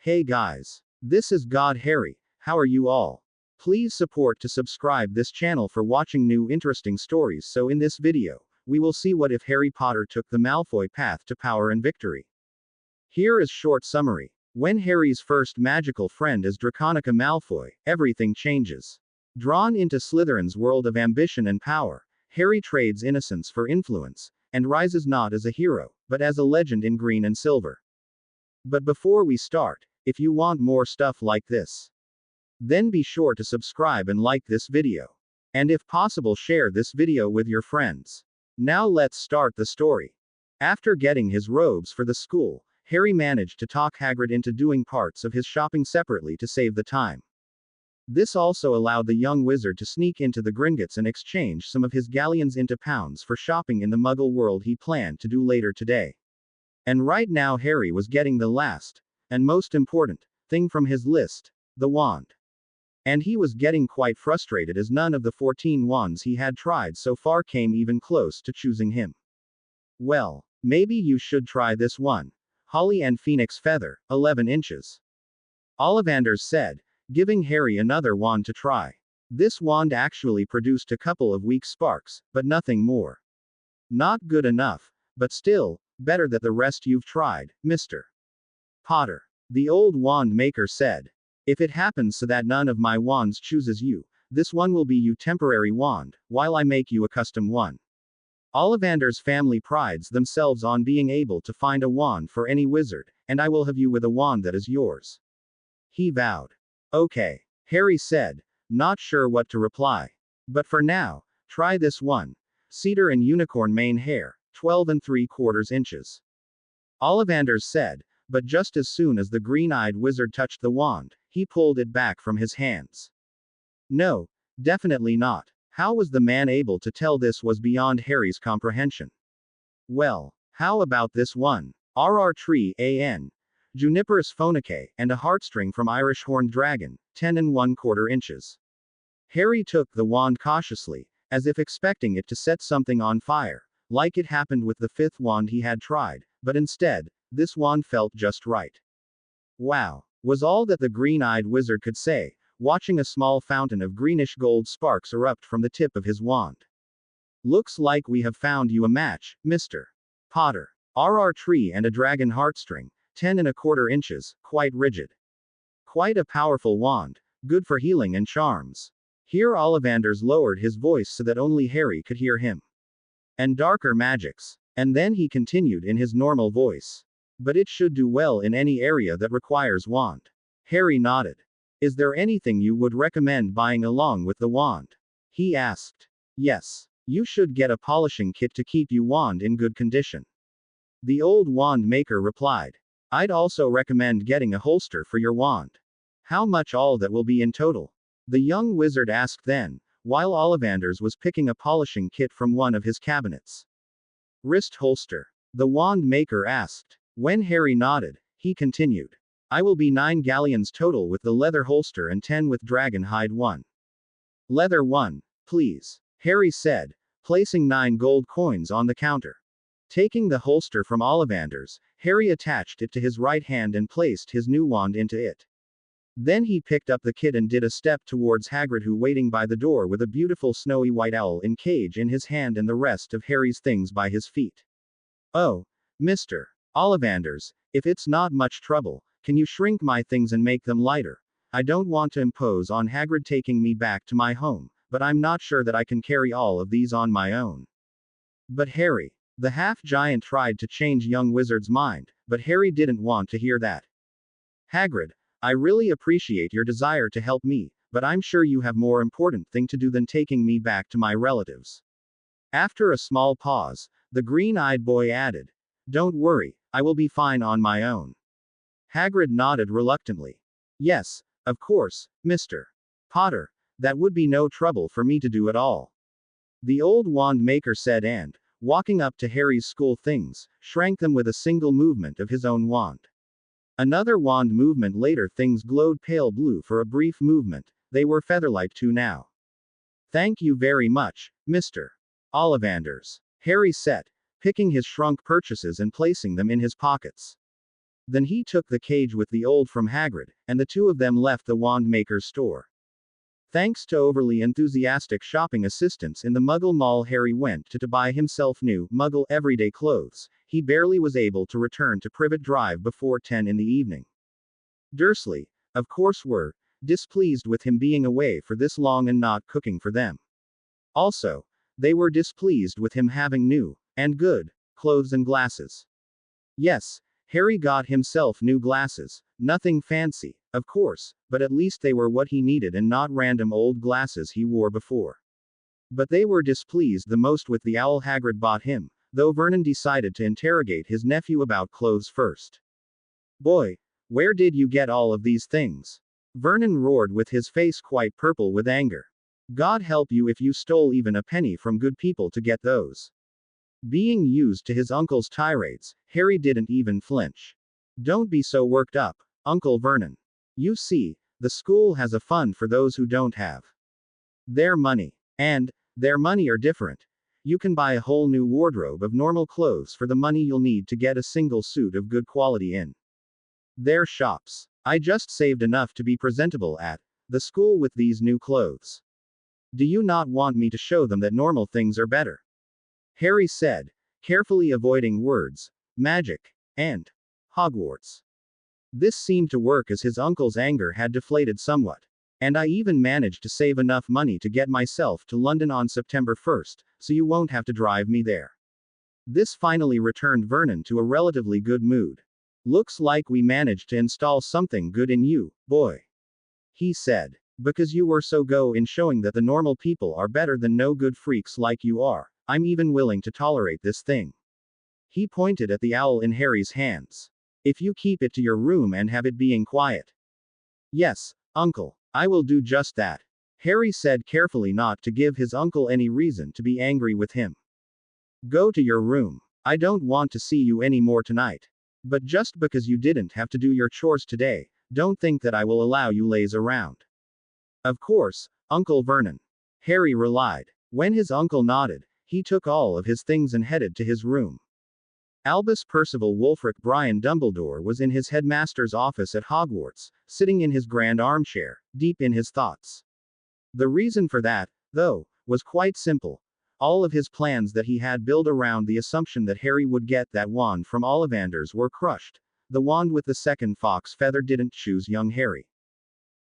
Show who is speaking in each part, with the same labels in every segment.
Speaker 1: Hey guys. This is God Harry. How are you all? Please support to subscribe this channel for watching new interesting stories. So in this video, we will see what if Harry Potter took the Malfoy path to power and victory. Here is short summary. When Harry's first magical friend is Draconica Malfoy, everything changes. Drawn into Slytherin's world of ambition and power, Harry trades innocence for influence, and rises not as a hero, but as a legend in green and silver. But before we start, if you want more stuff like this, then be sure to subscribe and like this video. And if possible, share this video with your friends. Now let's start the story. After getting his robes for the school, Harry managed to talk Hagrid into doing parts of his shopping separately to save the time. This also allowed the young wizard to sneak into the Gringotts and exchange some of his galleons into pounds for shopping in the Muggle world he planned to do later today. And right now Harry was getting the last, and most important, thing from his list, the wand. And he was getting quite frustrated as none of the 14 wands he had tried so far came even close to choosing him. Well, maybe you should try this one. Holly and Phoenix Feather, 11 inches. Ollivanders said, giving Harry another wand to try. This wand actually produced a couple of weak sparks, but nothing more. Not good enough, but still, better than the rest you've tried, Mr. Potter. The old wand maker said. If it happens so that none of my wands chooses you, this one will be your temporary wand, while I make you a custom one. Ollivanders' family prides themselves on being able to find a wand for any wizard, and I will have you with a wand that is yours. He vowed. Okay, Harry said, not sure what to reply. But for now, try this one. Cedar and unicorn mane hair, 12 3/4 inches. Ollivanders said, but just as soon as the green-eyed wizard touched the wand, he pulled it back from his hands. No, definitely not. How was the man able to tell? This was beyond Harry's comprehension. Well, how about this one? RR tree, AN. Juniperus phoenicae, and a heartstring from Irish horned dragon, 10 1/4 inches. Harry took the wand cautiously, as if expecting it to set something on fire, like it happened with the 5th wand he had tried, but instead, this wand felt just right. Wow, was all that the green-eyed wizard could say, watching a small fountain of greenish gold sparks erupt from the tip of his wand. Looks like we have found you a match, Mr. Potter. RR tree and a dragon heartstring, 10 1/4 inches, quite rigid. Quite a powerful wand, good for healing and charms. Here Ollivanders lowered his voice so that only Harry could hear him. And darker magics. And then he continued in his normal voice. But it should do well in any area that requires wand. Harry nodded. Is there anything you would recommend buying along with the wand? He asked. Yes. You should get a polishing kit to keep your wand in good condition. The old wand maker replied. I'd also recommend getting a holster for your wand. How much all that will be in total? The young wizard asked then, while Ollivanders was picking a polishing kit from one of his cabinets. Wrist holster. The wand maker asked. When Harry nodded, he continued. I will be 9 galleons total with the leather holster and 10 with dragon hide one. Leather one, please, Harry said, placing 9 gold coins on the counter. Taking the holster from Ollivanders, Harry attached it to his right hand and placed his new wand into it. Then he picked up the kit and did a step towards Hagrid, who waiting by the door with a beautiful snowy white owl in cage in his hand and the rest of Harry's things by his feet. Oh, Mr. Ollivanders, if it's not much trouble, can you shrink my things and make them lighter? I don't want to impose on Hagrid taking me back to my home, but I'm not sure that I can carry all of these on my own. But Harry, the half-giant tried to change young wizard's mind, but Harry didn't want to hear that. Hagrid, I really appreciate your desire to help me, but I'm sure you have more important thing to do than taking me back to my relatives. After a small pause, the green-eyed boy added, don't worry, I will be fine on my own. Hagrid nodded reluctantly. Yes, of course, Mr. Potter, that would be no trouble for me to do at all. The old wand maker said and, walking up to Harry's school things, shrank them with a single movement of his own wand. Another wand movement later, things glowed pale blue for a brief movement, they were featherlight too now. Thank you very much, Mr. Ollivanders. Harry said, picking his shrunk purchases and placing them in his pockets. Then he took the cage with the old from Hagrid, and the two of them left the wand maker's store. Thanks to overly enthusiastic shopping assistants in the Muggle Mall Harry went to buy himself new, Muggle everyday clothes. He barely was able to return to Privet Drive before 10 in the evening. Dursley, of course, were displeased with him being away for this long and not cooking for them. Also, they were displeased with him having new, and good, clothes and glasses. Yes, Harry got himself new glasses, nothing fancy, of course, but at least they were what he needed and not random old glasses he wore before. But they were displeased the most with the owl Hagrid bought him, though Vernon decided to interrogate his nephew about clothes first. "Boy, where did you get all of these things?" Vernon roared with his face quite purple with anger. "God help you if you stole even a penny from good people to get those." Being used to his uncle's tirades, Harry didn't even flinch. "Don't be so worked up, Uncle Vernon. You see, the school has a fund for those who don't have their money. And their money are different. You can buy a whole new wardrobe of normal clothes for the money you'll need to get a single suit of good quality in their shops. I just saved enough to be presentable at the school with these new clothes. Do you not want me to show them that normal things are better?" Harry said, carefully avoiding words magic and Hogwarts. This seemed to work as his uncle's anger had deflated somewhat. "And I even managed to save enough money to get myself to London on September 1st, so you won't have to drive me there." This finally returned Vernon to a relatively good mood. "Looks like we managed to install something good in you, boy," he said. "Because you were so go in showing that the normal people are better than no good freaks like you are, I'm even willing to tolerate this thing." He pointed at the owl in Harry's hands. "If you keep it to your room and have it being quiet." "Yes, Uncle, I will do just that," Harry said carefully not to give his uncle any reason to be angry with him. "Go to your room. I don't want to see you any more tonight. But just because you didn't have to do your chores today, don't think that I will allow you laze around." "Of course, Uncle Vernon," Harry relied. When his uncle nodded, he took all of his things and headed to his room. Albus Percival Wulfric Brian Dumbledore was in his headmaster's office at Hogwarts, sitting in his grand armchair, deep in his thoughts. The reason for that, though, was quite simple. All of his plans that he had built around the assumption that Harry would get that wand from Ollivanders were crushed. The wand with the second fox feather didn't choose young Harry.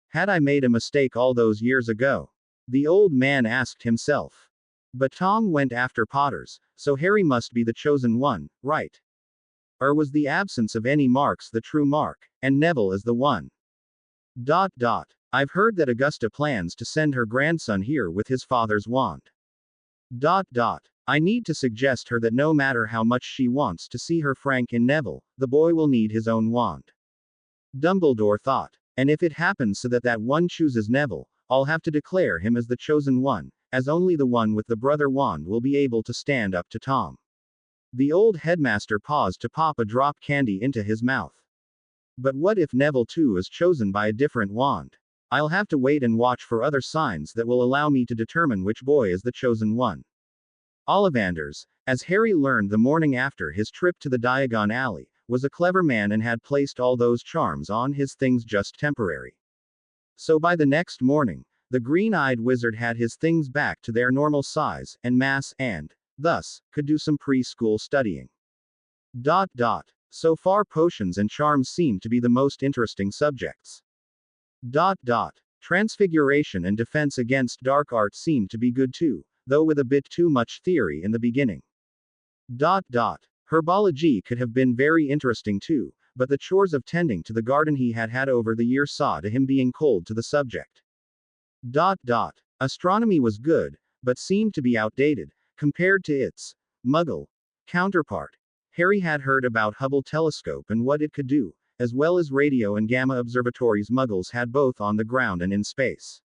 Speaker 1: "Had I made a mistake all those years ago?" the old man asked himself. But Tom went after Potters, so Harry must be the chosen one, right? Or was the absence of any marks the true mark, and Neville is the one? I've heard that Augusta plans to send her grandson here with his father's wand. I need to suggest her that no matter how much she wants to see her Frank in Neville, the boy will need his own wand. Dumbledore thought. And if it happens so that that one chooses Neville, I'll have to declare him as the chosen one, as only the one with the brother wand will be able to stand up to Tom. The old headmaster paused to pop a drop candy into his mouth. But what if Neville too is chosen by a different wand? I'll have to wait and watch for other signs that will allow me to determine which boy is the chosen one. Ollivanders, as Harry learned the morning after his trip to the Diagon Alley, was a clever man and had placed all those charms on his things just temporary. So by the next morning, the green-eyed wizard had his things back to their normal size and mass and, thus, could do some preschool studying. So far potions and charms seem to be the most interesting subjects. Transfiguration and defense against dark arts seem to be good too, though with a bit too much theory in the beginning. Herbology could have been very interesting too, but the chores of tending to the garden he had had over the years saw to him being cold to the subject. Astronomy was good, but seemed to be outdated, compared to its Muggle counterpart. Harry had heard about Hubble telescope and what it could do, as well as radio and gamma observatories Muggles had both on the ground and in space.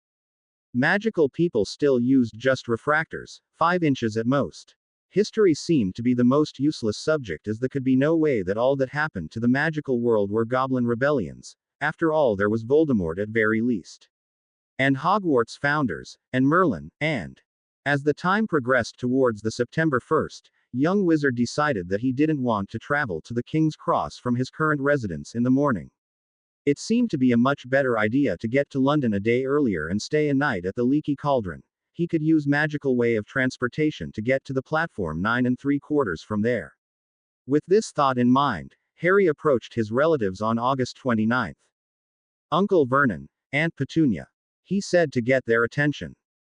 Speaker 1: Magical people still used just refractors, 5 inches at most. History seemed to be the most useless subject as there could be no way that all that happened to the magical world were goblin rebellions. After all, there was Voldemort at very least. And Hogwarts founders, and Merlin, and as the time progressed towards the September 1st, young wizard decided that he didn't want to travel to the King's Cross from his current residence in the morning. It seemed to be a much better idea to get to London a day earlier and stay a night at the Leaky Cauldron. He could use magical way of transportation to get to the platform 9 3/4 from there. With this thought in mind, Harry approached his relatives on August 29th. Uncle Vernon, Aunt Petunia. He said to get their attention.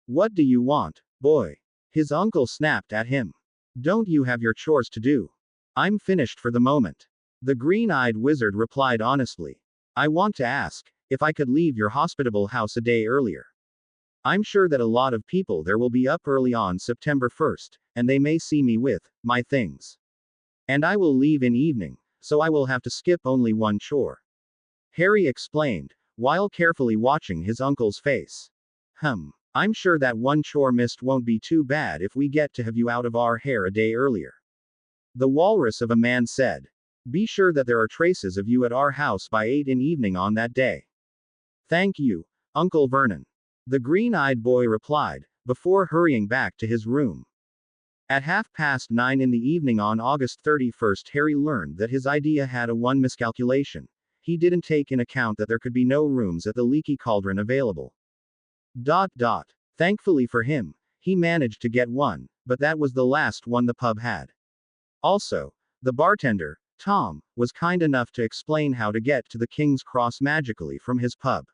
Speaker 1: What do you want, boy? His uncle snapped at him. Don't you have your chores to do? I'm finished for the moment. The green-eyed wizard replied honestly. I want to ask if I could leave your hospitable house a day earlier. I'm sure that a lot of people there will be up early on September 1st, and they may see me with my things. And I will leave in evening, so I will have to skip only one chore. Harry explained, while carefully watching his uncle's face. I'm sure that one chore missed won't be too bad if we get to have you out of our hair a day earlier. The walrus of a man said. Be sure that there are traces of you at our house by 8 in evening on that day. Thank you, Uncle Vernon. The green-eyed boy replied, before hurrying back to his room. At 9:30 in the evening on August 31st, Harry learned that his idea had a one miscalculation. He didn't take in account that there could be no rooms at the Leaky Cauldron available. Thankfully for him, he managed to get one, but that was the last one the pub had. Also, the bartender, Tom, was kind enough to explain how to get to the King's Cross magically from his pub.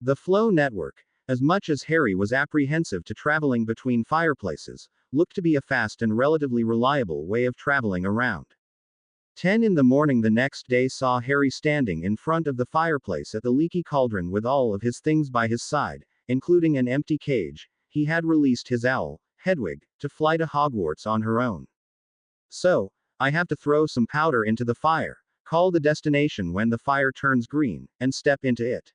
Speaker 1: The Flow Network, as much as Harry was apprehensive to traveling between fireplaces, looked to be a fast and relatively reliable way of traveling around. 10 in the morning the next day saw Harry standing in front of the fireplace at the Leaky Cauldron with all of his things by his side, including an empty cage. He had released his owl, Hedwig, to fly to Hogwarts on her own. So, I have to throw some powder into the fire, call the destination when the fire turns green, and step into it.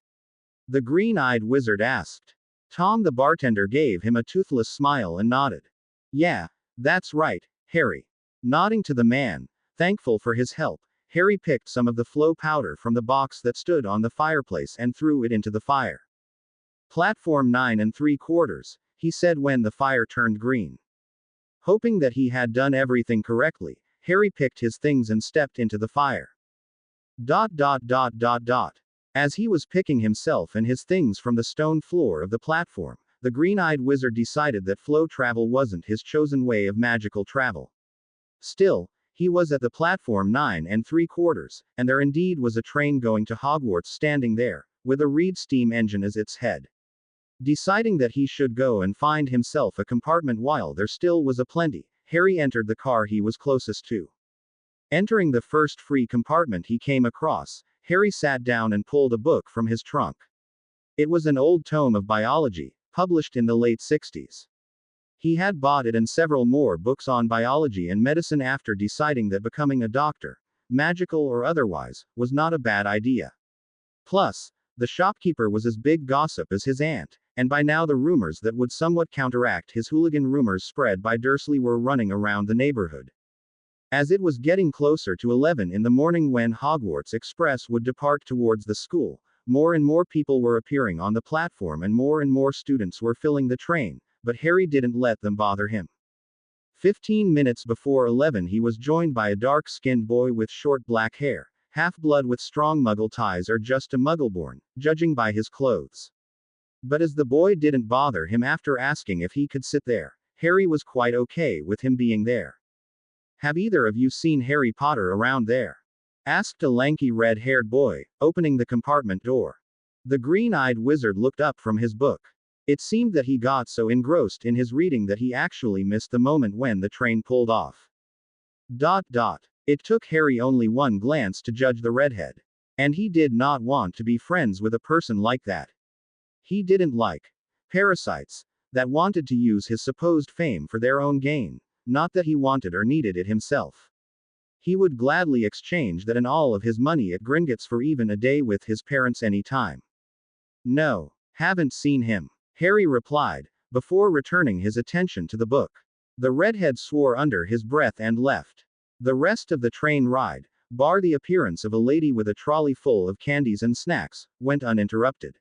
Speaker 1: The green-eyed wizard asked. Tom the bartender gave him a toothless smile and nodded. Yeah, that's right, Harry. Nodding to the man, thankful for his help, Harry picked some of the flow powder from the box that stood on the fireplace and threw it into the fire. Platform 9 3/4, he said when the fire turned green. Hoping that he had done everything correctly, Harry picked his things and stepped into the fire. As he was picking himself and his things from the stone floor of the platform, the green-eyed wizard decided that flow travel wasn't his chosen way of magical travel. Still, he was at the platform 9 3/4, and there indeed was a train going to Hogwarts standing there, with a Reed steam engine as its head. Deciding that he should go and find himself a compartment while there still was aplenty, Harry entered the car he was closest to. Entering the first free compartment he came across, Harry sat down and pulled a book from his trunk. It was an old tome of biology, published in the late 60s. He had bought it and several more books on biology and medicine after deciding that becoming a doctor, magical or otherwise, was not a bad idea. Plus, the shopkeeper was as big gossip as his aunt, and by now the rumors that would somewhat counteract his hooligan rumors spread by Dursley were running around the neighborhood. As it was getting closer to 11 in the morning when Hogwarts Express would depart towards the school, more and more people were appearing on the platform and more students were filling the train, but Harry didn't let them bother him. 15 minutes before 11 he was joined by a dark-skinned boy with short black hair, half-blood with strong muggle ties or just a muggle-born, judging by his clothes. But as the boy didn't bother him after asking if he could sit there, Harry was quite okay with him being there. Have either of you seen Harry Potter around there? Asked a lanky red-haired boy, opening the compartment door. The green-eyed wizard looked up from his book. It seemed that he got so engrossed in his reading that he actually missed the moment when the train pulled off. It took Harry only one glance to judge the redhead. And he did not want to be friends with a person like that. He didn't like parasites that wanted to use his supposed fame for their own gain, not that he wanted or needed it himself. He would gladly exchange that and all of his money at Gringotts for even a day with his parents any time. No, haven't seen him, Harry replied, before returning his attention to the book. The redhead swore under his breath and left. The rest of the train ride, bar the appearance of a lady with a trolley full of candies and snacks, went uninterrupted.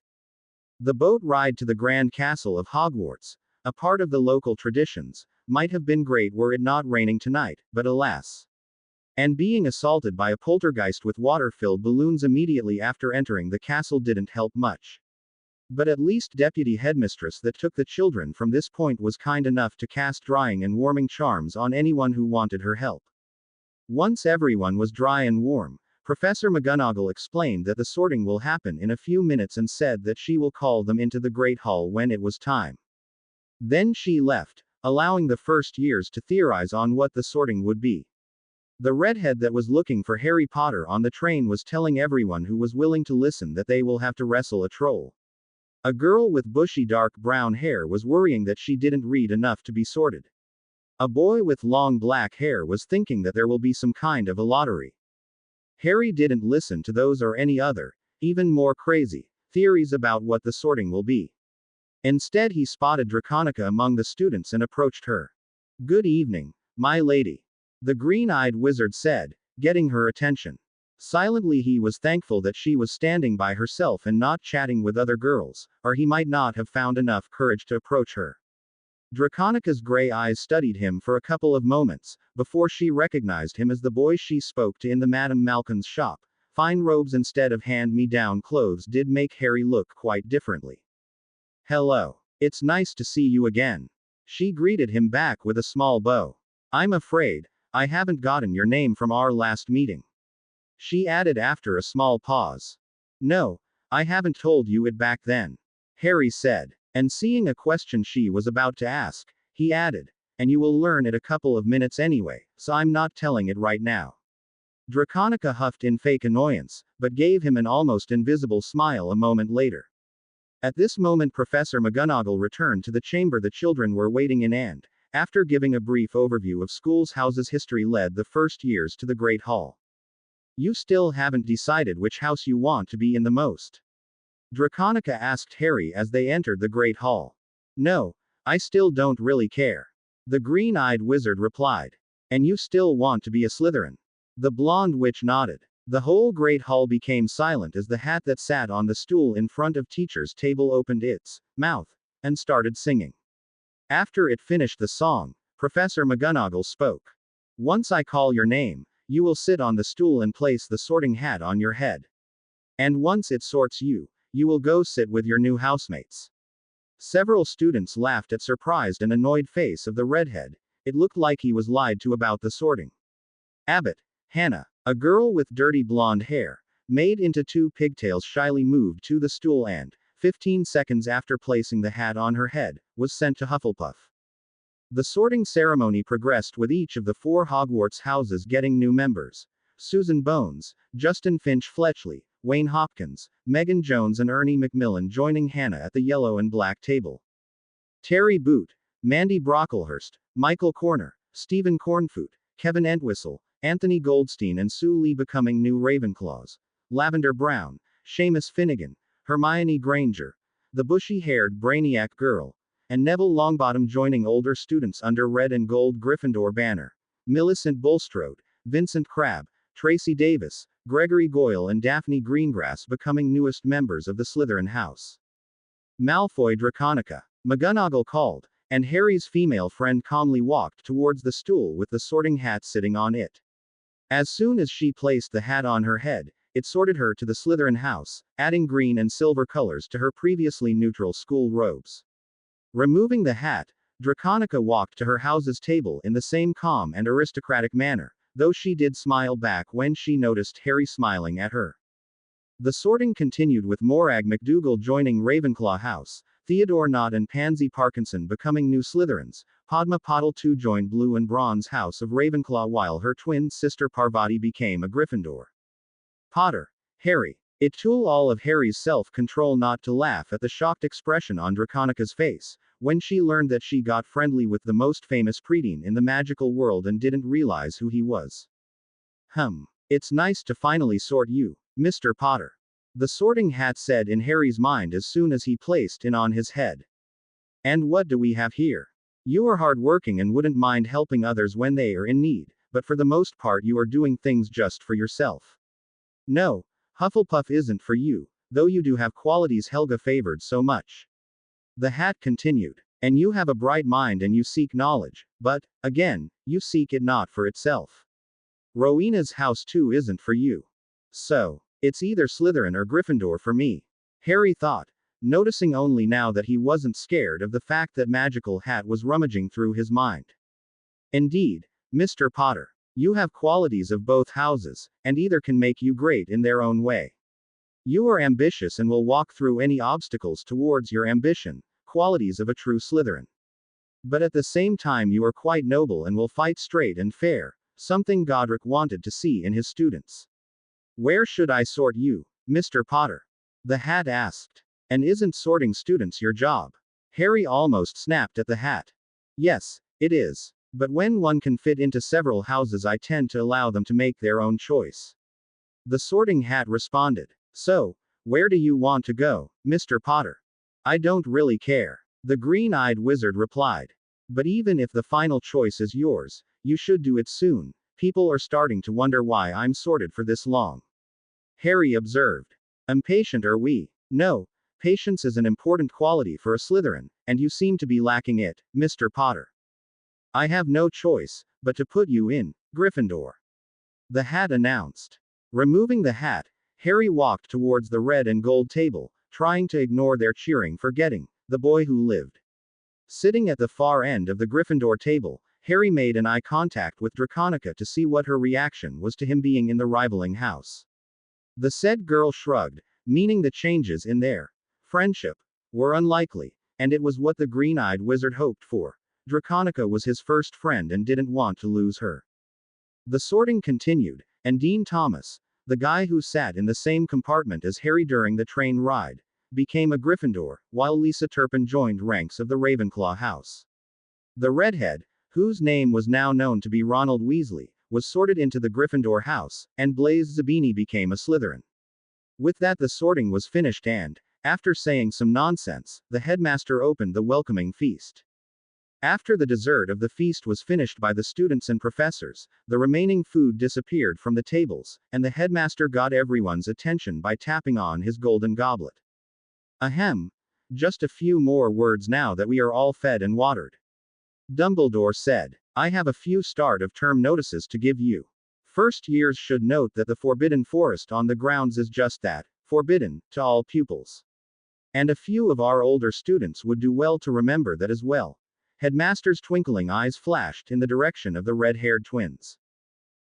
Speaker 1: The boat ride to the Grand Castle of Hogwarts, a part of the local traditions, might have been great were it not raining tonight, but alas. And being assaulted by a poltergeist with water-filled balloons immediately after entering the castle didn't help much. But at least Deputy Headmistress that took the children from this point was kind enough to cast drying and warming charms on anyone who wanted her help. Once everyone was dry and warm, Professor McGonagall explained that the sorting will happen in a few minutes and said that she will call them into the Great Hall when it was time. Then she left, allowing the first years to theorize on what the sorting would be. The redhead that was looking for Harry Potter on the train was telling everyone who was willing to listen that they will have to wrestle a troll. A girl with bushy dark brown hair was worrying that she didn't read enough to be sorted. A boy with long black hair was thinking that there will be some kind of a lottery. Harry didn't listen to those or any other, even more crazy, theories about what the sorting will be. Instead he spotted Draconica among the students and approached her. "Good evening, my lady," the green-eyed wizard said, getting her attention. Silently he was thankful that she was standing by herself and not chatting with other girls, or he might not have found enough courage to approach her. Draconica's gray eyes studied him for a couple of moments, before she recognized him as the boy she spoke to in the Madame Malkin's shop. Fine robes instead of hand-me-down clothes did make Harry look quite differently. "Hello. It's nice to see you again." She greeted him back with a small bow. "I'm afraid I haven't gotten your name from our last meeting," she added after a small pause. "No, I haven't told you it back then," Harry said. And seeing a question she was about to ask, he added, "And you will learn in a couple of minutes anyway, so I'm not telling it right now." Draconica huffed in fake annoyance, but gave him an almost invisible smile a moment later. At this moment Professor McGonagall returned to the chamber the children were waiting in and, after giving a brief overview of school's house's history, led the first years to the Great Hall. "You still haven't decided which house you want to be in the most?" Draconica asked Harry as they entered the Great Hall. "No, I still don't really care," the green-eyed wizard replied. "And you still want to be a Slytherin?" The blonde witch nodded. The whole Great Hall became silent as the hat that sat on the stool in front of teacher's table opened its mouth and started singing. After it finished the song, Professor McGonagall spoke. "Once I call your name, you will sit on the stool and place the sorting hat on your head. And once it sorts you, you will go sit with your new housemates." Several students laughed at surprised and annoyed face of the redhead. It looked like he was lied to about the sorting. Abbott, Hannah, a girl with dirty blonde hair, made into two pigtails, shyly moved to the stool and, 15 seconds after placing the hat on her head, was sent to Hufflepuff. The sorting ceremony progressed with each of the 4 Hogwarts houses getting new members. Susan Bones, Justin Finch Fletchley, Wayne Hopkins, Megan Jones and Ernie Macmillan joining Hannah at the yellow and black table. Terry Boot, Mandy Brocklehurst, Michael Corner, Stephen Cornfoot, Kevin Entwistle, Anthony Goldstein and Sue Lee becoming new Ravenclaws. Lavender Brown, Seamus Finnegan, Hermione Granger, the bushy-haired Brainiac girl, and Neville Longbottom joining older students under red and gold Gryffindor banner. Millicent Bulstrode, Vincent Crabbe, Tracy Davis, Gregory Goyle and Daphne Greengrass becoming newest members of the Slytherin house. Malfoy Draconica, McGonagall called, and Harry's female friend calmly walked towards the stool with the sorting hat sitting on it. As soon as she placed the hat on her head, it sorted her to the Slytherin house, adding green and silver colors to her previously neutral school robes. Removing the hat, Draconica walked to her house's table in the same calm and aristocratic manner, though she did smile back when she noticed Harry smiling at her. The sorting continued with Morag McDougal joining Ravenclaw House, Theodore Nott and Pansy Parkinson becoming new Slytherins, Padma Patil II joined Blue and Bronze House of Ravenclaw while her twin sister Parvati became a Gryffindor. Potter, Harry. It took all of Harry's self-control not to laugh at the shocked expression on Draconica's face, when she learned that she got friendly with the most famous preteen in the magical world and didn't realize who he was. It's nice to finally sort you, Mr. Potter. The sorting hat said in Harry's mind as soon as he placed it on his head. And what do we have here? You are hardworking and wouldn't mind helping others when they are in need, but for the most part you are doing things just for yourself. No, Hufflepuff isn't for you, though you do have qualities Helga favored so much. The hat continued. And you have a bright mind and you seek knowledge, but, again, you seek it not for itself. Rowena's house too isn't for you. So, it's either Slytherin or Gryffindor for me. Harry thought, noticing only now that he wasn't scared of the fact that Magical Hat was rummaging through his mind. Indeed, Mr. Potter, you have qualities of both houses, and either can make you great in their own way. You are ambitious and will walk through any obstacles towards your ambition, qualities of a true Slytherin. But at the same time you are quite noble and will fight straight and fair, something Godric wanted to see in his students. Where should I sort you, Mr. Potter? The Hat asked. And isn't sorting students your job? Harry almost snapped at the Hat. Yes, it is. But when one can fit into several houses, I tend to allow them to make their own choice. The Sorting Hat responded. So, where do you want to go, Mr. Potter? I don't really care. The Green-Eyed Wizard replied. But even if the final choice is yours, you should do it soon. People are starting to wonder why I'm sorted for this long. Harry observed. Impatient are we? No. Patience is an important quality for a Slytherin, and you seem to be lacking it, Mr. Potter. I have no choice, but to put you in Gryffindor. The Hat announced. Removing the hat, Harry walked towards the red and gold table, trying to ignore their cheering, forgetting the boy who lived. Sitting at the far end of the Gryffindor table, Harry made an eye contact with Draconica to see what her reaction was to him being in the rivaling house. The said girl shrugged, meaning the changes in their friendship were unlikely, and it was what the Green-Eyed Wizard hoped for. Draconica was his first friend and didn't want to lose her. The sorting continued, and Dean Thomas, the guy who sat in the same compartment as Harry during the train ride, became a Gryffindor, while Lisa Turpin joined ranks of the Ravenclaw house. The redhead, whose name was now known to be Ronald Weasley, was sorted into the Gryffindor house, and Blaise Zabini became a Slytherin. With that the sorting was finished and, after saying some nonsense, the headmaster opened the welcoming feast. After the dessert of the feast was finished by the students and professors, the remaining food disappeared from the tables, and the headmaster got everyone's attention by tapping on his golden goblet. Ahem. Just a few more words now that we are all fed and watered. Dumbledore said. I have a few start of term notices to give you. First years should note that the Forbidden Forest on the grounds is just that, forbidden, to all pupils. And a few of our older students would do well to remember that as well. Headmaster's twinkling eyes flashed in the direction of the red-haired twins.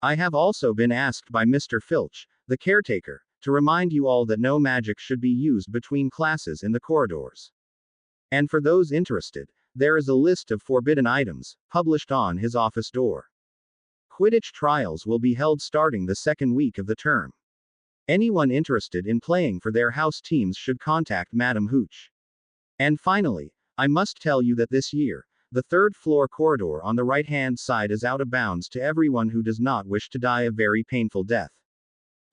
Speaker 1: I have also been asked by Mr. Filch, the caretaker, to remind you all that no magic should be used between classes in the corridors. And for those interested, there is a list of forbidden items, published on his office door. Quidditch trials will be held starting the second week of the term. Anyone interested in playing for their house teams should contact Madam Hooch. And finally, I must tell you that this year, the third-floor corridor on the right-hand side is out of bounds to everyone who does not wish to die a very painful death.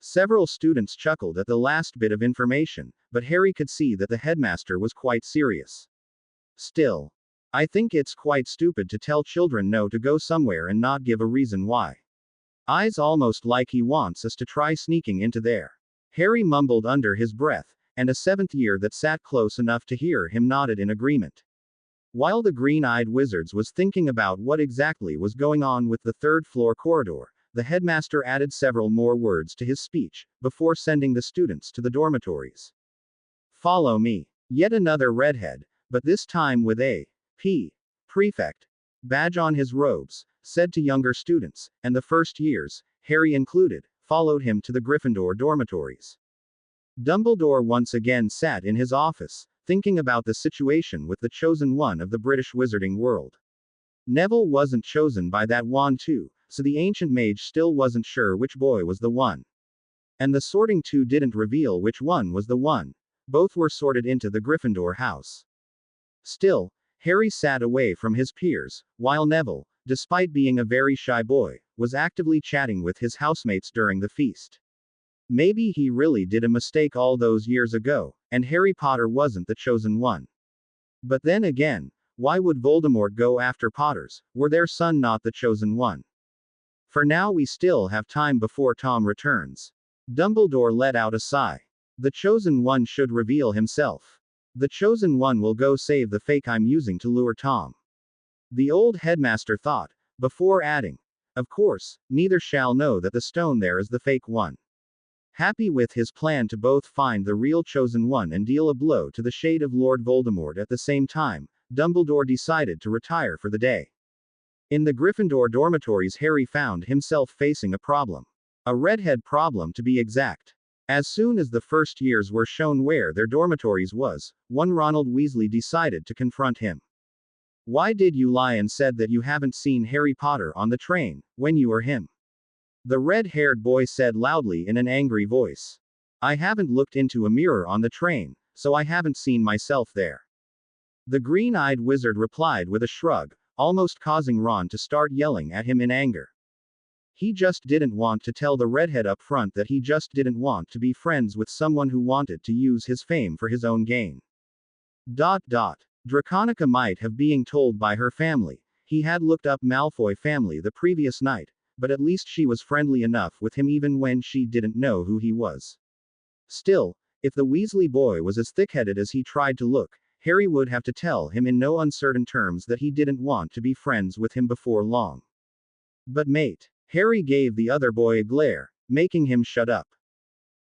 Speaker 1: Several students chuckled at the last bit of information, but Harry could see that the headmaster was quite serious. Still, I think it's quite stupid to tell children no to go somewhere and not give a reason why. Eyes almost like he wants us to try sneaking into there. Harry mumbled under his breath, and a seventh year that sat close enough to hear him nodded in agreement. While the Green-Eyed Wizards was thinking about what exactly was going on with the third-floor corridor, the headmaster added several more words to his speech, before sending the students to the dormitories. Follow me. Yet another redhead, but this time with a prefect badge on his robes, said to younger students, and the first years, Harry included, followed him to the Gryffindor dormitories. Dumbledore once again sat in his office, thinking about the situation with the chosen one of the British wizarding world. Neville wasn't chosen by that wand too, so the ancient mage still wasn't sure which boy was the one. And the sorting too didn't reveal which one was the one. Both were sorted into the Gryffindor house. Still, Harry sat away from his peers, while Neville, despite being a very shy boy, was actively chatting with his housemates during the feast. Maybe he really did a mistake all those years ago, and Harry Potter wasn't the chosen one. But then again, why would Voldemort go after Potters, were their son not the chosen one? For now we still have time before Tom returns. Dumbledore let out a sigh. The chosen one should reveal himself. The chosen one will go save the fake I'm using to lure Tom. The old headmaster thought, before adding, of course, neither shall know that the stone there is the fake one. Happy with his plan to both find the real chosen one and deal a blow to the shade of Lord Voldemort at the same time, Dumbledore decided to retire for the day. In the Gryffindor dormitories, Harry found himself facing a problem. A redhead problem, to be exact. As soon as the first years were shown where their dormitories was, one Ronald Weasley decided to confront him. Why did you lie and said that you haven't seen Harry Potter on the train, when you were him? The red-haired boy said loudly in an angry voice. I haven't looked into a mirror on the train, so I haven't seen myself there. The green-eyed wizard replied with a shrug, almost causing Ron to start yelling at him in anger. He just didn't want to tell the redhead up front that he just didn't want to be friends with someone who wanted to use his fame for his own gain. Draconica might have been told by her family. He had looked up Malfoy family the previous night, but at least she was friendly enough with him even when she didn't know who he was. Still, if the Weasley boy was as thick-headed as he tried to look, Harry would have to tell him in no uncertain terms that he didn't want to be friends with him before long. But mate, Harry gave the other boy a glare, making him shut up.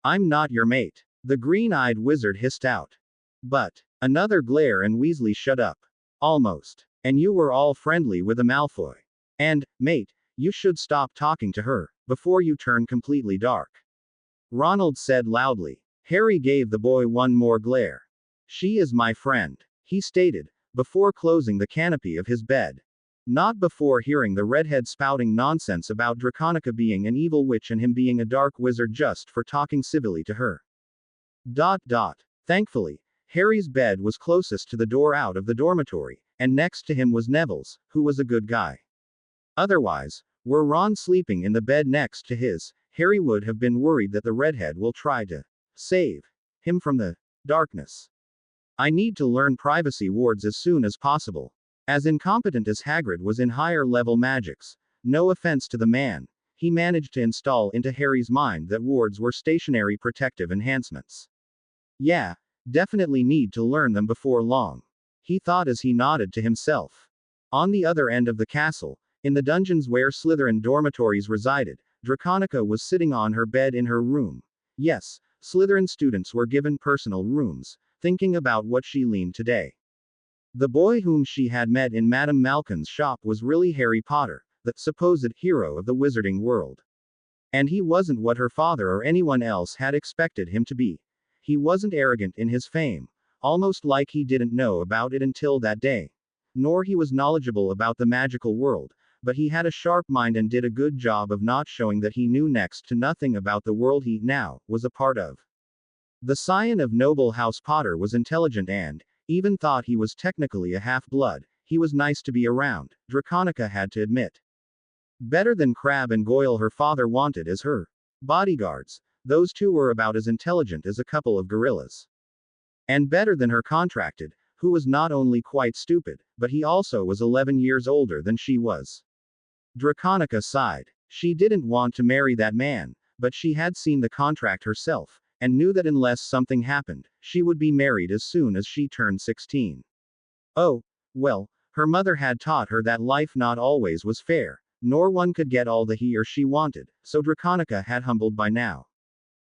Speaker 1: I'm not your mate, the green-eyed wizard hissed out. But, another glare and Weasley shut up. Almost. And you were all friendly with a Malfoy. And, mate, you should stop talking to her, before you turn completely dark. Ronald said loudly. Harry gave the boy one more glare. She is my friend, he stated, before closing the canopy of his bed. Not before hearing the redhead spouting nonsense about Draconica being an evil witch and him being a dark wizard just for talking civilly to her. Thankfully, Harry's bed was closest to the door out of the dormitory, and next to him was Neville's, who was a good guy. Otherwise, were Ron sleeping in the bed next to his, Harry would have been worried that the redhead will try to save him from the darkness. I need to learn privacy wards as soon as possible. As incompetent as Hagrid was in higher-level magics, no offense to the man, he managed to install into Harry's mind that wards were stationary protective enhancements. Yeah, definitely need to learn them before long, he thought as he nodded to himself. On the other end of the castle, in the dungeons where Slytherin dormitories resided, Draconica was sitting on her bed in her room. Yes, Slytherin students were given personal rooms, thinking about what she leaned today. The boy whom she had met in Madame Malkin's shop was really Harry Potter, the supposed hero of the wizarding world. And he wasn't what her father or anyone else had expected him to be. He wasn't arrogant in his fame, almost like he didn't know about it until that day. Nor he was knowledgeable about the magical world, but he had a sharp mind and did a good job of not showing that he knew next to nothing about the world he now was a part of. The scion of noble House Potter was intelligent and, even thought he was technically a half-blood, he was nice to be around, Draconica had to admit. Better than Crabbe and Goyle her father wanted as her bodyguards, those two were about as intelligent as a couple of gorillas. And better than her contracted, who was not only quite stupid, but he also was 11 years older than she was. Draconica sighed. She didn't want to marry that man, but she had seen the contract herself, and knew that unless something happened, she would be married as soon as she turned 16. Oh, well, her mother had taught her that life not always was fair, nor one could get all the he or she wanted, so Draconica had humbled by now.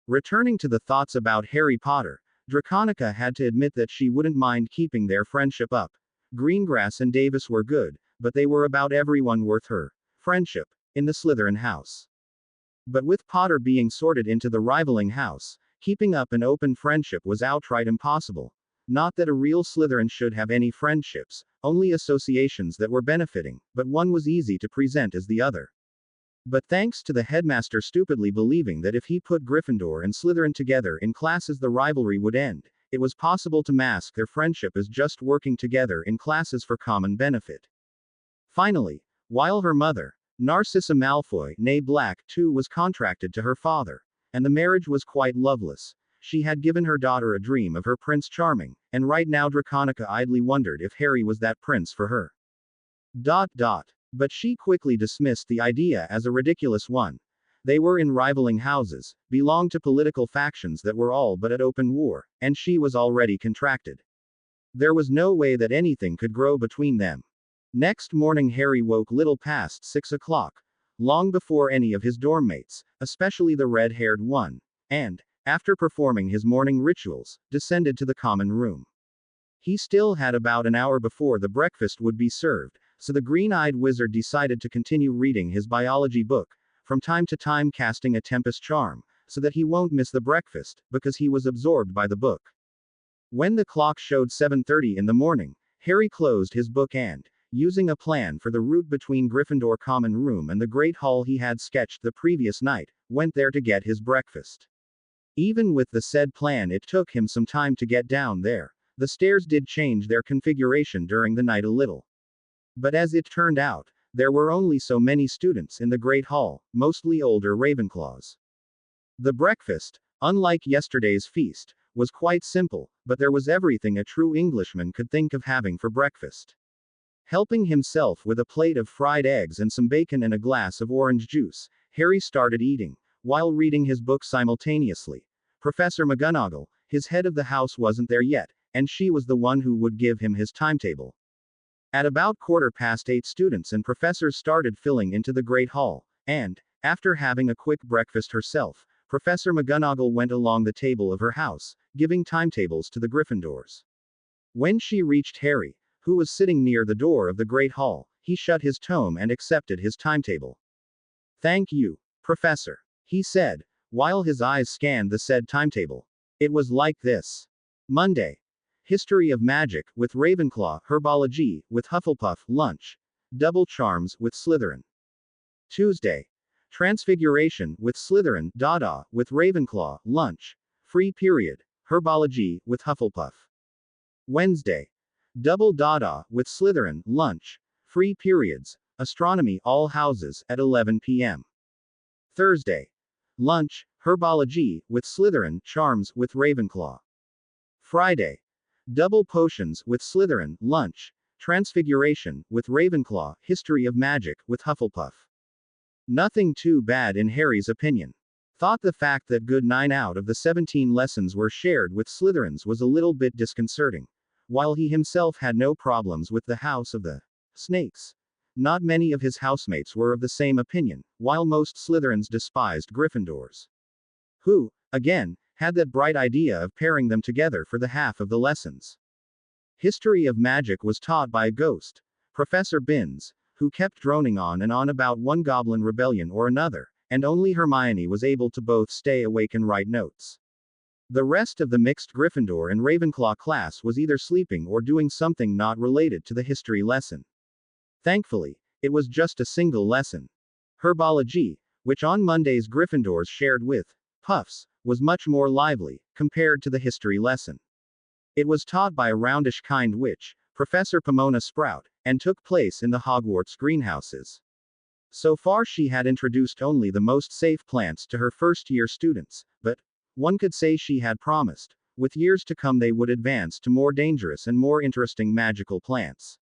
Speaker 1: Returning to the thoughts about Harry Potter, Draconica had to admit that she wouldn't mind keeping their friendship up. Greengrass and Davis were good, but they were about everyone worth her friendship in the Slytherin house. But with Potter being sorted into the rivaling house, keeping up an open friendship was outright impossible. Not that a real Slytherin should have any friendships, only associations that were benefiting, but one was easy to present as the other. But thanks to the headmaster stupidly believing that if he put Gryffindor and Slytherin together in classes the rivalry would end, it was possible to mask their friendship as just working together in classes for common benefit. Finally, while her mother, Narcissa Malfoy, née Black, too was contracted to her father, and the marriage was quite loveless, she had given her daughter a dream of her Prince Charming, and right now Draconica idly wondered if Harry was that prince for her. But she quickly dismissed the idea as a ridiculous one. They were in rivaling houses, belonged to political factions that were all but at open war, and she was already contracted. There was no way that anything could grow between them. Next morning, Harry woke little past 6 o'clock, long before any of his dorm mates, especially the red-haired one, and, after performing his morning rituals, descended to the common room. He still had about an hour before the breakfast would be served, so the green-eyed wizard decided to continue reading his biology book, from time to time casting a tempest charm, so that he won't miss the breakfast, because he was absorbed by the book. When the clock showed 7:30 in the morning, Harry closed his book and, using a plan for the route between Gryffindor Common Room and the Great Hall he had sketched the previous night, went there to get his breakfast. Even with the said plan, it took him some time to get down there. The stairs did change their configuration during the night a little. But as it turned out, there were only so many students in the Great Hall, mostly older Ravenclaws. The breakfast, unlike yesterday's feast, was quite simple, but there was everything a true Englishman could think of having for breakfast. Helping himself with a plate of fried eggs and some bacon and a glass of orange juice, Harry started eating, while reading his book simultaneously. Professor McGonagall, his head of the house, wasn't there yet, and she was the one who would give him his timetable. At about 8:15, students and professors started filling into the Great Hall, and, after having a quick breakfast herself, Professor McGonagall went along the table of her house, giving timetables to the Gryffindors. When she reached Harry, who was sitting near the door of the Great Hall, he shut his tome and accepted his timetable. "Thank you, Professor," he said, while his eyes scanned the said timetable. It was like this. Monday. History of Magic, with Ravenclaw. Herbology, with Hufflepuff. Lunch. Double Charms, with Slytherin. Tuesday. Transfiguration, with Slytherin. Dada, with Ravenclaw. Lunch. Free period. Herbology, with Hufflepuff. Wednesday. Double Dada, with Slytherin. Lunch. Free periods. Astronomy, all houses, at 11 p.m. Thursday. Lunch. Herbology, with Slytherin. Charms, with Ravenclaw. Friday. Double Potions, with Slytherin. Lunch. Transfiguration, with Ravenclaw. History of Magic, with Hufflepuff. Nothing too bad in Harry's opinion. Thought the fact that good 9 out of the 17 lessons were shared with Slytherins was a little bit disconcerting. While he himself had no problems with the House of the Snakes, not many of his housemates were of the same opinion, while most Slytherins despised Gryffindors, who, again, had that bright idea of pairing them together for the half of the lessons. History of Magic was taught by a ghost, Professor Binns, who kept droning on and on about one goblin rebellion or another, and only Hermione was able to both stay awake and write notes. The rest of the mixed Gryffindor and Ravenclaw class was either sleeping or doing something not related to the history lesson. Thankfully, it was just a single lesson. Herbology, which on Mondays Gryffindors shared with Puffs, was much more lively, compared to the history lesson. It was taught by a roundish kind witch, Professor Pomona Sprout, and took place in the Hogwarts greenhouses. So far she had introduced only the most safe plants to her first-year students, but one could say she had promised, with years to come they would advance to more dangerous and more interesting magical plants.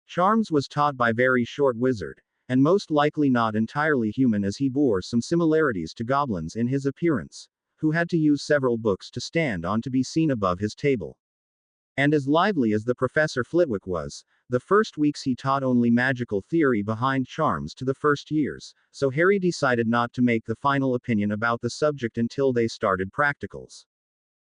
Speaker 1: Charms was taught by Very Short Wizard, and most likely not entirely human as he bore some similarities to goblins in his appearance, who had to use several books to stand on to be seen above his table. And as lively as the Professor Flitwick was, the first weeks he taught only magical theory behind charms to the first years, so Harry decided not to make the final opinion about the subject until they started practicals.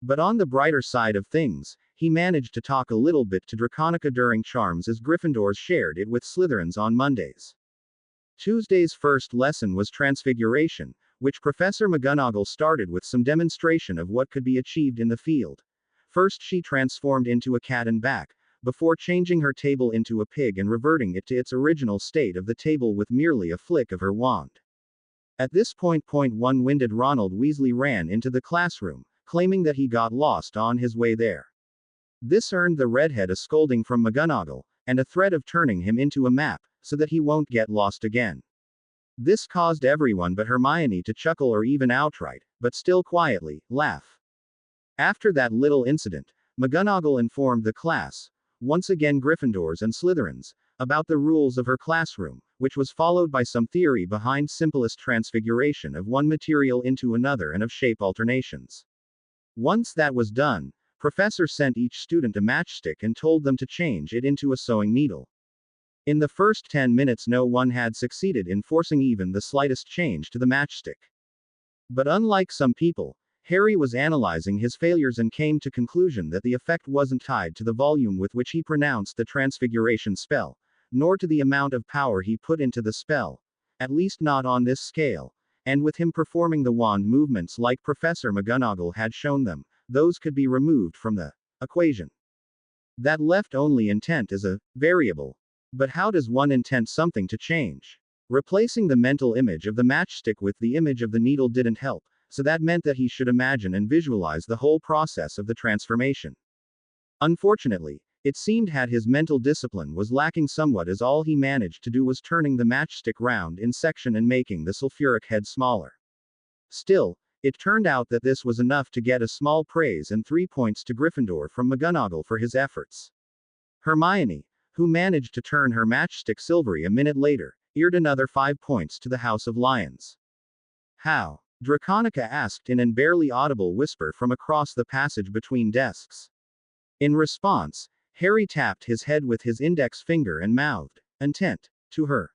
Speaker 1: But on the brighter side of things, he managed to talk a little bit to Draconica during charms as Gryffindors shared it with Slytherins on Mondays. Tuesday's first lesson was Transfiguration, which Professor McGonagall started with some demonstration of what could be achieved in the field. First she transformed into a cat and back, before changing her table into a pig and reverting it to its original state of the table with merely a flick of her wand. At this point, one-winded Ronald Weasley ran into the classroom, claiming that he got lost on his way there. This earned the redhead a scolding from McGonagall, and a threat of turning him into a map, so that he won't get lost again. This caused everyone but Hermione to chuckle or even outright, but still quietly, laugh. After that little incident, McGonagall informed the class, once again Gryffindors and Slytherins, about the rules of her classroom, which was followed by some theory behind simplest transfiguration of one material into another and of shape alternations. Once that was done, Professor sent each student a matchstick and told them to change it into a sewing needle. In the first 10 minutes, no one had succeeded in forcing even the slightest change to the matchstick. But unlike some people, Harry was analyzing his failures and came to conclusion that the effect wasn't tied to the volume with which he pronounced the transfiguration spell, nor to the amount of power he put into the spell, at least not on this scale, and with him performing the wand movements like Professor McGonagall had shown them, those could be removed from the equation. That left only intent as a variable. But how does one intend something to change? Replacing the mental image of the matchstick with the image of the needle didn't help, so that meant that he should imagine and visualize the whole process of the transformation. Unfortunately, it seemed that his mental discipline was lacking somewhat, as all he managed to do was turning the matchstick round in section and making the sulfuric head smaller. Still, it turned out that this was enough to get a small praise and 3 points to Gryffindor from McGonagall for his efforts. Hermione, who managed to turn her matchstick silvery a minute later, earned another 5 points to the House of Lions. How? Draconica asked in an barely audible whisper from across the passage between desks. In response, Harry tapped his head with his index finger and mouthed, "Intent," to her.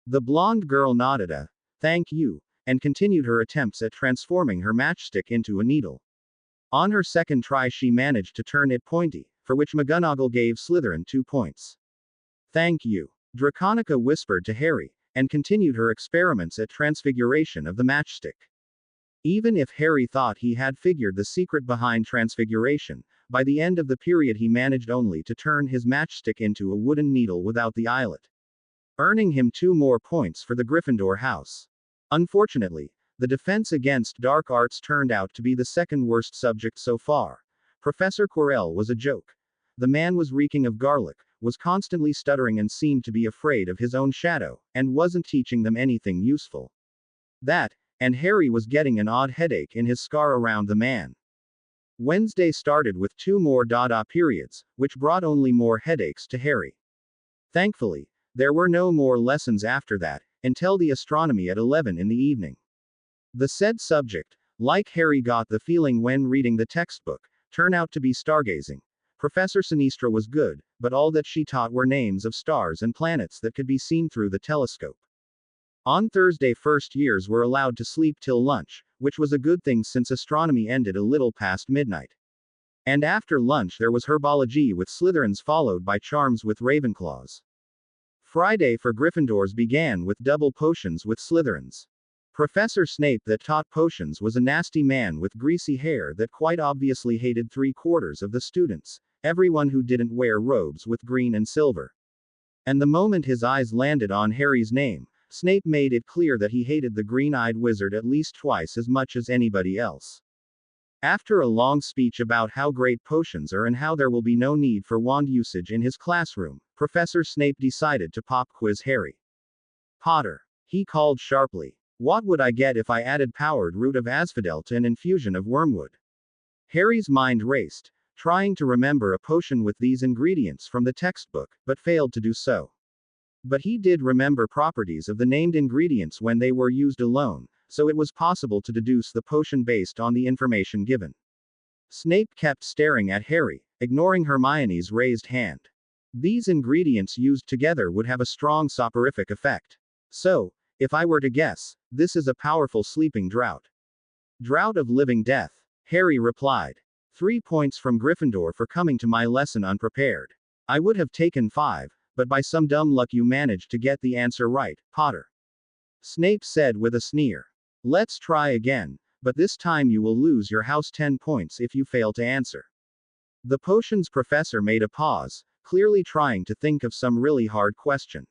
Speaker 1: The blonde girl nodded a "thank you," and continued her attempts at transforming her matchstick into a needle. On her second try she managed to turn it pointy, for which McGonagall gave Slytherin 2 points. "Thank you," Draconica whispered to Harry, and continued her experiments at transfiguration of the matchstick. Even if Harry thought he had figured the secret behind transfiguration, by the end of the period he managed only to turn his matchstick into a wooden needle without the eyelet, earning him 2 more points for the Gryffindor house. Unfortunately, the defense against dark arts turned out to be the second worst subject so far. Professor Quirrell was a joke. The man was reeking of garlic, was constantly stuttering and seemed to be afraid of his own shadow, and wasn't teaching them anything useful. That, and Harry was getting an odd headache in his scar around the man. Wednesday started with 2 more Dada periods, which brought only more headaches to Harry. Thankfully, there were no more lessons after that, until the astronomy at 11 in the evening. The said subject, like Harry got the feeling when reading the textbook, turned out to be stargazing. Professor Sinistra was good, but all that she taught were names of stars and planets that could be seen through the telescope. On Thursday, first years were allowed to sleep till lunch, which was a good thing since astronomy ended a little past midnight. And after lunch there was herbology with Slytherins, followed by charms with Ravenclaws. Friday for Gryffindors began with double potions with Slytherins. Professor Snape that taught potions was a nasty man with greasy hair that quite obviously hated 3/4 of the students, everyone who didn't wear robes with green and silver. And the moment his eyes landed on Harry's name, Snape made it clear that he hated the green-eyed wizard at least twice as much as anybody else. After a long speech about how great potions are and how there will be no need for wand usage in his classroom, Professor Snape decided to pop quiz Harry. "Potter," he called sharply, "what would I get if I added powdered root of asphodel to an infusion of wormwood?" Harry's mind raced, trying to remember a potion with these ingredients from the textbook, but failed to do so. But he did remember properties of the named ingredients when they were used alone, so it was possible to deduce the potion based on the information given. Snape kept staring at Harry, ignoring Hermione's raised hand. These ingredients used together would have a strong soporific effect. So, if I were to guess, this is a powerful sleeping draught. Draught of living death, Harry replied. 3 points from Gryffindor for coming to my lesson unprepared. I would have taken 5, but by some dumb luck you managed to get the answer right, Potter. Snape said with a sneer. Let's try again, but this time you will lose your house 10 points if you fail to answer. The potions professor made a pause, clearly trying to think of some really hard question.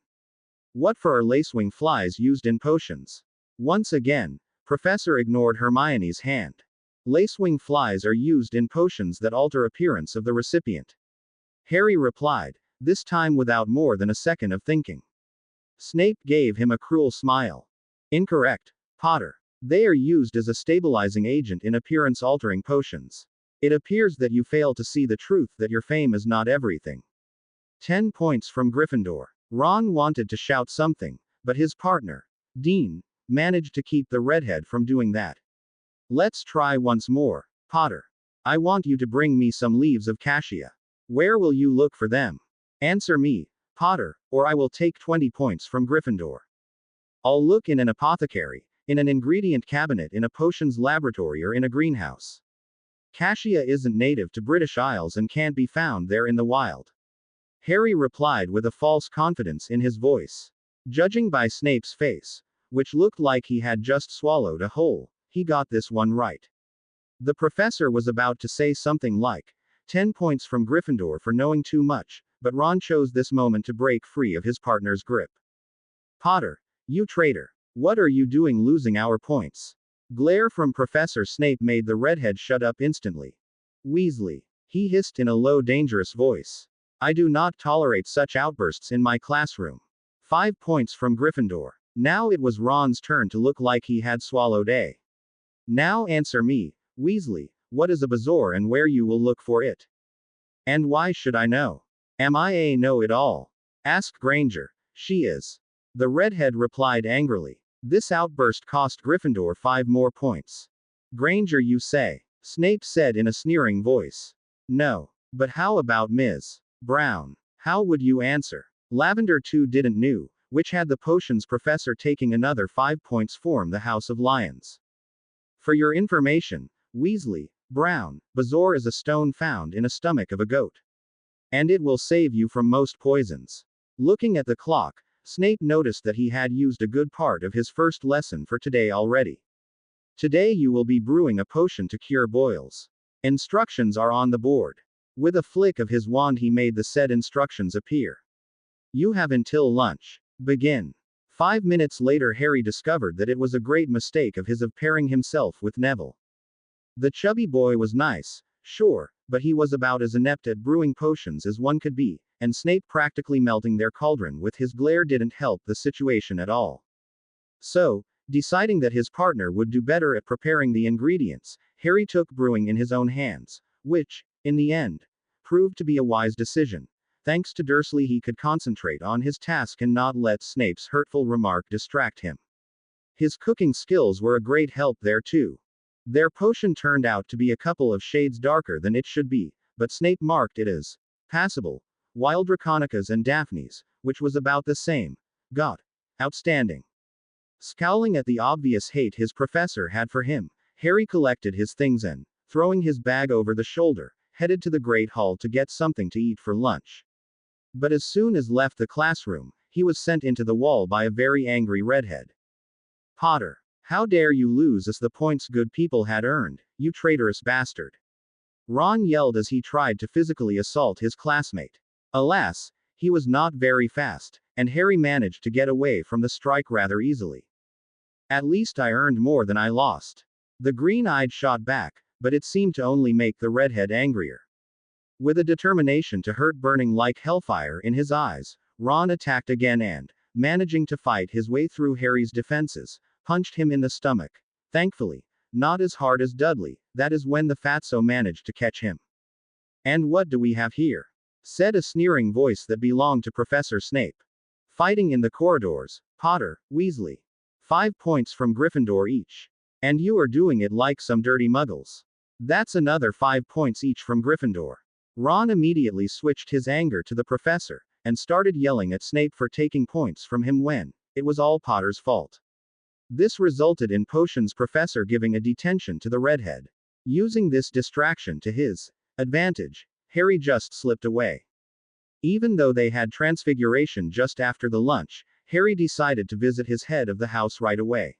Speaker 1: What for are lacewing flies used in potions? Once again, Professor ignored Hermione's hand. Lacewing flies are used in potions that alter appearance of the recipient. Harry replied, this time without more than a second of thinking. Snape gave him a cruel smile. Incorrect, Potter. They are used as a stabilizing agent in appearance-altering potions. It appears that you fail to see the truth that your fame is not everything. 10 points from Gryffindor. Ron wanted to shout something, but his partner, Dean, managed to keep the redhead from doing that. Let's try once more, Potter. I want you to bring me some leaves of cassia. Where will you look for them? Answer me, Potter, or I will take 20 points from Gryffindor. I'll look in an apothecary, in an ingredient cabinet, in a potions laboratory, or in a greenhouse. Cassia isn't native to British Isles and can't be found there in the wild. Harry replied with a false confidence in his voice. Judging by Snape's face, which looked like he had just swallowed a whole, he got this one right. The professor was about to say something like, 10 points from Gryffindor for knowing too much, but Ron chose this moment to break free of his partner's grip. Potter, you traitor. What are you doing losing our points? Glare from Professor Snape made the redhead shut up instantly. Weasley, he hissed in a low, dangerous voice. I do not tolerate such outbursts in my classroom. 5 points from Gryffindor. Now it was Ron's turn to look like he had swallowed a. Now answer me, Weasley, what is a bazaar and where you will look for it? And why should I know? Am I a know-it-all? Asked Granger. She is. The redhead replied angrily. This outburst cost Gryffindor 5 more points. Granger, you say? Snape said in a sneering voice. No. But how about Ms. Brown? How would you answer? Lavender too didn't knew, which had the potions professor taking another 5 points form the House of Lions. For your information, Weasley, Brown, bazaar is a stone found in a stomach of a goat. And it will save you from most poisons. Looking at the clock, Snape noticed that he had used a good part of his first lesson for today already. Today you will be brewing a potion to cure boils. Instructions are on the board. With a flick of his wand he made the said instructions appear. You have until lunch. Begin. 5 minutes later Harry discovered that it was a great mistake of his of pairing himself with Neville. The chubby boy was nice, sure, but he was about as inept at brewing potions as one could be, and Snape practically melting their cauldron with his glare didn't help the situation at all. So, deciding that his partner would do better at preparing the ingredients, Harry took brewing in his own hands, which, in the end, proved to be a wise decision. Thanks to Dursley he could concentrate on his task and not let Snape's hurtful remark distract him. His cooking skills were a great help there too. Their potion turned out to be a couple of shades darker than it should be, but Snape marked it as passable, while Draconica's and Daphne's, which was about the same, got outstanding. Scowling at the obvious hate his professor had for him, Harry collected his things and, throwing his bag over the shoulder, headed to the Great Hall to get something to eat for lunch. But as soon as left the classroom, he was sent into the wall by a very angry redhead. Potter, how dare you lose us the points good people had earned, you traitorous bastard! Ron yelled as he tried to physically assault his classmate. Alas, he was not very fast, and Harry managed to get away from the strike rather easily. At least I earned more than I lost. The green-eyed shot back, but it seemed to only make the redhead angrier. With a determination to hurt burning like hellfire in his eyes, Ron attacked again and, managing to fight his way through Harry's defenses, punched him in the stomach. Thankfully, not as hard as Dudley, that is when the fatso managed to catch him. And what do we have here? Said a sneering voice that belonged to Professor Snape. Fighting in the corridors, Potter, Weasley. 5 points from Gryffindor each. And you are doing it like some dirty muggles. That's another 5 points each from Gryffindor. Ron immediately switched his anger to the professor, and started yelling at Snape for taking points from him when it was all Potter's fault. This resulted in Potion's professor giving a detention to the redhead. Using this distraction to his advantage, Harry just slipped away. Even though they had transfiguration just after the lunch, Harry decided to visit his head of the house right away.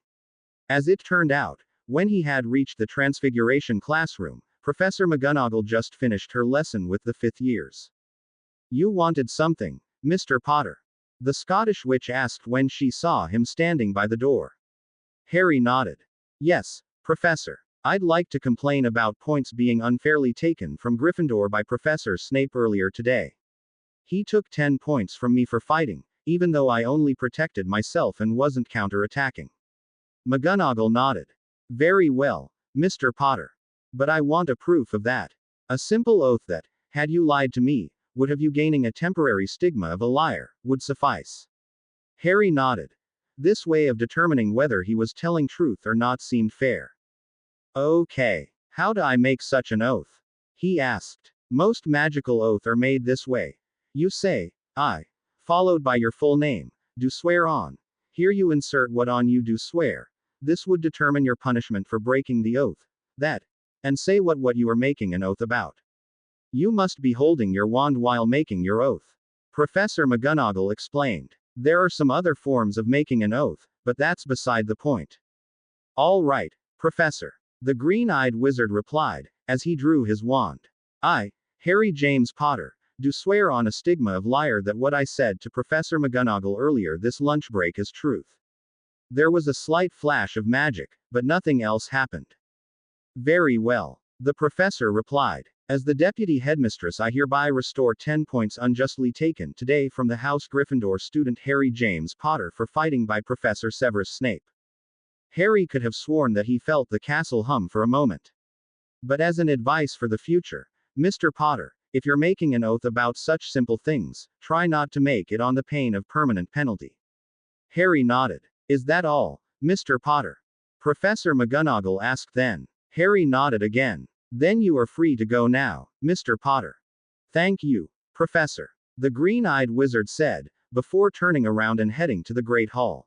Speaker 1: As it turned out, when he had reached the transfiguration classroom, Professor McGonagall just finished her lesson with the 5th years. You wanted something, Mr. Potter? The Scottish witch asked when she saw him standing by the door. Harry nodded. Yes, Professor. I'd like to complain about points being unfairly taken from Gryffindor by Professor Snape earlier today. He took 10 points from me for fighting, even though I only protected myself and wasn't counter-attacking. McGonagall nodded. Very well, Mr. Potter. But I want a proof of that. A simple oath that, had you lied to me, would have you gaining a temporary stigma of a liar, would suffice. Harry nodded. This way of determining whether he was telling truth or not seemed fair. Okay. How do I make such an oath? He asked. Most magical oaths are made this way. You say, I, followed by your full name, do swear on. Here you insert what on you do swear. This would determine your punishment for breaking the oath. That. And say what you are making an oath about. You must be holding your wand while making your oath. Professor McGonagall explained. There are some other forms of making an oath, but that's beside the point. All right, Professor. The green-eyed wizard replied, as he drew his wand. I, Harry James Potter, do swear on a stigma of liar that what I said to Professor McGonagall earlier this lunch break is truth. There was a slight flash of magic, but nothing else happened. Very well. The professor replied. As the deputy headmistress, I hereby restore 10 points unjustly taken today from the House Gryffindor student Harry James Potter for fighting by Professor Severus Snape. Harry could have sworn that he felt the castle hum for a moment. But as an advice for the future, Mr. Potter, if you're making an oath about such simple things, try not to make it on the pain of permanent penalty. Harry nodded. Is that all, Mr. Potter? Professor McGonagall asked then. Harry nodded again. Then you are free to go now, Mr. Potter. Thank you, Professor. The green-eyed wizard said, before turning around and heading to the Great Hall.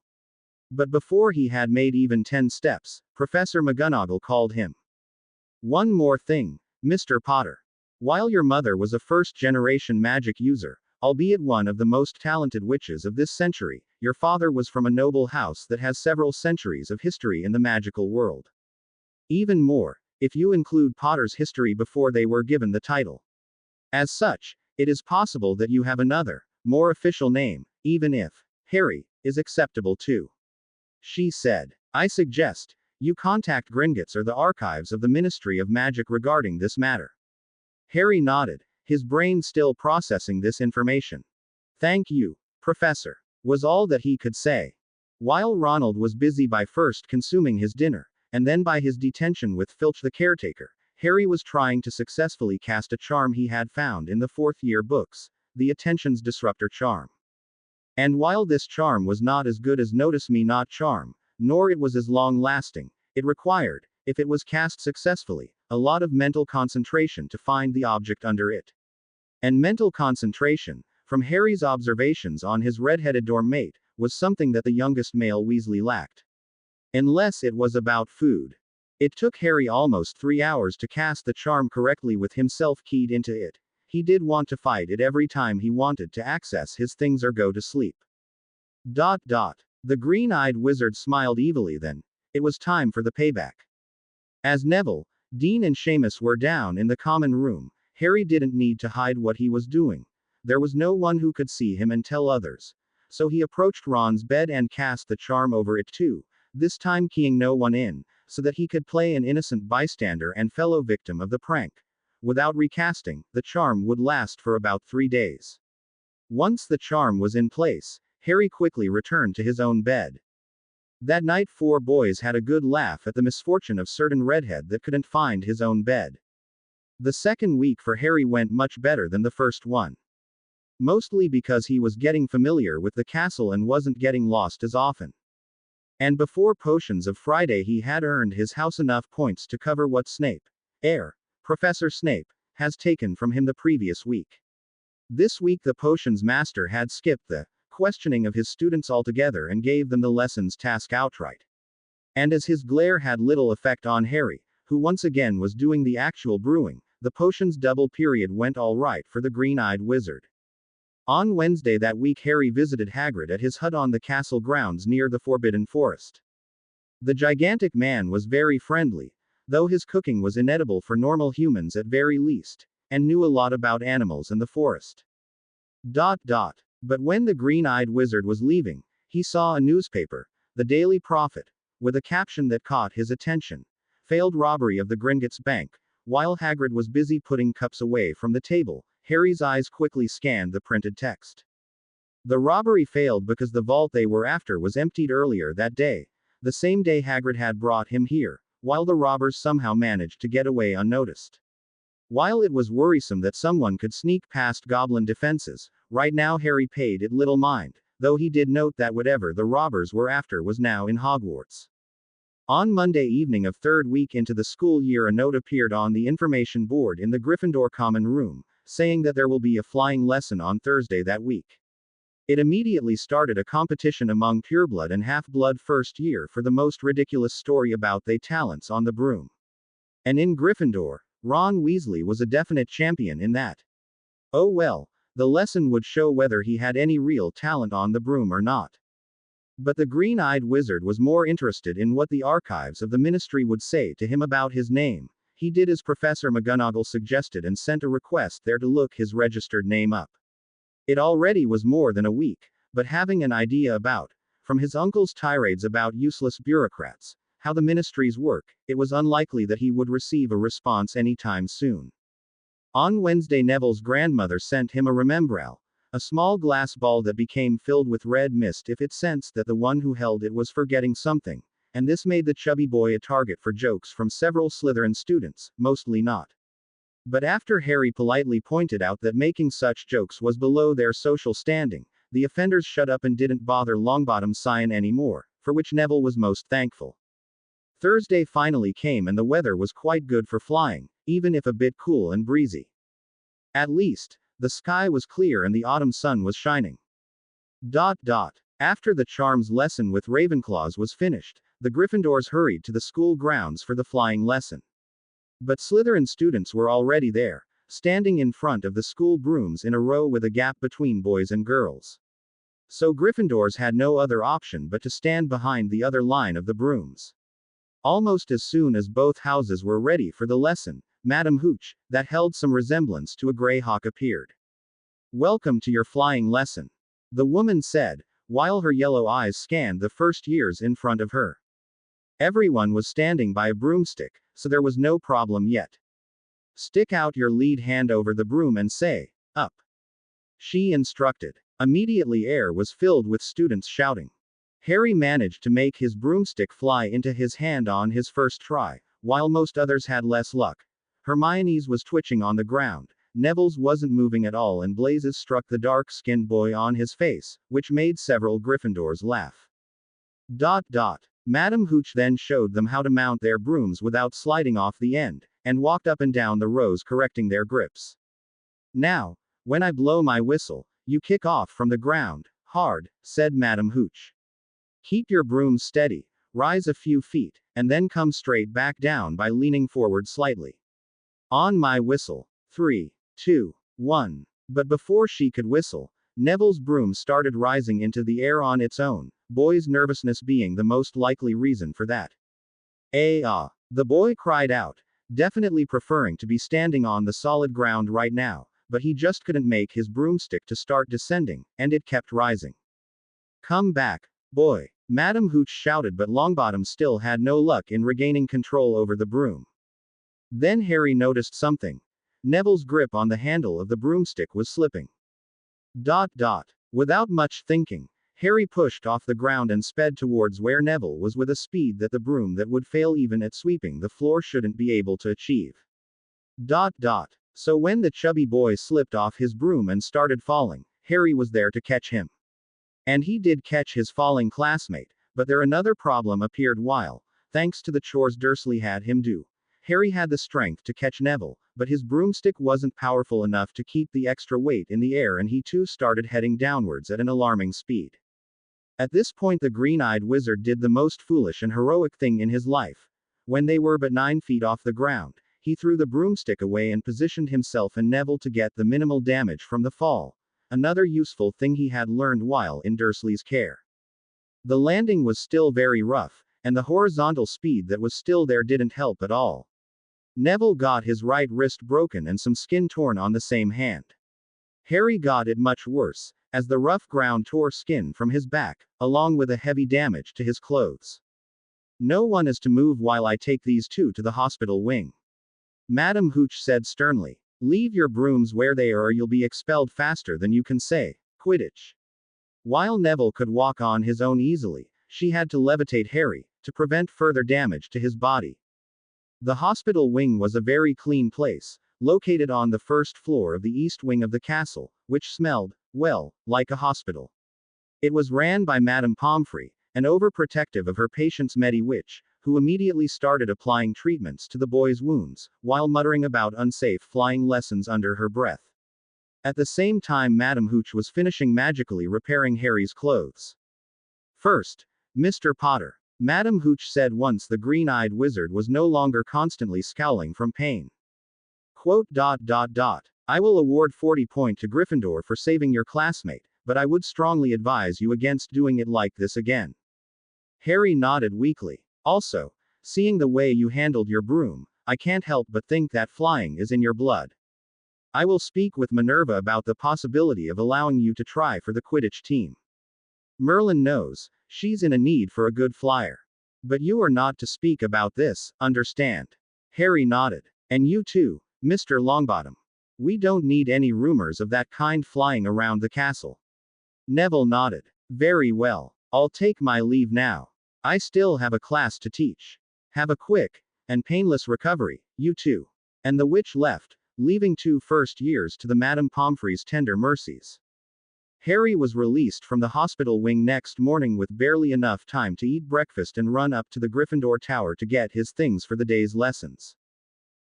Speaker 1: But before he had made even 10 steps, Professor McGonagall called him. One more thing, Mr. Potter. While your mother was a first-generation magic user, albeit one of the most talented witches of this century, your father was from a noble house that has several centuries of history in the magical world. Even more, if you include Potter's history before they were given the title. As such, it is possible that you have another, more official name, even if Harry is acceptable too. She said. I suggest you contact Gringotts or the archives of the Ministry of Magic regarding this matter. Harry nodded, his brain still processing this information. Thank you, Professor, was all that he could say. While Ronald was busy by first consuming his dinner, and then by his detention with Filch the caretaker, Harry was trying to successfully cast a charm he had found in the fourth-year books, the Attention's Disruptor charm. And while this charm was not as good as Notice Me Not charm, nor it was as long-lasting, it required, if it was cast successfully, a lot of mental concentration to find the object under it. And mental concentration, from Harry's observations on his red-headed dorm mate, was something that the youngest male Weasley lacked. Unless it was about food. It took Harry almost 3 hours to cast the charm correctly with himself keyed into it. He did want to fight it every time he wanted to access his things or go to sleep. The green-eyed wizard smiled evilly then. It was time for the payback. As Neville, Dean and Seamus were down in the common room, Harry didn't need to hide what he was doing. There was no one who could see him and tell others. So he approached Ron's bed and cast the charm over it too, this time keying no one in, so that he could play an innocent bystander and fellow victim of the prank. Without recasting, the charm would last for about 3 days. Once the charm was in place, Harry quickly returned to his own bed. That night 4 boys had a good laugh at the misfortune of certain redhead that couldn't find his own bed. The second week for Harry went much better than the first one. Mostly because he was getting familiar with the castle and wasn't getting lost as often. And before Potions of Friday he had earned his house enough points to cover what Professor Snape, has taken from him the previous week. This week the Potions Master had skipped the questioning of his students altogether and gave them the lessons task outright. And as his glare had little effect on Harry, who once again was doing the actual brewing, the potions double period went all right for the green-eyed wizard. On Wednesday that week Harry visited Hagrid at his hut on the castle grounds near the Forbidden Forest. The gigantic man was very friendly, though his cooking was inedible for normal humans at very least, and knew a lot about animals and the forest. But when the green-eyed wizard was leaving, he saw a newspaper, the Daily Prophet, with a caption that caught his attention. Failed robbery of the Gringotts Bank. While Hagrid was busy putting cups away from the table, Harry's eyes quickly scanned the printed text. The robbery failed because the vault they were after was emptied earlier that day, the same day Hagrid had brought him here, while the robbers somehow managed to get away unnoticed. While it was worrisome that someone could sneak past goblin defenses, right now Harry paid it little mind, though he did note that whatever the robbers were after was now in Hogwarts. On Monday evening of third week into the school year, a note appeared on the information board in the Gryffindor common room, saying that there will be a flying lesson on Thursday that week. It immediately started a competition among pureblood and half-blood first year for the most ridiculous story about their talents on the broom. And in Gryffindor, Ron Weasley was a definite champion in that. Oh well, the lesson would show whether he had any real talent on the broom or not. But the green-eyed wizard was more interested in what the archives of the ministry would say to him about his name. He did as Professor McGonagall suggested and sent a request there to look his registered name up. It already was more than a week, but having an idea about, from his uncle's tirades about useless bureaucrats, how the ministries work, it was unlikely that he would receive a response anytime soon. On Wednesday, Neville's grandmother sent him a remembrall, a small glass ball that became filled with red mist if it sensed that the one who held it was forgetting something, and this made the chubby boy a target for jokes from several Slytherin students, mostly not. But after Harry politely pointed out that making such jokes was below their social standing, the offenders shut up and didn't bother Longbottom Scion anymore, for which Neville was most thankful. Thursday finally came and the weather was quite good for flying, even if a bit cool and breezy. At least, the sky was clear and the autumn sun was shining. After the charms lesson with Ravenclaws was finished, the Gryffindors hurried to the school grounds for the flying lesson. But Slytherin students were already there, standing in front of the school brooms in a row with a gap between boys and girls. So Gryffindors had no other option but to stand behind the other line of the brooms. Almost as soon as both houses were ready for the lesson, Madame Hooch, that held some resemblance to a greyhawk, appeared. "Welcome to your flying lesson," the woman said, while her yellow eyes scanned the first years in front of her. Everyone was standing by a broomstick, so there was no problem yet. "Stick out your lead hand over the broom and say, 'Up,'" she instructed. Immediately air was filled with students shouting. Harry managed to make his broomstick fly into his hand on his first try, while most others had less luck. Hermione's was twitching on the ground, Neville's wasn't moving at all, and blazes struck the dark-skinned boy on his face, which made several Gryffindors laugh. Madame Hooch then showed them how to mount their brooms without sliding off the end, and walked up and down the rows correcting their grips. "Now, when I blow my whistle, you kick off from the ground, hard," said Madame Hooch. "Keep your brooms steady, rise a few feet, and then come straight back down by leaning forward slightly. On my whistle. 3, 2, 1. But before she could whistle, Neville's broom started rising into the air on its own, boy's nervousness being the most likely reason for that. The boy cried out, definitely preferring to be standing on the solid ground right now, but he just couldn't make his broomstick to start descending, and it kept rising. "Come back, boy," Madame Hooch shouted, but Longbottom still had no luck in regaining control over the broom. Then Harry noticed something. Neville's grip on the handle of the broomstick was slipping. Without much thinking, Harry pushed off the ground and sped towards where Neville was with a speed that the broom that would fail even at sweeping the floor shouldn't be able to achieve. So when the chubby boy slipped off his broom and started falling, Harry was there to catch him. And he did catch his falling classmate, but there another problem appeared while, thanks to the chores Dursley had him do, Harry had the strength to catch Neville, but his broomstick wasn't powerful enough to keep the extra weight in the air, and he too started heading downwards at an alarming speed. At this point the green-eyed wizard did the most foolish and heroic thing in his life. When they were but 9 feet off the ground, he threw the broomstick away and positioned himself and Neville to get the minimal damage from the fall. Another useful thing he had learned while in Dursley's care. The landing was still very rough, and the horizontal speed that was still there didn't help at all. Neville got his right wrist broken and some skin torn on the same hand. Harry got it much worse, as the rough ground tore skin from his back, along with a heavy damage to his clothes. "No one is to move while I take these two to the hospital wing," Madame Hooch said sternly. "Leave your brooms where they are or you'll be expelled faster than you can say Quidditch." While Neville could walk on his own easily, she had to levitate Harry, to prevent further damage to his body. The hospital wing was a very clean place, located on the first floor of the east wing of the castle, which smelled, well, like a hospital. It was ran by Madame Pomfrey, an overprotective of her patient's Medi witch, who immediately started applying treatments to the boy's wounds, while muttering about unsafe flying lessons under her breath. At the same time, Madame Hooch was finishing magically repairing Harry's clothes. First, Mr. Potter. Madame Hooch said once the green-eyed wizard was no longer constantly scowling from pain. Quote, I will award 40 points to Gryffindor for saving your classmate, but I would strongly advise you against doing it like this again. Harry nodded weakly. Also, seeing the way you handled your broom, I can't help but think that flying is in your blood. I will speak with Minerva about the possibility of allowing you to try for the Quidditch team. Merlin knows, she's in a need for a good flyer. But you are not to speak about this, understand? Harry nodded. And you too, Mr. Longbottom. We don't need any rumors of that kind flying around the castle. Neville nodded. Very well. I'll take my leave now. I still have a class to teach. Have a quick and painless recovery, you two. And the witch left, leaving 2 first years to the Madame Pomfrey's tender mercies. Harry was released from the hospital wing next morning with barely enough time to eat breakfast and run up to the Gryffindor Tower to get his things for the day's lessons.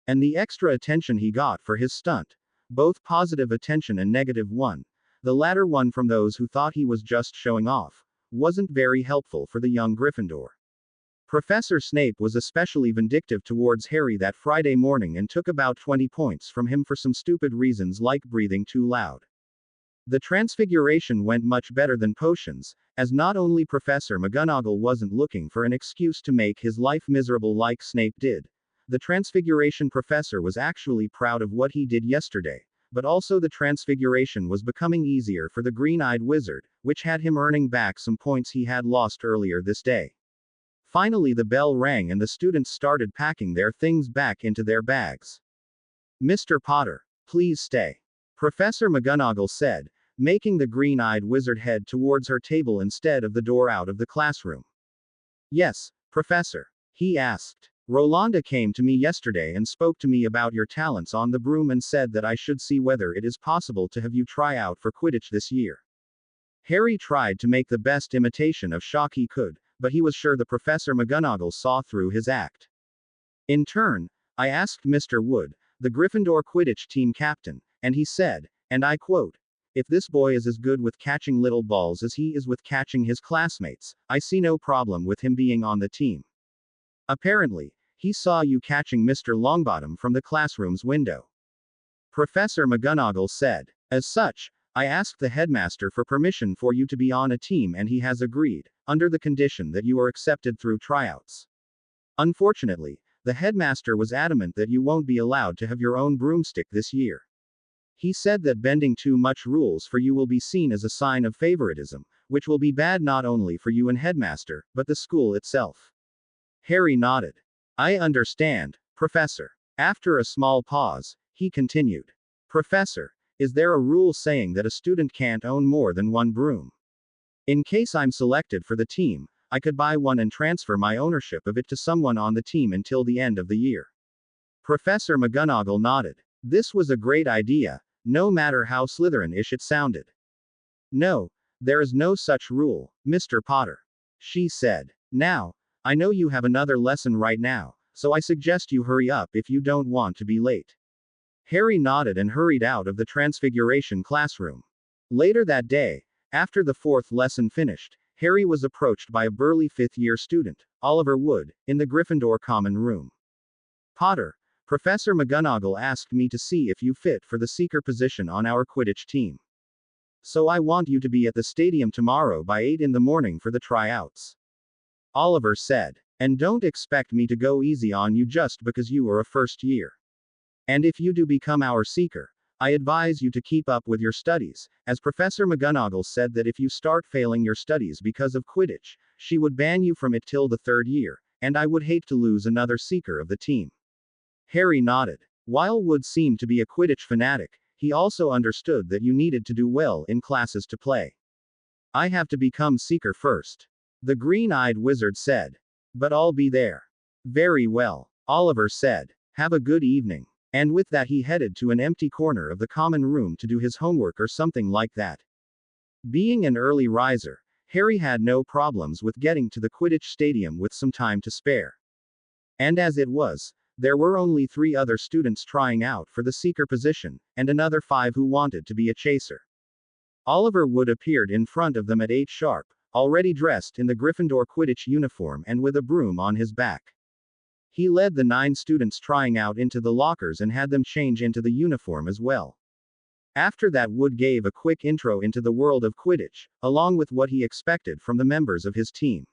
Speaker 1: And the extra attention he got for his stunt, both positive attention and negative one, the latter one from those who thought he was just showing off, wasn't very helpful for the young Gryffindor. Professor Snape was especially vindictive towards Harry that Friday morning and took about 20 points from him for some stupid reasons like breathing too loud. The transfiguration went much better than potions, as not only Professor McGonagall wasn't looking for an excuse to make his life miserable like Snape did. The transfiguration professor was actually proud of what he did yesterday, but also the transfiguration was becoming easier for the green-eyed wizard, which had him earning back some points he had lost earlier this day. Finally the bell rang and the students started packing their things back into their bags. Mr. Potter, please stay. Professor McGonagall said, making the green-eyed wizard head towards her table instead of the door out of the classroom. Yes, Professor. He asked. Rolanda came to me yesterday and spoke to me about your talents on the broom and said that I should see whether it is possible to have you try out for Quidditch this year. Harry tried to make the best imitation of shock he could, but he was sure the Professor McGonagall saw through his act. In turn, I asked Mr. Wood, the Gryffindor Quidditch team captain, and he said, and I quote, if this boy is as good with catching little balls as he is with catching his classmates, I see no problem with him being on the team. Apparently, he saw you catching Mr. Longbottom from the classroom's window. Professor McGonagall said. As such, I asked the headmaster for permission for you to be on a team and he has agreed, under the condition that you are accepted through tryouts. Unfortunately, the headmaster was adamant that you won't be allowed to have your own broomstick this year. He said that bending too much rules for you will be seen as a sign of favoritism, which will be bad not only for you and headmaster, but the school itself. Harry nodded. I understand, Professor. After a small pause, he continued. Professor, is there a rule saying that a student can't own more than one broom? In case I'm selected for the team, I could buy one and transfer my ownership of it to someone on the team until the end of the year. Professor McGonagall nodded. This was a great idea, no matter how Slytherin-ish it sounded. No, there is no such rule, Mr. Potter. She said. Now, I know you have another lesson right now, so I suggest you hurry up if you don't want to be late. Harry nodded and hurried out of the Transfiguration classroom. Later that day, after the 4th lesson finished, Harry was approached by a burly 5th-year student, Oliver Wood, in the Gryffindor common room. Potter, Professor McGonagall asked me to see if you fit for the seeker position on our Quidditch team. So I want you to be at the stadium tomorrow by 8 in the morning for the tryouts. Oliver said. And don't expect me to go easy on you just because you are a first year. And if you do become our seeker, I advise you to keep up with your studies, as Professor McGonagall said that if you start failing your studies because of Quidditch, she would ban you from it till the 3rd year, and I would hate to lose another seeker of the team. Harry nodded. While Wood seemed to be a Quidditch fanatic, he also understood that you needed to do well in classes to play. I have to become seeker first. The green-eyed wizard said. But I'll be there. Very well, Oliver said. Have a good evening. And with that he headed to an empty corner of the common room to do his homework or something like that. Being an early riser, Harry had no problems with getting to the Quidditch stadium with some time to spare. And as it was, there were only 3 other students trying out for the seeker position, and another 5 who wanted to be a chaser. Oliver Wood appeared in front of them at 8 sharp, already dressed in the Gryffindor Quidditch uniform and with a broom on his back. He led the 9 students trying out into the lockers and had them change into the uniform as well. After that, Wood gave a quick intro into the world of Quidditch, along with what he expected from the members of his team.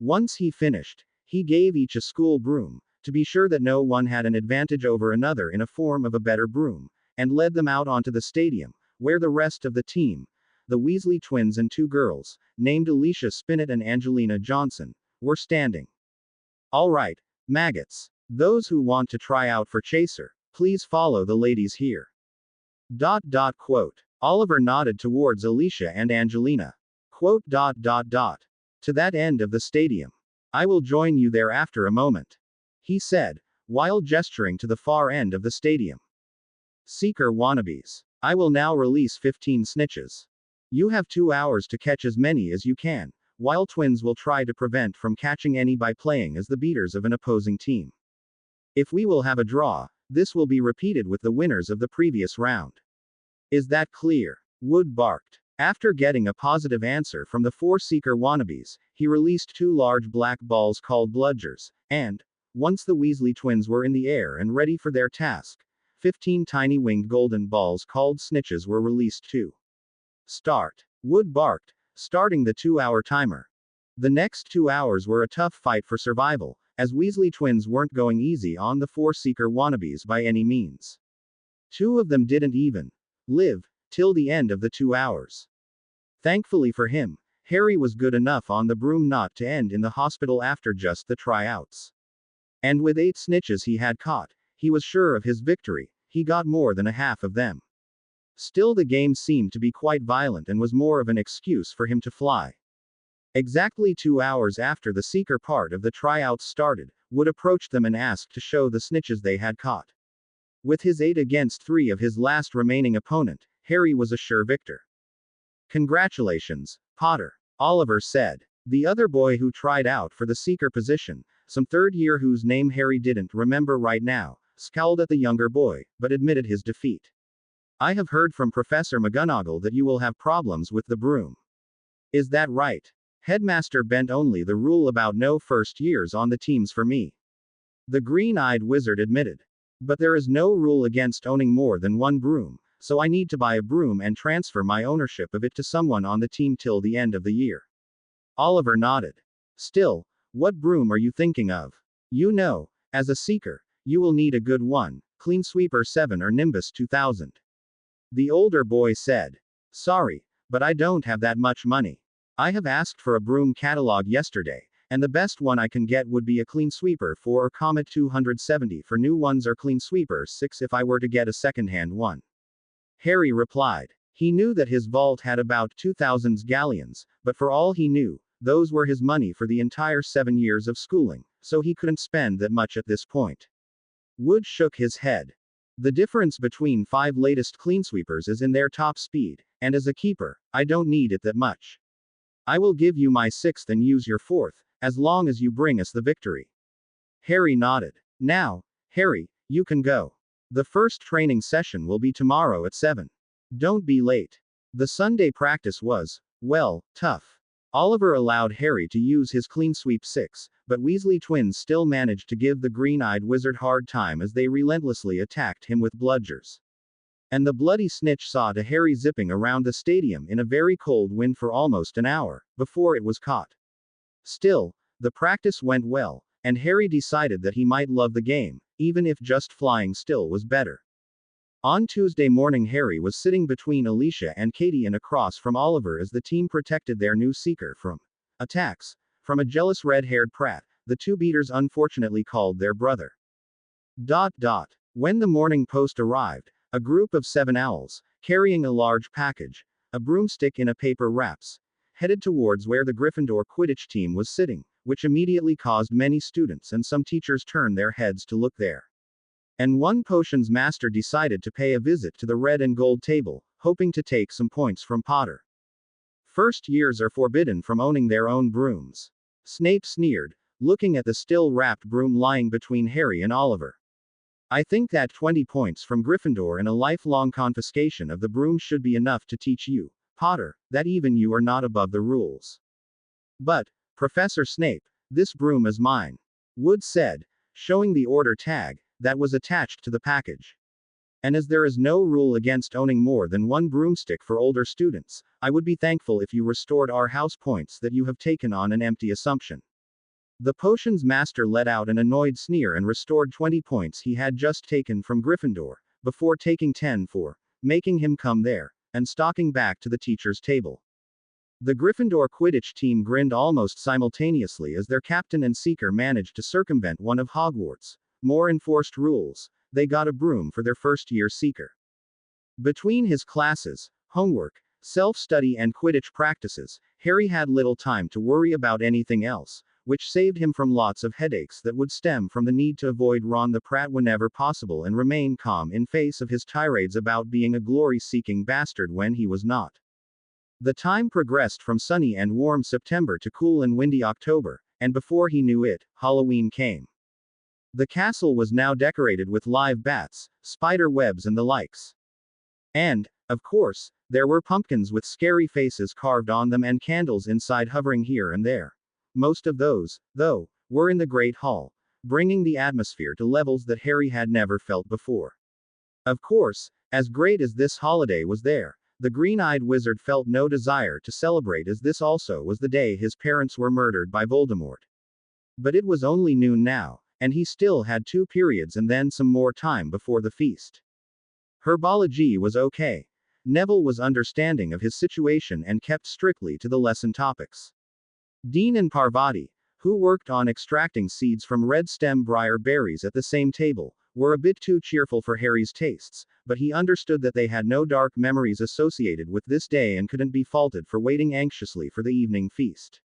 Speaker 1: Once he finished, he gave each a school broom, to be sure that no one had an advantage over another in a form of a better broom, and led them out onto the stadium, where the rest of the team, the Weasley twins and 2 girls, named Alicia Spinnet and Angelina Johnson, were standing. All right, maggots. Those who want to try out for chaser, please follow the ladies here. Quote. Oliver nodded towards Alicia and Angelina. Quote. To that end of the stadium. I will join you there after a moment, he said, while gesturing to the far end of the stadium. Seeker wannabes. I will now release 15 snitches. You have 2 hours to catch as many as you can, while twins will try to prevent from catching any by playing as the beaters of an opposing team. If we will have a draw, this will be repeated with the winners of the previous round. Is that clear? Wood barked. After getting a positive answer from the 4 seeker wannabes, he released 2 large black balls called bludgers, and, once the Weasley twins were in the air and ready for their task, 15 tiny winged golden balls called snitches were released too. Start. Wood barked, starting the 2-hour timer. The next 2 hours were a tough fight for survival, as Weasley twins weren't going easy on the 4 seeker wannabes by any means. 2 of them didn't even live till the end of the 2 hours. Thankfully for him, Harry was good enough on the broom not to end in the hospital after just the tryouts. And with 8 snitches he had caught, he was sure of his victory. He got more than a half of them. Still, the game seemed to be quite violent and was more of an excuse for him to fly. Exactly 2 hours after the seeker part of the tryouts started, Wood approached them and asked to show the snitches they had caught. With his 8 against 3 of his last remaining opponent, Harry was a sure victor. Congratulations, Potter, Oliver said. The other boy who tried out for the seeker position, some 3rd year whose name Harry didn't remember right now, scowled at the younger boy, but admitted his defeat. I have heard from Professor McGonagall that you will have problems with the broom. Is that right? Headmaster bent only the rule about no first years on the teams for me. The green-eyed wizard admitted. But there is no rule against owning more than 1 broom, so I need to buy a broom and transfer my ownership of it to someone on the team till the end of the year. Oliver nodded. Still, what broom are you thinking of? You know, as a seeker, you will need a good one, Clean Sweeper 7 or Nimbus 2000. The older boy said. Sorry, but I don't have that much money. I have asked for a broom catalog yesterday, and the best one I can get would be a Clean Sweeper 4 or Comet 270 for new ones or Clean Sweeper 6 if I were to get a second-hand one. Harry replied. He knew that his vault had about 2,000 galleons, but for all he knew, those were his money for the entire 7 years of schooling, so he couldn't spend that much at this point. Wood shook his head. The difference between 5 latest Cleansweepers is in their top speed, and as a keeper, I don't need it that much. I will give you my 6th and use your 4th, as long as you bring us the victory. Harry nodded. Now, Harry, you can go. The first training session will be tomorrow at 7. Don't be late. The Sunday practice was, well, tough. Oliver allowed Harry to use his clean sweep 6, but Weasley twins still managed to give the green-eyed wizard hard time as they relentlessly attacked him with bludgers. And the bloody snitch saw to Harry zipping around the stadium in a very cold wind for almost an hour, before it was caught. Still, the practice went well, and Harry decided that he might love the game, even if just flying still was better. On Tuesday morning, Harry was sitting between Alicia and Katie and across from Oliver as the team protected their new seeker from attacks from a jealous red-haired prat, the 2 beaters unfortunately called their brother. When the morning post arrived, a group of 7 owls, carrying a large package, a broomstick in a paper wraps, headed towards where the Gryffindor Quidditch team was sitting, which immediately caused many students and some teachers turn their heads to look there. And one potions master decided to pay a visit to the red and gold table, hoping to take some points from Potter. First years are forbidden from owning their own brooms. Snape sneered, looking at the still wrapped broom lying between Harry and Oliver. I think that 20 points from Gryffindor and a lifelong confiscation of the broom should be enough to teach you, Potter, that even you are not above the rules. But, Professor Snape, this broom is mine, Wood said, showing the order tag that was attached to the package. And as there is no rule against owning more than one broomstick for older students, I would be thankful if you restored our house points that you have taken on an empty assumption. The potions master let out an annoyed sneer and restored 20 points he had just taken from Gryffindor, before taking 10 for making him come there, and stalking back to the teacher's table. The Gryffindor Quidditch team grinned almost simultaneously as their captain and seeker managed to circumvent one of Hogwarts' more enforced rules. They got a broom for their first-year seeker. Between his classes, homework, self-study and Quidditch practices, Harry had little time to worry about anything else, which saved him from lots of headaches that would stem from the need to avoid Ron the Prat whenever possible and remain calm in face of his tirades about being a glory-seeking bastard when he was not. The time progressed from sunny and warm September to cool and windy October, and before he knew it, Halloween came. The castle was now decorated with live bats, spider webs and the likes. And, of course, there were pumpkins with scary faces carved on them and candles inside hovering here and there. Most of those, though, were in the Great Hall, bringing the atmosphere to levels that Harry had never felt before. Of course, as great as this holiday was there, the green-eyed wizard felt no desire to celebrate as this also was the day his parents were murdered by Voldemort. But it was only noon now, and he still had 2 periods and then some more time before the feast. Herbology was okay. Neville was understanding of his situation and kept strictly to the lesson topics. Dean and Parvati, who worked on extracting seeds from red stem briar berries at the same table, were a bit too cheerful for Harry's tastes, but he understood that they had no dark memories associated with this day and couldn't be faulted for waiting anxiously for the evening feast.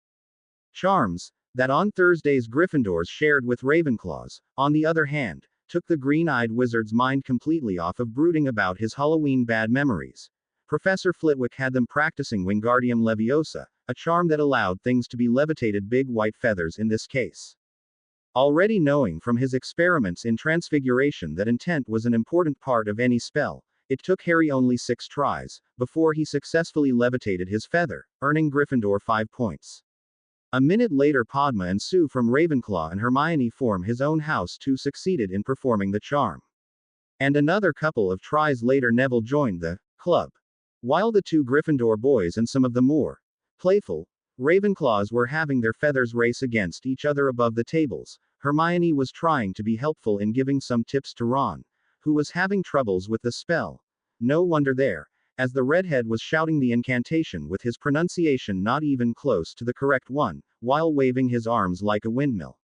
Speaker 1: Charms, that on Thursdays Gryffindors shared with Ravenclaws, on the other hand, took the green-eyed wizard's mind completely off of brooding about his Halloween bad memories. Professor Flitwick had them practicing Wingardium Leviosa, a charm that allowed things to be levitated, big white feathers in this case. Already knowing from his experiments in Transfiguration that intent was an important part of any spell, it took Harry only 6 tries, before he successfully levitated his feather, earning Gryffindor 5 points. A minute later Padma and Sue from Ravenclaw and Hermione from his own house too succeeded in performing the charm. And another couple of tries later Neville joined the club. While the 2 Gryffindor boys and some of the more playful Ravenclaws were having their feathers race against each other above the tables, Hermione was trying to be helpful in giving some tips to Ron, who was having troubles with the spell. No wonder there, as the redhead was shouting the incantation with his pronunciation not even close to the correct one, while waving his arms like a windmill.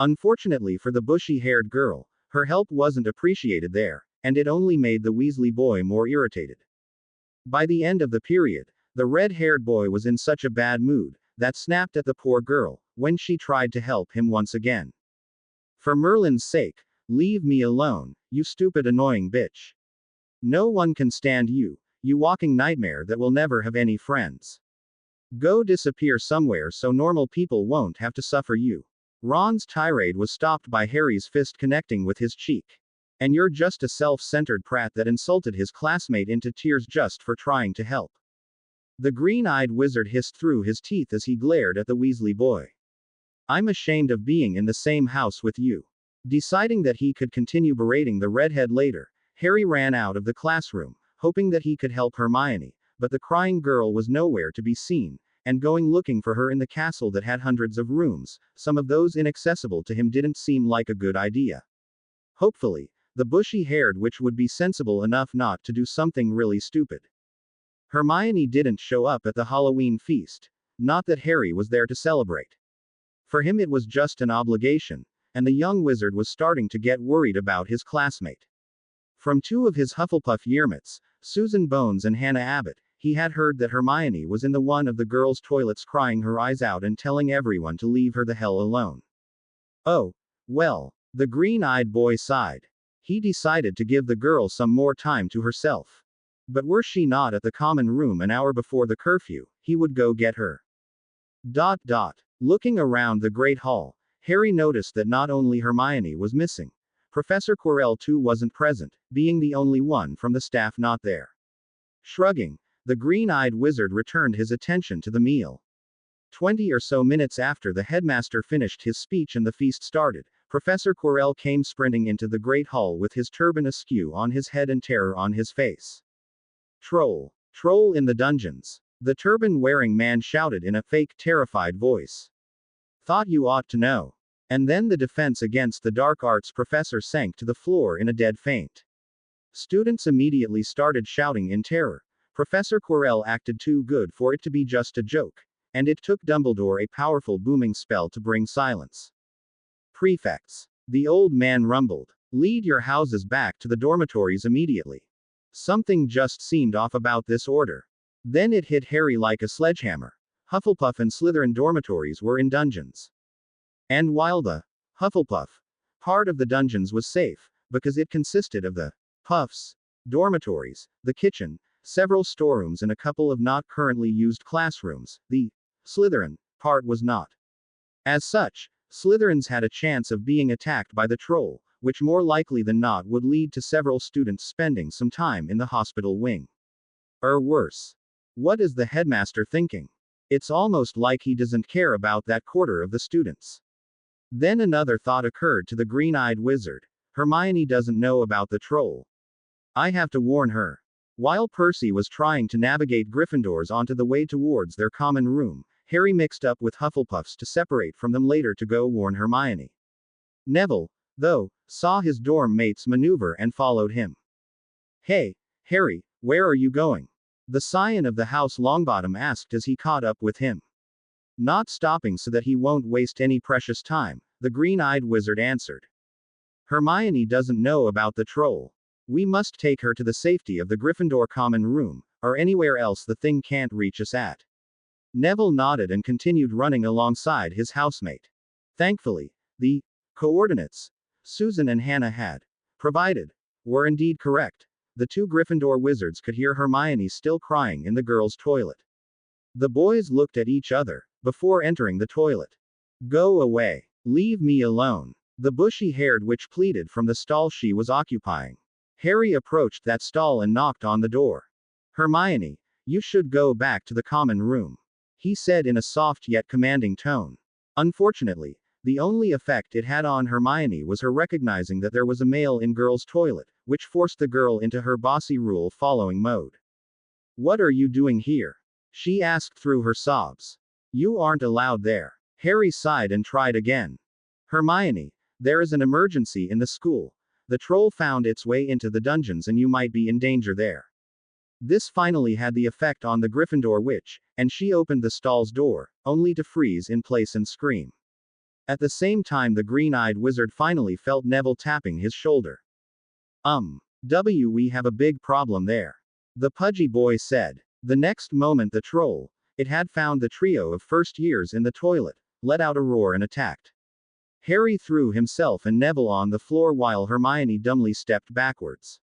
Speaker 1: Unfortunately for the bushy-haired girl, her help wasn't appreciated there, and it only made the Weasley boy more irritated. By the end of the period, the red-haired boy was in such a bad mood, that snapped at the poor girl, when she tried to help him once again. For Merlin's sake, leave me alone, you stupid annoying bitch. No one can stand you, you walking nightmare that will never have any friends. Go disappear somewhere so normal people won't have to suffer you. Ron's tirade was stopped by Harry's fist connecting with his cheek. And you're just a self-centered prat that insulted his classmate into tears just for trying to help. The green-eyed wizard hissed through his teeth as he glared at the Weasley boy. I'm ashamed of being in the same house with you. Deciding that he could continue berating the redhead later, Harry ran out of the classroom, hoping that he could help Hermione, but the crying girl was nowhere to be seen, and going looking for her in the castle that had hundreds of rooms, some of those inaccessible to him didn't seem like a good idea. Hopefully, the bushy-haired witch would be sensible enough not to do something really stupid. Hermione didn't show up at the Halloween feast. Not that Harry was there to celebrate. For him it was just an obligation, and the young wizard was starting to get worried about his classmate. From 2 of his Hufflepuff yearmates, Susan Bones and Hannah Abbott, he had heard that Hermione was in the one of the girls' toilets crying her eyes out and telling everyone to leave her the hell alone. Oh, well, the green-eyed boy sighed. He decided to give the girl some more time to herself. But were she not at the common room an hour before the curfew, he would go get her. Looking around the Great Hall, Harry noticed that not only Hermione was missing, Professor Quirrell too wasn't present, being the only one from the staff not there. Shrugging, the green-eyed wizard returned his attention to the meal. 20 or so minutes after the headmaster finished his speech and the feast started, Professor Quirrell came sprinting into the Great Hall with his turban askew on his head and terror on his face. Troll! Troll in the dungeons! The turban-wearing man shouted in a fake, terrified voice. Thought you ought to know. And then the defense against the dark arts professor sank to the floor in a dead faint. Students immediately started shouting in terror. Professor Quirrell acted too good for it to be just a joke, and it took Dumbledore a powerful booming spell to bring silence. Prefects. The old man rumbled. Lead your houses back to the dormitories immediately. Something just seemed off about this order. Then it hit Harry like a sledgehammer. Hufflepuff and Slytherin dormitories were in dungeons. And while the Hufflepuff part of the dungeons was safe, because it consisted of the Puffs dormitories, the kitchen, several storerooms and a couple of not currently used classrooms, the Slytherin part was not. As such, Slytherins had a chance of being attacked by the troll, which more likely than not would lead to several students spending some time in the hospital wing. Or worse. What is the headmaster thinking? It's almost like he doesn't care about that quarter of the students. Then another thought occurred to the green-eyed wizard. Hermione doesn't know about the troll. I have to warn her. While Percy was trying to navigate Gryffindors onto the way towards their common room, Harry mixed up with Hufflepuffs to separate from them later to go warn Hermione. Neville, though, saw his dorm mates maneuver and followed him. Hey, Harry, where are you going? The scion of the House Longbottom asked as he caught up with him. Not stopping so that he won't waste any precious time, the green-eyed wizard answered. Hermione doesn't know about the troll. We must take her to the safety of the Gryffindor common room, or anywhere else the thing can't reach us at. Neville nodded and continued running alongside his housemate. Thankfully, the coordinates Susan and Hannah had provided were indeed correct. The two Gryffindor wizards could hear Hermione still crying in the girls' toilet. The boys looked at each other before entering the toilet. Go away. Leave me alone. The bushy-haired witch pleaded from the stall she was occupying. Harry approached that stall and knocked on the door. Hermione, you should go back to the common room, he said in a soft yet commanding tone. Unfortunately, the only effect it had on Hermione was her recognizing that there was a male in girls' toilet, which forced the girl into her bossy rule-following mode. What are you doing here? She asked through her sobs. You aren't allowed there. Harry sighed and tried again. Hermione, there is an emergency in the school. The troll found its way into the dungeons and you might be in danger there. This finally had the effect on the Gryffindor witch, and she opened the stall's door, only to freeze in place and scream. At the same time the green-eyed wizard finally felt Neville tapping his shoulder. We have a big problem there. The pudgy boy said. The next moment the troll, it had found the trio of first years in the toilet, let out a roar and attacked. Harry threw himself and Neville on the floor while Hermione dumbly stepped backwards.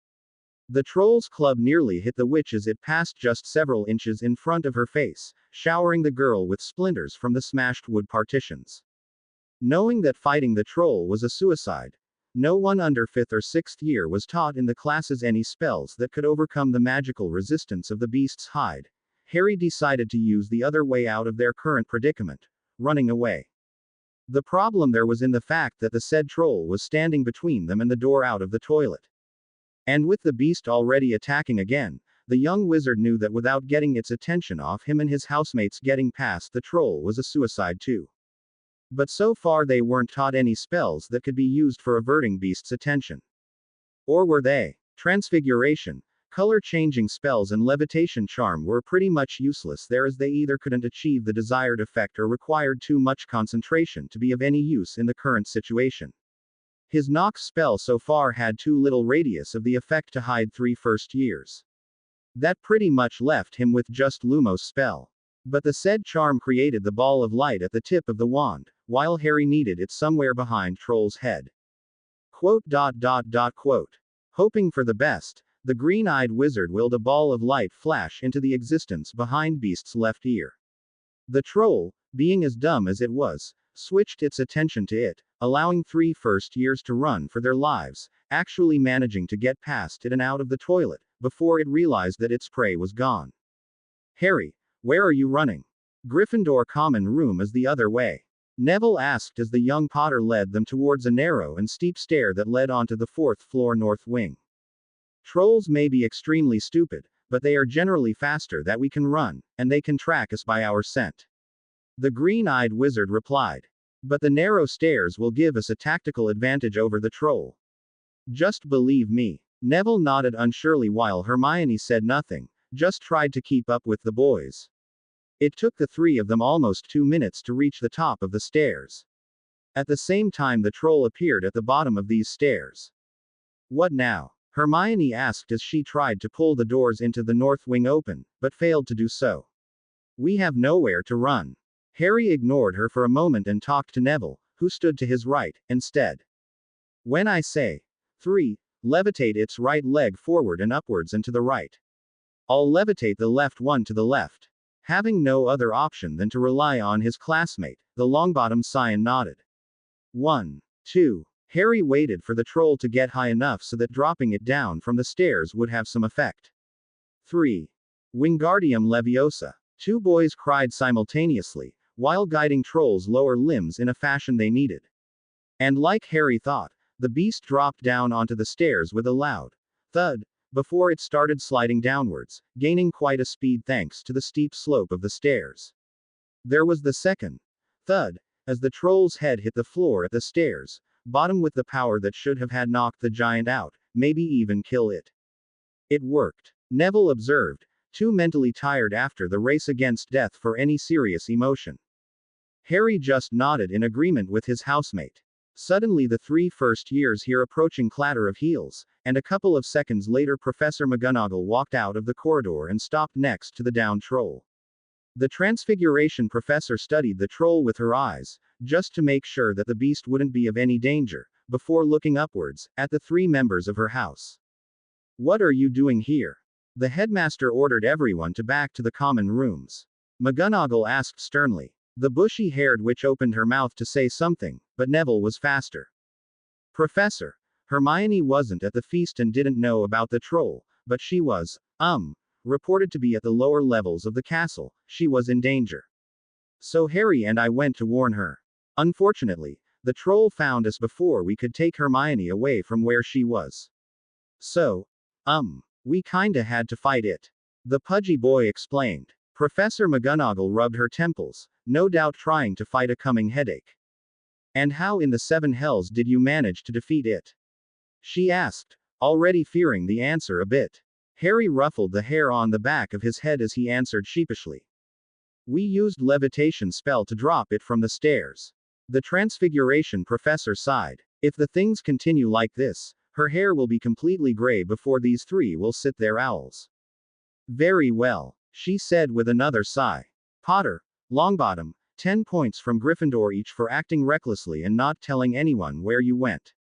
Speaker 1: The troll's club nearly hit the witch as it passed just several inches in front of her face, showering the girl with splinters from the smashed wood partitions. Knowing that fighting the troll was a suicide, no one under 5th or 6th year was taught in the classes any spells that could overcome the magical resistance of the beast's hide. Harry decided to use the other way out of their current predicament, running away. The problem there was in the fact that the said troll was standing between them and the door out of the toilet. And with the beast already attacking again, the young wizard knew that without getting its attention off him and his housemates, getting past the troll was a suicide too. But so far they weren't taught any spells that could be used for averting beast's attention. Or were they? Transfiguration, color-changing spells and levitation charm were pretty much useless there, as they either couldn't achieve the desired effect or required too much concentration to be of any use in the current situation. His Nox spell so far had too little radius of the effect to hide 3 first years. That pretty much left him with just Lumos spell. But the said charm created the ball of light at the tip of the wand, while Harry needed it somewhere behind Troll's head. Quote. Hoping for the best, the green-eyed wizard willed a ball of light flash into the existence behind Beast's left ear. The troll, being as dumb as it was, switched its attention to it, allowing 3 first years to run for their lives, actually managing to get past it and out of the toilet, before it realized that its prey was gone. Harry, where are you running? Gryffindor common room is the other way. Neville asked as the young Potter led them towards a narrow and steep stair that led onto the 4th floor north wing. Trolls may be extremely stupid, but they are generally faster that we can run, and they can track us by our scent. The green-eyed wizard replied. But the narrow stairs will give us a tactical advantage over the troll. Just believe me. Neville nodded unsurely while Hermione said nothing, just tried to keep up with the boys. It took the 3 of them almost 2 minutes to reach the top of the stairs. At the same time the troll appeared at the bottom of these stairs. What now? Hermione asked as she tried to pull the doors into the north wing open, but failed to do so. We have nowhere to run. Harry ignored her for a moment and talked to Neville, who stood to his right, instead. When I say 3, levitate its right leg forward and upwards and to the right. I'll levitate the left one to the left. Having no other option than to rely on his classmate, the Longbottom scion nodded. 1, 2. Harry waited for the troll to get high enough so that dropping it down from the stairs would have some effect. 3. Wingardium Leviosa. 2 boys cried simultaneously, while guiding Troll's lower limbs in a fashion they needed. And like Harry thought, the beast dropped down onto the stairs with a loud thud, before it started sliding downwards, gaining quite a speed thanks to the steep slope of the stairs. There was the second thud, as the troll's head hit the floor at the stairs, bottom with the power that should have had knocked the giant out, maybe even kill it. It worked. Neville observed, too mentally tired after the race against death for any serious emotion. Harry just nodded in agreement with his housemate. Suddenly the 3 first years hear approaching clatter of heels, and a couple of seconds later Professor McGonagall walked out of the corridor and stopped next to the downed troll. The Transfiguration professor studied the troll with her eyes, just to make sure that the beast wouldn't be of any danger, before looking upwards, at the 3 members of her house. What are you doing here? The headmaster ordered everyone to back to the common rooms. McGonagall asked sternly. The bushy-haired witch opened her mouth to say something, but Neville was faster. Professor. Hermione wasn't at the feast and didn't know about the troll, but she was, reported to be at the lower levels of the castle. She was in danger. So Harry and I went to warn her. Unfortunately, the troll found us before we could take Hermione away from where she was. So, we kinda had to fight it. The pudgy boy explained. Professor McGonagall rubbed her temples, no doubt trying to fight a coming headache. And how in the 7 hells did you manage to defeat it? She asked, already fearing the answer a bit. Harry ruffled the hair on the back of his head as he answered sheepishly. We used levitation spell to drop it from the stairs. The Transfiguration professor sighed. If the things continue like this, her hair will be completely gray before these 3 will sit their owls. Very well, she said with another sigh. Potter, Longbottom, 10 points from Gryffindor each for acting recklessly and not telling anyone where you went.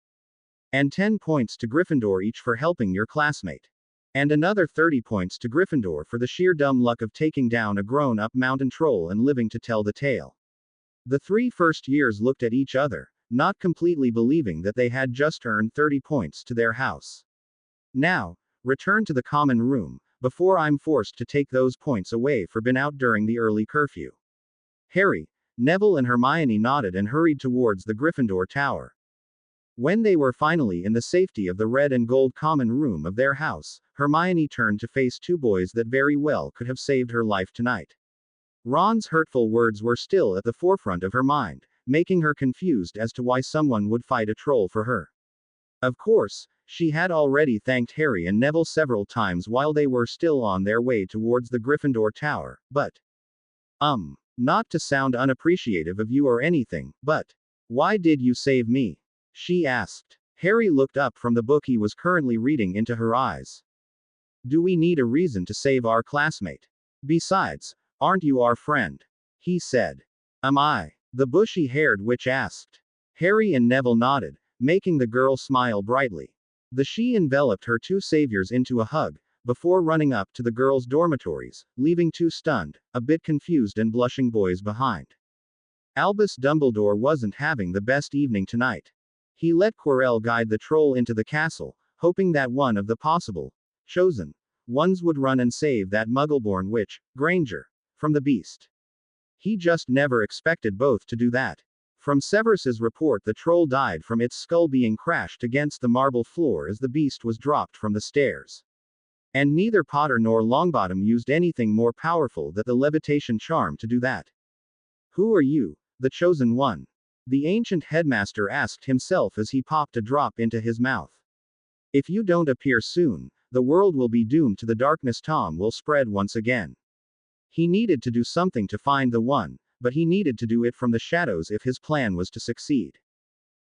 Speaker 1: And 10 points to Gryffindor each for helping your classmate. And another 30 points to Gryffindor for the sheer dumb luck of taking down a grown-up mountain troll and living to tell the tale. The 3 first years looked at each other, not completely believing that they had just earned 30 points to their house. Now, return to the common room, before I'm forced to take those points away for being out during the early curfew. Harry, Neville and Hermione nodded and hurried towards the Gryffindor tower. When they were finally in the safety of the red and gold common room of their house, Hermione turned to face 2 boys that very well could have saved her life tonight. Ron's hurtful words were still at the forefront of her mind, making her confused as to why someone would fight a troll for her. Of course, she had already thanked Harry and Neville several times while they were still on their way towards the Gryffindor tower, but not to sound unappreciative of you or anything, but why did you save me? She asked. Harry looked up from the book he was currently reading into her eyes. Do we need a reason to save our classmate? Besides, aren't you our friend? He said. Am I? The bushy-haired witch asked. Harry and Neville nodded, making the girl smile brightly. She enveloped her 2 saviors into a hug, before running up to the girls' dormitories, leaving 2 stunned, a bit confused and blushing boys behind. Albus Dumbledore wasn't having the best evening tonight. He let Quirrell guide the troll into the castle, hoping that one of the possible chosen ones would run and save that Muggleborn witch, Granger, from the beast. He just never expected both to do that. From Severus's report, the troll died from its skull being crashed against the marble floor as the beast was dropped from the stairs. And neither Potter nor Longbottom used anything more powerful than the levitation charm to do that. Who are you, the chosen one? The ancient headmaster asked himself as he popped a drop into his mouth. If you don't appear soon, the world will be doomed to the darkness. Tom will spread once again. He needed to do something to find the one, but he needed to do it from the shadows if his plan was to succeed.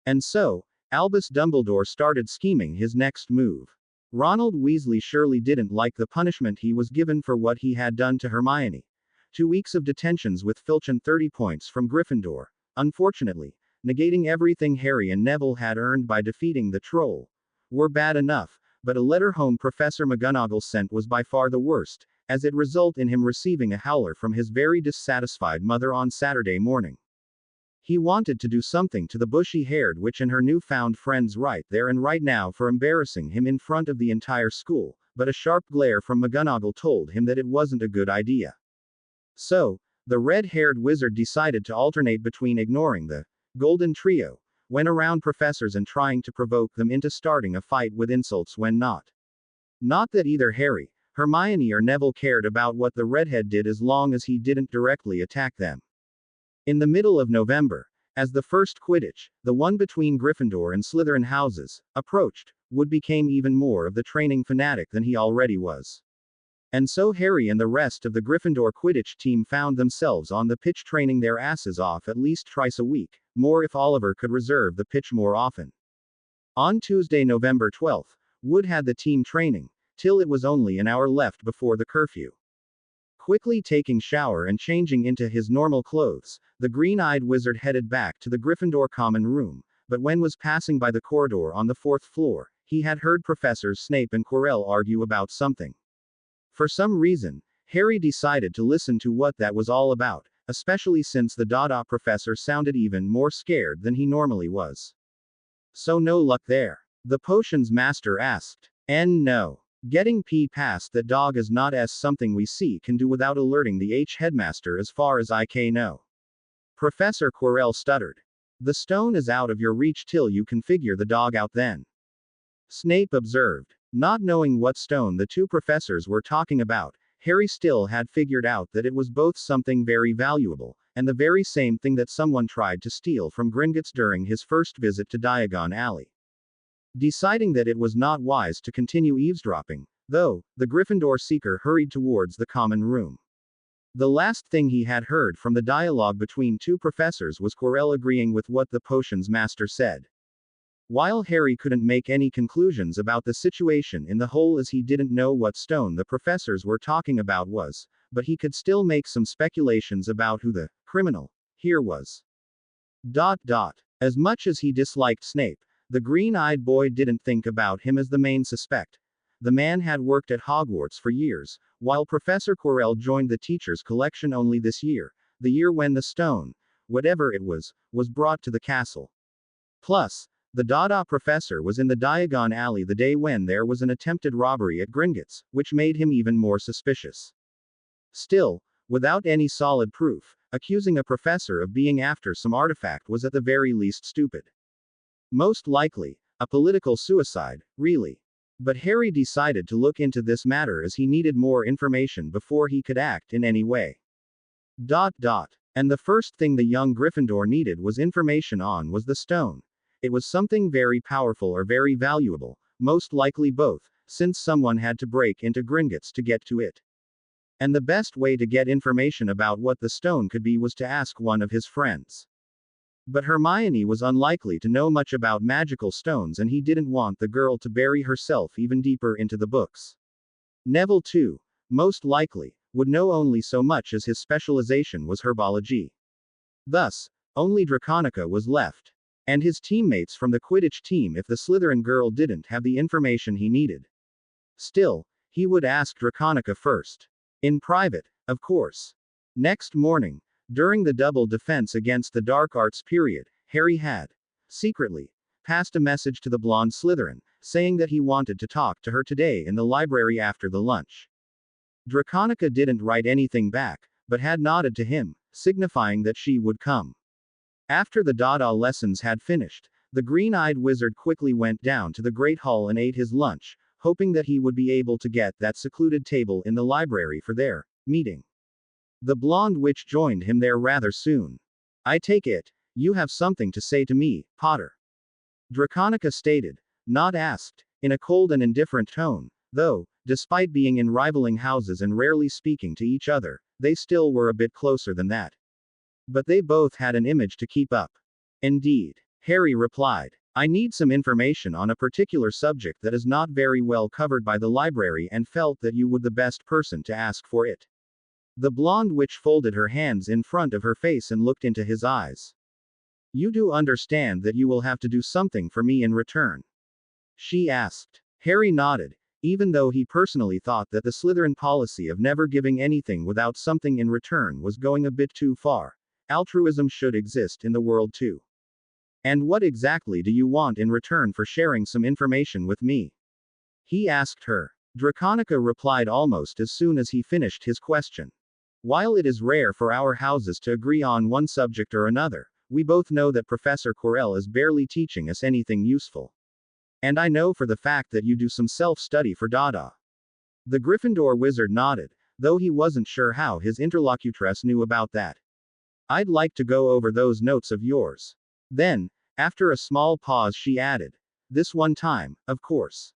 Speaker 1: And so, Albus Dumbledore started scheming his next move. Ronald Weasley surely didn't like the punishment he was given for what he had done to Hermione. 2 weeks of detentions with Filch and 30 points from Gryffindor, unfortunately, negating everything Harry and Neville had earned by defeating the troll, were bad enough, but a letter home Professor McGonagall sent was by far the worst, as it resulted in him receiving a howler from his very dissatisfied mother on Saturday morning. He wanted to do something to the bushy-haired witch and her newfound friends right there and right now for embarrassing him in front of the entire school, but a sharp glare from McGonagall told him that it wasn't a good idea. So, the red-haired wizard decided to alternate between ignoring the Golden Trio, when around professors, and trying to provoke them into starting a fight with insults when not. Not that either Harry, Hermione or Neville cared about what the redhead did as long as he didn't directly attack them. In the middle of November, as the first Quidditch, the one between Gryffindor and Slytherin houses, approached, Wood became even more of the training fanatic than he already was. And so Harry and the rest of the Gryffindor Quidditch team found themselves on the pitch training their asses off at least twice a week, more if Oliver could reserve the pitch more often. On Tuesday, November 12th, Wood had the team training, till it was only an hour left before the curfew. Quickly taking shower and changing into his normal clothes, the green-eyed wizard headed back to the Gryffindor common room, but when was passing by the corridor on the 4th floor, he had heard Professors Snape and Quirrell argue about something. For some reason, Harry decided to listen to what that was all about, especially since the Dada professor sounded even more scared than he normally was. So no luck there? The potions master asked. No. Getting past that dog is not as something we see can do without alerting the headmaster as far as I can know. Professor Quirrell stuttered. The stone is out of your reach till you can figure the dog out then. Snape observed. Not knowing what stone the two professors were talking about, Harry still had figured out that it was both something very valuable, and the very same thing that someone tried to steal from Gringotts during his first visit to Diagon Alley. Deciding that it was not wise to continue eavesdropping, though, the Gryffindor seeker hurried towards the common room. The last thing he had heard from the dialogue between two professors was Quirrell agreeing with what the potions master said. While Harry couldn't make any conclusions about the situation in the whole as he didn't know what stone the professors were talking about was, but he could still make some speculations about who the criminal here was. As much as he disliked Snape, the green-eyed boy didn't think about him as the main suspect. The man had worked at Hogwarts for years, while Professor Quirrell joined the teacher's collection only this year, the year when the stone, whatever it was brought to the castle. Plus, the Dada professor was in the Diagon Alley the day when there was an attempted robbery at Gringotts, which made him even more suspicious. Still, without any solid proof, accusing a professor of being after some artifact was at the very least stupid. Most likely, a political suicide, really. But Harry decided to look into this matter as he needed more information before he could act in any way. And the first thing the young Gryffindor needed was information on was the stone. It was something very powerful or very valuable, most likely both, since someone had to break into Gringotts to get to it. And the best way to get information about what the stone could be was to ask one of his friends. But Hermione was unlikely to know much about magical stones, and he didn't want the girl to bury herself even deeper into the books. Neville, too, most likely, would know only so much as his specialization was herbology. Thus, only Draconica was left. And his teammates from the Quidditch team if the Slytherin girl didn't have the information he needed. Still, he would ask Draconica first. In private, of course. Next morning, During the double defense against the dark arts period, Harry had, secretly, passed a message to the blonde Slytherin, saying that he wanted to talk to her today in the library after the lunch. Draconica didn't write anything back, but had nodded to him, signifying that she would come. After the Dada lessons had finished, the green-eyed wizard quickly went down to the Great Hall and ate his lunch, hoping that he would be able to get that secluded table in the library for their meeting. The blonde witch joined him there rather soon. "I take it, you have something to say to me, Potter," Draconica stated, not asked, in a cold and indifferent tone, though, despite being in rivaling houses and rarely speaking to each other, they still were a bit closer than that. But they both had an image to keep up. "Indeed," Harry replied. "I need some information on a particular subject that is not very well covered by the library and felt that you would the best person to ask for it." The blonde witch folded her hands in front of her face and looked into his eyes. "You do understand that you will have to do something for me in return?" she asked. Harry nodded, even though he personally thought that the Slytherin policy of never giving anything without something in return was going a bit too far. Altruism should exist in the world too. "And what exactly do you want in return for sharing some information with me?" he asked her. Draconica replied almost as soon as he finished his question. "While it is rare for our houses to agree on one subject or another, we both know that Professor Quirrell is barely teaching us anything useful. And I know for the fact that you do some self-study for Dada." The Gryffindor wizard nodded, though he wasn't sure how his interlocutress knew about that. "I'd like to go over those notes of yours." Then, after a small pause, she added, "This one time, of course."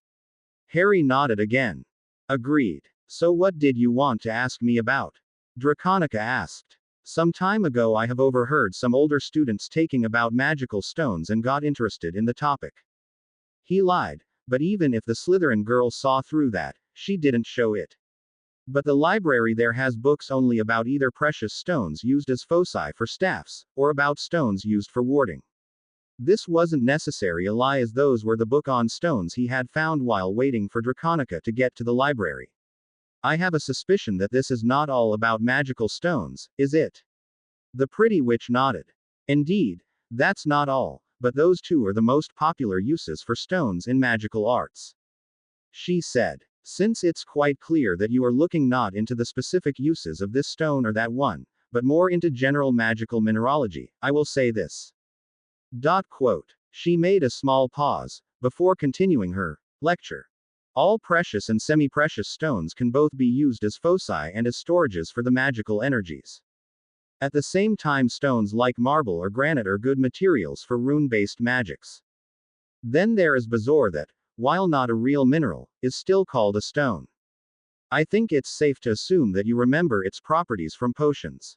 Speaker 1: Harry nodded again. "Agreed. So what did you want to ask me about?" Draconica asked. "Some time ago I have overheard some older students taking about magical stones and got interested in the topic." He lied, but even if the Slytherin girl saw through that, she didn't show it. "But the library there has books only about either precious stones used as foci for staffs, or about stones used for warding." This wasn't necessarily a lie, as those were the book on stones he had found while waiting for Draconica to get to the library. "I have a suspicion that this is not all about magical stones, is it?" The pretty witch nodded. "Indeed, that's not all, but those two are the most popular uses for stones in magical arts," she said. "Since it's quite clear that you are looking not into the specific uses of this stone or that one, but more into general magical mineralogy, I will say this. Quote. She made a small pause, before continuing her lecture. "All precious and semi-precious stones can both be used as foci and as storages for the magical energies. At the same time, stones like marble or granite are good materials for rune-based magics. Then there is Bezoar that, while not a real mineral, is still called a stone. I think it's safe to assume that you remember its properties from potions."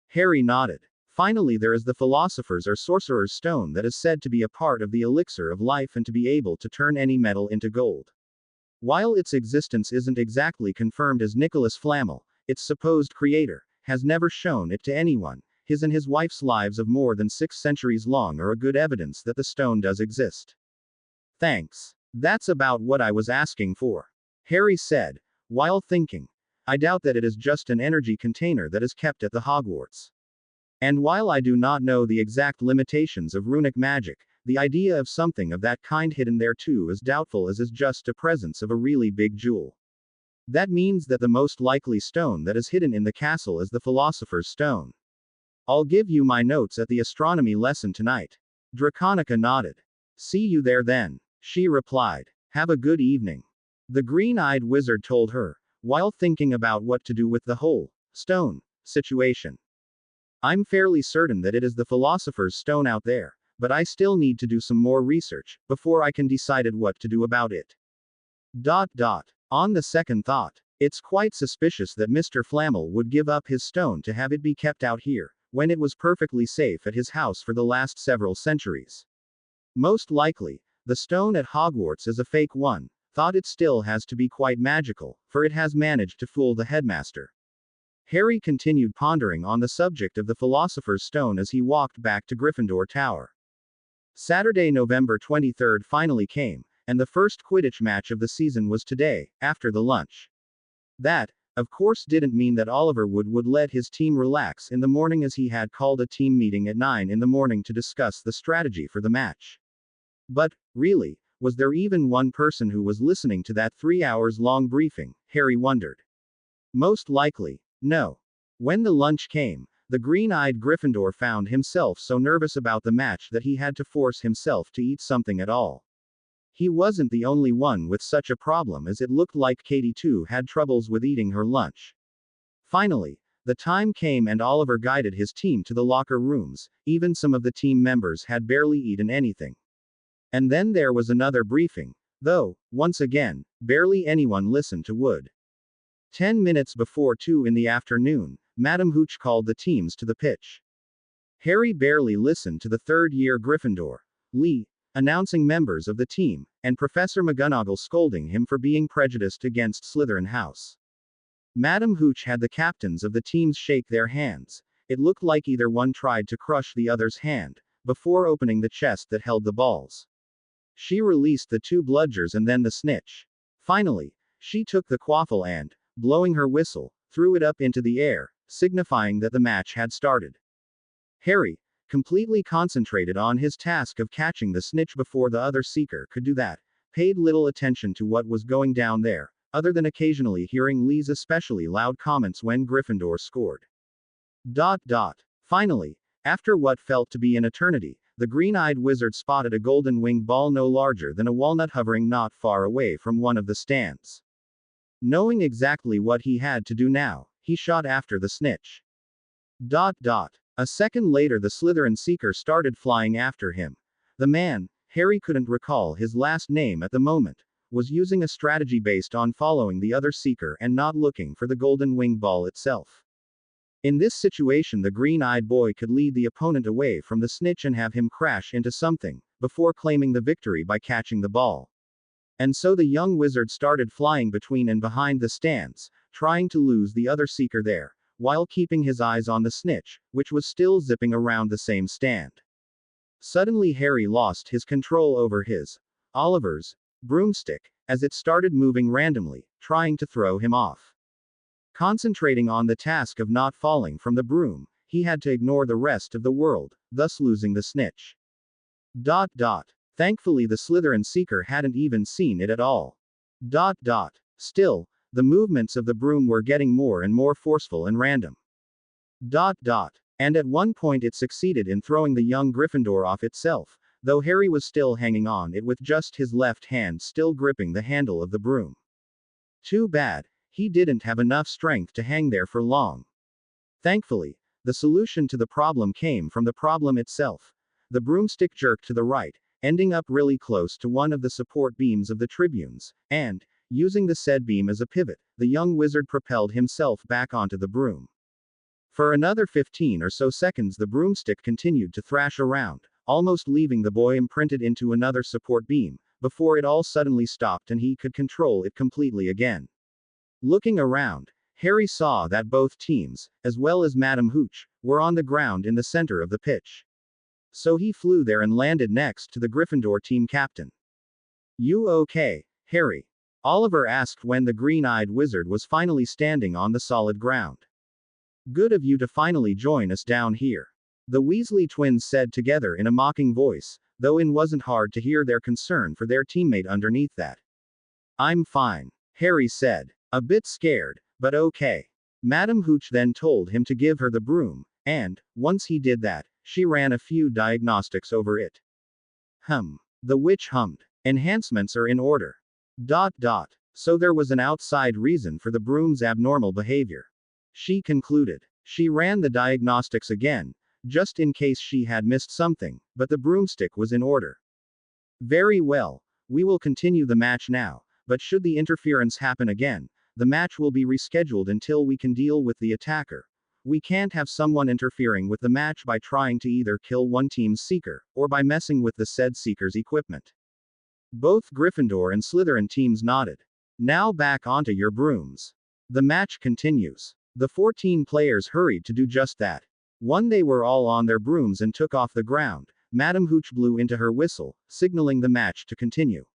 Speaker 1: Harry nodded. "Finally, there is the philosopher's or sorcerer's stone that is said to be a part of the elixir of life and to be able to turn any metal into gold. While its existence isn't exactly confirmed, as Nicholas Flamel, its supposed creator, has never shown it to anyone, his and his wife's lives of more than 6 centuries long are a good evidence that the stone does exist." "Thanks. That's about what I was asking for," Harry said, while thinking. "I doubt that it is just an energy container that is kept at the Hogwarts. And while I do not know the exact limitations of runic magic, the idea of something of that kind hidden there too is doubtful, as is just a presence of a really big jewel. That means that the most likely stone that is hidden in the castle is the Philosopher's Stone. I'll give you my notes at the astronomy lesson tonight." Draconica nodded. "See you there then," she replied. "Have a good evening." The green-eyed wizard told her, while thinking about what to do with the whole stone situation. "I'm fairly certain that it is the Philosopher's Stone out there, but I still need to do some more research before I can decide what to do about it. On the second thought, it's quite suspicious that Mr. Flamel would give up his stone to have it be kept out here, when it was perfectly safe at his house for the last several centuries. Most likely, the stone at Hogwarts is a fake one, thought it still has to be quite magical, for it has managed to fool the headmaster." Harry continued pondering on the subject of the Philosopher's Stone as he walked back to Gryffindor Tower. Saturday, November 23rd finally came, and the first Quidditch match of the season was today, after the lunch. That, of course didn't mean that Oliver would let his team relax in the morning, as he had called a team meeting at 9 in the morning to discuss the strategy for the match. But, really, was there even one person who was listening to that 3 hours long briefing, Harry wondered. Most likely, no. When the lunch came, the green-eyed Gryffindor found himself so nervous about the match that he had to force himself to eat something at all. He wasn't the only one with such a problem, as it looked like Katie too had troubles with eating her lunch. Finally, the time came and Oliver guided his team to the locker rooms. Even some of the team members had barely eaten anything. And then there was another briefing, though, once again, barely anyone listened to Wood. 10 minutes before 2 in the afternoon, Madam Hooch called the teams to the pitch. Harry barely listened to the third-year Gryffindor, Lee, announcing members of the team, and Professor McGonagall scolding him for being prejudiced against Slytherin House. Madam Hooch had the captains of the teams shake their hands. It looked like either one tried to crush the other's hand, before opening the chest that held the balls. She released the 2 bludgers and then the snitch. Finally, she took the quaffle and, blowing her whistle, threw it up into the air, signifying that the match had started. Harry, completely concentrated on his task of catching the snitch before the other seeker could do that, paid little attention to what was going down there, other than occasionally hearing Lee's especially loud comments when Gryffindor scored. Finally, after what felt to be an eternity, the green-eyed wizard spotted a golden-winged ball no larger than a walnut hovering not far away from one of the stands. Knowing exactly what he had to do now, he shot after the snitch. A second later the Slytherin seeker started flying after him. The man, Harry couldn't recall his last name at the moment, was using a strategy based on following the other seeker and not looking for the golden winged ball itself. In this situation the green-eyed boy could lead the opponent away from the snitch and have him crash into something, before claiming the victory by catching the ball. And so the young wizard started flying between and behind the stands, trying to lose the other seeker there, while keeping his eyes on the snitch, which was still zipping around the same stand. Suddenly Harry lost his control over Oliver's broomstick, as it started moving randomly, trying to throw him off. Concentrating on the task of not falling from the broom, he had to ignore the rest of the world, thus losing the snitch. Thankfully the Slytherin seeker hadn't even seen it at all. Still, the movements of the broom were getting more and more forceful and random. And at one point it succeeded in throwing the young Gryffindor off itself, though Harry was still hanging on it with just his left hand still gripping the handle of the broom. Too bad, he didn't have enough strength to hang there for long. Thankfully, the solution to the problem came from the problem itself. The broomstick jerked to the right, ending up really close to one of the support beams of the tribunes, and, using the said beam as a pivot, the young wizard propelled himself back onto the broom. For another 15 or so seconds the broomstick continued to thrash around, almost leaving the boy imprinted into another support beam, before it all suddenly stopped and he could control it completely again. Looking around, Harry saw that both teams, as well as Madam Hooch, were on the ground in the center of the pitch. So he flew there and landed next to the Gryffindor team captain. "You okay, Harry?" Oliver asked when the green-eyed wizard was finally standing on the solid ground. "Good of you to finally join us down here," the Weasley twins said together in a mocking voice, though it wasn't hard to hear their concern for their teammate underneath that. "I'm fine," Harry said, a bit scared, but okay. Madam Hooch then told him to give her the broom, and, once he did that, she ran a few diagnostics over it. The witch hummed. "Enhancements are in order. So there was an outside reason for the broom's abnormal behavior," she concluded. She ran the diagnostics again, just in case she had missed something, but the broomstick was in order. "Very well, we will continue the match now, but should the interference happen again, the match will be rescheduled until we can deal with the attacker. We can't have someone interfering with the match by trying to either kill one team's seeker, or by messing with the said seeker's equipment." Both Gryffindor and Slytherin teams nodded. "Now back onto your brooms. The match continues." The 14 players hurried to do just that. When they were all on their brooms and took off the ground, Madam Hooch blew into her whistle, signaling the match to continue.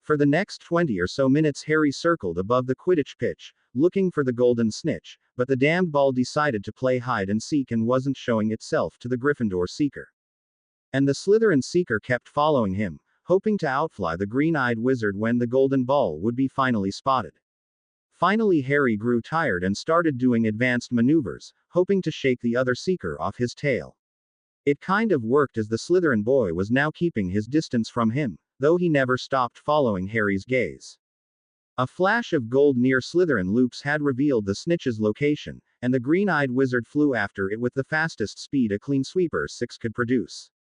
Speaker 1: For the next 20 or so minutes Harry circled above the Quidditch pitch, looking for the golden snitch, but the damned ball decided to play hide and seek and wasn't showing itself to the Gryffindor seeker. And the Slytherin seeker kept following him, hoping to outfly the green-eyed wizard when the golden ball would be finally spotted. Finally Harry grew tired and started doing advanced maneuvers, hoping to shake the other seeker off his tail. It kind of worked as the Slytherin boy was now keeping his distance from him, though he never stopped following Harry's gaze. A flash of gold near Slytherin loops had revealed the snitch's location, and the green-eyed wizard flew after it with the fastest speed a clean sweeper 6 could produce.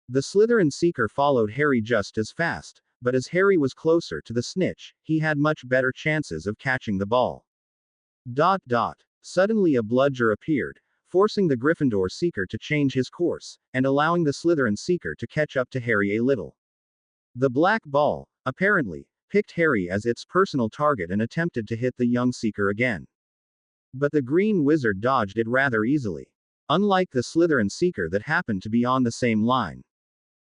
Speaker 1: The Slytherin seeker followed Harry just as fast, but as Harry was closer to the snitch, he had much better chances of catching the ball. Suddenly a bludger appeared, forcing the Gryffindor seeker to change his course, and allowing the Slytherin seeker to catch up to Harry a little. The black ball, apparently, picked Harry as its personal target and attempted to hit the young seeker again. But the green wizard dodged it rather easily. Unlike the Slytherin seeker that happened to be on the same line.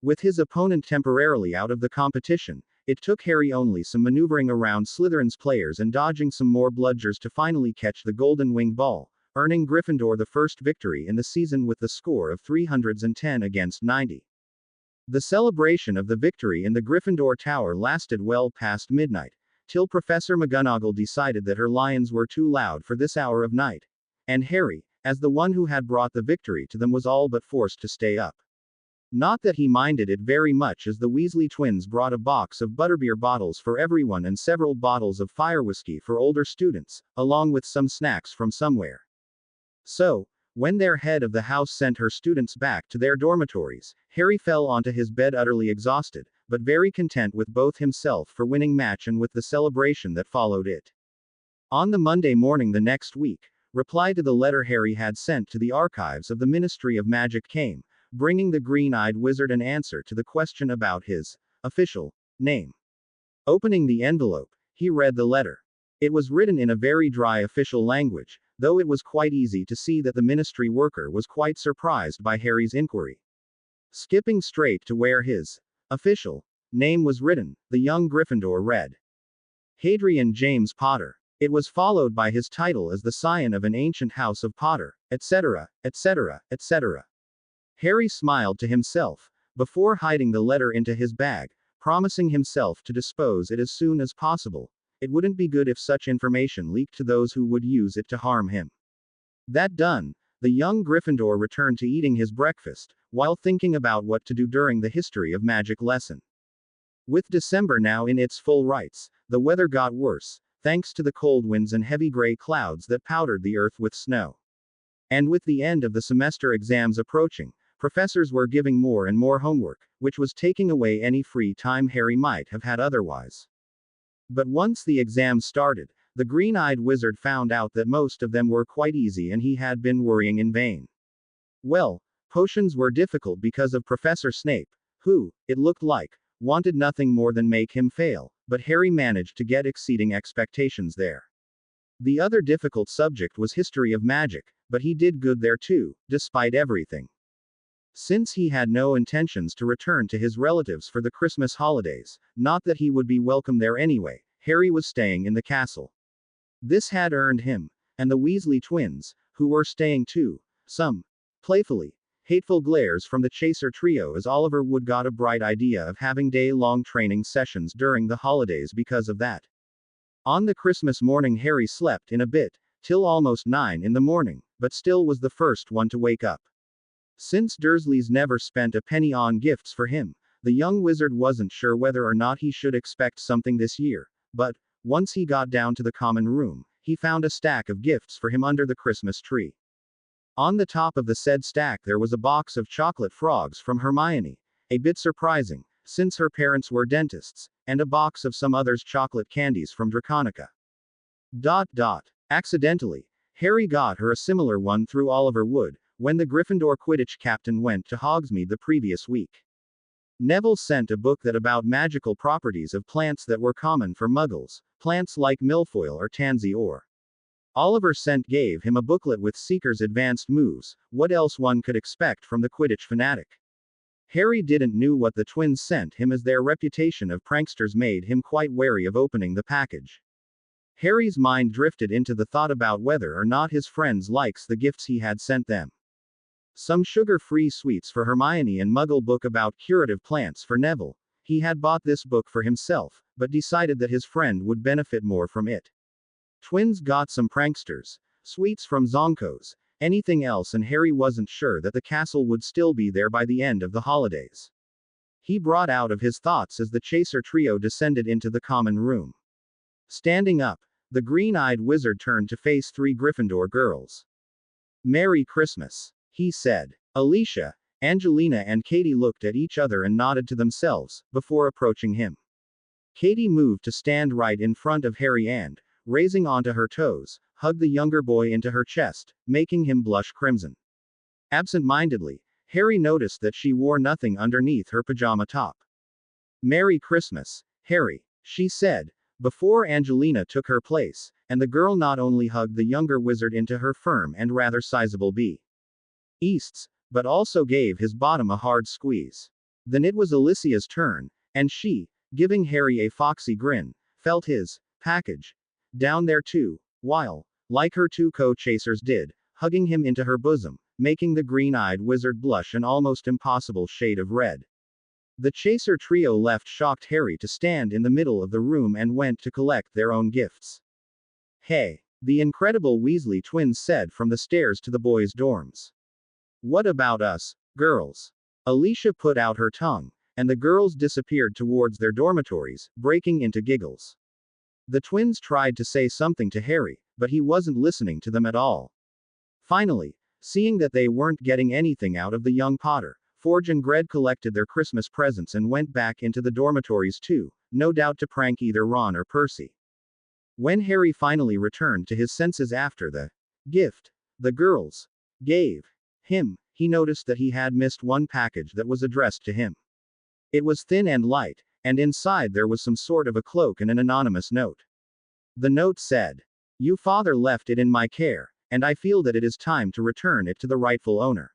Speaker 1: With his opponent temporarily out of the competition, it took Harry only some maneuvering around Slytherin's players and dodging some more bludgers to finally catch the golden winged ball, earning Gryffindor the first victory in the season with the score of 310 against 90. The celebration of the victory in the Gryffindor Tower lasted well past midnight, till Professor McGonagall decided that her lions were too loud for this hour of night. And Harry, as the one who had brought the victory to them, was all but forced to stay up. Not that he minded it very much, as the Weasley twins brought a box of butterbeer bottles for everyone and several bottles of fire whiskey for older students, along with some snacks from somewhere. So, when their head of the house sent her students back to their dormitories, Harry fell onto his bed utterly exhausted, but very content with both himself for winning match and with the celebration that followed it. On the Monday morning the next week, reply to the letter Harry had sent to the archives of the Ministry of Magic came, bringing the green-eyed wizard an answer to the question about his official name. Opening the envelope, he read the letter. It was written in a very dry official language, though it was quite easy to see that the ministry worker was quite surprised by Harry's inquiry. Skipping straight to where his official name was written, the young Gryffindor read, Hadrian James Potter. It was followed by his title as the scion of an ancient house of Potter, etc., etc., etc. Harry smiled to himself, before hiding the letter into his bag, promising himself to dispose it as soon as possible. It wouldn't be good if such information leaked to those who would use it to harm him. That done, the young Gryffindor returned to eating his breakfast, while thinking about what to do during the history of magic lesson. With December now in its full rights, the weather got worse, thanks to the cold winds and heavy gray clouds that powdered the earth with snow. And with the end of the semester exams approaching, professors were giving more and more homework, which was taking away any free time Harry might have had otherwise. But once the exams started, the green-eyed wizard found out that most of them were quite easy and he had been worrying in vain. Well, potions were difficult because of Professor Snape, who, it looked like, wanted nothing more than make him fail, but Harry managed to get exceeding expectations there. The other difficult subject was history of magic, but he did good there too, despite everything. Since he had no intentions to return to his relatives for the Christmas holidays, not that he would be welcome there anyway, Harry was staying in the castle. This had earned him, and the Weasley twins, who were staying too, some playfully hateful glares from the Chaser trio, as Oliver Wood got a bright idea of having day-long training sessions during the holidays because of that. On the Christmas morning Harry slept in a bit, till almost 9 in the morning, but still was the first one to wake up. Since Dursleys never spent a penny on gifts for him, the young wizard wasn't sure whether or not he should expect something this year, but, once he got down to the common room, he found a stack of gifts for him under the Christmas tree. On the top of the said stack there was a box of chocolate frogs from Hermione, a bit surprising, since her parents were dentists, and a box of some others chocolate candies from Draconica. Accidentally, Harry got her a similar one through Oliver Wood, when the Gryffindor Quidditch captain went to Hogsmeade the previous week. Neville sent a book that about magical properties of plants that were common for muggles, plants like milfoil or tansy or. Oliver gave him a booklet with Seeker's advanced moves, what else one could expect from the Quidditch fanatic. Harry didn't know what the twins sent him, as their reputation of pranksters made him quite wary of opening the package. Harry's mind drifted into the thought about whether or not his friends likes the gifts he had sent them. Some sugar-free sweets for Hermione and Muggle book about curative plants for Neville. He had bought this book for himself, but decided that his friend would benefit more from it. Twins got some pranksters, sweets from Zonkos, anything else, and Harry wasn't sure that the castle would still be there by the end of the holidays. He brought out of his thoughts as the Chaser trio descended into the common room. Standing up, the green-eyed wizard turned to face 3 Gryffindor girls. "Merry Christmas," he said. Alicia, Angelina and Katie looked at each other and nodded to themselves, before approaching him. Katie moved to stand right in front of Harry and, raising onto her toes, hugged the younger boy into her chest, making him blush crimson. Absent-mindedly, Harry noticed that she wore nothing underneath her pajama top. "Merry Christmas, Harry," she said, before Angelina took her place, and the girl not only hugged the younger wizard into her firm and rather sizable B.'s, but also gave his bottom a hard squeeze. Then it was Alicia's turn, and she, giving Harry a foxy grin, felt his package down there too, while, like her 2 co-chasers did, hugging him into her bosom, making the green-eyed wizard blush an almost impossible shade of red. The Chaser trio left shocked Harry to stand in the middle of the room and went to collect their own gifts. "Hey," the incredible Weasley twins said from the stairs to the boys' dorms. "What about us, girls?" Alicia put out her tongue, and the girls disappeared towards their dormitories, breaking into giggles. The twins tried to say something to Harry, but he wasn't listening to them at all. Finally, seeing that they weren't getting anything out of the young Potter, Forge and Gred collected their Christmas presents and went back into the dormitories too, no doubt to prank either Ron or Percy. When Harry finally returned to his senses after the gift the girls gave him, he noticed that he had missed one package that was addressed to him. It was thin and light, and inside there was some sort of a cloak and an anonymous note. The note said, "You father left it in my care, and I feel that it is time to return it to the rightful owner.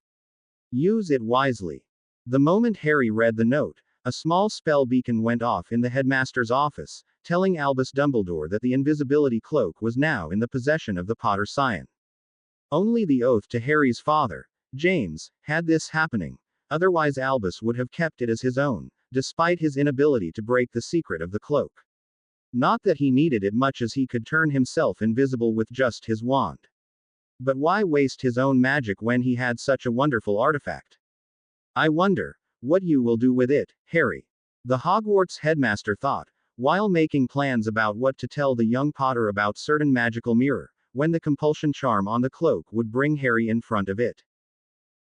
Speaker 1: Use it wisely." The moment Harry read the note, a small spell beacon went off in the headmaster's office, telling Albus Dumbledore that the invisibility cloak was now in the possession of the Potter scion. Only the oath to Harry's father, James, had this happening, otherwise Albus would have kept it as his own, despite his inability to break the secret of the cloak. Not that he needed it much, as he could turn himself invisible with just his wand. But why waste his own magic when he had such a wonderful artifact? "I wonder what you will do with it, Harry," the Hogwarts headmaster thought, while making plans about what to tell the young Potter about certain magical mirror, when the compulsion charm on the cloak would bring Harry in front of it.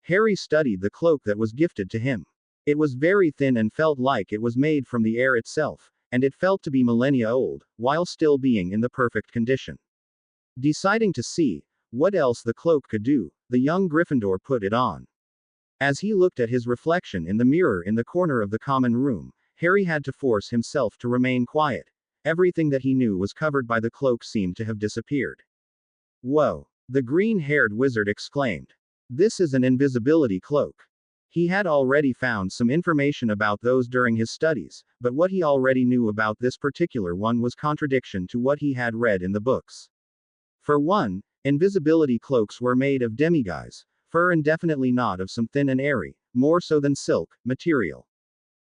Speaker 1: Harry studied the cloak that was gifted to him. It was very thin and felt like it was made from the air itself, and it felt to be millennia old, while still being in the perfect condition. Deciding to see what else the cloak could do, the young Gryffindor put it on. As he looked at his reflection in the mirror in the corner of the common room, Harry had to force himself to remain quiet. Everything that he knew was covered by the cloak seemed to have disappeared. "Whoa!" the green-haired wizard exclaimed. "This is an invisibility cloak." He had already found some information about those during his studies, but what he already knew about this particular one was contradiction to what he had read in the books. For one, invisibility cloaks were made of demiguise, fur, and definitely not of some thin and airy, more so than silk, material.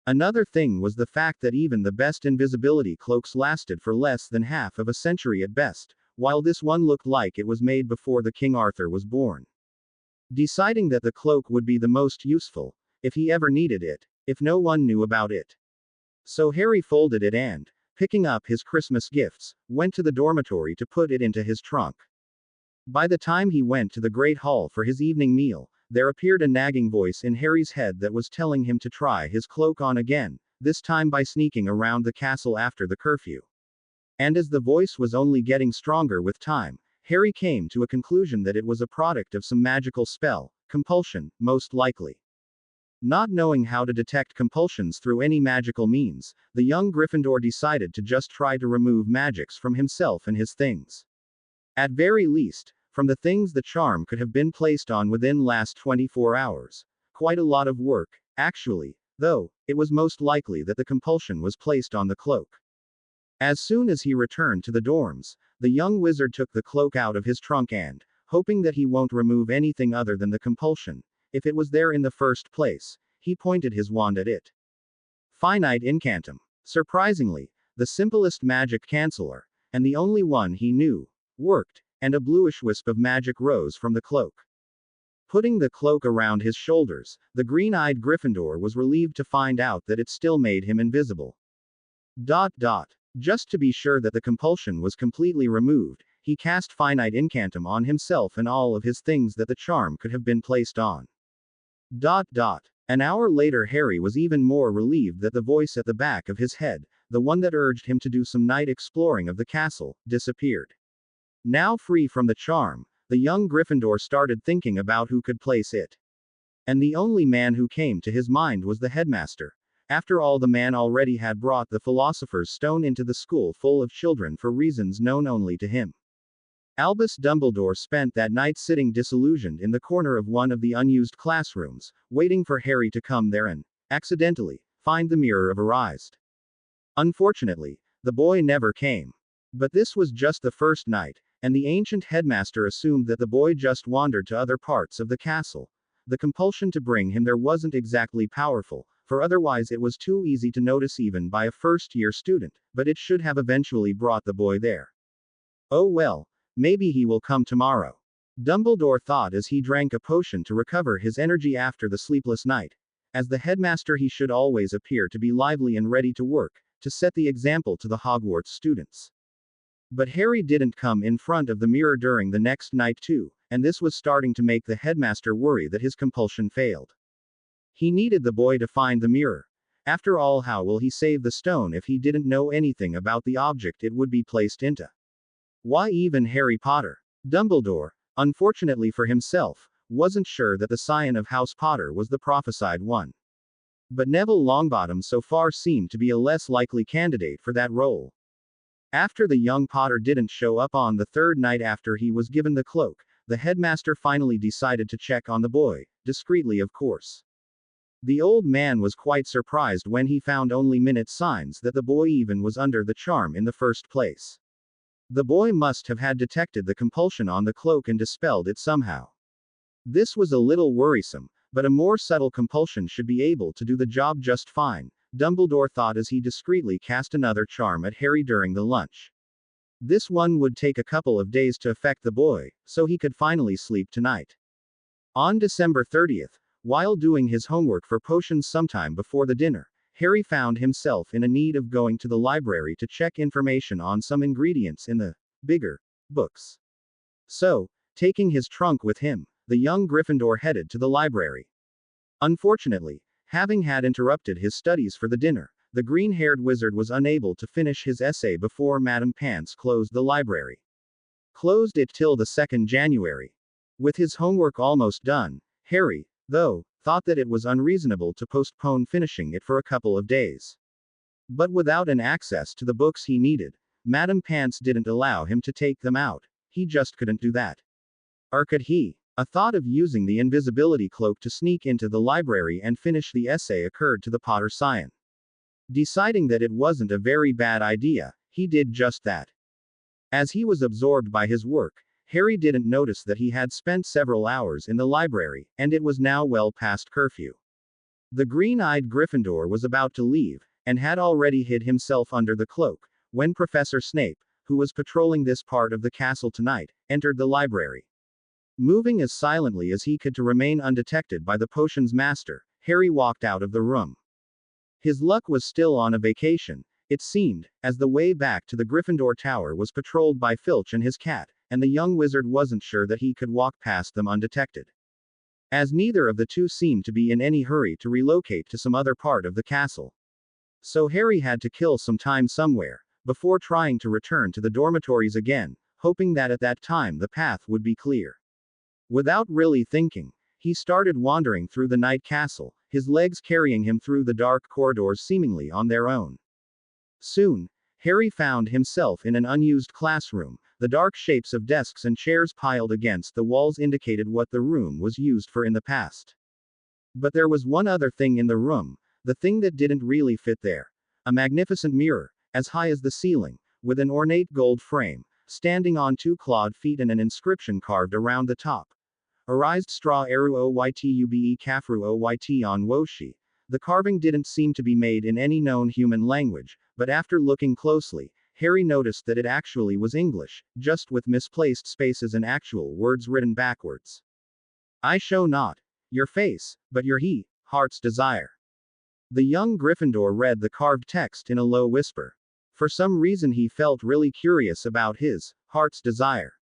Speaker 1: Another thing was the fact that even the best invisibility cloaks lasted for less than half of a century at best, while this one looked like it was made before the King Arthur was born. Deciding that the cloak would be the most useful, if he ever needed it, if no one knew about it. So Harry folded it and, picking up his Christmas gifts, went to the dormitory to put it into his trunk. By the time he went to the Great Hall for his evening meal, there appeared a nagging voice in Harry's head that was telling him to try his cloak on again, this time by sneaking around the castle after the curfew. And as the voice was only getting stronger with time, Harry came to a conclusion that it was a product of some magical spell, compulsion, most likely. Not knowing how to detect compulsions through any magical means, the young Gryffindor decided to just try to remove magics from himself and his things. At very least, from the things the charm could have been placed on within last 24 hours. Quite a lot of work, actually, though, it was most likely that the compulsion was placed on the cloak. As soon as he returned to the dorms, the young wizard took the cloak out of his trunk and, hoping that he won't remove anything other than the compulsion, if it was there in the first place, he pointed his wand at it. Finite incantum. Surprisingly, the simplest magic canceller, and the only one he knew, worked, and a bluish wisp of magic rose from the cloak. Putting the cloak around his shoulders, the green-eyed Gryffindor was relieved to find out that it still made him invisible. Just to be sure that the compulsion was completely removed, he cast finite incantum on himself and all of his things that the charm could have been placed on. An hour later, Harry was even more relieved that the voice at the back of his head, the one that urged him to do some night exploring of the castle, disappeared. Now free from the charm, the young Gryffindor started thinking about who could place it. And the only man who came to his mind was the headmaster. After all, the man already had brought the Philosopher's Stone into the school full of children for reasons known only to him. Albus Dumbledore spent that night sitting disillusioned in the corner of one of the unused classrooms, waiting for Harry to come there and, accidentally, find the Mirror of Erised. Unfortunately, the boy never came. But this was just the first night, and the ancient headmaster assumed that the boy just wandered to other parts of the castle. The compulsion to bring him there wasn't exactly powerful, for otherwise it was too easy to notice even by a first-year student, but it should have eventually brought the boy there. Oh well, maybe he will come tomorrow. Dumbledore thought as he drank a potion to recover his energy after the sleepless night. As the headmaster, he should always appear to be lively and ready to work, to set the example to the Hogwarts students. But Harry didn't come in front of the mirror during the next night too, and this was starting to make the headmaster worry that his compulsion failed. He needed the boy to find the mirror. After all, how will he save the stone if he didn't know anything about the object it would be placed into? Why even Harry Potter? Dumbledore, unfortunately for himself, wasn't sure that the scion of House Potter was the prophesied one. But Neville Longbottom so far seemed to be a less likely candidate for that role. After the young Potter didn't show up on the third night after he was given the cloak, the headmaster finally decided to check on the boy, discreetly of course. The old man was quite surprised when he found only minute signs that the boy even was under the charm in the first place. The boy must have had detected the compulsion on the cloak and dispelled it somehow. This was a little worrisome, but a more subtle compulsion should be able to do the job just fine, Dumbledore thought as he discreetly cast another charm at Harry during the lunch. This one would take a couple of days to affect the boy, so he could finally sleep tonight. On December 30th, while doing his homework for potions sometime before the dinner, Harry found himself in a need of going to the library to check information on some ingredients in the bigger books. So, taking his trunk with him, the young Gryffindor headed to the library. Unfortunately, having had interrupted his studies for the dinner, the green-haired wizard was unable to finish his essay before Madame Pants closed the library. Closed it till the 2nd January. With his homework almost done, Harry, though, thought that it was unreasonable to postpone finishing it for a couple of days. But without an access to the books he needed, Madame Pants didn't allow him to take them out. He just couldn't do that. Or could he? A thought of using the invisibility cloak to sneak into the library and finish the essay occurred to the Potter scion. Deciding that it wasn't a very bad idea, he did just that. As he was absorbed by his work, Harry didn't notice that he had spent several hours in the library, and it was now well past curfew. The green-eyed Gryffindor was about to leave, and had already hid himself under the cloak, when Professor Snape, who was patrolling this part of the castle tonight, entered the library. Moving as silently as he could to remain undetected by the potions master, Harry walked out of the room. His luck was still on a vacation, it seemed, as the way back to the Gryffindor Tower was patrolled by Filch and his cat, and the young wizard wasn't sure that he could walk past them undetected. As neither of the two seemed to be in any hurry to relocate to some other part of the castle. So Harry had to kill some time somewhere, before trying to return to the dormitories again, hoping that at that time the path would be clear. Without really thinking, he started wandering through the night castle, his legs carrying him through the dark corridors seemingly on their own. Soon, Harry found himself in an unused classroom. The dark shapes of desks and chairs piled against the walls indicated what the room was used for in the past. But there was one other thing in the room, the thing that didn't really fit there. A magnificent mirror, as high as the ceiling, with an ornate gold frame, standing on two clawed feet and an inscription carved around the top. Arised straw eru oytube kafru oyt on woshi. The carving didn't seem to be made in any known human language, but after looking closely, Harry noticed that it actually was English, just with misplaced spaces and actual words written backwards. I show not your face, but your heart's desire. The young Gryffindor read the carved text in a low whisper. For some reason he felt really curious about his heart's desire.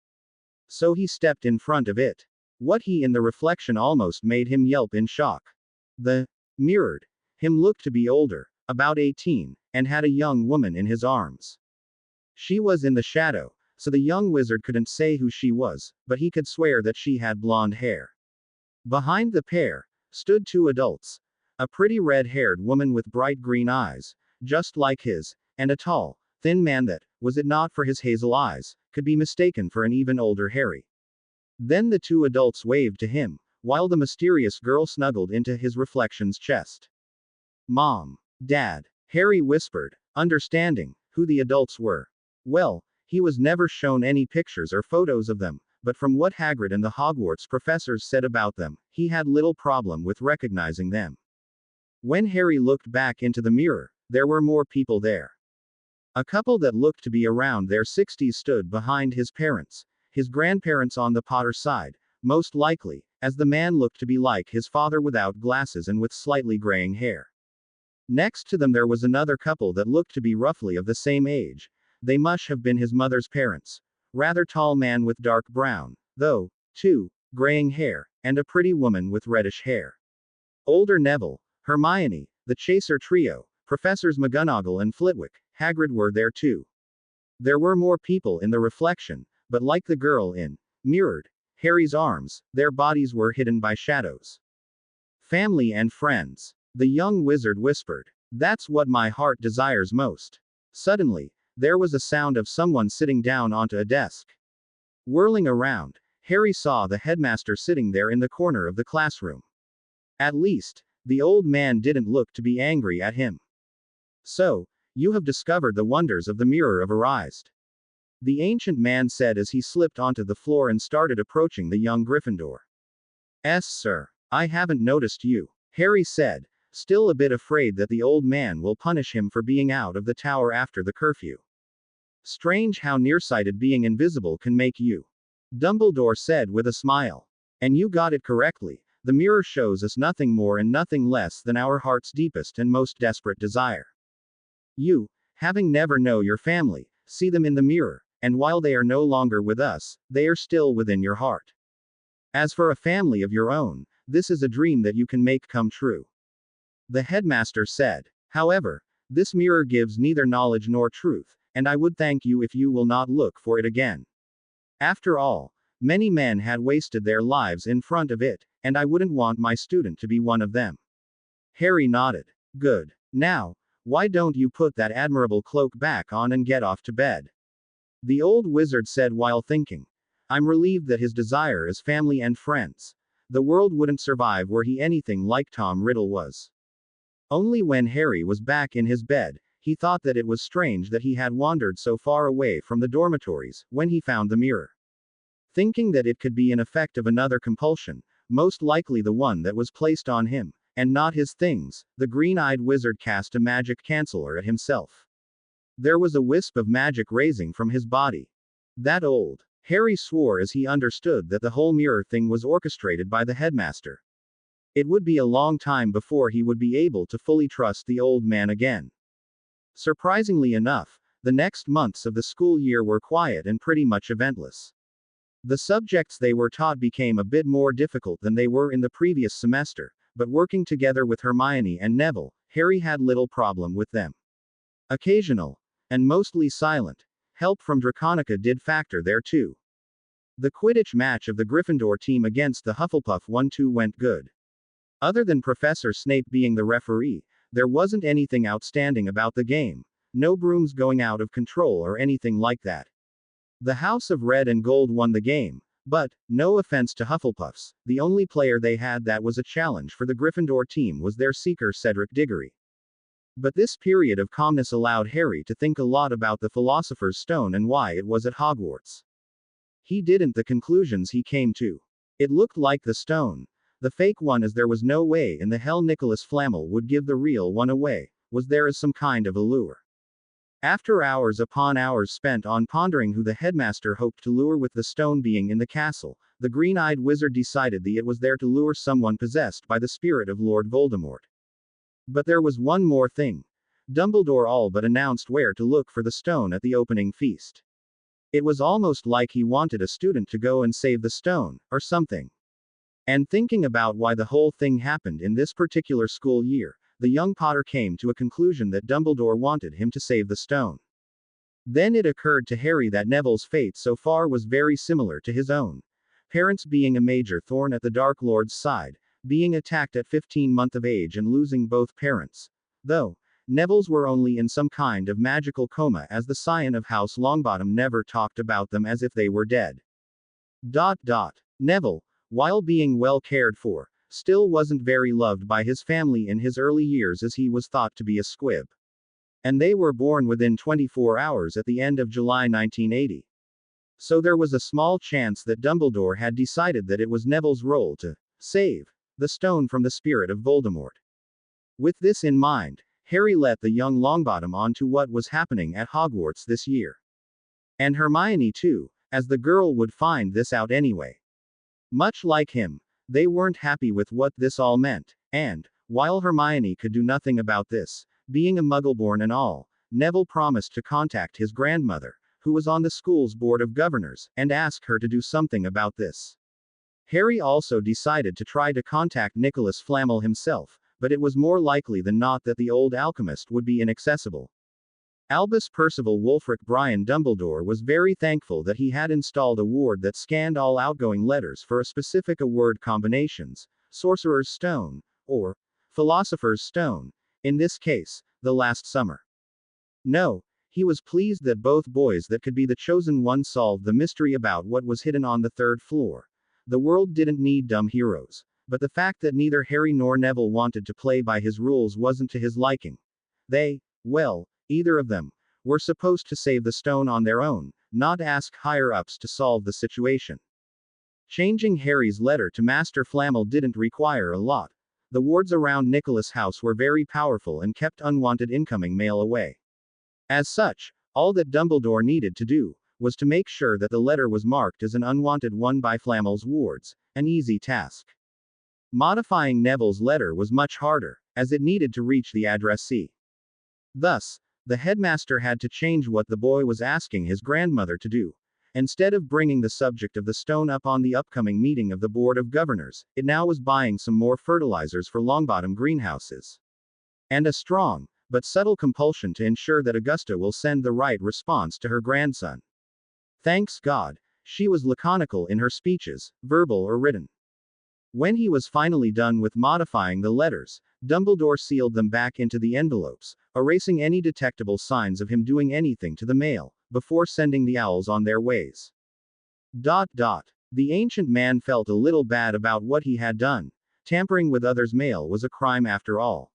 Speaker 1: So he stepped in front of it. What he in the reflection almost made him yelp in shock. The mirrored him looked to be older, about 18, and had a young woman in his arms. She was in the shadow, so the young wizard couldn't say who she was, but he could swear that she had blonde hair. Behind the pair stood two adults. A pretty red-haired woman with bright green eyes, just like his, and a tall, thin man that, was it not for his hazel eyes, could be mistaken for an even older Harry. Then the two adults waved to him, while the mysterious girl snuggled into his reflection's chest. Mom. Dad. Harry whispered, understanding who the adults were. Well, he was never shown any pictures or photos of them, but from what Hagrid and the Hogwarts professors said about them, he had little problem with recognizing them. When Harry looked back into the mirror, there were more people there. A couple that looked to be around their 60s stood behind his parents, his grandparents on the Potter side, most likely, as the man looked to be like his father without glasses and with slightly graying hair. Next to them there was another couple that looked to be roughly of the same age. They must have been his mother's parents. Rather tall man with dark brown, though, too, graying hair, and a pretty woman with reddish hair. Older Neville, Hermione, the Chaser trio, Professors McGonagall and Flitwick, Hagrid were there too. There were more people in the reflection, but like the girl in mirrored Harry's arms, their bodies were hidden by shadows. Family and friends. The young wizard whispered. That's what my heart desires most. Suddenly, there was a sound of someone sitting down onto a desk. Whirling around, Harry saw the headmaster sitting there in the corner of the classroom. At least, the old man didn't look to be angry at him. So, you have discovered the wonders of the Mirror of Arised. The ancient man said as he slipped onto the floor and started approaching the young Gryffindor. "Yes, sir. I haven't noticed you," Harry said, still a bit afraid that the old man will punish him for being out of the tower after the curfew. "Strange how nearsighted being invisible can make you," Dumbledore said with a smile. "And you got it correctly. The mirror shows us nothing more and nothing less than our heart's deepest and most desperate desire. You, having never know your family, see them in the mirror, and while they are no longer with us, they are still within your heart. As for a family of your own, this is a dream that you can make come true," the headmaster said. "However, this mirror gives neither knowledge nor truth, and I would thank you if you will not look for it again. After all, many men had wasted their lives in front of it, and I wouldn't want my student to be one of them." Harry nodded. "Good. Now, why don't you put that admirable cloak back on and get off to bed?" the old wizard said while thinking. "I'm relieved that his desire is family and friends. The world wouldn't survive were he anything like Tom Riddle was." Only when Harry was back in his bed, he thought that it was strange that he had wandered so far away from the dormitories, when he found the mirror. Thinking that it could be an effect of another compulsion, most likely the one that was placed on him, and not his things, the green-eyed wizard cast a magic canceller at himself. There was a wisp of magic raising from his body. That old Harry swore as he understood that the whole mirror thing was orchestrated by the headmaster. It would be a long time before he would be able to fully trust the old man again. Surprisingly enough, the next months of the school year were quiet and pretty much eventless. The subjects they were taught became a bit more difficult than they were in the previous semester, but working together with Hermione and Neville, Harry had little problem with them. Occasional, and mostly silent, help from Draconica did factor there too. The Quidditch match of the Gryffindor team against the Hufflepuff 1-2 went good. Other than Professor Snape being the referee, there wasn't anything outstanding about the game. No brooms going out of control or anything like that. The House of Red and Gold won the game, but, no offense to Hufflepuffs, the only player they had that was a challenge for the Gryffindor team was their seeker Cedric Diggory. But this period of calmness allowed Harry to think a lot about the Philosopher's Stone and why it was at Hogwarts. He didn't the conclusions he came to. It looked like the stone. The fake one, as there was no way in the hell Nicholas Flamel would give the real one away, was there as some kind of allure. After hours upon hours spent on pondering who the headmaster hoped to lure with the stone being in the castle, the green-eyed wizard decided that it was there to lure someone possessed by the spirit of Lord Voldemort. But there was one more thing. Dumbledore all but announced where to look for the stone at the opening feast. It was almost like he wanted a student to go and save the stone, or something. And thinking about why the whole thing happened in this particular school year, the young Potter came to a conclusion that Dumbledore wanted him to save the stone. Then it occurred to Harry that Neville's fate so far was very similar to his own. Parents being a major thorn at the Dark Lord's side, being attacked at 15 months of age and losing both parents. Though Neville's were only in some kind of magical coma, as the scion of House Longbottom never talked about them as if they were dead. Neville, while being well cared for, still wasn't very loved by his family in his early years, as he was thought to be a squib. And they were born within 24 hours at the end of July 1980. So there was a small chance that Dumbledore had decided that it was Neville's role to save the stone from the spirit of Voldemort. With this in mind, Harry let the young Longbottom on to what was happening at Hogwarts this year. And Hermione too, as the girl would find this out anyway. Much like him, they weren't happy with what this all meant, and, while Hermione could do nothing about this, being a Muggleborn and all, Neville promised to contact his grandmother, who was on the school's board of governors, and ask her to do something about this. Harry also decided to try to contact Nicholas Flamel himself, but it was more likely than not that the old alchemist would be inaccessible. Albus Percival Wulfric Brian Dumbledore was very thankful that he had installed a ward that scanned all outgoing letters for a specific word combinations, Sorcerer's Stone, or Philosopher's Stone, in this case, the last summer. No, he was pleased that both boys that could be the chosen one solved the mystery about what was hidden on the third floor. The world didn't need dumb heroes, but the fact that neither Harry nor Neville wanted to play by his rules wasn't to his liking. Either of them were supposed to save the stone on their own, not ask higher-ups to solve the situation. Changing Harry's letter to Master Flamel didn't require a lot. The wards around Nicholas' house were very powerful and kept unwanted incoming mail away. As such, all that Dumbledore needed to do was to make sure that the letter was marked as an unwanted one by Flamel's wards, an easy task. Modifying Neville's letter was much harder, as it needed to reach the addressee. Thus, the headmaster had to change what the boy was asking his grandmother to do. Instead of bringing the subject of the stone up on the upcoming meeting of the Board of Governors, it now was buying some more fertilizers for Longbottom greenhouses. And a strong, but subtle compulsion to ensure that Augusta will send the right response to her grandson. Thanks God, she was laconical in her speeches, verbal or written. When he was finally done with modifying the letters, Dumbledore sealed them back into the envelopes, erasing any detectable signs of him doing anything to the mail, before sending the owls on their ways. The ancient man felt a little bad about what he had done. Tampering with others' mail was a crime after all.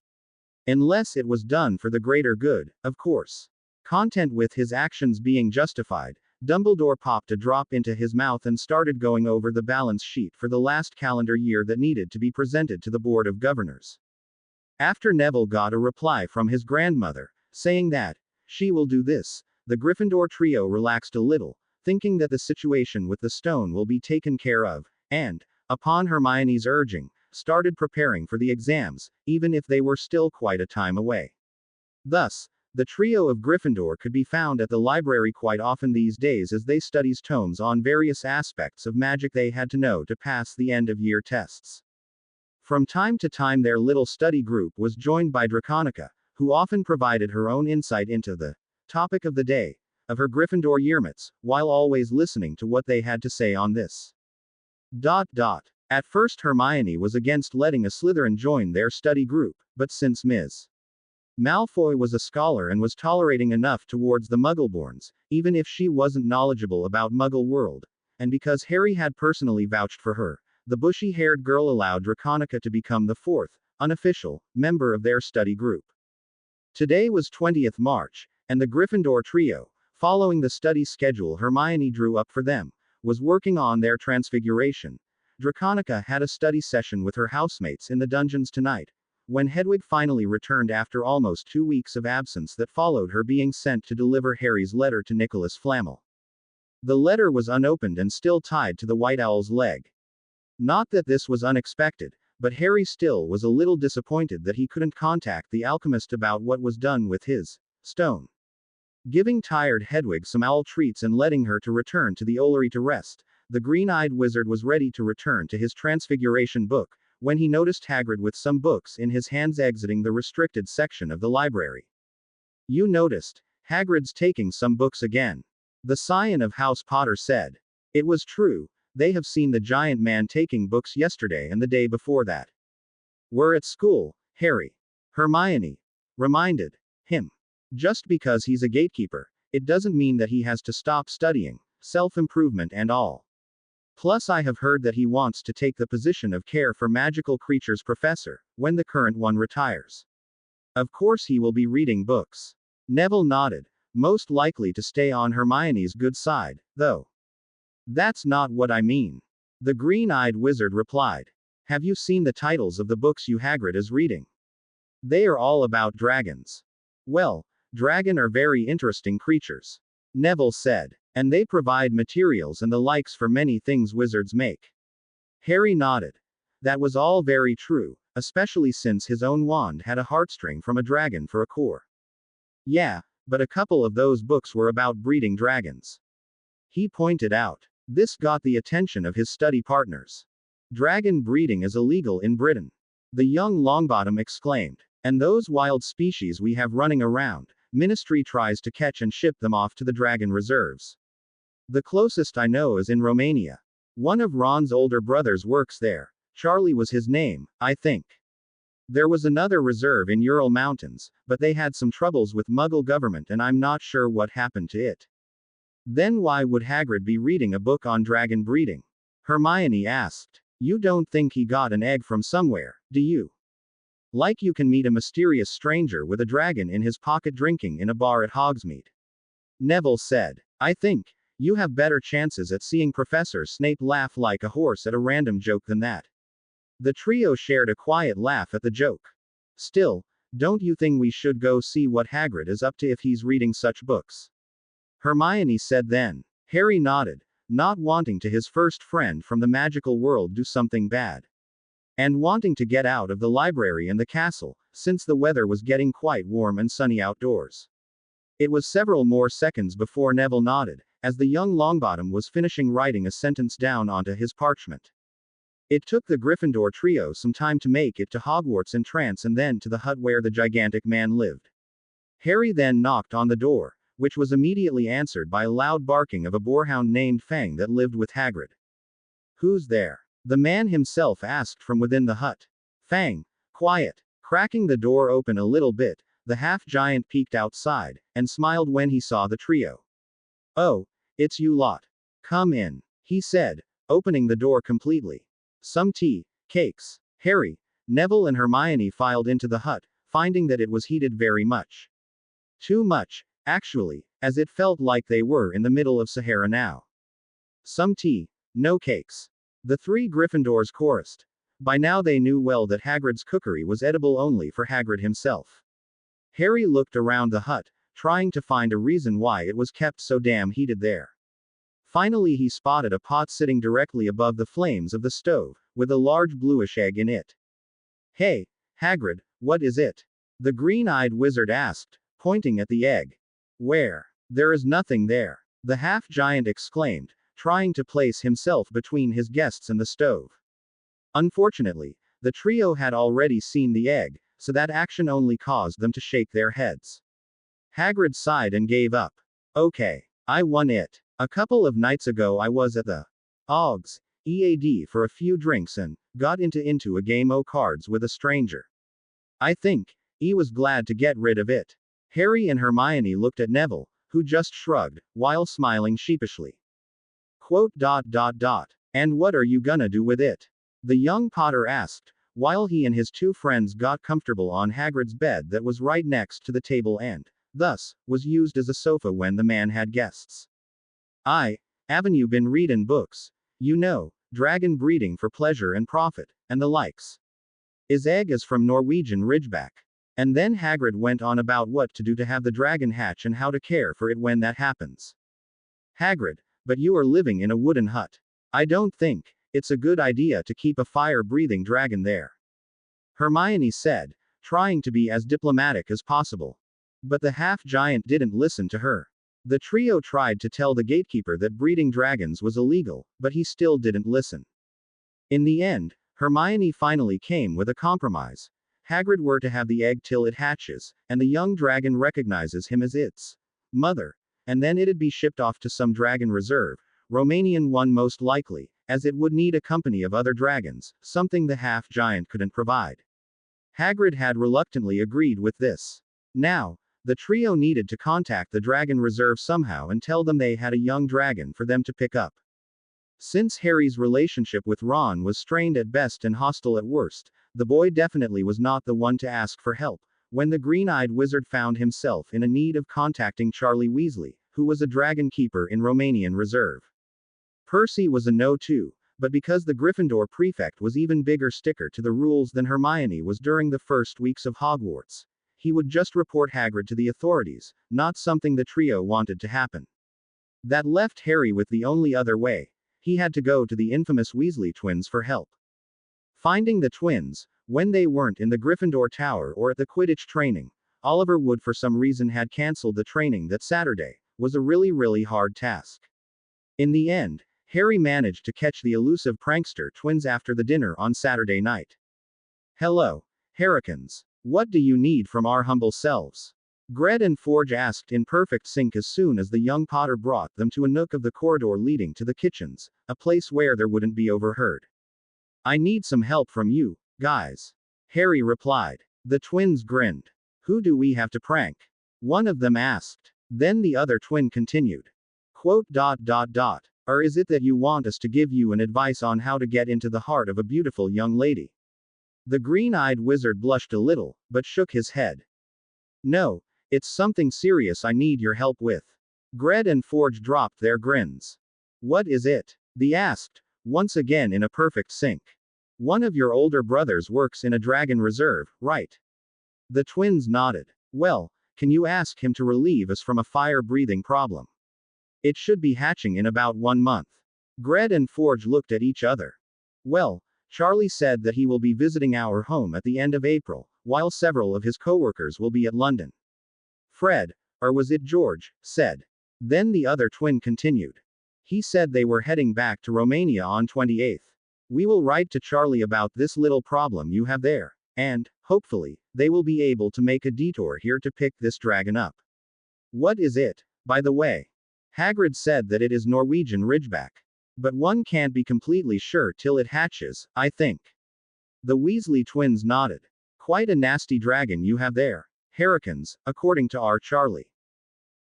Speaker 1: Unless it was done for the greater good, of course. Content with his actions being justified, Dumbledore popped a drop into his mouth and started going over the balance sheet for the last calendar year that needed to be presented to the Board of Governors. After Neville got a reply from his grandmother, saying that she will do this, the Gryffindor trio relaxed a little, thinking that the situation with the stone will be taken care of, and, upon Hermione's urging, started preparing for the exams, even if they were still quite a time away. Thus, the trio of Gryffindor could be found at the library quite often these days as they studies tomes on various aspects of magic they had to know to pass the end-of-year tests. From time to time their little study group was joined by Draconica, who often provided her own insight into the topic of the day, of her Gryffindor yearmates, while always listening to what they had to say on this. At first Hermione was against letting a Slytherin join their study group, but since Ms. Malfoy was a scholar and was tolerating enough towards the Muggleborns, even if she wasn't knowledgeable about Muggle world, and because Harry had personally vouched for her, the bushy-haired girl allowed Draconica to become the fourth, unofficial, member of their study group. Today was 20th March, and the Gryffindor trio, following the study schedule Hermione drew up for them, was working on their transfiguration. Draconica had a study session with her housemates in the dungeons tonight, when Hedwig finally returned after almost 2 weeks of absence that followed her being sent to deliver Harry's letter to Nicholas Flamel. The letter was unopened and still tied to the White Owl's leg. Not that this was unexpected, but Harry still was a little disappointed that he couldn't contact the alchemist about what was done with his stone. Giving tired Hedwig some owl treats and letting her to return to the Ollery to rest, the green-eyed wizard was ready to return to his transfiguration book, when he noticed Hagrid with some books in his hands exiting the restricted section of the library. "You noticed. Hagrid's taking some books again," the scion of House Potter said. It was true. They have seen the giant man taking books yesterday and the day before that. "We're at school, Harry," Hermione reminded him. "Just because he's a gatekeeper, it doesn't mean that he has to stop studying, self-improvement and all. Plus I have heard that he wants to take the position of care for magical creatures professor, when the current one retires. Of course he will be reading books." Neville nodded, most likely to stay on Hermione's good side, though. "That's not what I mean," the green-eyed wizard replied. "Have you seen the titles of the books you Hagrid is reading? They are all about dragons." "Well, dragon are very interesting creatures," Neville said. "And they provide materials and the likes for many things wizards make." Harry nodded. That was all very true, especially since his own wand had a heartstring from a dragon for a core. "Yeah, but a couple of those books were about breeding dragons," he pointed out. This got the attention of his study partners. "Dragon breeding is illegal in Britain," the young Longbottom exclaimed. "And those wild species we have running around, Ministry tries to catch and ship them off to the dragon reserves. The closest I know is in Romania. One of Ron's older brothers works there. Charlie was his name, I think. There was another reserve in Ural Mountains, but they had some troubles with Muggle government and I'm not sure what happened to it." "Then why would Hagrid be reading a book on dragon breeding?" Hermione asked. "You don't think he got an egg from somewhere, do you? Like you can meet a mysterious stranger with a dragon in his pocket drinking in a bar at Hogsmeade," Neville said. "I think you have better chances at seeing Professor Snape laugh like a horse at a random joke than that." The trio shared a quiet laugh at the joke. "Still, don't you think we should go see what Hagrid is up to if he's reading such books?" Hermione said then. Harry nodded, not wanting to his first friend from the magical world do something bad. And wanting to get out of the library and the castle, since the weather was getting quite warm and sunny outdoors. It was several more seconds before Neville nodded, as the young Longbottom was finishing writing a sentence down onto his parchment. It took the Gryffindor trio some time to make it to Hogwarts in trance and then to the hut where the gigantic man lived. Harry then knocked on the door, which was immediately answered by a loud barking of a boarhound named Fang that lived with Hagrid. "Who's there?" the man himself asked from within the hut. "Fang, quiet." Cracking the door open a little bit, the half-giant peeked outside, and smiled when he saw the trio. "Oh, it's you lot. Come in," he said, opening the door completely. "Some tea, cakes." Harry, Neville and Hermione filed into the hut, finding that it was heated very much. Too much, actually, as it felt like they were in the middle of Sahara now. "Some tea, no cakes," the three Gryffindors chorused. By now they knew well that Hagrid's cookery was edible only for Hagrid himself. Harry looked around the hut, trying to find a reason why it was kept so damn heated there. Finally he spotted a pot sitting directly above the flames of the stove, with a large bluish egg in it. "Hey, Hagrid, what is it?" the green-eyed wizard asked, pointing at the egg. "Where? There is nothing there," the half-giant exclaimed, trying to place himself between his guests and the stove. Unfortunately, the trio had already seen the egg, so that action only caused them to shake their heads. Hagrid sighed and gave up. "Okay, I won it. A couple of nights ago I was at the Oggs EAD for a few drinks and got into a game o' cards with a stranger. I think he was glad to get rid of it." Harry and Hermione looked at Neville, who just shrugged, while smiling sheepishly. "And what are you gonna do with it?" the young Potter asked, while he and his two friends got comfortable on Hagrid's bed that was right next to the table and, thus, was used as a sofa when the man had guests. Haven't you been readin' books? You know, dragon breeding for pleasure and profit, and the likes. His egg is from Norwegian Ridgeback. And then Hagrid went on about what to do to have the dragon hatch and how to care for it when that happens. Hagrid, but you are living in a wooden hut. I don't think it's a good idea to keep a fire-breathing dragon there. Hermione said, trying to be as diplomatic as possible. But the half-giant didn't listen to her. The trio tried to tell the gatekeeper that breeding dragons was illegal, but he still didn't listen. In the end, Hermione finally came with a compromise. Hagrid were to have the egg till it hatches, and the young dragon recognizes him as its mother, and then it'd be shipped off to some dragon reserve, Romanian one most likely, as it would need a company of other dragons, something the half-giant couldn't provide. Hagrid had reluctantly agreed with this. Now, the trio needed to contact the dragon reserve somehow and tell them they had a young dragon for them to pick up. Since Harry's relationship with Ron was strained at best and hostile at worst, the boy definitely was not the one to ask for help, when the green-eyed wizard found himself in a need of contacting Charlie Weasley, who was a dragon keeper in Romanian Reserve. Percy was a no too, but because the Gryffindor prefect was even bigger sticker to the rules than Hermione was during the first weeks of Hogwarts, he would just report Hagrid to the authorities, not something the trio wanted to happen. That left Harry with the only other way. He had to go to the infamous Weasley twins for help. Finding the twins, when they weren't in the Gryffindor Tower or at the Quidditch training, Oliver Wood for some reason had cancelled the training that Saturday, was a really hard task. In the end, Harry managed to catch the elusive prankster twins after the dinner on Saturday night. Hello, Harrikins. What do you need from our humble selves? Gred and Forge asked in perfect sync as soon as the young Potter brought them to a nook of the corridor leading to the kitchens, a place where there wouldn't be overheard. I need some help from you, guys. Harry replied. The twins grinned. Who do we have to prank? One of them asked. Then the other twin continued. Quote. Or is it that you want us to give you an advice on how to get into the heart of a beautiful young lady? The green-eyed wizard blushed a little, but shook his head. No, it's something serious I need your help with. Gred and Forge dropped their grins. What is it? They asked, once again in a perfect sync. One of your older brothers works in a dragon reserve, right? The twins nodded. Well, can you ask him to relieve us from a fire-breathing problem? It should be hatching in about 1 month. Gred and Forge looked at each other. Well, Charlie said that he will be visiting our home at the end of April, while several of his co-workers will be at London. Fred, or was it George, said. Then the other twin continued. He said they were heading back to Romania on 28th. We will write to Charlie about this little problem you have there, and, hopefully, they will be able to make a detour here to pick this dragon up. What is it, by the way? Hagrid said that it is Norwegian Ridgeback. But one can't be completely sure till it hatches, I think. The Weasley twins nodded. Quite a nasty dragon you have there, Harrikins, according to our Charlie.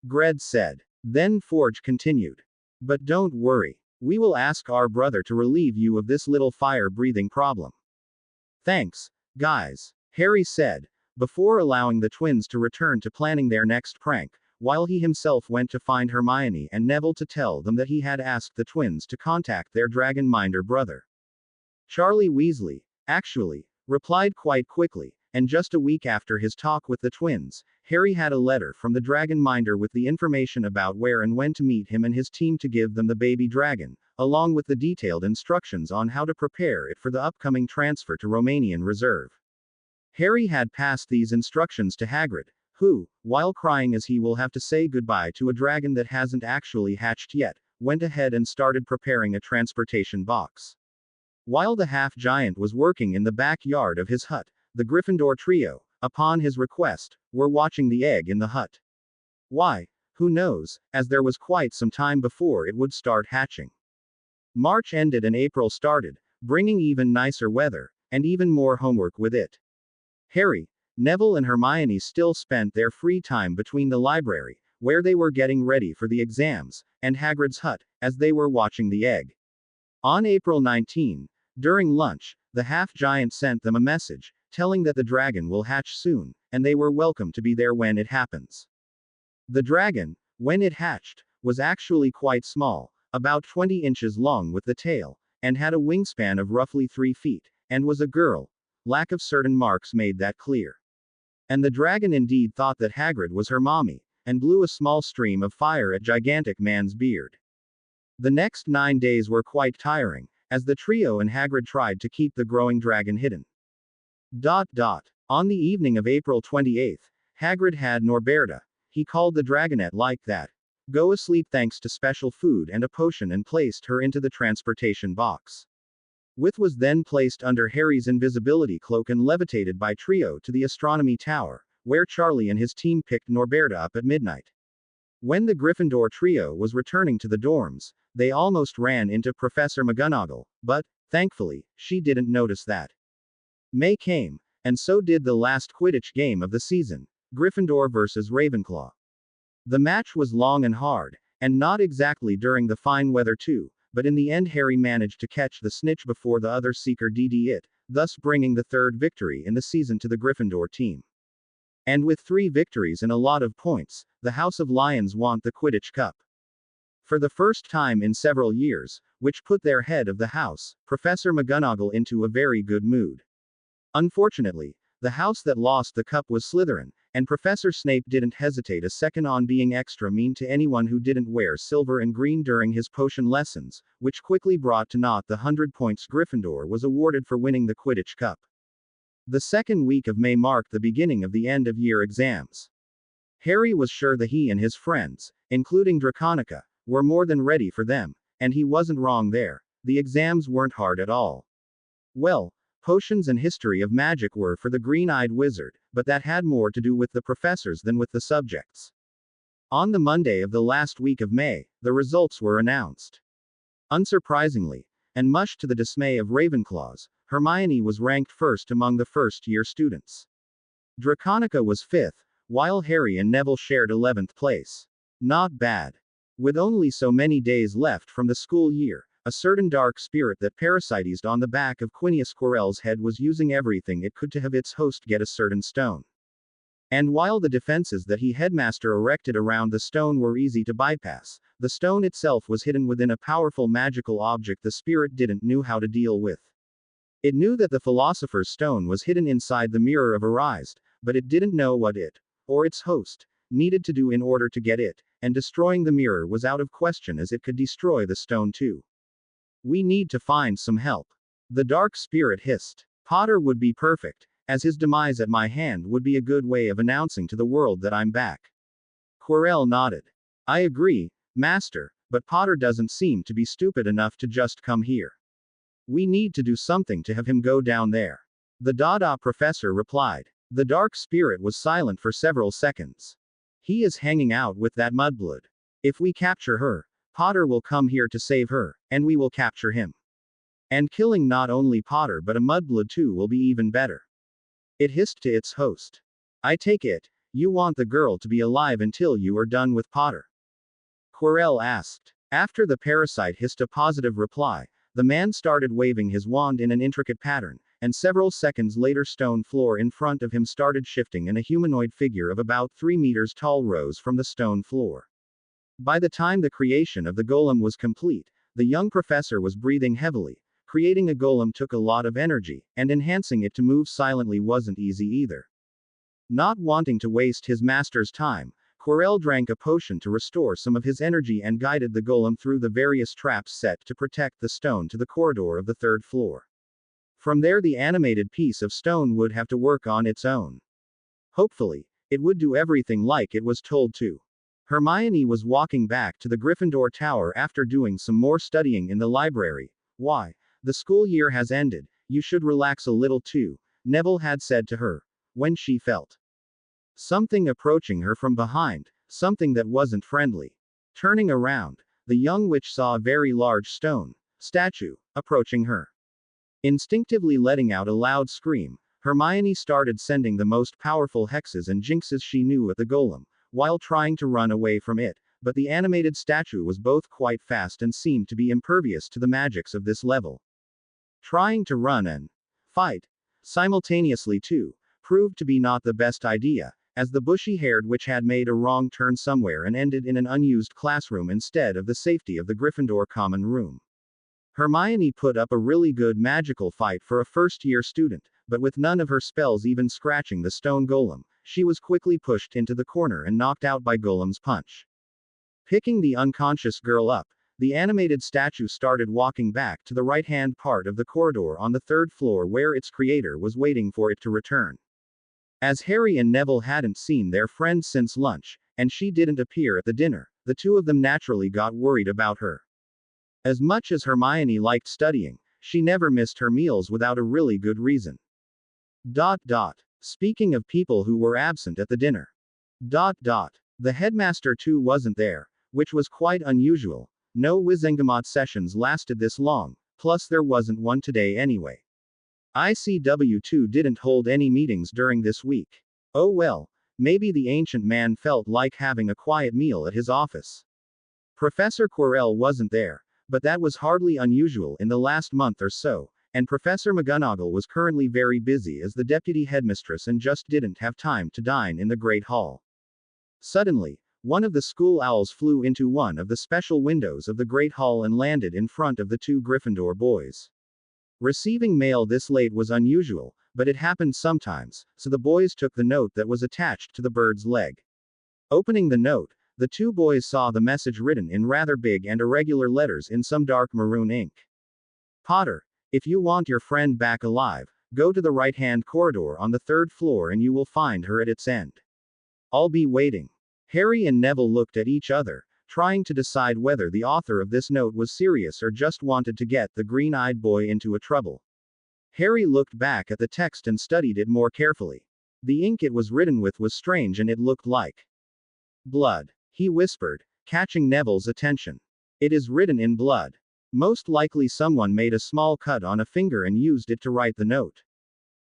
Speaker 1: Gred said. Then Forge continued. But don't worry. We will ask our brother to relieve you of this little fire-breathing problem. Thanks, guys, Harry said, before allowing the twins to return to planning their next prank, while he himself went to find Hermione and Neville to tell them that he had asked the twins to contact their dragon minder brother. Charlie Weasley, actually, replied quite quickly, and just a week after his talk with the twins, Harry had a letter from the dragon minder with the information about where and when to meet him and his team to give them the baby dragon, along with the detailed instructions on how to prepare it for the upcoming transfer to Romanian Reserve. Harry had passed these instructions to Hagrid, who, while crying as he will have to say goodbye to a dragon that hasn't actually hatched yet, went ahead and started preparing a transportation box. While the half-giant was working in the backyard of his hut, the Gryffindor trio, upon his request, were watching the egg in the hut. Why? Who knows, as there was quite some time before it would start hatching. March ended and April started, bringing even nicer weather, and even more homework with it. Harry, Neville and Hermione still spent their free time between the library, where they were getting ready for the exams, and Hagrid's hut, as they were watching the egg. On April 19, during lunch, the half-giant sent them a message, telling that the dragon will hatch soon, and they were welcome to be there when it happens. The dragon, when it hatched, was actually quite small, about 20 inches long with the tail, and had a wingspan of roughly 3 feet, and was a girl. Lack of certain marks made that clear. And the dragon indeed thought that Hagrid was her mommy, and blew a small stream of fire at gigantic man's beard. The next 9 days were quite tiring, as the trio and Hagrid tried to keep the growing dragon hidden. On the evening of April 28th, Hagrid had Norberta. He called the dragonette like that. Go asleep thanks to special food and a potion and placed her into the transportation box. With was then placed under Harry's invisibility cloak and levitated by trio to the astronomy tower, where Charlie and his team picked Norberta up at midnight. When the Gryffindor trio was returning to the dorms, they almost ran into Professor McGonagall, but, thankfully, she didn't notice that. May came, and so did the last Quidditch game of the season, Gryffindor versus Ravenclaw. The match was long and hard, and not exactly during the fine weather too, but in the end Harry managed to catch the snitch before the other seeker did it, thus bringing the third victory in the season to the Gryffindor team. And with 3 victories and a lot of points, the House of Lions won the Quidditch Cup. For the first time in several years, which put their head of the house, Professor McGonagall, into a very good mood. Unfortunately, the house that lost the cup was Slytherin, and Professor Snape didn't hesitate a second on being extra mean to anyone who didn't wear silver and green during his potion lessons, which quickly brought to naught the 100 points Gryffindor was awarded for winning the Quidditch Cup. The second week of May marked the beginning of the end-of-year exams. Harry was sure that he and his friends, including Draconica, were more than ready for them, and he wasn't wrong there. The exams weren't hard at all. Well, potions and history of magic were for the green-eyed wizard, but that had more to do with the professors than with the subjects. On the Monday of the last week of May, the results were announced. Unsurprisingly, and much to the dismay of Ravenclaws, Hermione was ranked first among the first-year students. Draconica was 5th, while Harry and Neville shared 11th place. Not bad. With only so many days left from the school year, a certain dark spirit that parasitized on the back of Quinius Quirrell's head was using everything it could to have its host get a certain stone. And while the defenses that he headmaster erected around the stone were easy to bypass, the stone itself was hidden within a powerful magical object the spirit didn't know how to deal with. It knew that the Philosopher's Stone was hidden inside the Mirror of Erised, but it didn't know what it, or its host, needed to do in order to get it, and destroying the mirror was out of question as it could destroy the stone too. We need to find some help. The dark spirit hissed. Potter would be perfect, as his demise at my hand would be a good way of announcing to the world that I'm back. Quirrell nodded. I agree, Master, but Potter doesn't seem to be stupid enough to just come here. We need to do something to have him go down there. The Dada professor replied. The dark spirit was silent for several seconds. He is hanging out with that mudblood. If we capture her, Potter will come here to save her, and we will capture him. And killing not only Potter but a mudblood too will be even better. It hissed to its host. I take it, you want the girl to be alive until you are done with Potter? Quirrell asked. After the parasite hissed a positive reply, the man started waving his wand in an intricate pattern, and several seconds later stone floor in front of him started shifting and a humanoid figure of about 3 meters tall rose from the stone floor. By the time the creation of the golem was complete, the young professor was breathing heavily. Creating a golem took a lot of energy, and enhancing it to move silently wasn't easy either. Not wanting to waste his master's time, Quirrell drank a potion to restore some of his energy and guided the golem through the various traps set to protect the stone to the corridor of the 3rd floor. From there the animated piece of stone would have to work on its own. Hopefully, it would do everything like it was told to. Hermione was walking back to the Gryffindor Tower after doing some more studying in the library. Why? The school year has ended, you should relax a little too, Neville had said to her, when she felt something approaching her from behind, something that wasn't friendly. Turning around, the young witch saw a very large stone statue approaching her. Instinctively letting out a loud scream, Hermione started sending the most powerful hexes and jinxes she knew at the golem, while trying to run away from it, but the animated statue was both quite fast and seemed to be impervious to the magics of this level. Trying to run and fight, simultaneously too, proved to be not the best idea, as the bushy-haired witch had made a wrong turn somewhere and ended in an unused classroom instead of the safety of the Gryffindor common room. Hermione put up a really good magical fight for a first-year student, but with none of her spells even scratching the stone golem, she was quickly pushed into the corner and knocked out by Golem's punch. Picking the unconscious girl up, the animated statue started walking back to the right-hand part of the corridor on the third floor where its creator was waiting for it to return. As Harry and Neville hadn't seen their friend since lunch, and she didn't appear at the dinner, the two of them naturally got worried about her. As much as Hermione liked studying, she never missed her meals without a really good reason. Speaking of people who were absent at the dinner. The headmaster too wasn't there, which was quite unusual. No Wizengamot sessions lasted this long, plus there wasn't one today anyway. ICW2 didn't hold any meetings during this week. Oh well, maybe the ancient man felt like having a quiet meal at his office. Professor Quirrell wasn't there, but that was hardly unusual in the last month or so, and Professor McGonagall was currently very busy as the deputy headmistress and just didn't have time to dine in the Great Hall. Suddenly, one of the school owls flew into one of the special windows of the Great Hall and landed in front of the two Gryffindor boys. Receiving mail this late was unusual, but it happened sometimes, so the boys took the note that was attached to the bird's leg. Opening the note, the two boys saw the message written in rather big and irregular letters in some dark maroon ink. Potter, if you want your friend back alive, go to the right-hand corridor on the third floor and you will find her at its end. I'll be waiting. Harry and Neville looked at each other, trying to decide whether the author of this note was serious or just wanted to get the green-eyed boy into a trouble. Harry looked back at the text and studied it more carefully. The ink it was written with was strange and it looked like blood, he whispered, catching Neville's attention. It is written in blood. Most likely someone made a small cut on a finger and used it to write the note.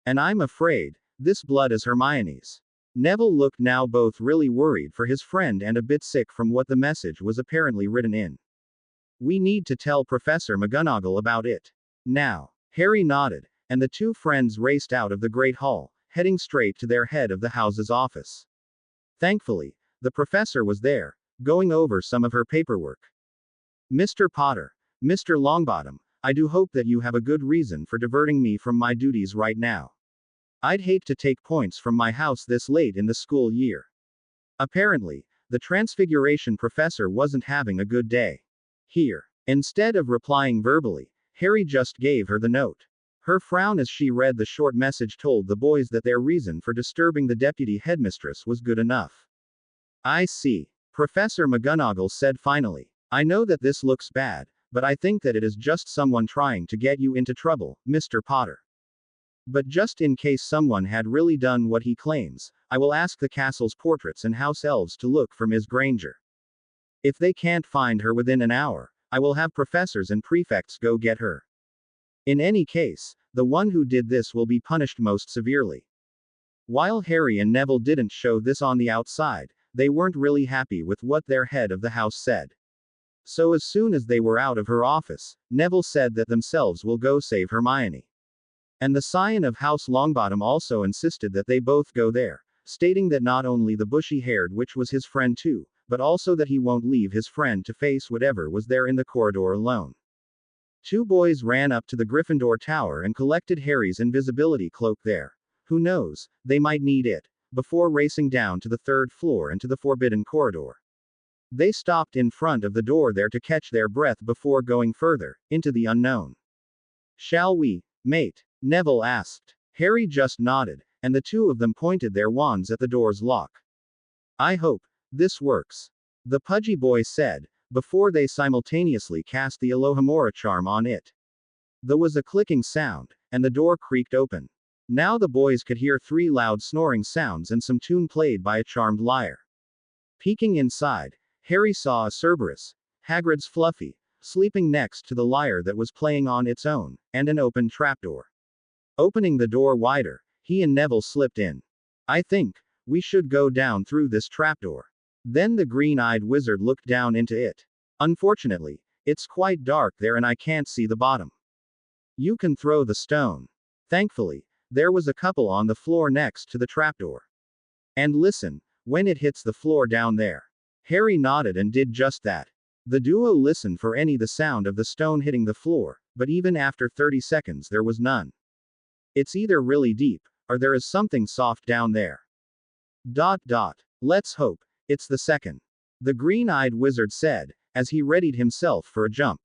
Speaker 1: And I'm afraid, this blood is Hermione's. Neville looked now both really worried for his friend and a bit sick from what the message was apparently written in. We need to tell Professor McGonagall about it. Now. Harry nodded, and the two friends raced out of the Great Hall, heading straight to their head of the house's office. Thankfully, the professor was there, going over some of her paperwork. Mr. Potter, Mr. Longbottom, I do hope that you have a good reason for diverting me from my duties right now. I'd hate to take points from my house this late in the school year. Apparently, the Transfiguration professor wasn't having a good day. Here. Instead of replying verbally, Harry just gave her the note. Her frown as she read the short message told the boys that their reason for disturbing the deputy headmistress was good enough. I see. Professor McGonagall said finally. I know that this looks bad, but I think that it is just someone trying to get you into trouble, Mr. Potter. But just in case someone had really done what he claims, I will ask the castle's portraits and house elves to look for Ms. Granger. If they can't find her within an hour, I will have professors and prefects go get her. In any case, the one who did this will be punished most severely. While Harry and Neville didn't show this on the outside, they weren't really happy with what their head of the house said. So as soon as they were out of her office, Neville said that themselves will go save Hermione. And the scion of House Longbottom also insisted that they both go there, stating that not only the bushy-haired witch was his friend too, but also that he won't leave his friend to face whatever was there in the corridor alone. Two boys ran up to the Gryffindor Tower and collected Harry's invisibility cloak there. Who knows, they might need it, before racing down to the third floor and to the forbidden corridor. They stopped in front of the door there to catch their breath before going further, into the unknown. Shall we, mate? Neville asked. Harry just nodded, and the two of them pointed their wands at the door's lock. I hope this works, the pudgy boy said, before they simultaneously cast the Alohomora charm on it. There was a clicking sound, and the door creaked open. Now the boys could hear three loud snoring sounds and some tune played by a charmed lyre. Peeking inside, Harry saw a Cerberus, Hagrid's Fluffy, sleeping next to the lyre that was playing on its own, and an open trapdoor. Opening the door wider, he and Neville slipped in. I think we should go down through this trapdoor. Then the green-eyed wizard looked down into it. Unfortunately, it's quite dark there and I can't see the bottom. You can throw the stone. Thankfully, there was a couple on the floor next to the trapdoor. And listen, when it hits the floor down there. Harry nodded and did just that. The duo listened for the sound of the stone hitting the floor, but even after 30 seconds there was none. It's either really deep, or there is something soft down there. Let's hope it's the second. The green-eyed wizard said, as he readied himself for a jump.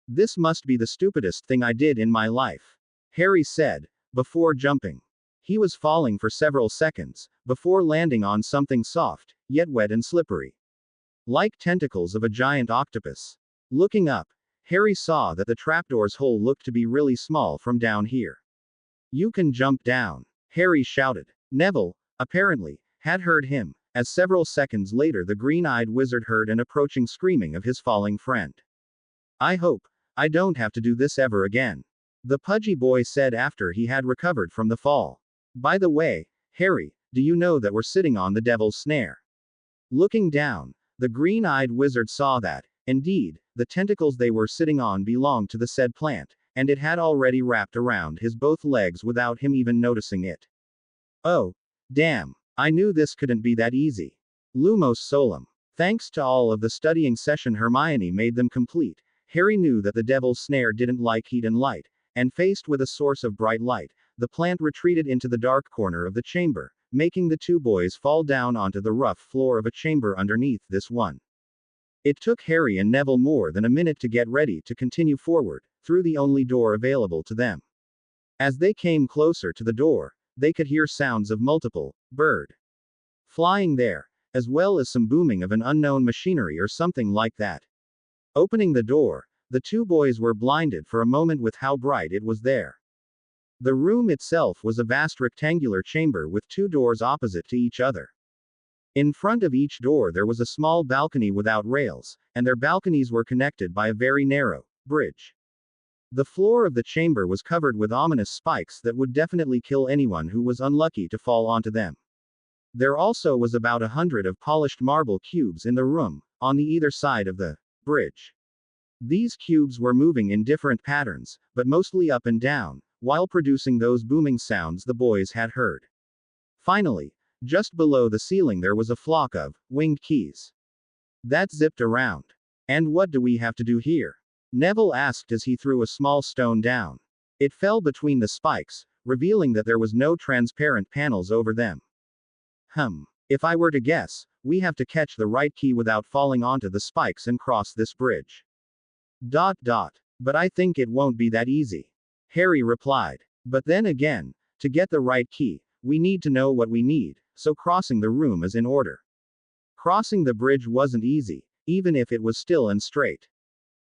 Speaker 1: This must be the stupidest thing I did in my life, Harry said, before jumping. He was falling for several seconds, before landing on something soft, yet wet and slippery. Like tentacles of a giant octopus. Looking up, Harry saw that the trapdoor's hole looked to be really small from down here. You can jump down, Harry shouted. Neville, apparently, had heard him, as several seconds later the green-eyed wizard heard an approaching screaming of his falling friend. I hope I don't have to do this ever again, the pudgy boy said after he had recovered from the fall. By the way, Harry, do you know that we're sitting on the devil's snare? Looking down, the green-eyed wizard saw that, indeed, the tentacles they were sitting on belonged to the said plant, and it had already wrapped around his both legs without him even noticing it. Oh, damn, I knew this couldn't be that easy. Lumos Solum. Thanks to all of the studying session Hermione made them complete, Harry knew that the devil's snare didn't like heat and light, and faced with a source of bright light, the plant retreated into the dark corner of the chamber, making the two boys fall down onto the rough floor of a chamber underneath this one. It took Harry and Neville more than a minute to get ready to continue forward, through the only door available to them. As they came closer to the door, they could hear sounds of multiple bird flying there, as well as some booming of an unknown machinery or something like that. Opening the door, the two boys were blinded for a moment with how bright it was there. The room itself was a vast rectangular chamber with two doors opposite to each other. In front of each door there was a small balcony without rails, and their balconies were connected by a very narrow bridge. The floor of the chamber was covered with ominous spikes that would definitely kill anyone who was unlucky to fall onto them. There also was about 100 of polished marble cubes in the room, on the either side of the bridge. These cubes were moving in different patterns, but mostly up and down, while producing those booming sounds the boys had heard. Finally, just below the ceiling there was a flock of winged keys that zipped around. And what do we have to do here? Neville asked as he threw a small stone down. It fell between the spikes, revealing that there was no transparent panels over them. If I were to guess, we have to catch the right key without falling onto the spikes and cross this bridge. But I think it won't be that easy, Harry replied. But then again, to get the right key, we need to know what we need, so crossing the room is in order. Crossing the bridge wasn't easy, even if it was still and straight.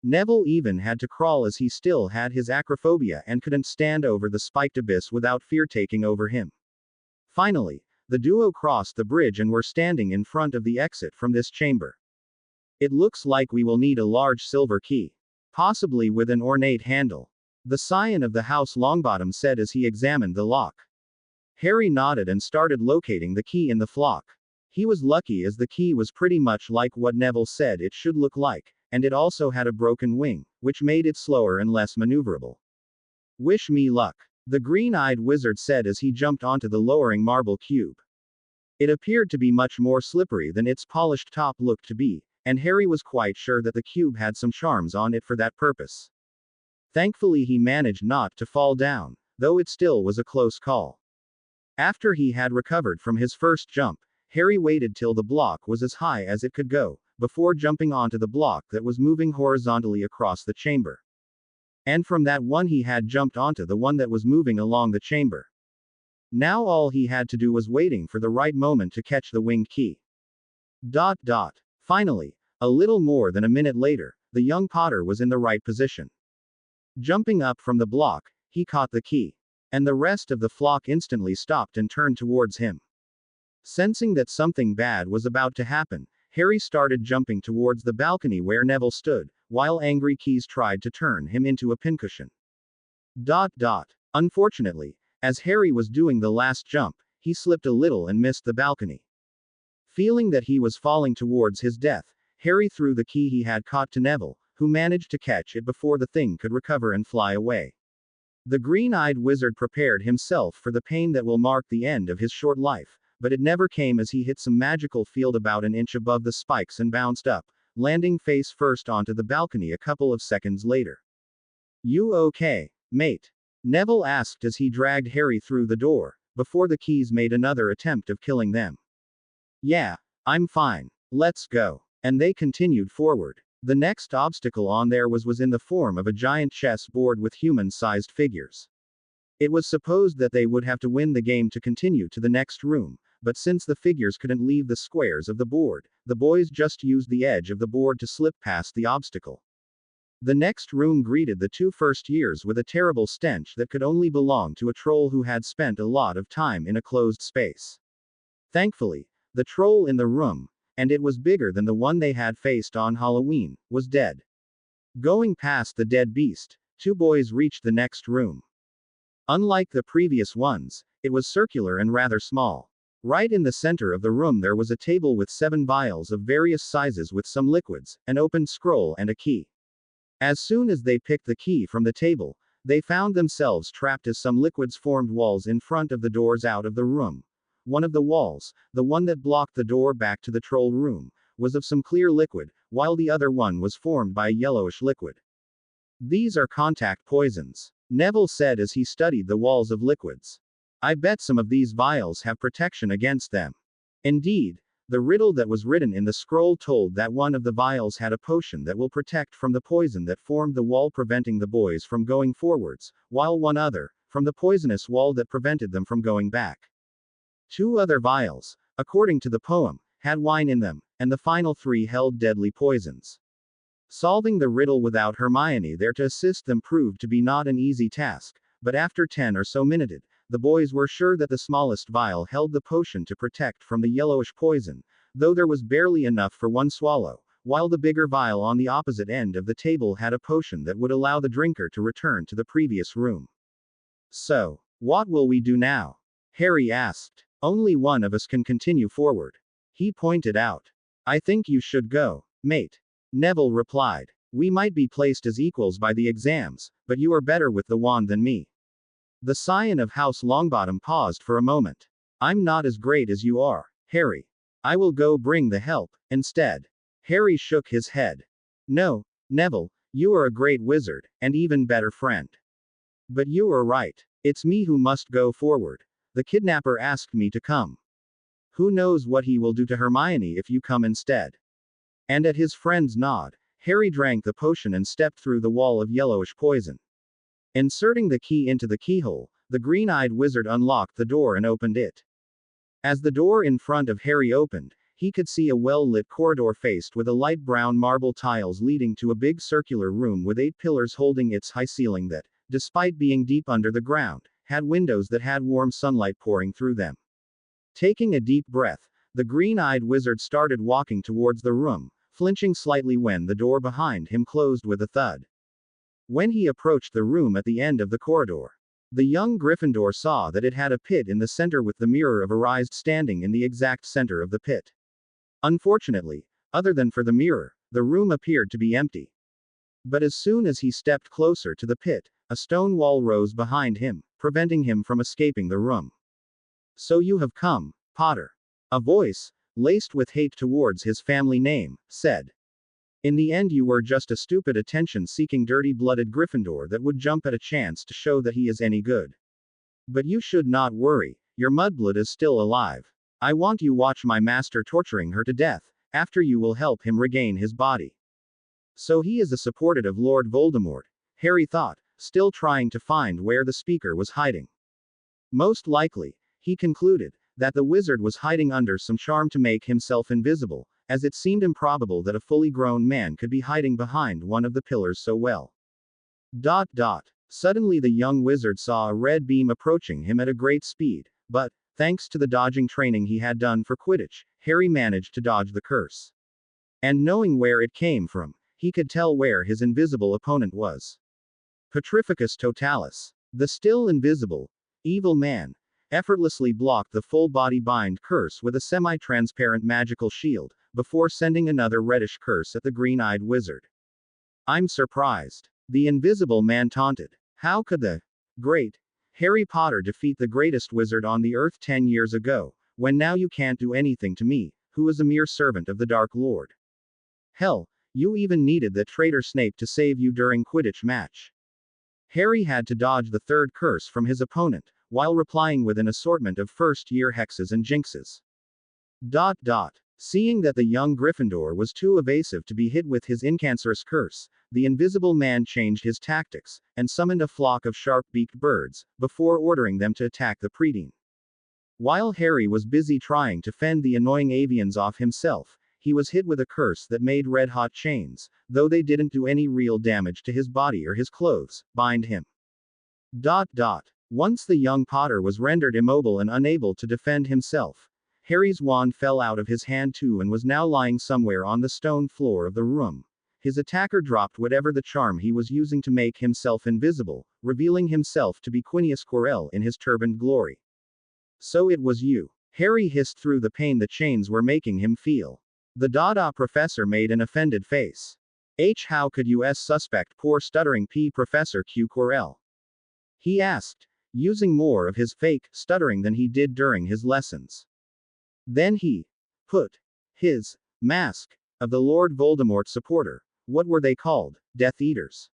Speaker 1: Neville even had to crawl as he still had his acrophobia and couldn't stand over the spiked abyss without fear taking over him. Finally, the duo crossed the bridge and were standing in front of the exit from this chamber. It looks like we will need a large silver key. Possibly with an ornate handle, the scion of the House Longbottom said as he examined the lock. Harry nodded and started locating the key in the flock. He was lucky as the key was pretty much like what Neville said it should look like, and it also had a broken wing, which made it slower and less maneuverable. Wish me luck, the green-eyed wizard said as he jumped onto the lowering marble cube. It appeared to be much more slippery than its polished top looked to be, and Harry was quite sure that the cube had some charms on it for that purpose. Thankfully he managed not to fall down, though it still was a close call. After he had recovered from his first jump, Harry waited till the block was as high as it could go, before jumping onto the block that was moving horizontally across the chamber. And from that one he had jumped onto the one that was moving along the chamber. Now all he had to do was waiting for the right moment to catch the winged key. Finally, a little more than a minute later, the young Potter was in the right position. Jumping up from the block, he caught the key. And the rest of the flock instantly stopped and turned towards him. Sensing that something bad was about to happen, Harry started jumping towards the balcony where Neville stood, while angry keys tried to turn him into a pincushion. Unfortunately, as Harry was doing the last jump, he slipped a little and missed the balcony. Feeling that he was falling towards his death, Harry threw the key he had caught to Neville, who managed to catch it before the thing could recover and fly away. The green-eyed wizard prepared himself for the pain that will mark the end of his short life, but it never came as he hit some magical field about an inch above the spikes and bounced up, landing face first onto the balcony a couple of seconds later. "You okay, mate?" Neville asked as he dragged Harry through the door, before the keys made another attempt of killing them. "Yeah, I'm fine. Let's go." And they continued forward. The next obstacle on there was in the form of a giant chess board with human-sized figures. It was supposed that they would have to win the game to continue to the next room, but since the figures couldn't leave the squares of the board, the boys just used the edge of the board to slip past the obstacle. The next room greeted the two first years with a terrible stench that could only belong to a troll who had spent a lot of time in a closed space. Thankfully, the troll in the room, and it was bigger than the one they had faced on Halloween, was dead. Going past the dead beast, two boys reached the next room. Unlike the previous ones, it was circular and rather small. Right in the center of the room there was a table with 7 vials of various sizes with some liquids, an open scroll and a key. As soon as they picked the key from the table, they found themselves trapped as some liquids formed walls in front of the doors out of the room. One of the walls, the one that blocked the door back to the troll room, was of some clear liquid, while the other one was formed by a yellowish liquid. "These are contact poisons," Neville said as he studied the walls of liquids. "I bet some of these vials have protection against them." Indeed, the riddle that was written in the scroll told that one of the vials had a potion that will protect from the poison that formed the wall preventing the boys from going forwards, while one other, from the poisonous wall that prevented them from going back. 2 other vials, according to the poem, had wine in them, and the final 3 held deadly poisons. Solving the riddle without Hermione there to assist them proved to be not an easy task, but after 10 or so minutes, the boys were sure that the smallest vial held the potion to protect from the yellowish poison, though there was barely enough for one swallow, while the bigger vial on the opposite end of the table had a potion that would allow the drinker to return to the previous room. "So, what will we do now?" Harry asked. "Only one of us can continue forward," he pointed out. "I think you should go, mate," Neville replied. "We might be placed as equals by the exams, but you are better with the wand than me." The scion of House Longbottom paused for a moment. "I'm not as great as you are, Harry. I will go bring the help, instead." Harry shook his head. "No, Neville, you are a great wizard, and even better friend. But you are right. It's me who must go forward. The kidnapper asked me to come. Who knows what he will do to Hermione if you come instead." And at his friend's nod, Harry drank the potion and stepped through the wall of yellowish poison. Inserting the key into the keyhole, the green-eyed wizard unlocked the door and opened it. As the door in front of Harry opened, he could see a well-lit corridor faced with a light brown marble tiles leading to a big circular room with 8 pillars holding its high ceiling that, despite being deep under the ground, had windows that had warm sunlight pouring through them. Taking a deep breath, the green-eyed wizard started walking towards the room, flinching slightly when the door behind him closed with a thud. When he approached the room at the end of the corridor, the young Gryffindor saw that it had a pit in the center with the mirror of Arised standing in the exact center of the pit. Unfortunately, other than for the mirror, the room appeared to be empty. But as soon as he stepped closer to the pit, a stone wall rose behind him, preventing him from escaping the room. "So you have come, Potter." A voice, laced with hate towards his family name, said. "In the end you were just a stupid attention-seeking dirty-blooded Gryffindor that would jump at a chance to show that he is any good. But you should not worry, your mudblood is still alive. I want you watch my master torturing her to death, after you will help him regain his body." So he is a supporter of Lord Voldemort, Harry thought, still trying to find where the speaker was hiding. Most likely, he concluded, that the wizard was hiding under some charm to make himself invisible, as it seemed improbable that a fully grown man could be hiding behind one of the pillars so well. Suddenly the young wizard saw a red beam approaching him at a great speed, but, thanks to the dodging training he had done for Quidditch, Harry managed to dodge the curse. And knowing where it came from, he could tell where his invisible opponent was. Petrificus Totalis. The still invisible, evil man, effortlessly blocked the full-body bind curse with a semi-transparent magical shield, before sending another reddish curse at the green-eyed wizard. "I'm surprised," the invisible man taunted. "How could the Great. Harry Potter defeat the greatest wizard on the earth 10 years ago, when now you can't do anything to me, who is a mere servant of the Dark Lord. Hell, you even needed the traitor Snape to save you during Quidditch match. Harry had to dodge the third curse from his opponent, while replying with an assortment of first-year hexes and jinxes. Seeing that the young Gryffindor was too evasive to be hit with his incancerous curse, the Invisible Man changed his tactics, and summoned a flock of sharp-beaked birds, before ordering them to attack the Preteen. While Harry was busy trying to fend the annoying avians off himself, he was hit with a curse that made red-hot chains, though they didn't do any real damage to his body or his clothes, bind him. Once the young Potter was rendered immobile and unable to defend himself, Harry's wand fell out of his hand too and was now lying somewhere on the stone floor of the room. His attacker dropped whatever the charm he was using to make himself invisible, revealing himself to be Quinius Quirrell in his turbaned glory. So it was you. Harry hissed through the pain the chains were making him feel. The Dada professor made an offended face. How could you suspect poor stuttering Professor Q Quirrell? He asked, using more of his fake stuttering than he did during his lessons. Then he put his mask of the Lord Voldemort supporter, what were they called, Death Eaters,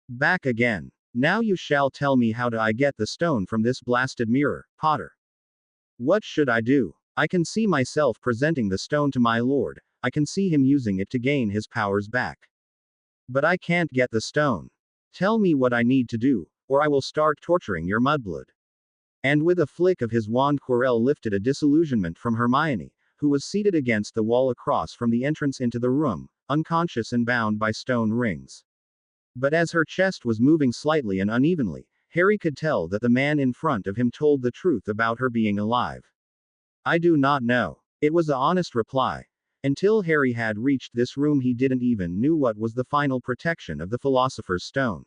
Speaker 1: back again. Now you shall tell me how do I get the stone from this blasted mirror, Potter. What should I do? I can see myself presenting the stone to my lord, I can see him using it to gain his powers back. But I can't get the stone. Tell me what I need to do, or I will start torturing your mudblood. And with a flick of his wand Quirrell lifted a disillusionment from Hermione, who was seated against the wall across from the entrance into the room, unconscious and bound by stone rings. But as her chest was moving slightly and unevenly, Harry could tell that the man in front of him told the truth about her being alive. I do not know. It was the honest reply. Until Harry had reached this room he didn't even know what was the final protection of the Philosopher's Stone.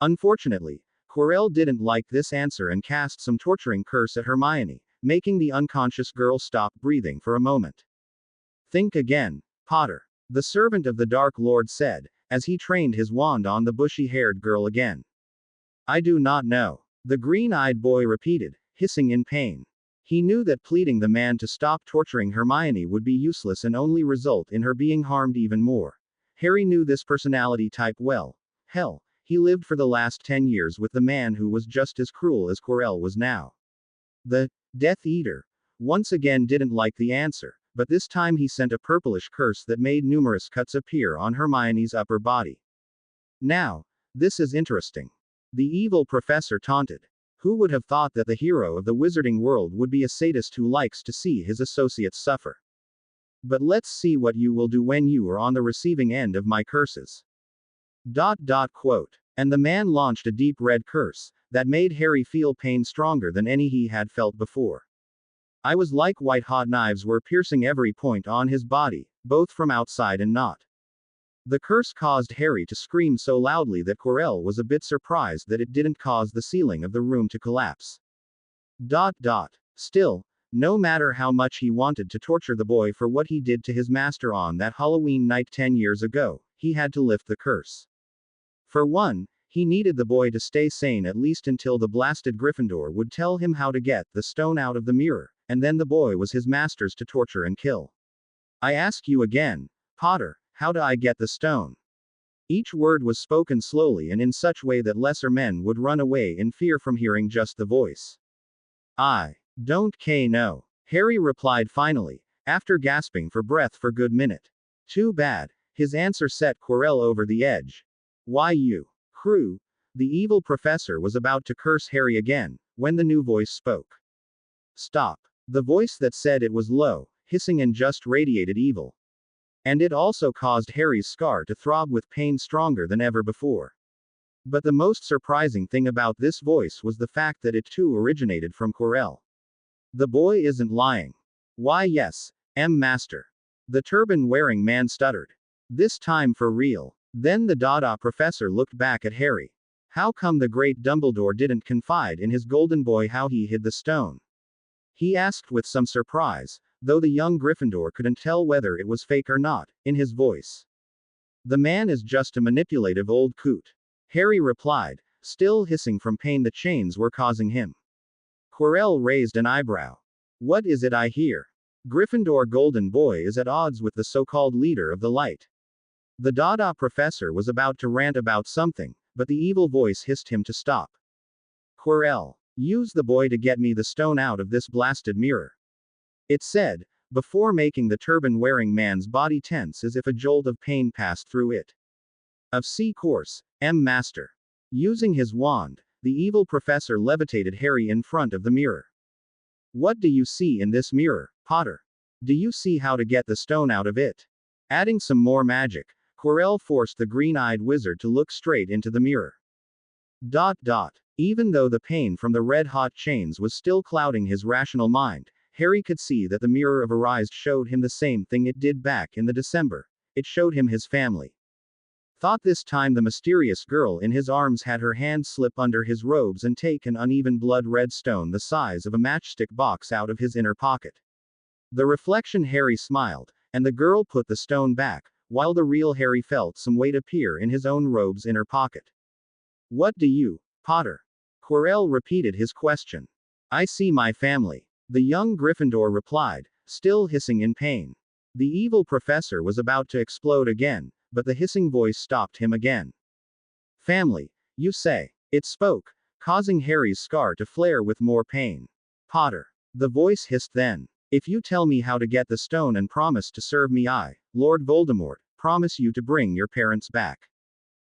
Speaker 1: Unfortunately, Quirrell didn't like this answer and cast some torturing curse at Hermione, making the unconscious girl stop breathing for a moment. Think again, Potter. The servant of the Dark Lord said, as he trained his wand on the bushy-haired girl again. I do not know. The green-eyed boy repeated, hissing in pain. He knew that pleading the man to stop torturing Hermione would be useless and only result in her being harmed even more. Harry knew this personality type well. Hell, he lived for the last 10 years with the man who was just as cruel as Quirrell was now. The Death Eater once again didn't like the answer, but this time he sent a purplish curse that made numerous cuts appear on Hermione's upper body. Now, this is interesting. The evil professor taunted. Who would have thought that the hero of the wizarding world would be a sadist who likes to see his associates suffer? But let's see what you will do when you are on the receiving end of my curses. Quote. And the man launched a deep red curse, that made Harry feel pain stronger than any he had felt before. I was like white-hot knives were piercing every point on his body, both from outside and not. The curse caused Harry to scream so loudly that Quirrell was a bit surprised that it didn't cause the ceiling of the room to collapse. Still, no matter how much he wanted to torture the boy for what he did to his master on that Halloween night 10 years ago, he had to lift the curse. For one, he needed the boy to stay sane at least until the blasted Gryffindor would tell him how to get the stone out of the mirror, and then the boy was his master's to torture and kill. I ask you again, Potter, how do I get the stone? Each word was spoken slowly and in such way that lesser men would run away in fear from hearing just the voice. I don't know. Harry replied finally, after gasping for breath for a good minute. Too bad. His answer set Quirrell over the edge. Why you? Crew. The evil professor was about to curse Harry again, when the new voice spoke. Stop. The voice that said it was low, hissing and just radiated evil. And it also caused Harry's scar to throb with pain stronger than ever before. But the most surprising thing about this voice was the fact that it too originated from Quirrell. The boy isn't lying. Why yes, Master. The turban-wearing man stuttered. This time for real. Then the Dada professor looked back at Harry. How come the great Dumbledore didn't confide in his golden boy how he hid the stone? He asked with some surprise, though the young Gryffindor couldn't tell whether it was fake or not, in his voice. The man is just a manipulative old coot. Harry replied, still hissing from pain the chains were causing him. Quirrell raised an eyebrow. What is it I hear? Gryffindor Golden Boy is at odds with the so-called leader of the light. The Dada professor was about to rant about something, but the evil voice hissed him to stop. Quirrell, use the boy to get me the stone out of this blasted mirror. It said, before making the turban-wearing man's body tense as if a jolt of pain passed through it. Of course, Master. Using his wand, the evil professor levitated Harry in front of the mirror. What do you see in this mirror, Potter? Do you see how to get the stone out of it? Adding some more magic, Quirrell forced the green-eyed wizard to look straight into the mirror. Even though the pain from the red-hot chains was still clouding his rational mind, Harry could see that the mirror of Arised showed him the same thing it did back in the December. It showed him his family. Thought this time the mysterious girl in his arms had her hand slip under his robes and take an uneven blood-red stone the size of a matchstick box out of his inner pocket. The reflection Harry smiled, and the girl put the stone back, while the real Harry felt some weight appear in his own robe's inner pocket. What do you, Potter? Quirrell repeated his question. I see my family. The young Gryffindor replied, still hissing in pain. The evil professor was about to explode again, but the hissing voice stopped him again. Family, you say? It spoke, causing Harry's scar to flare with more pain. Potter. The voice hissed then. If you tell me how to get the stone and promise to serve me, I, Lord Voldemort, promise you to bring your parents back.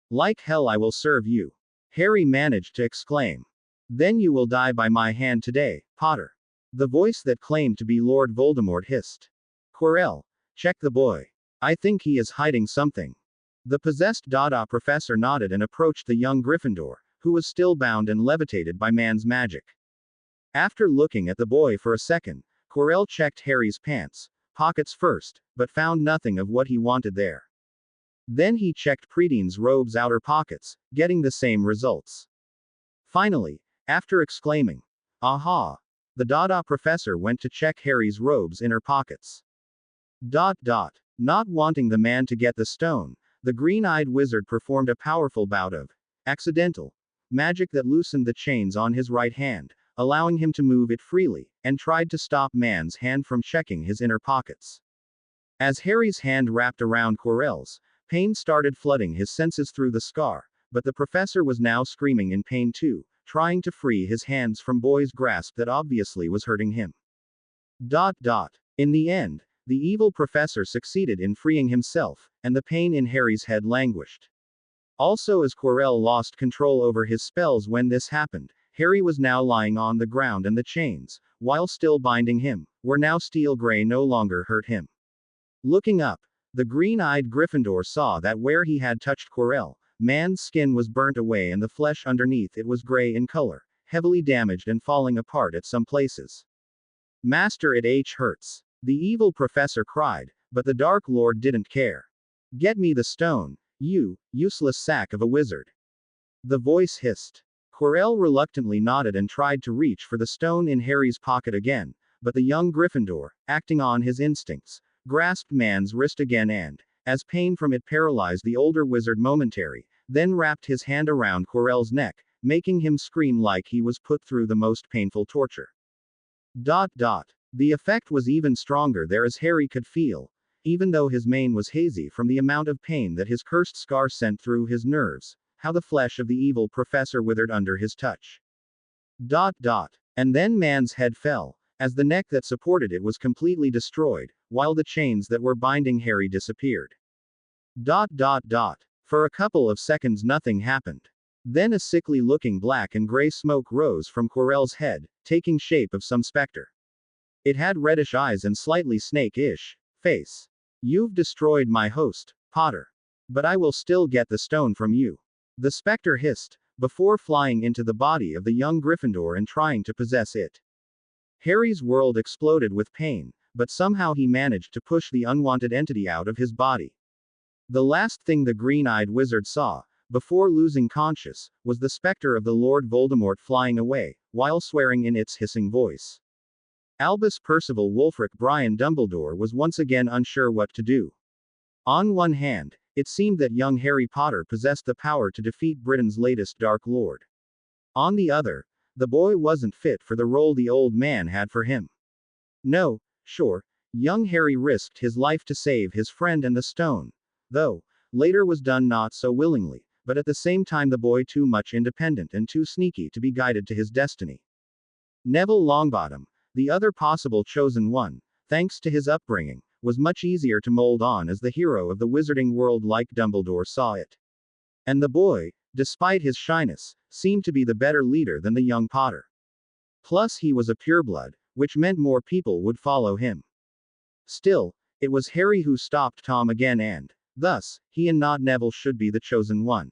Speaker 1: Like hell I will serve you. Harry managed to exclaim. Then you will die by my hand today, Potter. The voice that claimed to be Lord Voldemort hissed. Quirrell, check the boy. I think he is hiding something. The possessed Dada professor nodded and approached the young Gryffindor, who was still bound and levitated by man's magic. After looking at the boy for a second, Quirrell checked Harry's pants, pockets first, but found nothing of what he wanted there. Then he checked Pretine's robe's outer pockets, getting the same results. Finally, after exclaiming, aha! The Dada professor went to check Harry's robe's inner pockets. Not wanting the man to get the stone, the green-eyed wizard performed a powerful bout of accidental magic that loosened the chains on his right hand, allowing him to move it freely, and tried to stop man's hand from checking his inner pockets. As Harry's hand wrapped around Quirrell's, pain started flooding his senses through the scar, but the professor was now screaming in pain too, trying to free his hands from boy's grasp that obviously was hurting him. In the end, the evil professor succeeded in freeing himself, and the pain in Harry's head languished. Also, as Quirrell lost control over his spells when this happened, Harry was now lying on the ground and the chains, while still binding him, were now steel gray no longer hurt him. Looking up, the green-eyed Gryffindor saw that where he had touched Quirrell, man's skin was burnt away and the flesh underneath it was gray in color, heavily damaged and falling apart at some places. Master, it hurts. The evil professor cried, but the Dark Lord didn't care. Get me the stone, you useless sack of a wizard. The voice hissed. Quirrell reluctantly nodded and tried to reach for the stone in Harry's pocket again, but the young Gryffindor, acting on his instincts, grasped man's wrist again and, as pain from it paralyzed the older wizard momentarily, then wrapped his hand around Quirrell's neck, making him scream like he was put through the most painful torture. The effect was even stronger there, as Harry could feel, even though his mane was hazy from the amount of pain that his cursed scar sent through his nerves, how the flesh of the evil professor withered under his touch. And then man's head fell, as the neck that supported it was completely destroyed, while the chains that were binding Harry disappeared. For a couple of seconds nothing happened. Then a sickly-looking black and gray smoke rose from Quirrell's head, taking shape of some specter. It had reddish eyes and slightly snake-ish face. You've destroyed my host, Potter. But I will still get the stone from you. The specter hissed, before flying into the body of the young Gryffindor and trying to possess it. Harry's world exploded with pain, but somehow he managed to push the unwanted entity out of his body. The last thing the green-eyed wizard saw, before losing conscious, was the specter of the Lord Voldemort flying away, while swearing in its hissing voice. Albus Percival Wulfric Brian Dumbledore was once again unsure what to do. On one hand, It seemed that young Harry Potter possessed the power to defeat Britain's latest Dark Lord. On the other, the boy wasn't fit for the role the old man had for him. No, sure, young Harry risked his life to save his friend and the stone, though, later was done not so willingly, but at the same time the boy too much independent and too sneaky to be guided to his destiny. Neville Longbottom, the other possible chosen one, thanks to his upbringing, was much easier to mold on as the hero of the wizarding world like Dumbledore saw it. And the boy, despite his shyness, seemed to be the better leader than the young Potter. Plus he was a pureblood, which meant more people would follow him. Still, it was Harry who stopped Tom again and, thus, he and not Neville should be the chosen one.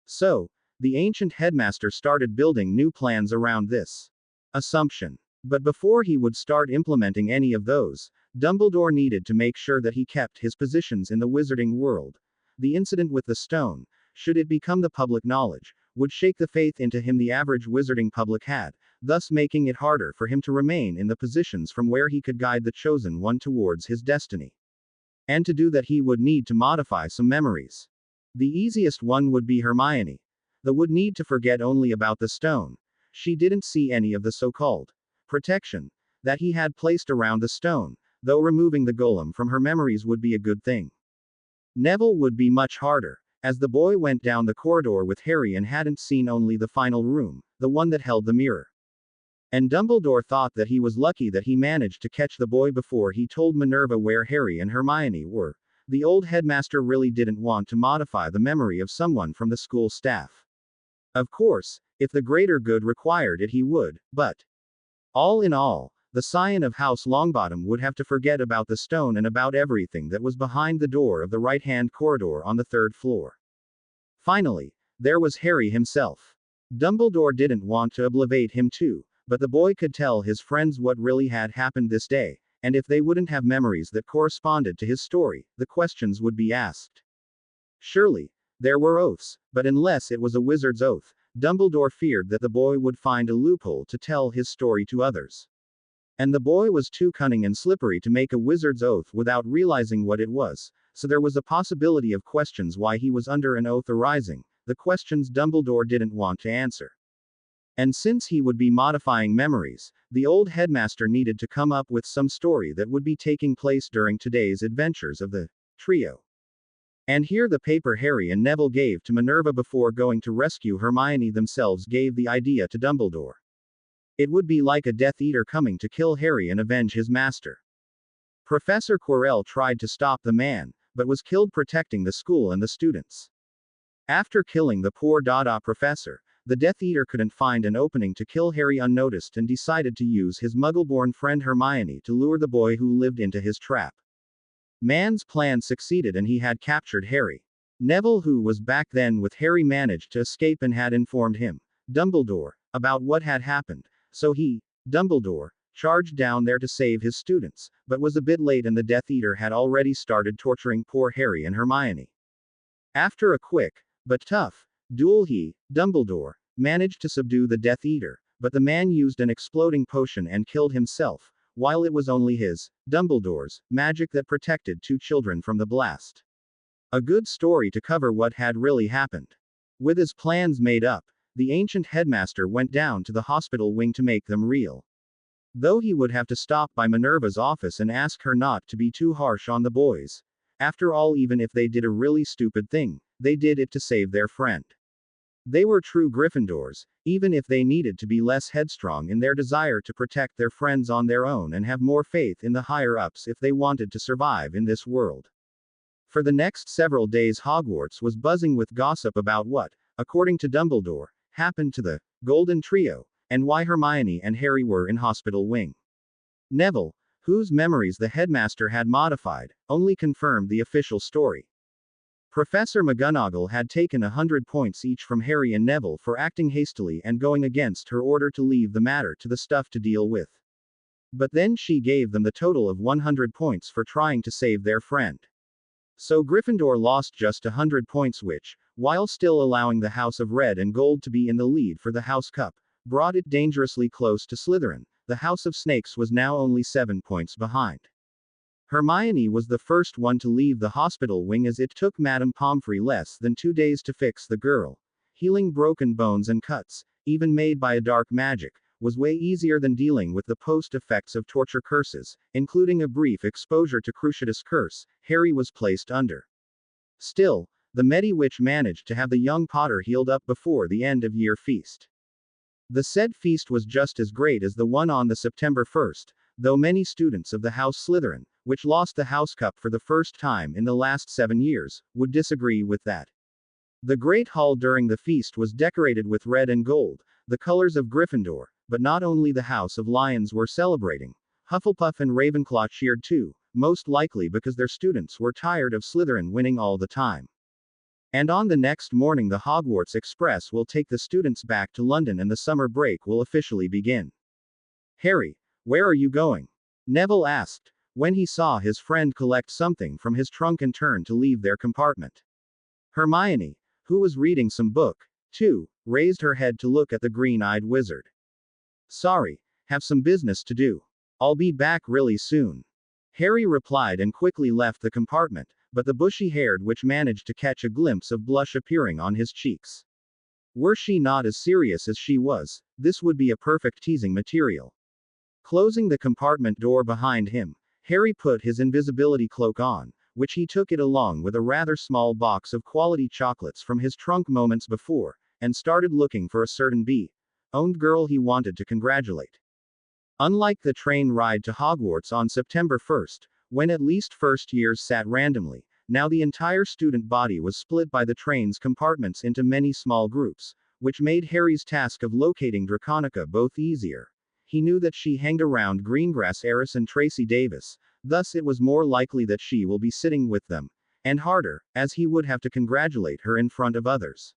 Speaker 1: So, the ancient headmaster started building new plans around this assumption. But before he would start implementing any of those, Dumbledore needed to make sure that he kept his positions in the wizarding world. The incident with the stone, should it become the public knowledge, would shake the faith into him the average wizarding public had, thus making it harder for him to remain in the positions from where he could guide the chosen one towards his destiny. And to do that he would need to modify some memories. The easiest one would be Hermione. The would need to forget only about the stone. She didn't see any of the so-called protection that he had placed around the stone, though removing the golem from her memories would be a good thing. Neville would be much harder, as the boy went down the corridor with Harry and hadn't seen only the final room, the one that held the mirror. And Dumbledore thought that he was lucky that he managed to catch the boy before he told Minerva where Harry and Hermione were. The old headmaster really didn't want to modify the memory of someone from the school staff. Of course, if the greater good required it he would, but all in all, the scion of House Longbottom would have to forget about the stone and about everything that was behind the door of the right-hand corridor on the third floor. Finally, there was Harry himself. Dumbledore didn't want to obliterate him too, but the boy could tell his friends what really had happened this day, and if they wouldn't have memories that corresponded to his story, the questions would be asked. Surely, there were oaths, but unless it was a wizard's oath, Dumbledore feared that the boy would find a loophole to tell his story to others. And the boy was too cunning and slippery to make a wizard's oath without realizing what it was, so there was a possibility of questions why he was under an oath arising, the questions Dumbledore didn't want to answer. And since he would be modifying memories, the old headmaster needed to come up with some story that would be taking place during today's adventures of the trio. And here the paper Harry and Neville gave to Minerva before going to rescue Hermione themselves gave the idea to Dumbledore. It would be like a Death Eater coming to kill Harry and avenge his master. Professor Quirrell tried to stop the man, but was killed protecting the school and the students. After killing the poor Dada professor, the Death Eater couldn't find an opening to kill Harry unnoticed and decided to use his muggle-born friend Hermione to lure the boy who lived into his trap. Man's plan succeeded and he had captured Harry. Neville, who was back then with Harry, managed to escape and had informed him, Dumbledore, about what had happened, so he, Dumbledore, charged down there to save his students, but was a bit late and the Death Eater had already started torturing poor Harry and Hermione. After a quick, but tough, duel he, Dumbledore, managed to subdue the Death Eater, but the man used an exploding potion and killed himself, while it was only his, Dumbledore's, magic that protected two children from the blast. A good story to cover what had really happened. With his plans made up, the ancient headmaster went down to the hospital wing to make them real. Though he would have to stop by Minerva's office and ask her not to be too harsh on the boys. After all, even if they did a really stupid thing, they did it to save their friend. They were true Gryffindors, even if they needed to be less headstrong in their desire to protect their friends on their own and have more faith in the higher-ups if they wanted to survive in this world. For the next several days Hogwarts was buzzing with gossip about what, according to Dumbledore, happened to the Golden Trio, and why Hermione and Harry were in hospital wing. Neville, whose memories the headmaster had modified, only confirmed the official story. Professor McGonagall had taken 100 points each from Harry and Neville for acting hastily and going against her order to leave the matter to the stuff to deal with. But then she gave them the total of 100 points for trying to save their friend. So Gryffindor lost just 100 points, which, while still allowing the House of Red and Gold to be in the lead for the House Cup, brought it dangerously close to Slytherin. The House of Snakes was now only 7 points behind. Hermione was the first one to leave the hospital wing as it took Madame Pomfrey less than 2 days to fix the girl. Healing broken bones and cuts, even made by a dark magic, was way easier than dealing with the post-effects of torture curses, including a brief exposure to Cruciatus curse, Harry was placed under. Still, the Medi-Witch managed to have the young Potter healed up before the end-of-year feast. The said feast was just as great as the one on the September 1st, though many students of the House Slytherin, which lost the House Cup for the first time in the last 7 years, would disagree with that. The Great Hall during the feast was decorated with red and gold, the colors of Gryffindor, but not only the House of Lions were celebrating. Hufflepuff and Ravenclaw cheered too, most likely because their students were tired of Slytherin winning all the time. And on the next morning the Hogwarts Express will take the students back to London and the summer break will officially begin. Harry, where are you going? Neville asked, when he saw his friend collect something from his trunk and turn to leave their compartment. Hermione, who was reading some book, too, raised her head to look at the green-eyed wizard. Sorry, have some business to do. I'll be back really soon. Harry replied and quickly left the compartment, but the bushy-haired witch managed to catch a glimpse of blush appearing on his cheeks. Were she not as serious as she was, this would be a perfect teasing material. Closing the compartment door behind him, Harry put his invisibility cloak on, which he took it along with a rather small box of quality chocolates from his trunk moments before, and started looking for a certain owned girl he wanted to congratulate. Unlike the train ride to Hogwarts on September 1st, when at least first years sat randomly, now the entire student body was split by the train's compartments into many small groups, which made Harry's task of locating Draconica both easier. He knew that she hanged around Greengrass Heiress and Tracy Davis, thus it was more likely that she will be sitting with them, and harder, as he would have to congratulate her in front of others.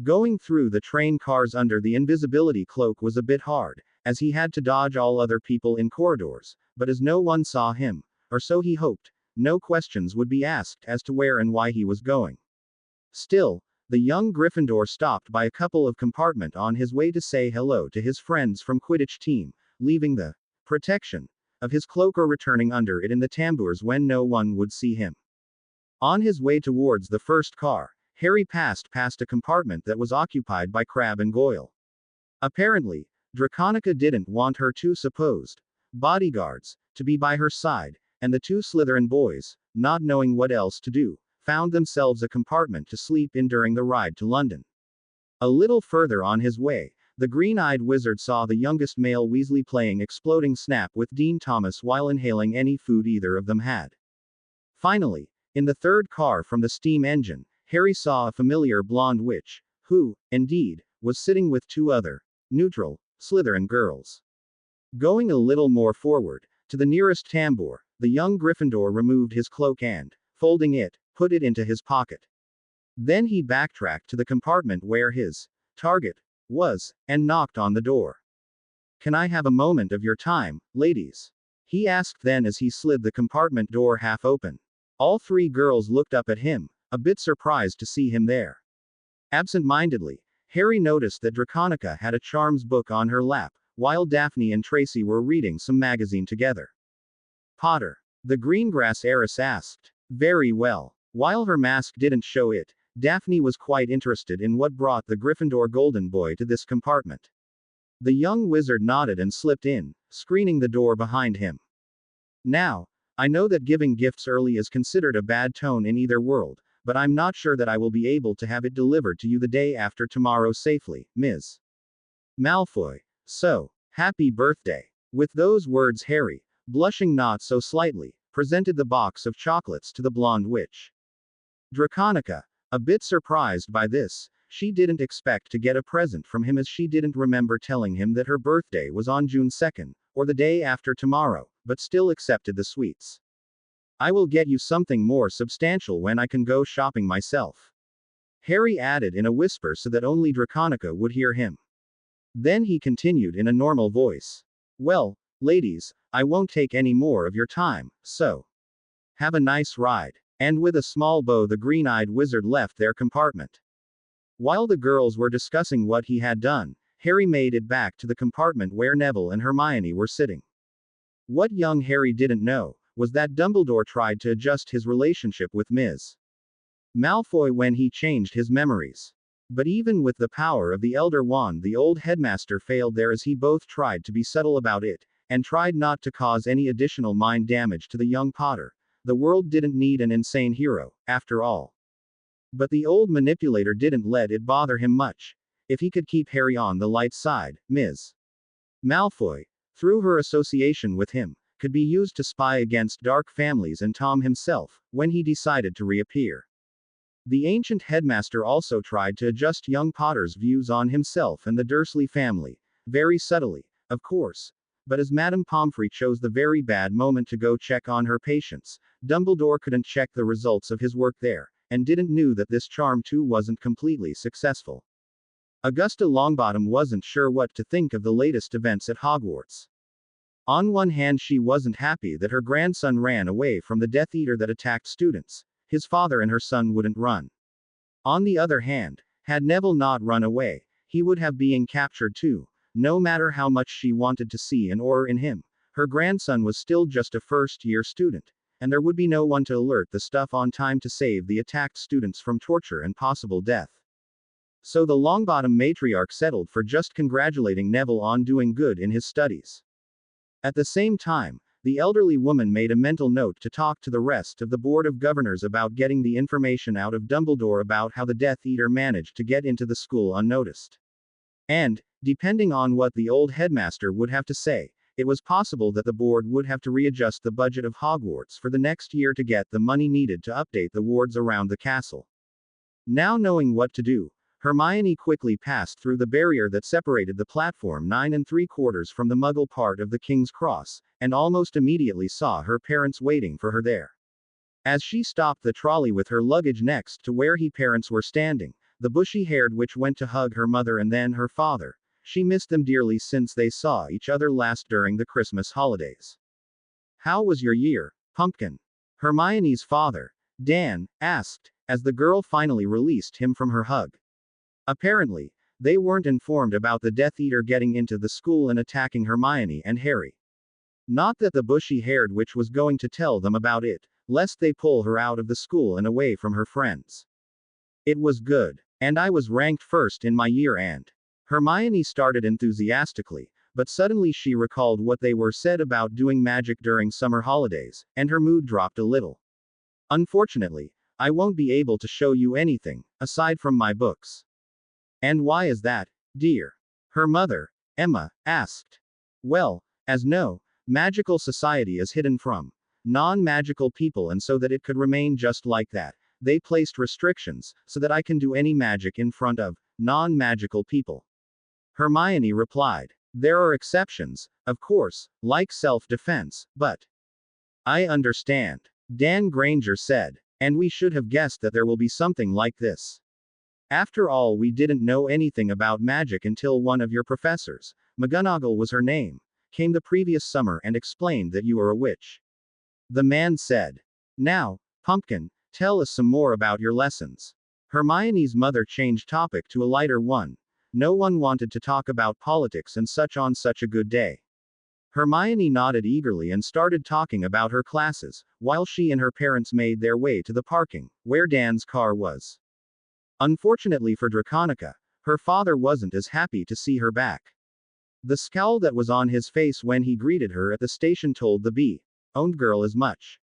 Speaker 1: Going through the train cars under the invisibility cloak was a bit hard, as he had to dodge all other people in corridors, but as no one saw him, or so he hoped, no questions would be asked as to where and why he was going. Still, the young Gryffindor stopped by a couple of compartments on his way to say hello to his friends from Quidditch team, leaving the protection of his cloak or returning under it in the tambours when no one would see him. On his way towards the first car, Harry passed past a compartment that was occupied by Crabbe and Goyle. Apparently, Draconica didn't want her two supposed bodyguards to be by her side, and the two Slytherin boys, not knowing what else to do, found themselves a compartment to sleep in during the ride to London. A little further on his way, the green-eyed wizard saw the youngest male Weasley playing Exploding Snap with Dean Thomas while inhaling any food either of them had. Finally, in the third car from the steam engine, Harry saw a familiar blonde witch, who, indeed, was sitting with two other, neutral, Slytherin girls. Going a little more forward, to the nearest tambour, the young Gryffindor removed his cloak and, folding it, put it into his pocket. Then he backtracked to the compartment where his target was, and knocked on the door. Can I have a moment of your time, ladies? He asked then as he slid the compartment door half open. All three girls looked up at him, a bit surprised to see him there. Absent-mindedly, Harry noticed that Draconica had a charms book on her lap, while Daphne and Tracy were reading some magazine together. Potter, the Greengrass Heiress asked. Very well. While her mask didn't show it, Daphne was quite interested in what brought the Gryffindor Golden Boy to this compartment. The young wizard nodded and slipped in, screening the door behind him. Now, I know that giving gifts early is considered a bad tone in either world, but I'm not sure that I will be able to have it delivered to you the day after tomorrow safely, Ms. Malfoy. So, happy birthday. With those words Harry, blushing not so slightly, presented the box of chocolates to the blonde witch. Draconica, a bit surprised by this, she didn't expect to get a present from him as she didn't remember telling him that her birthday was on June 2nd, or the day after tomorrow, but still accepted the sweets. I will get you something more substantial when I can go shopping myself. Harry added in a whisper so that only Draconica would hear him. Then he continued in a normal voice. Well, ladies, I won't take any more of your time, so have a nice ride. And with a small bow the green-eyed wizard left their compartment. While the girls were discussing what he had done, Harry made it back to the compartment where Neville and Hermione were sitting. What young Harry didn't know was that Dumbledore tried to adjust his relationship with Ms. Malfoy when he changed his memories. But even with the power of the Elder Wand, the old headmaster failed there, as he both tried to be subtle about it, and tried not to cause any additional mind damage to the young Potter. The world didn't need an insane hero, after all. But the old manipulator didn't let it bother him much. If he could keep Harry on the light side, Ms. Malfoy, through her association with him, could be used to spy against dark families and Tom himself, when he decided to reappear. The ancient headmaster also tried to adjust young Potter's views on himself and the Dursley family, very subtly, of course. But as Madame Pomfrey chose the very bad moment to go check on her patients, Dumbledore couldn't check the results of his work there, and didn't knew that this charm too wasn't completely successful. Augusta Longbottom wasn't sure what to think of the latest events at Hogwarts. On one hand, she wasn't happy that her grandson ran away from the Death Eater that attacked students. His father and her son wouldn't run. On the other hand, had Neville not run away, he would have been captured too. No matter how much she wanted to see an Auror in him, her grandson was still just a first-year student, and there would be no one to alert the stuff on time to save the attacked students from torture and possible death. So the Longbottom matriarch settled for just congratulating Neville on doing good in his studies. At the same time, the elderly woman made a mental note to talk to the rest of the Board of Governors about getting the information out of Dumbledore about how the Death Eater managed to get into the school unnoticed. And, depending on what the old headmaster would have to say, it was possible that the board would have to readjust the budget of Hogwarts for the next year to get the money needed to update the wards around the castle. Now knowing what to do, Hermione quickly passed through the barrier that separated the platform 9 3/4 from the Muggle part of the King's Cross, and almost immediately saw her parents waiting for her there. As she stopped the trolley with her luggage next to where her parents were standing, the bushy-haired witch went to hug her mother and then her father. She missed them dearly since they saw each other last during the Christmas holidays. "How was your year, Pumpkin?" Hermione's father, Dan, asked, as the girl finally released him from her hug. Apparently, they weren't informed about the Death Eater getting into the school and attacking Hermione and Harry. Not that the bushy-haired witch was going to tell them about it, lest they pull her out of the school and away from her friends. "It was good. And I was ranked first in my year and..." Hermione started enthusiastically, but suddenly she recalled what they were said about doing magic during summer holidays, and her mood dropped a little. "Unfortunately, I won't be able to show you anything, aside from my books." "And why is that, dear?" her mother, Emma, asked. "Well, as no magical society is hidden from non-magical people, and so that it could remain just like that, they placed restrictions, so that I can do any magic in front of non-magical people," Hermione replied. "There are exceptions, of course, like self-defense, but..." "I understand," Dan Granger said. "And we should have guessed that there will be something like this. After all, we didn't know anything about magic until one of your professors, McGonagall was her name, came the previous summer and explained that you are a witch," the man said. "Now, Pumpkin, tell us some more about your lessons." Hermione's mother changed topic to a lighter one. No one wanted to talk about politics and such on such a good day. Hermione nodded eagerly and started talking about her classes, while she and her parents made their way to the parking, where Dan's car was. Unfortunately for Draconica, her father wasn't as happy to see her back. The scowl that was on his face when he greeted her at the station told the bee-owned girl as much.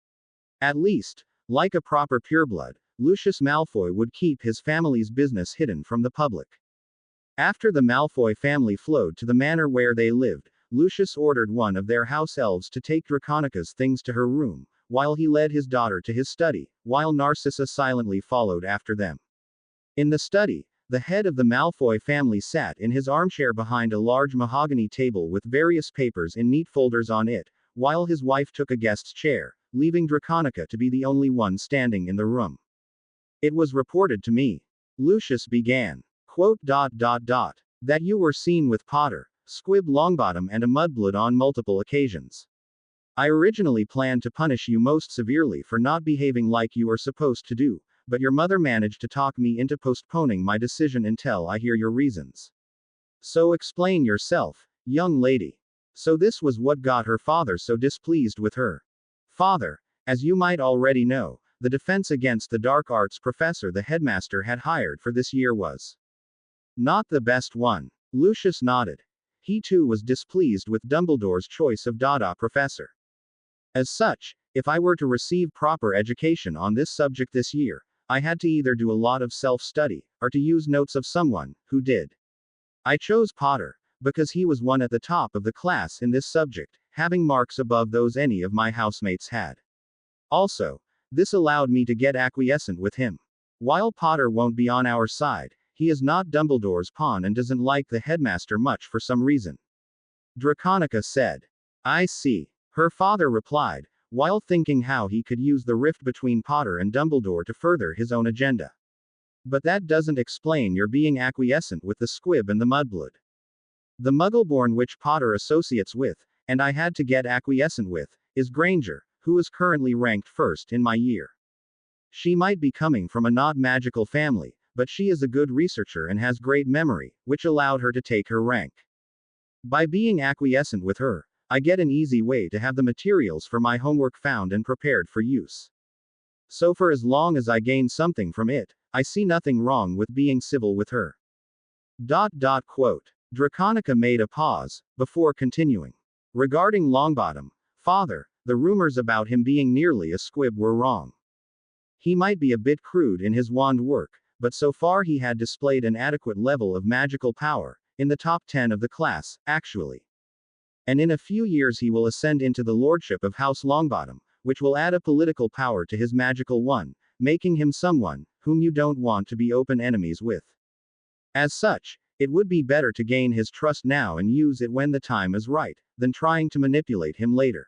Speaker 1: At least, like a proper pureblood, Lucius Malfoy would keep his family's business hidden from the public. After the Malfoy family flowed to the manor where they lived, Lucius ordered one of their house elves to take Draconica's things to her room, while he led his daughter to his study, while Narcissa silently followed after them. In the study, the head of the Malfoy family sat in his armchair behind a large mahogany table with various papers in neat folders on it, while his wife took a guest's chair, leaving Draconica to be the only one standing in the room. "It was reported to me," Lucius began, "that you were seen with Potter, Squib Longbottom and a Mudblood on multiple occasions. I originally planned to punish you most severely for not behaving like you are supposed to do, but your mother managed to talk me into postponing my decision until I hear your reasons. So explain yourself, young lady." So this was what got her father so displeased with her. Father, as you might already know, the defense against the dark arts professor the headmaster had hired for this year was not the best one. Lucius nodded. He too was displeased with Dumbledore's choice of Dada professor. As such, if I were to receive proper education on this subject this year, I had to either do a lot of self-study, or to use notes of someone who did. I chose Potter, because he was one at the top of the class in this subject, having marks above those any of my housemates had. Also, this allowed me to get acquiescent with him. While Potter won't be on our side, he is not Dumbledore's pawn and doesn't like the headmaster much for some reason. Draconica said. I see. Her father replied, while thinking how he could use the rift between Potter and Dumbledore to further his own agenda. But that doesn't explain your being acquiescent with the squib and the mudblood. The Muggleborn which Potter associates with, and I had to get acquiescent with, is Granger, who is currently ranked first in my year. She might be coming from a not magical family, but she is a good researcher and has great memory, which allowed her to take her rank. By being acquiescent with her, I get an easy way to have the materials for my homework found and prepared for use. So for as long as I gain something from it, I see nothing wrong with being civil with her. Quote. Draconica made a pause, before continuing. Regarding Longbottom, Father, the rumors about him being nearly a squib were wrong. He might be a bit crude in his wand work, but so far he had displayed an adequate level of magical power, in the top 10 of the class, actually. And in a few years he will ascend into the lordship of House Longbottom, which will add a political power to his magical one, making him someone whom you don't want to be open enemies with. As such, it would be better to gain his trust now and use it when the time is right, than trying to manipulate him later.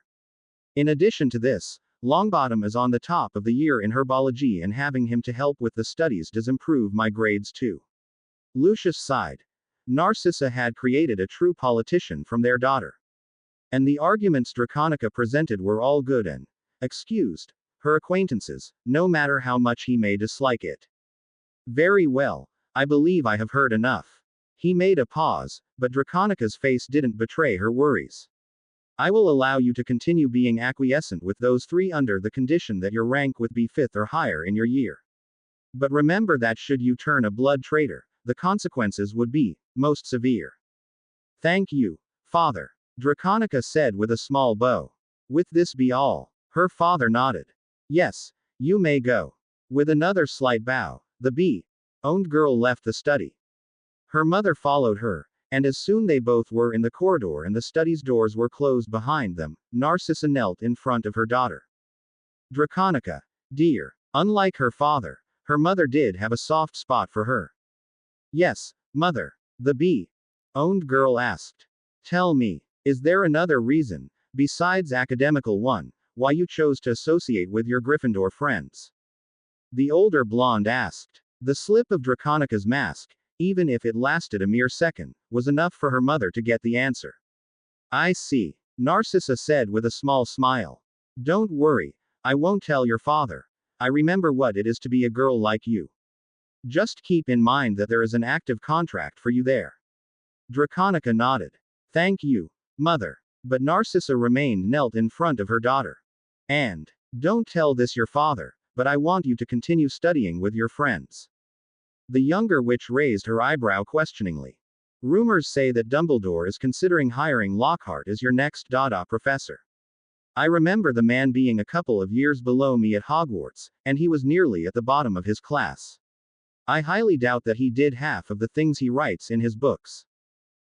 Speaker 1: In addition to this, Longbottom is on the top of the year in herbology and having him to help with the studies does improve my grades too. Lucius sighed. Narcissa had created a true politician from their daughter. And the arguments Draconica presented were all good and excused her acquaintances, no matter how much he may dislike it. Very well, I believe I have heard enough. He made a pause, but Draconica's face didn't betray her worries. I will allow you to continue being acquiescent with those three under the condition that your rank would be 5th or higher in your year. But remember that should you turn a blood traitor, the consequences would be most severe. Thank you, Father, Draconica said with a small bow. With this be all? Her father nodded. Yes, you may go. With another slight bow, the bee-owned girl left the study. Her mother followed her, and as soon they both were in the corridor and the study's doors were closed behind them, Narcissa knelt in front of her daughter. Draconica, dear, unlike her father, her mother did have a soft spot for her. Yes, mother, the bee-owned girl asked. Tell me, is there another reason, besides academical one, why you chose to associate with your Gryffindor friends? The older blonde asked. The slip of Draconica's mask, even if it lasted a mere second, was enough for her mother to get the answer. I see, Narcissa said with a small smile. Don't worry, I won't tell your father. I remember what it is to be a girl like you. Just keep in mind that there is an active contract for you there. Draconica nodded. Thank you, mother. But Narcissa remained knelt in front of her daughter. And, don't tell this your father, but I want you to continue studying with your friends. The younger witch raised her eyebrow questioningly. Rumors say that Dumbledore is considering hiring Lockhart as your next Dada professor. I remember the man being a couple of years below me at Hogwarts, and he was nearly at the bottom of his class. I highly doubt that he did half of the things he writes in his books.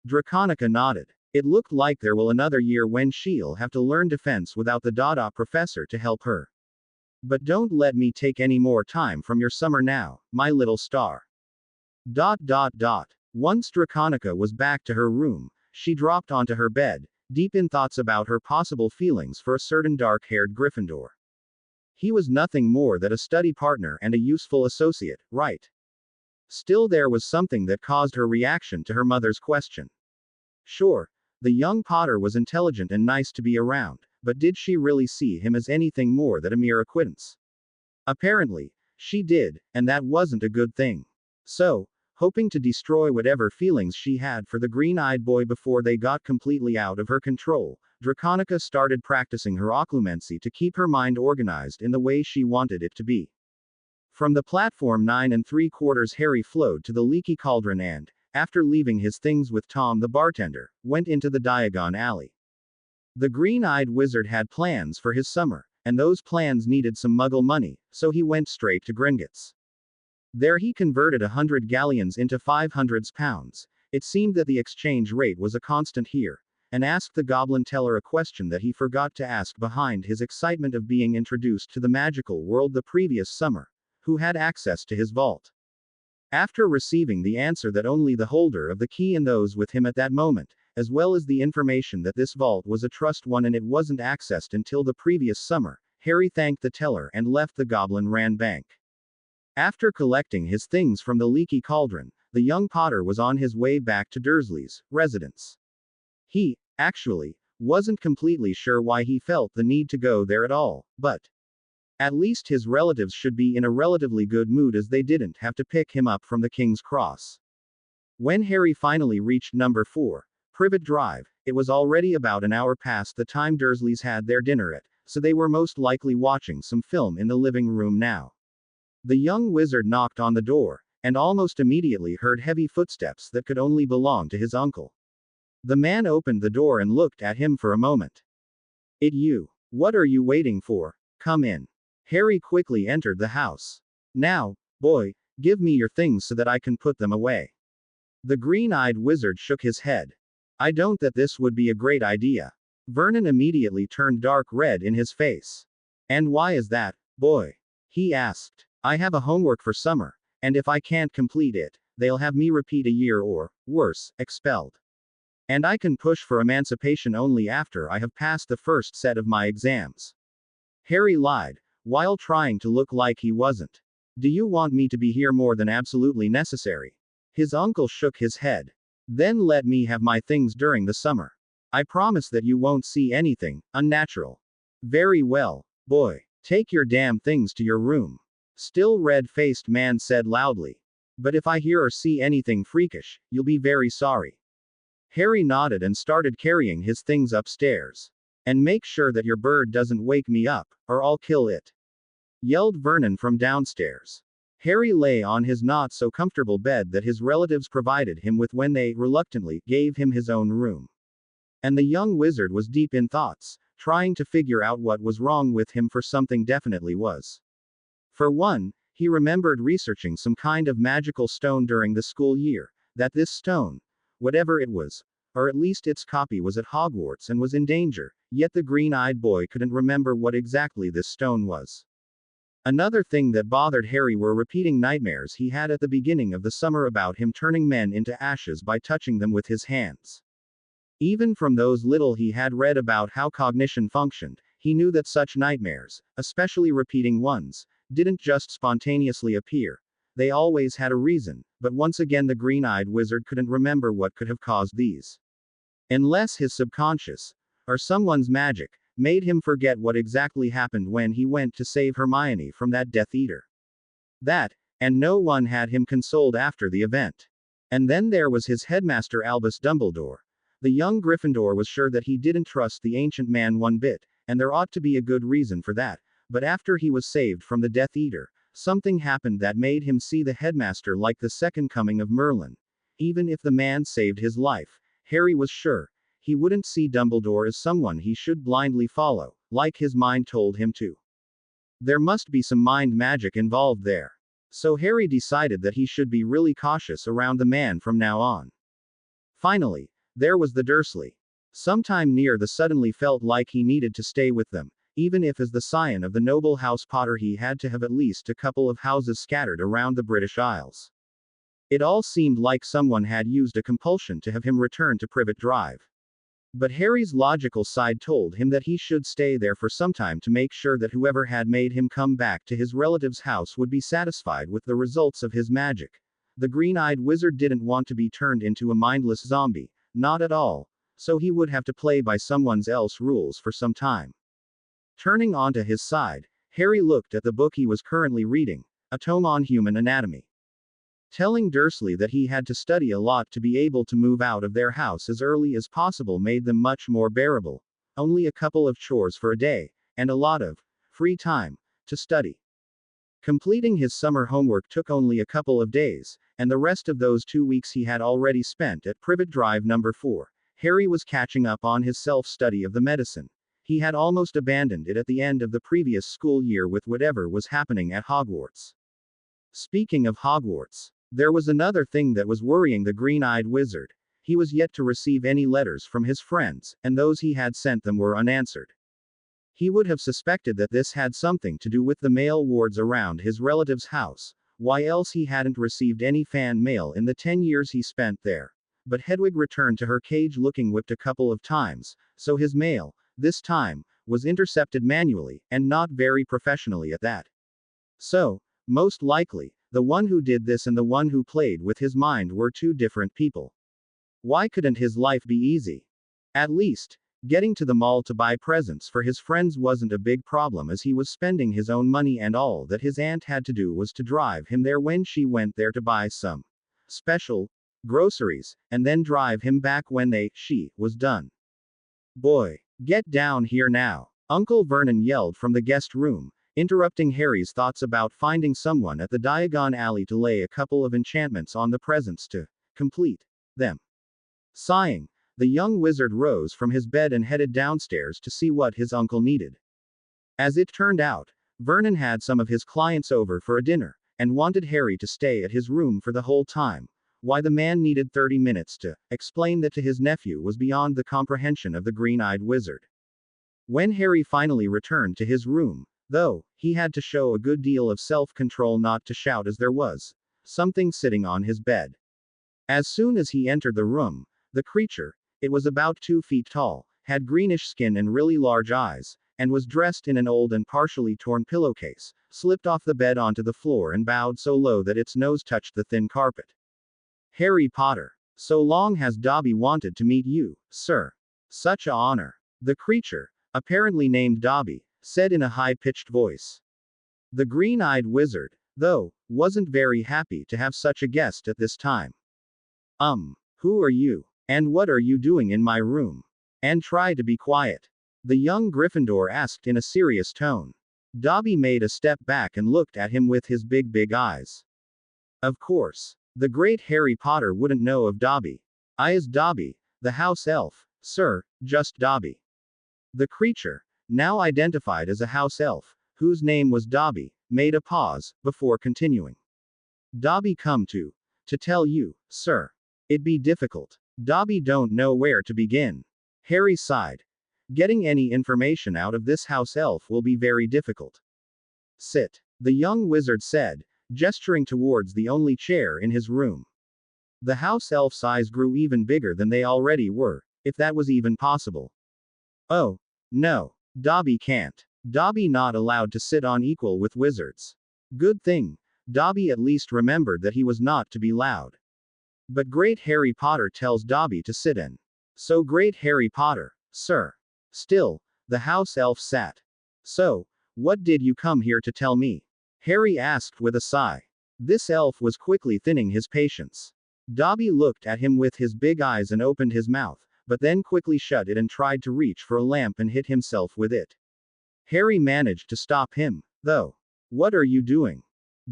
Speaker 1: Draconica nodded. It looked like there will another year when she'll have to learn defense without the Dada professor to help her. But don't let me take any more time from your summer now, my little star. Once Draconica was back to her room, she dropped onto her bed, deep in thoughts about her possible feelings for a certain dark-haired Gryffindor. He was nothing more than a study partner and a useful associate, right? Still there was something that caused her reaction to her mother's question. Sure, the young Potter was intelligent and nice to be around, but did she really see him as anything more than a mere acquaintance? Apparently, she did, and that wasn't a good thing. So, Hoping to destroy whatever feelings she had for the green-eyed boy before they got completely out of her control, Draconica started practicing her occlumency to keep her mind organized in the way she wanted it to be. From the platform 9 3/4 Harry flowed to the leaky cauldron and, after leaving his things with Tom the bartender, went into the Diagon Alley. The green-eyed wizard had plans for his summer, and those plans needed some muggle money, so he went straight to Gringotts. There he converted 100 galleons into 500 pounds. It seemed that the exchange rate was a constant here, and asked the goblin teller a question that he forgot to ask behind his excitement of being introduced to the magical world the previous summer. Who had access to his vault? After receiving the answer that only the holder of the key and those with him at that moment, as well as the information that this vault was a trust one and it wasn't accessed until the previous summer, Harry thanked the teller and left the Goblin Ran Bank. After collecting his things from the leaky cauldron, the young Potter was on his way back to Dursley's residence. He, actually, wasn't completely sure why he felt the need to go there at all, but at least his relatives should be in a relatively good mood as they didn't have to pick him up from the King's Cross. When Harry finally reached number 4, Privet Drive, it was already about an hour past the time Dursleys had their dinner at, so they were most likely watching some film in the living room now. The young wizard knocked on the door, and almost immediately heard heavy footsteps that could only belong to his uncle. The man opened the door and looked at him for a moment. "It you? What are you waiting for? Come in." Harry quickly entered the house. "Now, boy, give me your things so that I can put them away." The green-eyed wizard shook his head. "I don't that this would be a great idea." Vernon immediately turned dark red in his face. "And why is that, boy?" he asked. "I have a homework for summer, and if I can't complete it, they'll have me repeat a year or, worse, expelled. And I can push for emancipation only after I have passed the first set of my exams." Harry lied, while trying to look like he wasn't. "Do you want me to be here more than absolutely necessary?" His uncle shook his head. "Then let me have my things during the summer. I promise that you won't see anything unnatural." "Very well, boy. Take your damn things to your room." Still red-faced man said loudly. "But if I hear or see anything freakish, you'll be very sorry." Harry nodded and started carrying his things upstairs. "And make sure that your bird doesn't wake me up, or I'll kill it," yelled Vernon from downstairs. Harry lay on his not-so-comfortable bed that his relatives provided him with when they, reluctantly, gave him his own room. And the young wizard was deep in thoughts, trying to figure out what was wrong with him, for something definitely was. For one, he remembered researching some kind of magical stone during the school year, that this stone, whatever it was, or at least its copy, was at Hogwarts and was in danger, yet the green-eyed boy couldn't remember what exactly this stone was. Another thing that bothered Harry were repeating nightmares he had at the beginning of the summer about him turning men into ashes by touching them with his hands. Even from those little he had read about how cognition functioned, he knew that such nightmares, especially repeating ones, didn't just spontaneously appear. They always had a reason, but once again the green-eyed wizard couldn't remember what could have caused these. Unless his subconscious, or someone's magic, made him forget what exactly happened when he went to save Hermione from that Death Eater. That, and no one had him consoled after the event. And then there was his headmaster Albus Dumbledore. The young Gryffindor was sure that he didn't trust the ancient man one bit, and there ought to be a good reason for that, but after he was saved from the Death Eater, something happened that made him see the headmaster like the second coming of Merlin. Even if the man saved his life, Harry was sure he wouldn't see Dumbledore as someone he should blindly follow, like his mind told him to. There must be some mind magic involved there. So Harry decided that he should be really cautious around the man from now on. Finally, there was the Dursley. Sometime near the suddenly felt like he needed to stay with them, even if as the scion of the noble House Potter he had to have at least a couple of houses scattered around the British Isles. It all seemed like someone had used a compulsion to have him return to Privet Drive. But Harry's logical side told him that he should stay there for some time to make sure that whoever had made him come back to his relative's house would be satisfied with the results of his magic. The green-eyed wizard didn't want to be turned into a mindless zombie, not at all, so he would have to play by someone else's rules for some time. Turning onto his side, Harry looked at the book he was currently reading, a tome on human anatomy. Telling Dursley that he had to study a lot to be able to move out of their house as early as possible made them much more bearable. Only a couple of chores for a day, and a lot of free time to study. Completing his summer homework took only a couple of days, and the rest of those 2 weeks he had already spent at Privet Drive number 4. Harry was catching up on his self-study of the medicine. He had almost abandoned it at the end of the previous school year with whatever was happening at Hogwarts. Speaking of Hogwarts, there was another thing that was worrying the green-eyed wizard. He was yet to receive any letters from his friends, and those he had sent them were unanswered. He would have suspected that this had something to do with the mail wards around his relative's house. Why else he hadn't received any fan mail in the 10 years he spent there. But Hedwig returned to her cage looking whipped a couple of times, so his mail, this time, was intercepted manually, and not very professionally at that. So, most likely, the one who did this and the one who played with his mind were two different people. Why couldn't his life be easy? At least, getting to the mall to buy presents for his friends wasn't a big problem as he was spending his own money and all that his aunt had to do was to drive him there when she went there to buy some special groceries, and then drive him back when she was done. Boy, get down here now, Uncle Vernon yelled from the guest room, interrupting Harry's thoughts about finding someone at the Diagon Alley to lay a couple of enchantments on the presents to complete them. Sighing, the young wizard rose from his bed and headed downstairs to see what his uncle needed. As it turned out, Vernon had some of his clients over for a dinner, and wanted Harry to stay at his room for the whole time. Why the man needed 30 minutes to explain that to his nephew was beyond the comprehension of the green-eyed wizard. When Harry finally returned to his room, though, he had to show a good deal of self-control not to shout as there was something sitting on his bed. As soon as he entered the room, the creature, it was about 2 feet tall, had greenish skin and really large eyes, and was dressed in an old and partially torn pillowcase, slipped off the bed onto the floor and bowed so low that its nose touched the thin carpet. Harry Potter. So long has Dobby wanted to meet you, sir. Such a honor. The creature, apparently named Dobby, said in a high-pitched voice. The green-eyed wizard, though, wasn't very happy to have such a guest at this time. Who are you? And what are you doing in my room? And try to be quiet. The young Gryffindor asked in a serious tone. Dobby made a step back and looked at him with his big eyes. Of course, the great Harry Potter wouldn't know of Dobby. I is Dobby, the house elf, sir, just Dobby. The creature, now identified as a house elf, whose name was Dobby, made a pause, before continuing. Dobby come to tell you, sir. It be difficult. Dobby don't know where to begin. Harry sighed. Getting any information out of this house elf will be very difficult. Sit, the young wizard said, gesturing towards the only chair in his room. The house elf's eyes grew even bigger than they already were, if that was even possible. Oh, no, Dobby can't. Dobby not allowed to sit on equal with wizards. Good thing, Dobby at least remembered that he was not to be loud. But great Harry Potter tells Dobby to sit in. So great Harry Potter, sir. Still, the house elf sat. So, what did you come here to tell me? Harry asked with a sigh. This elf was quickly thinning his patience. Dobby looked at him with his big eyes and opened his mouth, but then quickly shut it and tried to reach for a lamp and hit himself with it. Harry managed to stop him, though. What are you doing?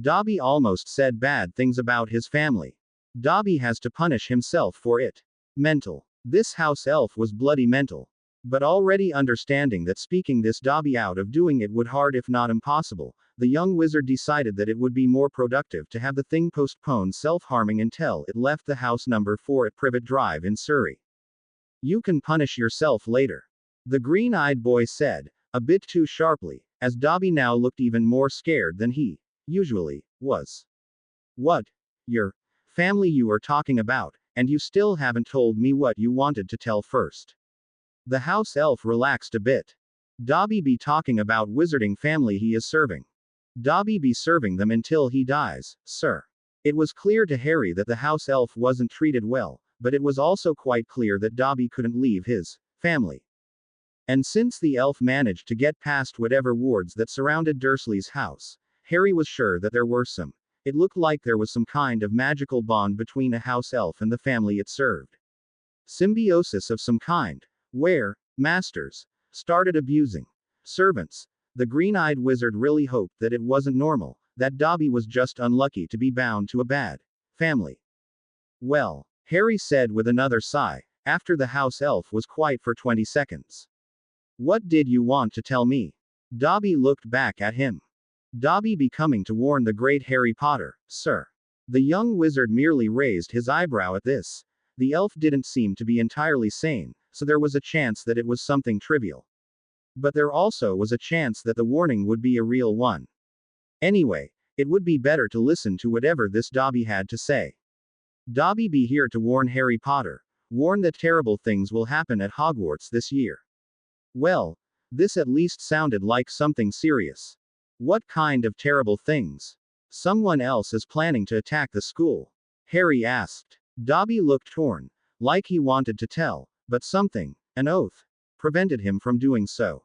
Speaker 1: Dobby almost said bad things about his family. Dobby has to punish himself for it. Mental. This house elf was bloody mental. But already understanding that speaking this Dobby out of doing it would hard if not impossible, the young wizard decided that it would be more productive to have the thing postpone self-harming until it left the house number 4 at Privet Drive in Surrey. You can punish yourself later. The green-eyed boy said, a bit too sharply, as Dobby now looked even more scared than he usually was. What? Your family you are talking about, and you still haven't told me what you wanted to tell first. The house elf relaxed a bit. Dobby be talking about wizarding family he is serving. Dobby be serving them until he dies, sir. It was clear to Harry that the house elf wasn't treated well, but it was also quite clear that Dobby couldn't leave his family. And since the elf managed to get past whatever wards that surrounded Dursley's house, Harry was sure that there were some It looked like there was some kind of magical bond between a house elf and the family it served. Symbiosis of some kind, where masters started abusing servants. The green-eyed wizard really hoped that it wasn't normal, that Dobby was just unlucky to be bound to a bad family. Well, Harry said with another sigh, after the house elf was quiet for 20 seconds. What did you want to tell me? Dobby looked back at him. Dobby be coming to warn the great Harry Potter, sir. The young wizard merely raised his eyebrow at this. The elf didn't seem to be entirely sane, so there was a chance that it was something trivial. But there also was a chance that the warning would be a real one. Anyway, it would be better to listen to whatever this Dobby had to say. Dobby be here to warn Harry Potter, warn that terrible things will happen at Hogwarts this year. Well, this at least sounded like something serious. What kind of terrible things? Someone else is planning to attack the school? Harry asked. Dobby looked torn, like he wanted to tell, but something, an oath, prevented him from doing so.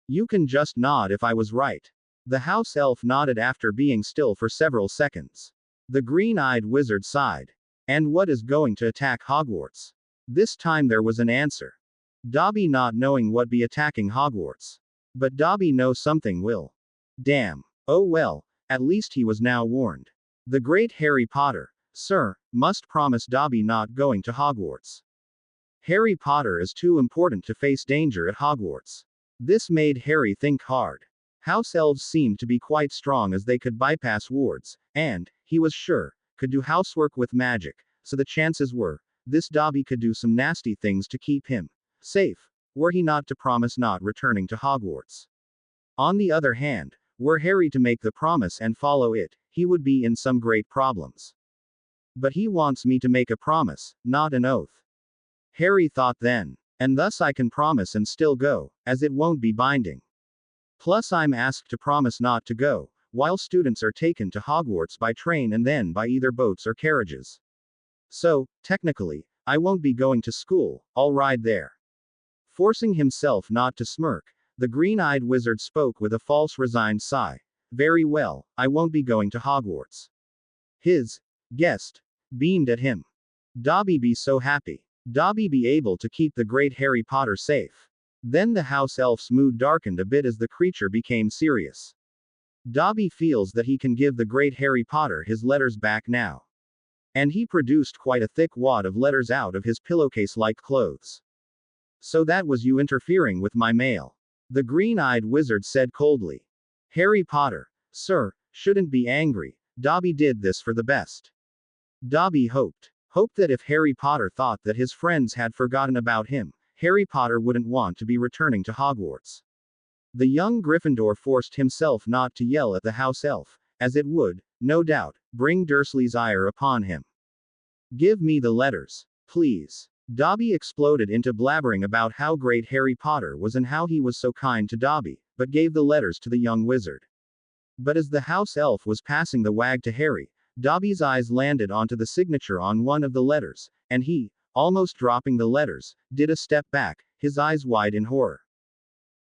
Speaker 1: You can just nod if I was right. The house elf nodded after being still for several seconds. The green-eyed wizard sighed. And what is going to attack Hogwarts? This time there was an answer. Dobby not knowing what be attacking Hogwarts. But Dobby know something will. Damn. Oh well, at least he was now warned. The great Harry Potter, sir, must promise Dobby not going to Hogwarts. Harry Potter is too important to face danger at Hogwarts. This made Harry think hard. House elves seemed to be quite strong as they could bypass wards, and, he was sure, could do housework with magic, so the chances were, this Dobby could do some nasty things to keep him safe, were he not to promise not returning to Hogwarts. On the other hand, were Harry to make the promise and follow it, he would be in some great problems. But he wants me to make a promise, not an oath. Harry thought then. And thus I can promise and still go, as it won't be binding. Plus I'm asked to promise not to go, while students are taken to Hogwarts by train and then by either boats or carriages. So, technically, I won't be going to school, I'll ride there. Forcing himself not to smirk, the green-eyed wizard spoke with a false resigned sigh. Very well, I won't be going to Hogwarts. His guest beamed at him. Dobby be so happy. Dobby be able to keep the great Harry Potter safe. Then the house elf's mood darkened a bit as the creature became serious. Dobby feels that he can give the great Harry Potter his letters back now. And he produced quite a thick wad of letters out of his pillowcase-like clothes. So that was you interfering with my mail. The green-eyed wizard said coldly. Harry Potter, sir, shouldn't be angry. Dobby did this for the best. Dobby hoped that if Harry Potter thought that his friends had forgotten about him, Harry Potter wouldn't want to be returning to Hogwarts. The young Gryffindor forced himself not to yell at the house elf, as it would, no doubt, bring Dursley's ire upon him. Give me the letters, please. Dobby exploded into blabbering about how great Harry Potter was and how he was so kind to Dobby, but gave the letters to the young wizard. But as the house elf was passing the wag to Harry, Dobby's eyes landed onto the signature on one of the letters, and he, almost dropping the letters, did a step back, his eyes wide in horror.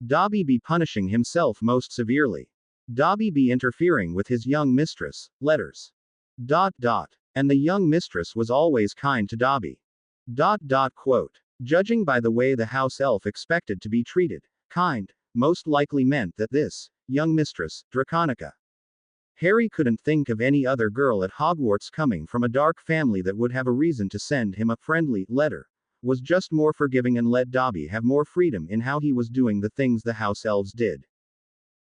Speaker 1: Dobby be punishing himself most severely. Dobby be interfering with his young mistress, letters. ... And the young mistress was always kind to Dobby. ... Judging by the way the house elf expected to be treated, kind, most likely meant that this, young mistress, Draconica. Harry couldn't think of any other girl at Hogwarts coming from a dark family that would have a reason to send him a friendly letter, was just more forgiving and let Dobby have more freedom in how he was doing the things the house elves did.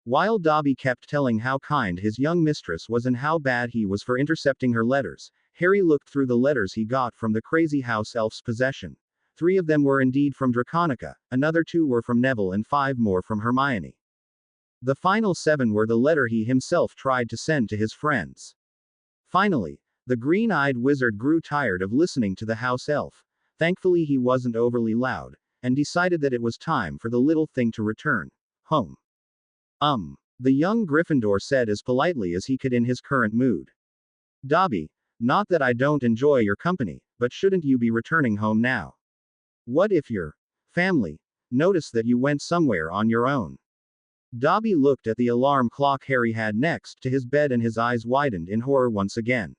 Speaker 1: While Dobby kept telling how kind his young mistress was and how bad he was for intercepting her letters, Harry looked through the letters he got from the crazy house elf's possession. 3 of them were indeed from Draconica, another 2 were from Neville and 5 more from Hermione. The final 7 were the letter he himself tried to send to his friends. Finally, the green-eyed wizard grew tired of listening to the house elf. Thankfully he wasn't overly loud, and decided that it was time for the little thing to return home. The young Gryffindor said as politely as he could in his current mood. Dobby, not that I don't enjoy your company, but shouldn't you be returning home now? What if your family noticed that you went somewhere on your own? Dobby looked at the alarm clock Harry had next to his bed and his eyes widened in horror once again.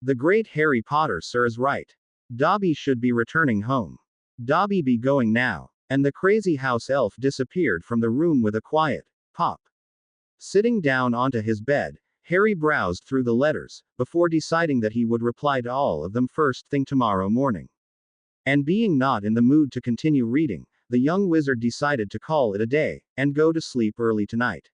Speaker 1: The great Harry Potter, sir, is right. Dobby should be returning home. Dobby be going now. And the crazy house elf disappeared from the room with a quiet pop. Sitting down onto his bed, Harry browsed through the letters, before deciding that he would reply to all of them first thing tomorrow morning. And being not in the mood to continue reading, the young wizard decided to call it a day, and go to sleep early tonight.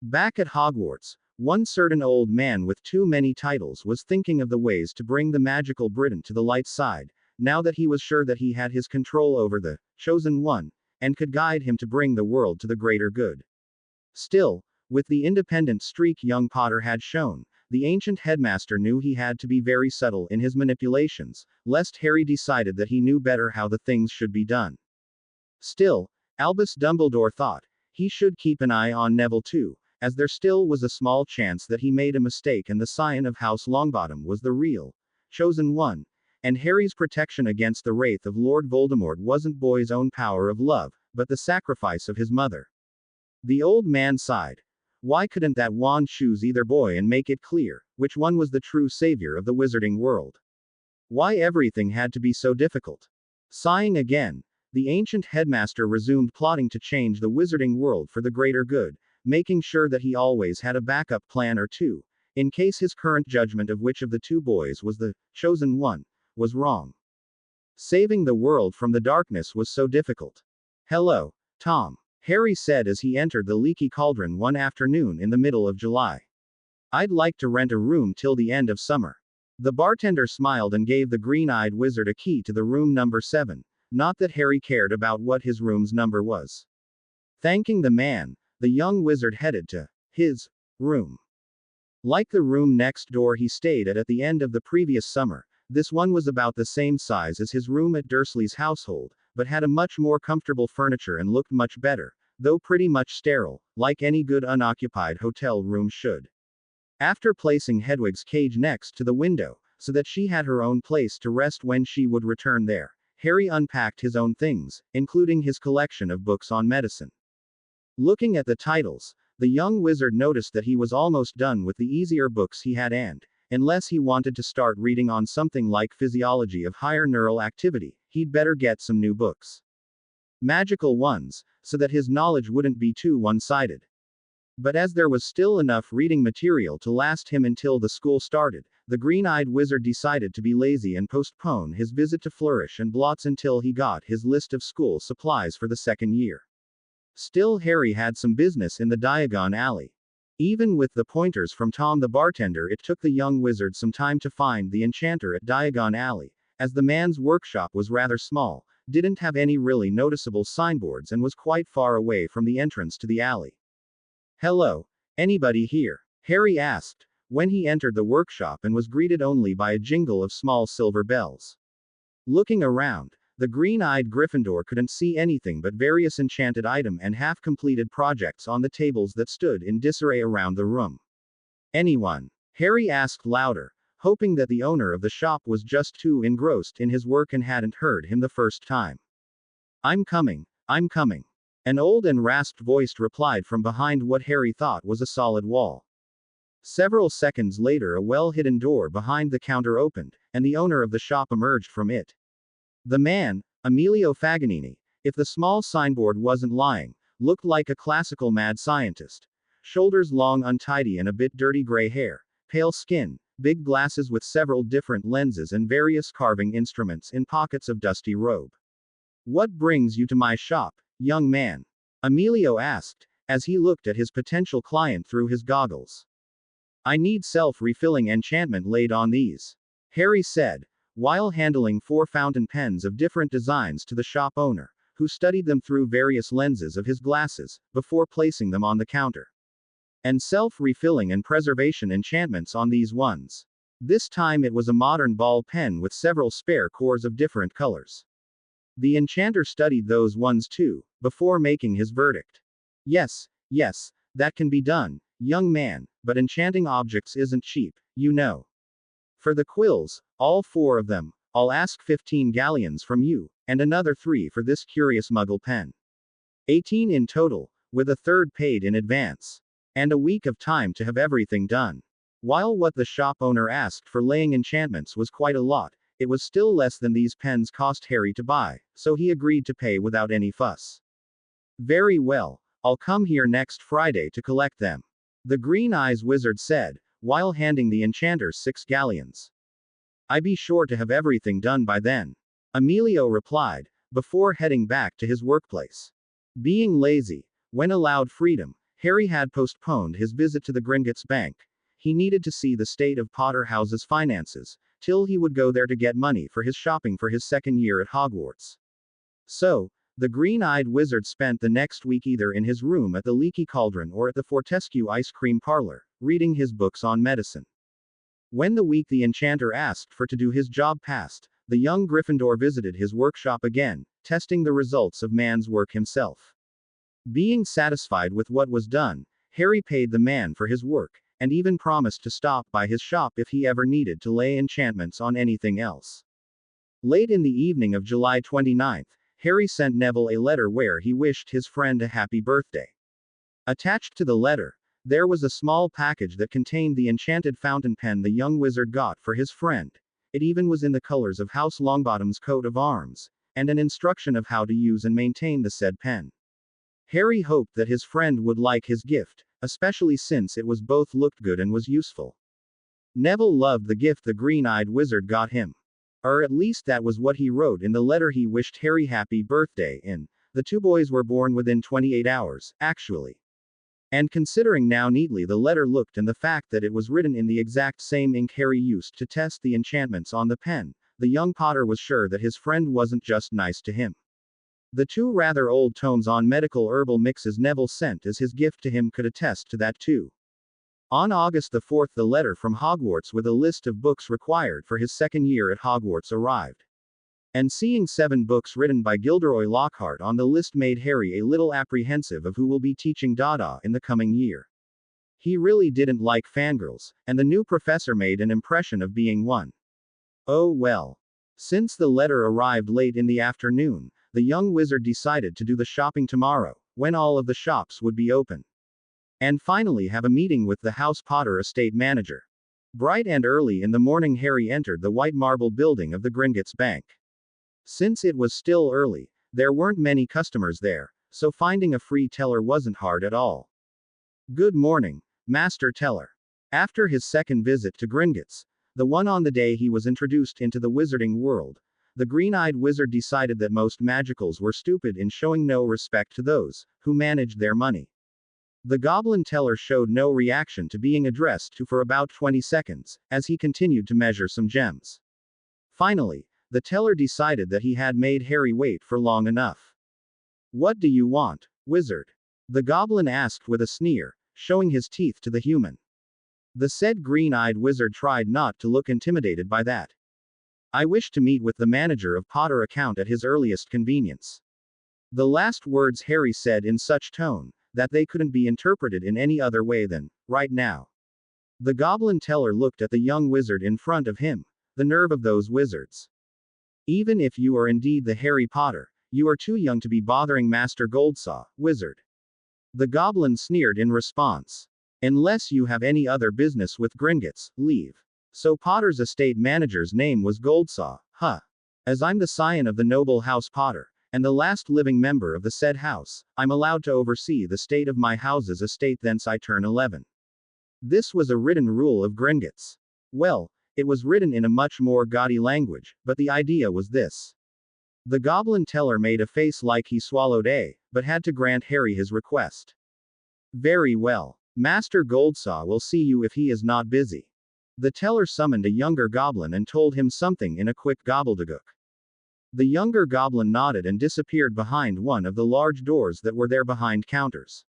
Speaker 1: Back at Hogwarts, one certain old man with too many titles was thinking of the ways to bring the magical Britain to the light side, now that he was sure that he had his control over the chosen one, and could guide him to bring the world to the greater good. Still, with the independent streak young Potter had shown, the ancient headmaster knew he had to be very subtle in his manipulations, lest Harry decided that he knew better how the things should be done. Still, Albus Dumbledore thought, he should keep an eye on Neville too, as there still was a small chance that he made a mistake and the scion of House Longbottom was the real, chosen one, and Harry's protection against the wraith of Lord Voldemort wasn't boy's own power of love, but the sacrifice of his mother. The old man sighed. Why couldn't that wand choose either boy and make it clear, which one was the true savior of the wizarding world? Why everything had to be so difficult? Sighing again, the ancient headmaster resumed plotting to change the wizarding world for the greater good, making sure that he always had a backup plan or two, in case his current judgment of which of the two boys was the chosen one was wrong. Saving the world from the darkness was so difficult. Hello, Tom, Harry said as he entered the Leaky Cauldron one afternoon in the middle of July. I'd like to rent a room till the end of summer. The bartender smiled and gave the green-eyed wizard a key to the room number 7, not that Harry cared about what his room's number was. Thanking the man, the young wizard headed to his room. Like the room next door he stayed at the end of the previous summer, this one was about the same size as his room at Dursley's household, but had a much more comfortable furniture and looked much better, though pretty much sterile, like any good unoccupied hotel room should. After placing Hedwig's cage next to the window, so that she had her own place to rest when she would return there, Harry unpacked his own things, including his collection of books on medicine. Looking at the titles, the young wizard noticed that he was almost done with the easier books he had and, unless he wanted to start reading on something like physiology of higher neural activity, he'd better get some new books. Magical ones, so that his knowledge wouldn't be too one-sided. But as there was still enough reading material to last him until the school started, the green-eyed wizard decided to be lazy and postpone his visit to Flourish and Blots until he got his list of school supplies for the second year. Still, Harry had some business in the Diagon Alley. Even with the pointers from Tom the bartender, it took the young wizard some time to find the enchanter at Diagon Alley, as the man's workshop was rather small, didn't have any really noticeable signboards and was quite far away from the entrance to the alley. Hello, anybody here? Harry asked, when he entered the workshop and was greeted only by a jingle of small silver bells. Looking around, the green-eyed Gryffindor couldn't see anything but various enchanted item and half-completed projects on the tables that stood in disarray around the room. Anyone? Harry asked louder, hoping that the owner of the shop was just too engrossed in his work and hadn't heard him the first time. I'm coming, I'm coming. An old and rasped-voiced replied from behind what Harry thought was a solid wall. Several seconds later, a well-hidden door behind the counter opened, and the owner of the shop emerged from it. The man, Emilio Faganini, if the small signboard wasn't lying, looked like a classical mad scientist. Shoulders long, untidy, and a bit dirty gray hair, pale skin, big glasses with several different lenses and various carving instruments in pockets of dusty robe. What brings you to my shop, young man? Emilio asked, as he looked at his potential client through his goggles. I need self-refilling enchantment laid on these, Harry said, while handling 4 fountain pens of different designs to the shop owner, who studied them through various lenses of his glasses, before placing them on the counter. And self-refilling and preservation enchantments on these ones. This time it was a modern ball pen with several spare cores of different colors. The enchanter studied those ones too, before making his verdict. Yes, that can be done, young man, but enchanting objects isn't cheap, you know. For the quills, all 4 of them, I'll ask 15 galleons from you, and another 3 for this curious muggle pen. 18 in total, with a third paid in advance. And a week of time to have everything done. While what the shop owner asked for laying enchantments was quite a lot, it was still less than these pens cost Harry to buy, so he agreed to pay without any fuss. Very well, I'll come here next Friday to collect them, the Green Eyes Wizard said, while handing the enchanters 6 galleons. I be sure to have everything done by then, Emilio replied, before heading back to his workplace. Being lazy, when allowed freedom, Harry had postponed his visit to the Gringotts Bank. He needed to see the state of Potter House's finances, till he would go there to get money for his shopping for his second year at Hogwarts. So, the green-eyed wizard spent the next week either in his room at the Leaky Cauldron or at the Fortescue ice cream parlor, reading his books on medicine. When the week the enchanter asked for to do his job passed, the young Gryffindor visited his workshop again, testing the results of man's work himself. Being satisfied with what was done, Harry paid the man for his work, and even promised to stop by his shop if he ever needed to lay enchantments on anything else. Late in the evening of July 29th, Harry sent Neville a letter where he wished his friend a happy birthday. Attached to the letter, there was a small package that contained the enchanted fountain pen the young wizard got for his friend. It even was in the colors of House Longbottom's coat of arms, and an instruction of how to use and maintain the said pen. Harry hoped that his friend would like his gift, especially since it was both looked good and was useful. Neville loved the gift the green-eyed wizard got him. Or at least that was what he wrote in the letter he wished Harry happy birthday in. The two boys were born within 28 hours, actually. And considering how neatly the letter looked and the fact that it was written in the exact same ink Harry used to test the enchantments on the pen, the young Potter was sure that his friend wasn't just nice to him. The 2 rather old tomes on medical herbal mixes Neville sent as his gift to him could attest to that too. On August the 4th, the letter from Hogwarts with a list of books required for his second year at Hogwarts arrived. And seeing 7 books written by Gilderoy Lockhart on the list made Harry a little apprehensive of who will be teaching Dada in the coming year. He really didn't like fangirls, and the new professor made an impression of being one. Oh well. Since the letter arrived late in the afternoon, the young wizard decided to do the shopping tomorrow, when all of the shops would be open. And finally have a meeting with the House Potter estate manager. Bright and early in the morning Harry entered the white marble building of the Gringotts Bank. Since it was still early, there weren't many customers there, so finding a free teller wasn't hard at all. Good morning, Master Teller. After his second visit to Gringotts, the one on the day he was introduced into the wizarding world, the green-eyed wizard decided that most magicals were stupid in showing no respect to those who managed their money. The goblin teller showed no reaction to being addressed to for about 20 seconds, as he continued to measure some gems. Finally, the teller decided that he had made Harry wait for long enough. What do you want, wizard? The goblin asked with a sneer, showing his teeth to the human. The said green-eyed wizard tried not to look intimidated by that. I wish to meet with the manager of Potter account at his earliest convenience. The last words Harry said in such tone, that they couldn't be interpreted in any other way than, right now. The goblin teller looked at the young wizard in front of him. The nerve of those wizards. Even if you are indeed the Harry Potter, you are too young to be bothering Master Goldsaw, wizard. The goblin sneered in response. Unless you have any other business with Gringotts, leave. So Potter's estate manager's name was Goldsaw, huh? As I'm the scion of the noble House Potter, and the last living member of the said house, I'm allowed to oversee the state of my house's estate thence I turn 11. This was a written rule of Gringotts. Well, it was written in a much more gaudy language, but the idea was this. The goblin teller made a face like he swallowed but had to grant Harry his request. Very well. Master Goldsaw will see you if he is not busy. The teller summoned a younger goblin and told him something in a quick gobbledygook. The younger goblin nodded and disappeared behind one of the large doors that were there behind counters.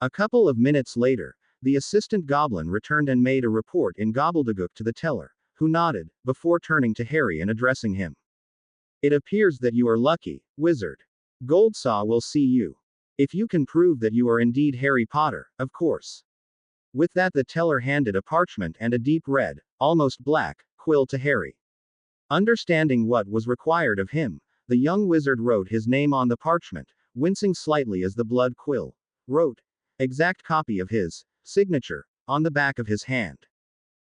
Speaker 1: A couple of minutes later, the assistant goblin returned and made a report in gobbledygook to the teller, who nodded, before turning to Harry and addressing him. It appears that you are lucky, wizard. Goldsaw will see you. If you can prove that you are indeed Harry Potter, of course. With that the teller handed a parchment and a deep red, almost black, quill to Harry. Understanding what was required of him, the young wizard wrote his name on the parchment, wincing slightly as the blood quill wrote, exact copy of his signature, on the back of his hand.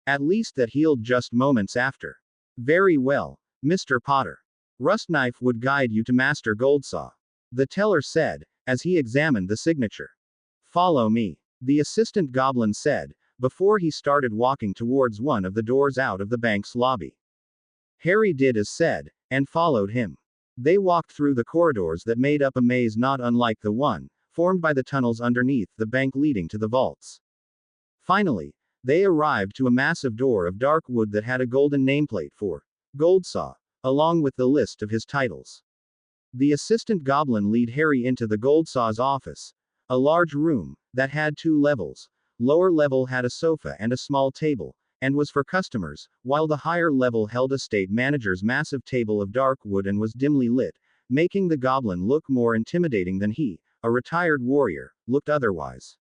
Speaker 1: At least that healed just moments after. Very well, Mr. Potter. Rustknife would guide you to Master Goldsaw, the teller said, as he examined the signature. Follow me, the assistant goblin said, before he started walking towards one of the doors out of the bank's lobby. Harry did as said, and followed him. They walked through the corridors that made up a maze not unlike the one formed by the tunnels underneath the bank leading to the vaults. Finally, they arrived to a massive door of dark wood that had a golden nameplate for Goldsaw, along with the list of his titles. The assistant goblin led Harry into the Goldsaw's office, a large room that had 2 levels. Lower level had a sofa and a small table, and was for customers, while the higher level held a estate manager's massive table of dark wood and was dimly lit, making the goblin look more intimidating than he, a retired warrior, looked otherwise.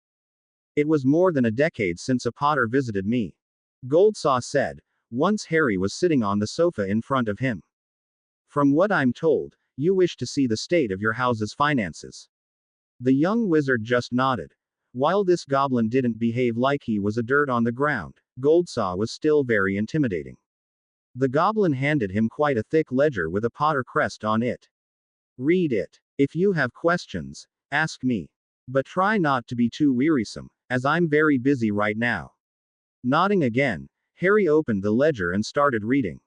Speaker 1: It was more than a decade since a Potter visited me, Goldsaw said, once Harry was sitting on the sofa in front of him. From what I'm told, you wish to see the state of your house's finances. The young wizard just nodded. While this goblin didn't behave like he was a dirt on the ground, Goldsaw was still very intimidating. The goblin handed him quite a thick ledger with a Potter crest on it. Read it. If you have questions, ask me. But try not to be too wearisome, as I'm very busy right now. Nodding again, Harry opened the ledger and started reading.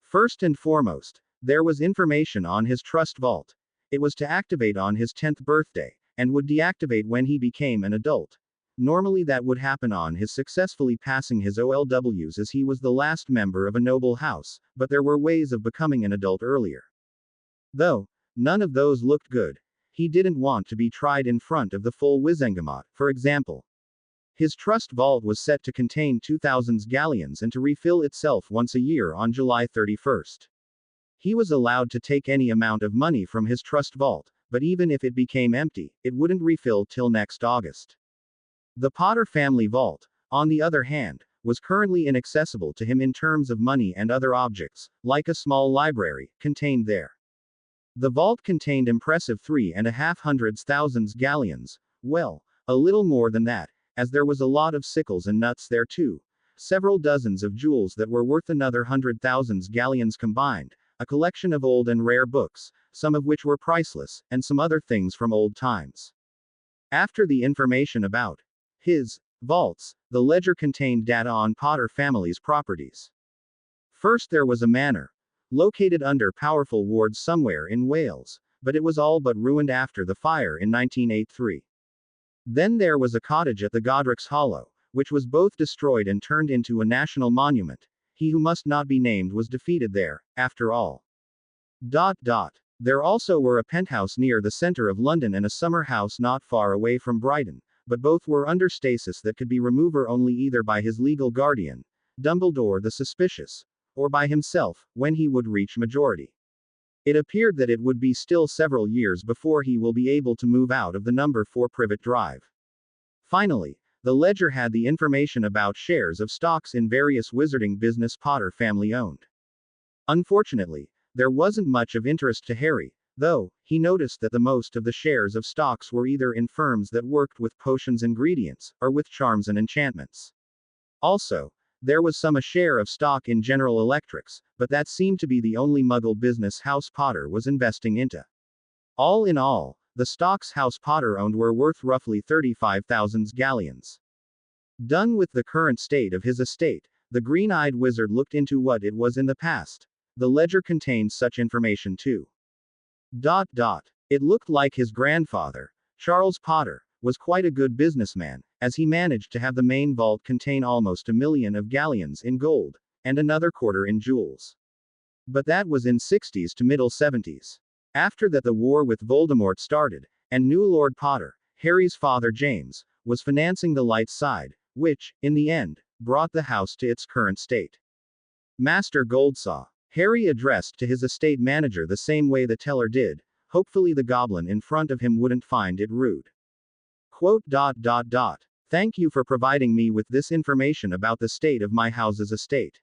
Speaker 1: First and foremost, there was information on his trust vault. It was to activate on his 10th birthday, and would deactivate when he became an adult. Normally that would happen on his successfully passing his OLWs, as he was the last member of a noble house, but there were ways of becoming an adult earlier. Though none of those looked good. He didn't want to be tried in front of the full Wizengamot, for example. His trust vault was set to contain 2000 galleons and to refill itself once a year on July 31st. He was allowed to take any amount of money from his trust vault, but even if it became empty, it wouldn't refill till next August. The Potter family vault, on the other hand, was currently inaccessible to him in terms of money and other objects, like a small library, contained there. The vault contained impressive 3,500,000 galleons, well, a little more than that, as there was a lot of sickles and nuts there too, several dozens of jewels that were worth another 100,000 galleons combined, a collection of old and rare books, some of which were priceless, and some other things from old times. After the information about his vaults, the ledger contained data on Potter family's properties. First there was a manor, located under powerful wards somewhere in Wales, but it was all but ruined after the fire in 1983. Then there was a cottage at the Godric's Hollow, which was both destroyed and turned into a national monument. He who must not be named was defeated there, after all. There also were a penthouse near the centre of London and a summer house not far away from Brighton, but both were under stasis that could be removed only either by his legal guardian, Dumbledore the Suspicious, or by himself, when he would reach majority. It appeared that it would be still several years before he will be able to move out of the number 4 Privet Drive. Finally, the ledger had the information about shares of stocks in various wizarding business Potter family owned. Unfortunately, there wasn't much of interest to Harry, though he noticed that the most of the shares of stocks were either in firms that worked with potions ingredients, or with charms and enchantments. Also, there was a share of stock in General Electrics, but that seemed to be the only Muggle business House Potter was investing into. All in all, the stocks House Potter owned were worth roughly 35,000 galleons. Done with the current state of his estate, the green-eyed wizard looked into what it was in the past. The ledger contained such information too. It looked like his grandfather, Charles Potter, was quite a good businessman, as he managed to have the main vault contain almost 1 million of galleons in gold, and another quarter in jewels. But that was in 60s to middle 70s. After that the war with Voldemort started, and new Lord Potter, Harry's father James, was financing the light side, which, in the end, brought the house to its current state. Master Goldsaw, Harry addressed to his estate manager the same way the teller did. Hopefully the goblin in front of him wouldn't find it rude. Thank you for providing me with this information about the state of my house's estate.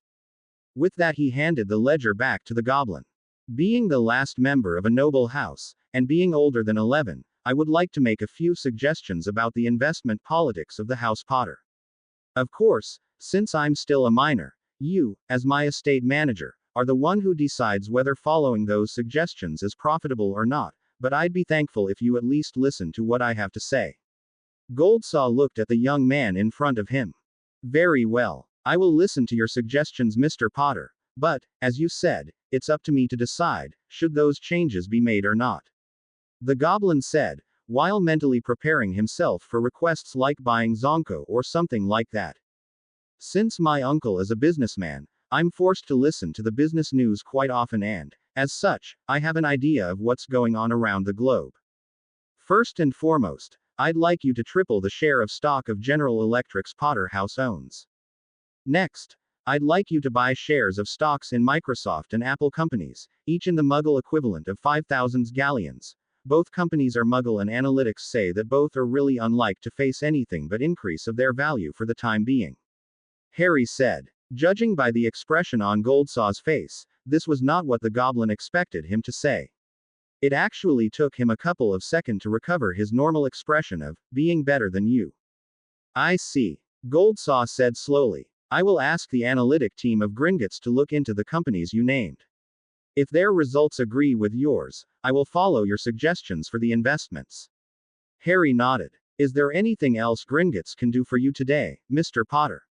Speaker 1: With that he handed the ledger back to the goblin. Being the last member of a noble house, and being older than 11, I would like to make a few suggestions about the investment politics of the House Potter. Of course, since I'm still a minor, you, as my estate manager, are the one who decides whether following those suggestions is profitable or not, but I'd be thankful if you at least listen to what I have to say. Goldsaw looked at the young man in front of him. Very well. I will listen to your suggestions, Mr. Potter, but, as you said, it's up to me to decide, should those changes be made or not. The goblin said, while mentally preparing himself for requests like buying Zonko or something like that. Since my uncle is a businessman, I'm forced to listen to the business news quite often and, as such, I have an idea of what's going on around the globe. First and foremost, I'd like you to triple the share of stock of General Electric's Potter House owns. Next, I'd like you to buy shares of stocks in Microsoft and Apple companies, each in the Muggle equivalent of 5,000 galleons. Both companies are Muggle and analytics say that both are really unlike to face anything but increase of their value for the time being. Harry said. Judging by the expression on Goldsaw's face, this was not what the goblin expected him to say. It actually took him a couple of seconds to recover his normal expression of, being better than you. I see. Goldsaw said slowly. I will ask the analytic team of Gringotts to look into the companies you named. If their results agree with yours, I will follow your suggestions for the investments. Harry nodded. Is there anything else Gringotts can do for you today, Mr. Potter?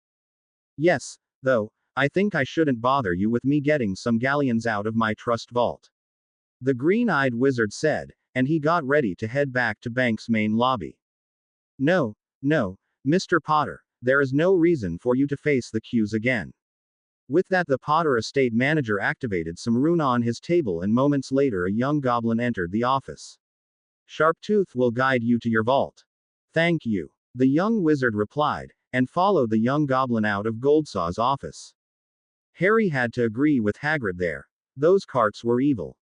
Speaker 1: Yes, though, I think I shouldn't bother you with me getting some galleons out of my trust vault. The green-eyed wizard said, and he got ready to head back to Bank's main lobby. No, Mr. Potter, there is no reason for you to face the queues again. With that, the Potter estate manager activated some rune on his table, and moments later a young goblin entered the office. Sharptooth will guide you to your vault. Thank you. The young wizard replied, and followed the young goblin out of Goldsaw's office. Harry had to agree with Hagrid there. Those carts were evil.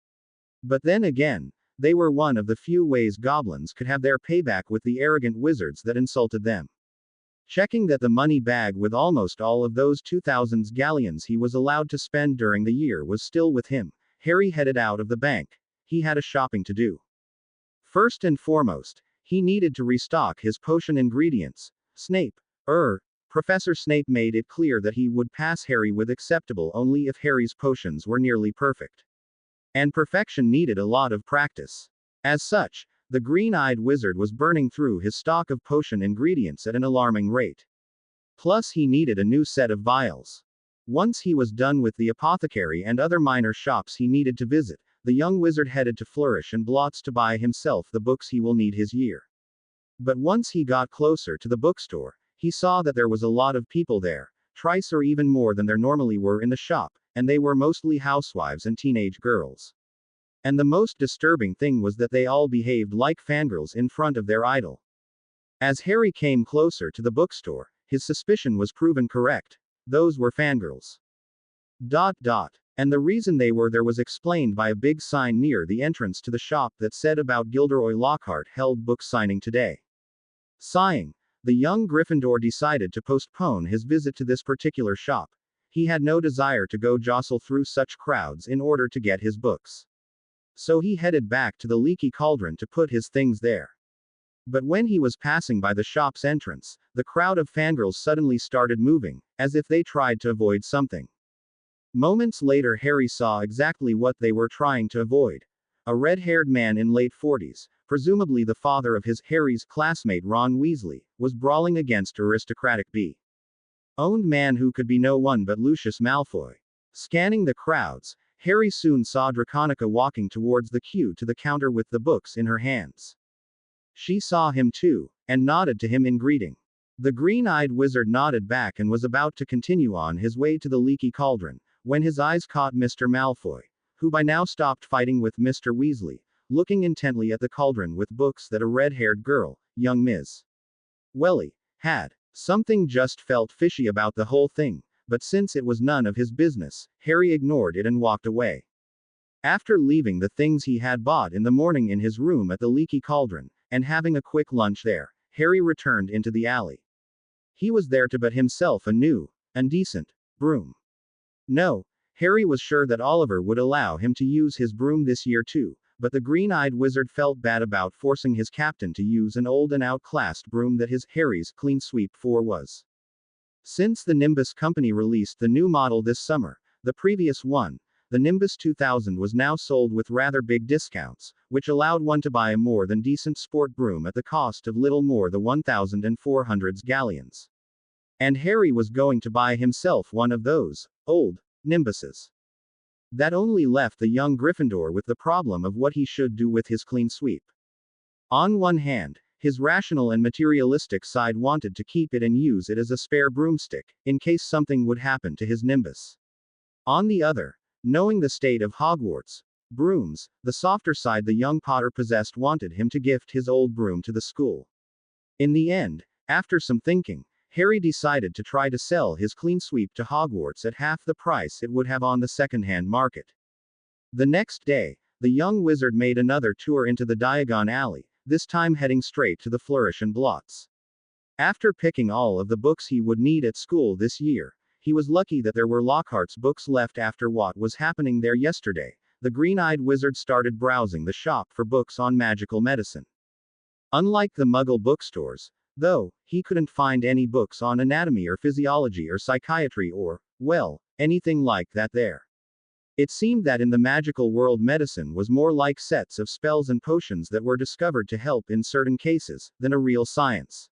Speaker 1: But then again, they were one of the few ways goblins could have their payback with the arrogant wizards that insulted them. Checking that the money bag with almost all of those 2,000 galleons he was allowed to spend during the year was still with him, Harry headed out of the bank. He had a shopping to do. First and foremost, he needed to restock his potion ingredients. Professor Snape made it clear that he would pass Harry with acceptable only if Harry's potions were nearly perfect. And perfection needed a lot of practice. As such, the green-eyed wizard was burning through his stock of potion ingredients at an alarming rate. Plus he needed a new set of vials. Once he was done with the apothecary and other minor shops he needed to visit, the young wizard headed to Flourish and Blots to buy himself the books he will need his year. But once he got closer to the bookstore, he saw that there was a lot of people there, twice or even more than there normally were in the shop, and they were mostly housewives and teenage girls. And the most disturbing thing was that they all behaved like fangirls in front of their idol. As Harry came closer to the bookstore, his suspicion was proven correct. Those were fangirls. And the reason they were there was explained by a big sign near the entrance to the shop that said about Gilderoy Lockhart held book signing today. Sighing, the young Gryffindor decided to postpone his visit to this particular shop. He had no desire to go jostle through such crowds in order to get his books. So he headed back to the Leaky Cauldron to put his things there. But when he was passing by the shop's entrance, the crowd of fangirls suddenly started moving, as if they tried to avoid something. Moments later Harry saw exactly what they were trying to avoid. A red-haired man in late 40s, presumably the father of Harry's classmate Ron Weasley, was brawling against aristocratic B-owned man who could be no one but Lucius Malfoy. Scanning the crowds, Harry soon saw Draconica walking towards the queue to the counter with the books in her hands. She saw him too, and nodded to him in greeting. The green-eyed wizard nodded back and was about to continue on his way to the Leaky Cauldron, when his eyes caught Mr. Malfoy, who by now stopped fighting with Mr. Weasley, looking intently at the cauldron with books that a red-haired girl, young Ms. Welly, had. Something just felt fishy about the whole thing, but since it was none of his business, Harry ignored it and walked away. After leaving the things he had bought in the morning in his room at the Leaky Cauldron, and having a quick lunch there, Harry returned into the alley. He was there to buy himself a new, and decent, broom. No, Harry was sure that Oliver would allow him to use his broom this year too, but the green-eyed wizard felt bad about forcing his captain to use an old and outclassed broom that his Harry's clean sweep 4 was. Since the Nimbus company released the new model this summer, the previous one, the Nimbus 2000, was now sold with rather big discounts, which allowed one to buy a more than decent sport broom at the cost of little more the 1,400 galleons. And Harry was going to buy himself one of those old Nimbuses. That only left the young Gryffindor with the problem of what he should do with his clean sweep. On one hand, his rational and materialistic side wanted to keep it and use it as a spare broomstick, in case something would happen to his Nimbus. On the other, knowing the state of Hogwarts brooms, the softer side the young Potter possessed wanted him to gift his old broom to the school. In the end, after some thinking, Harry decided to try to sell his clean sweep to Hogwarts at half the price it would have on the second-hand market. The next day, the young wizard made another tour into the Diagon Alley, this time heading straight to the Flourish and Blots. After picking all of the books he would need at school this year, he was lucky that there were Lockhart's books left after what was happening there yesterday. The green-eyed wizard started browsing the shop for books on magical medicine. Unlike the Muggle bookstores, though, he couldn't find any books on anatomy or physiology or psychiatry or, well, anything like that there. It seemed that in the magical world medicine was more like sets of spells and potions that were discovered to help in certain cases, than a real science.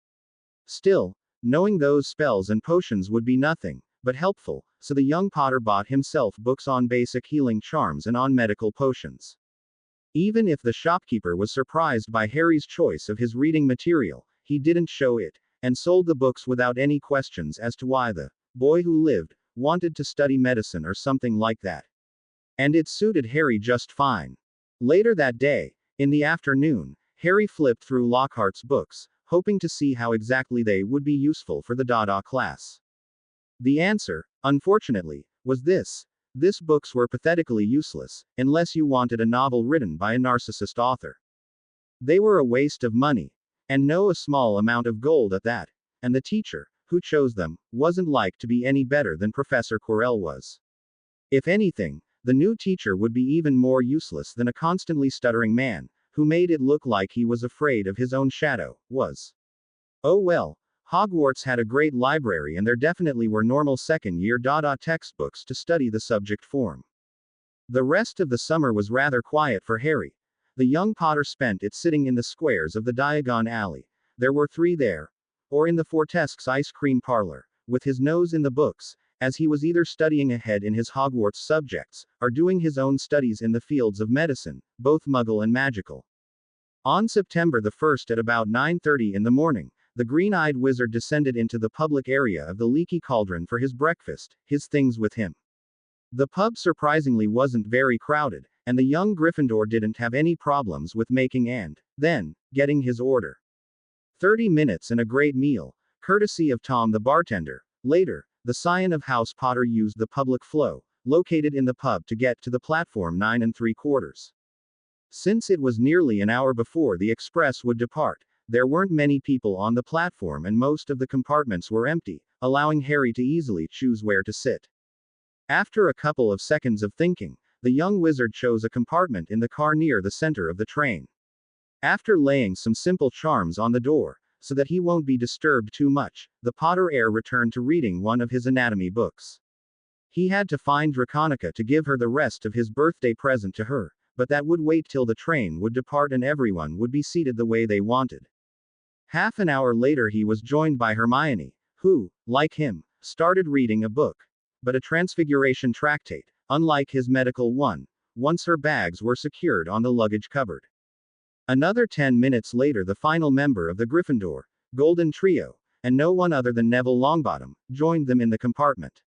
Speaker 1: Still, knowing those spells and potions would be nothing but helpful, so the young Potter bought himself books on basic healing charms and on medical potions. Even if the shopkeeper was surprised by Harry's choice of his reading material, he didn't show it, and sold the books without any questions as to why the boy who lived wanted to study medicine or something like that. And it suited Harry just fine. Later that day, in the afternoon, Harry flipped through Lockhart's books, hoping to see how exactly they would be useful for the Dada class. The answer, unfortunately, was this. These books were pathetically useless, unless you wanted a novel written by a narcissist author. They were a waste of money, and no small amount of gold at that, and the teacher, who chose them, wasn't like to be any better than Professor Quirrell was. If anything, the new teacher would be even more useless than a constantly stuttering man, who made it look like he was afraid of his own shadow, was. Oh well. Hogwarts had a great library and there definitely were normal second-year Dada textbooks to study the subject form. The rest of the summer was rather quiet for Harry. The young Potter spent it sitting in the squares of the Diagon Alley. There were 3 there. Or in the Fortesque's ice cream parlor, with his nose in the books, as he was either studying ahead in his Hogwarts subjects, or doing his own studies in the fields of medicine, both Muggle and magical. On September the 1st at about 9:30 in the morning, the green-eyed wizard descended into the public area of the Leaky Cauldron for his breakfast, his things with him. The pub surprisingly wasn't very crowded, and the young Gryffindor didn't have any problems with making and, then, getting his order. 30 minutes and a great meal, courtesy of Tom the bartender. Later, the scion of House Potter used the public flow, located in the pub to get to the platform 9 3/4. Since it was nearly an hour before the express would depart, there weren't many people on the platform and most of the compartments were empty, allowing Harry to easily choose where to sit. After a couple of seconds of thinking, the young wizard chose a compartment in the car near the center of the train. After laying some simple charms on the door, so that he won't be disturbed too much, the Potter heir returned to reading one of his anatomy books. He had to find Draconica to give her the rest of his birthday present to her, but that would wait till the train would depart and everyone would be seated the way they wanted. Half an hour later he was joined by Hermione, who, like him, started reading a book. But a transfiguration tractate, unlike his medical one, once her bags were secured on the luggage cupboard. Another 10 minutes later the final member of the Gryffindor, Golden Trio, and no one other than Neville Longbottom, joined them in the compartment.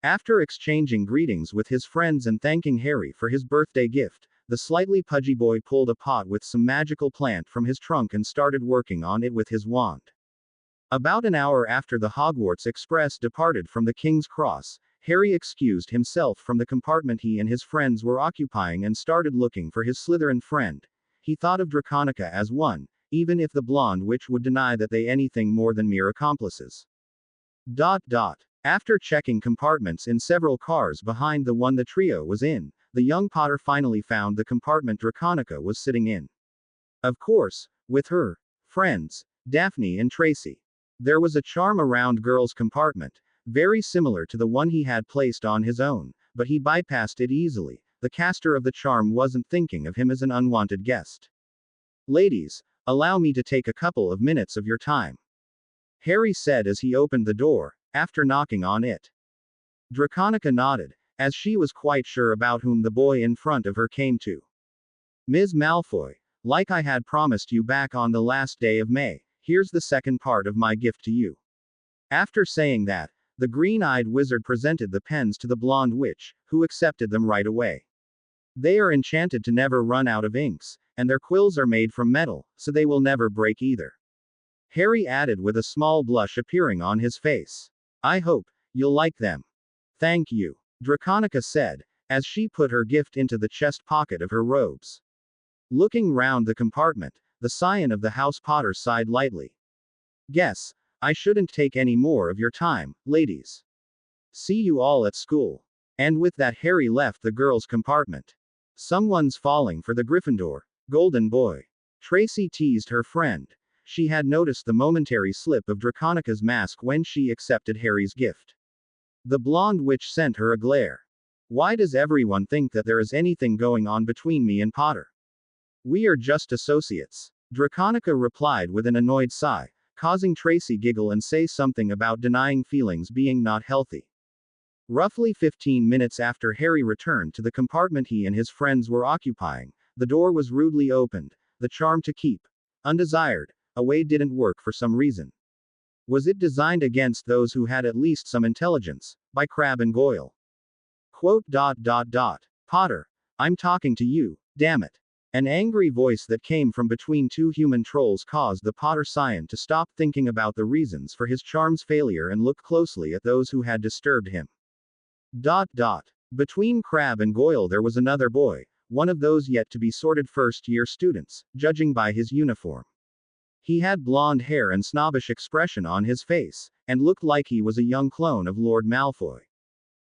Speaker 1: After exchanging greetings with his friends and thanking Harry for his birthday gift, the slightly pudgy boy pulled a pot with some magical plant from his trunk and started working on it with his wand. About an hour after the Hogwarts Express departed from the King's Cross, Harry excused himself from the compartment he and his friends were occupying and started looking for his Slytherin friend. He thought of Draconica as one, even if the blonde witch would deny that they anything more than mere accomplices. After checking compartments in several cars behind the one the trio was in, the young Potter finally found the compartment Draconica was sitting in. Of course, with her friends, Daphne and Tracy. There was a charm around girls' compartment, very similar to the one he had placed on his own, but he bypassed it easily. The caster of the charm wasn't thinking of him as an unwanted guest. Ladies, allow me to take a couple of minutes of your time, Harry said as he opened the door, after knocking on it. Draconica nodded, as she was quite sure about whom the boy in front of her came to. Ms. Malfoy, like I had promised you back on the last day of May, here's the second part of my gift to you. After saying that, the green-eyed wizard presented the pens to the blonde witch, who accepted them right away. They are enchanted to never run out of inks, and their quills are made from metal, so they will never break either. Harry added with a small blush appearing on his face. I hope you'll like them. Thank you, Draconica said, as she put her gift into the chest pocket of her robes. Looking round the compartment, the scion of the House Potter sighed lightly. Guess I shouldn't take any more of your time, ladies. See you all at school. And with that Harry left the girls' compartment. Someone's falling for the Gryffindor, golden boy. Tracy teased her friend. She had noticed the momentary slip of Draconica's mask when she accepted Harry's gift. The blonde witch sent her a glare. Why does everyone think that there is anything going on between me and Potter? We are just associates. Draconica replied with an annoyed sigh, causing Tracy giggle and say something about denying feelings being not healthy. Roughly 15 minutes after Harry returned to the compartment he and his friends were occupying, the door was rudely opened. The charm to keep undesired away didn't work for some reason. Was it designed against those who had at least some intelligence? By Crabbe and Goyle. Quote. Potter, I'm talking to you, damn it. An angry voice that came from between two human trolls caused the Potter scion to stop thinking about the reasons for his charm's failure and look closely at those who had disturbed him. Between Crabbe and Goyle there was another boy, one of those yet to be sorted first-year students, judging by his uniform. He had blonde hair and snobbish expression on his face, and looked like he was a young clone of Lord Malfoy.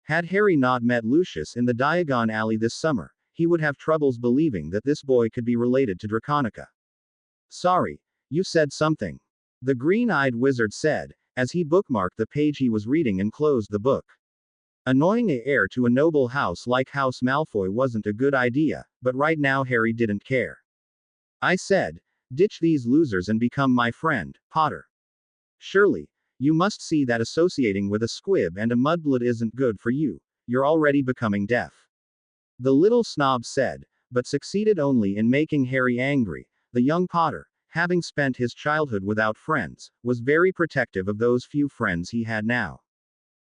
Speaker 1: Had Harry not met Lucius in the Diagon Alley this summer, he would have troubles believing that this boy could be related to Draconica. Sorry, you said something, the green-eyed wizard said, as he bookmarked the page he was reading and closed the book. Annoying an heir to a noble house like House Malfoy wasn't a good idea, but right now Harry didn't care. I said, ditch these losers and become my friend, Potter. Surely, you must see that associating with a squib and a mudblood isn't good for you, you're already becoming deaf. The little snob said, but succeeded only in making Harry angry. The young Potter, having spent his childhood without friends, was very protective of those few friends he had now.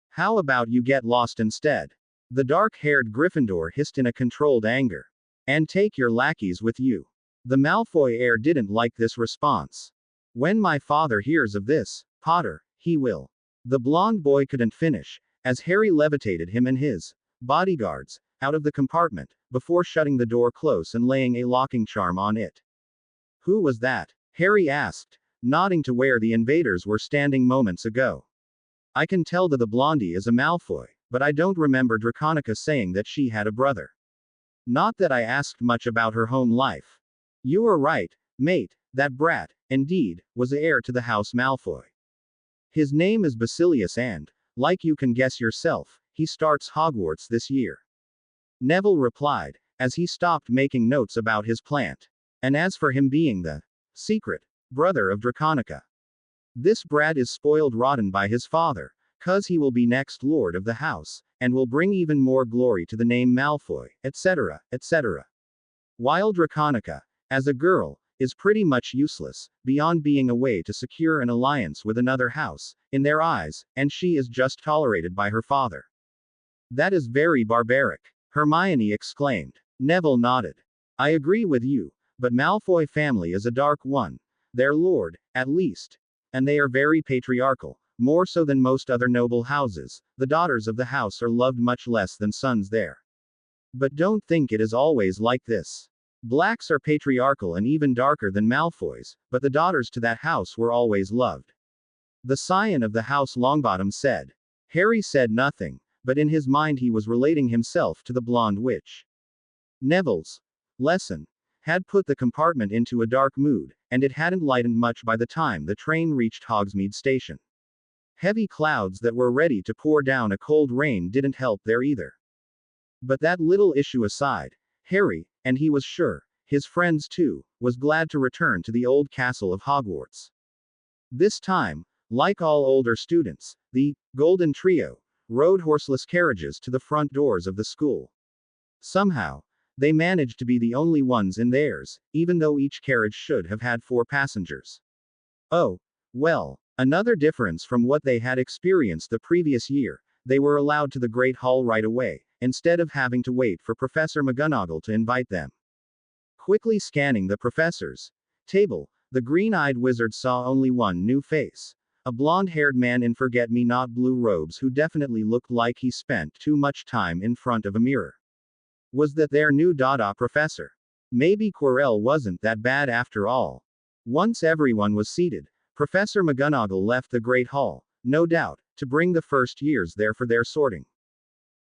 Speaker 1: How about you get lost instead? The dark-haired Gryffindor hissed in a controlled anger. And take your lackeys with you. The Malfoy heir didn't like this response. When my father hears of this, Potter, he will. The blonde boy couldn't finish, as Harry levitated him and his bodyguards out of the compartment, before shutting the door close and laying a locking charm on it. Who was that? Harry asked, nodding to where the invaders were standing moments ago. I can tell that the blondie is a Malfoy, but I don't remember Draconica saying that she had a brother. Not that I asked much about her home life. You are right, mate, that brat, indeed, was the heir to the House Malfoy. His name is Basilius and, like you can guess yourself, he starts Hogwarts this year. Neville replied, as he stopped making notes about his plant. And as for him being the secret brother of Draconica, this brat is spoiled rotten by his father, 'cause he will be next lord of the house, and will bring even more glory to the name Malfoy, etc., etc. While Draconica, as a girl, is pretty much useless, beyond being a way to secure an alliance with another house, in their eyes, and she is just tolerated by her father. That is very barbaric, Hermione exclaimed. Neville nodded. I agree with you, but Malfoy family is a dark one. Their lord, at least. And they are very patriarchal, more so than most other noble houses. The daughters of the house are loved much less than sons there. But don't think it is always like this. Blacks are patriarchal and even darker than Malfoys, but the daughters to that house were always loved. The scion of the House Longbottom said. Harry said nothing, but in his mind he was relating himself to the blonde witch. Neville's lesson had put the compartment into a dark mood, and it hadn't lightened much by the time the train reached Hogsmeade Station. Heavy clouds that were ready to pour down a cold rain didn't help there either. But that little issue aside, Harry, and he was sure, his friends too, was glad to return to the old castle of Hogwarts. This time, like all older students, the Golden Trio rode horseless carriages to the front doors of the school. Somehow, they managed to be the only ones in theirs, even though each carriage should have had 4 passengers. Oh, well, another difference from what they had experienced the previous year, they were allowed to the Great Hall right away, instead of having to wait for Professor McGonagall to invite them. Quickly scanning the professor's table, the green-eyed wizard saw only one new face. A blonde-haired man in forget-me-not blue robes who definitely looked like he spent too much time in front of a mirror. Was that their new Dada professor? Maybe Quirrell wasn't that bad after all. Once everyone was seated, Professor McGonagall left the Great Hall, no doubt, to bring the first years there for their sorting.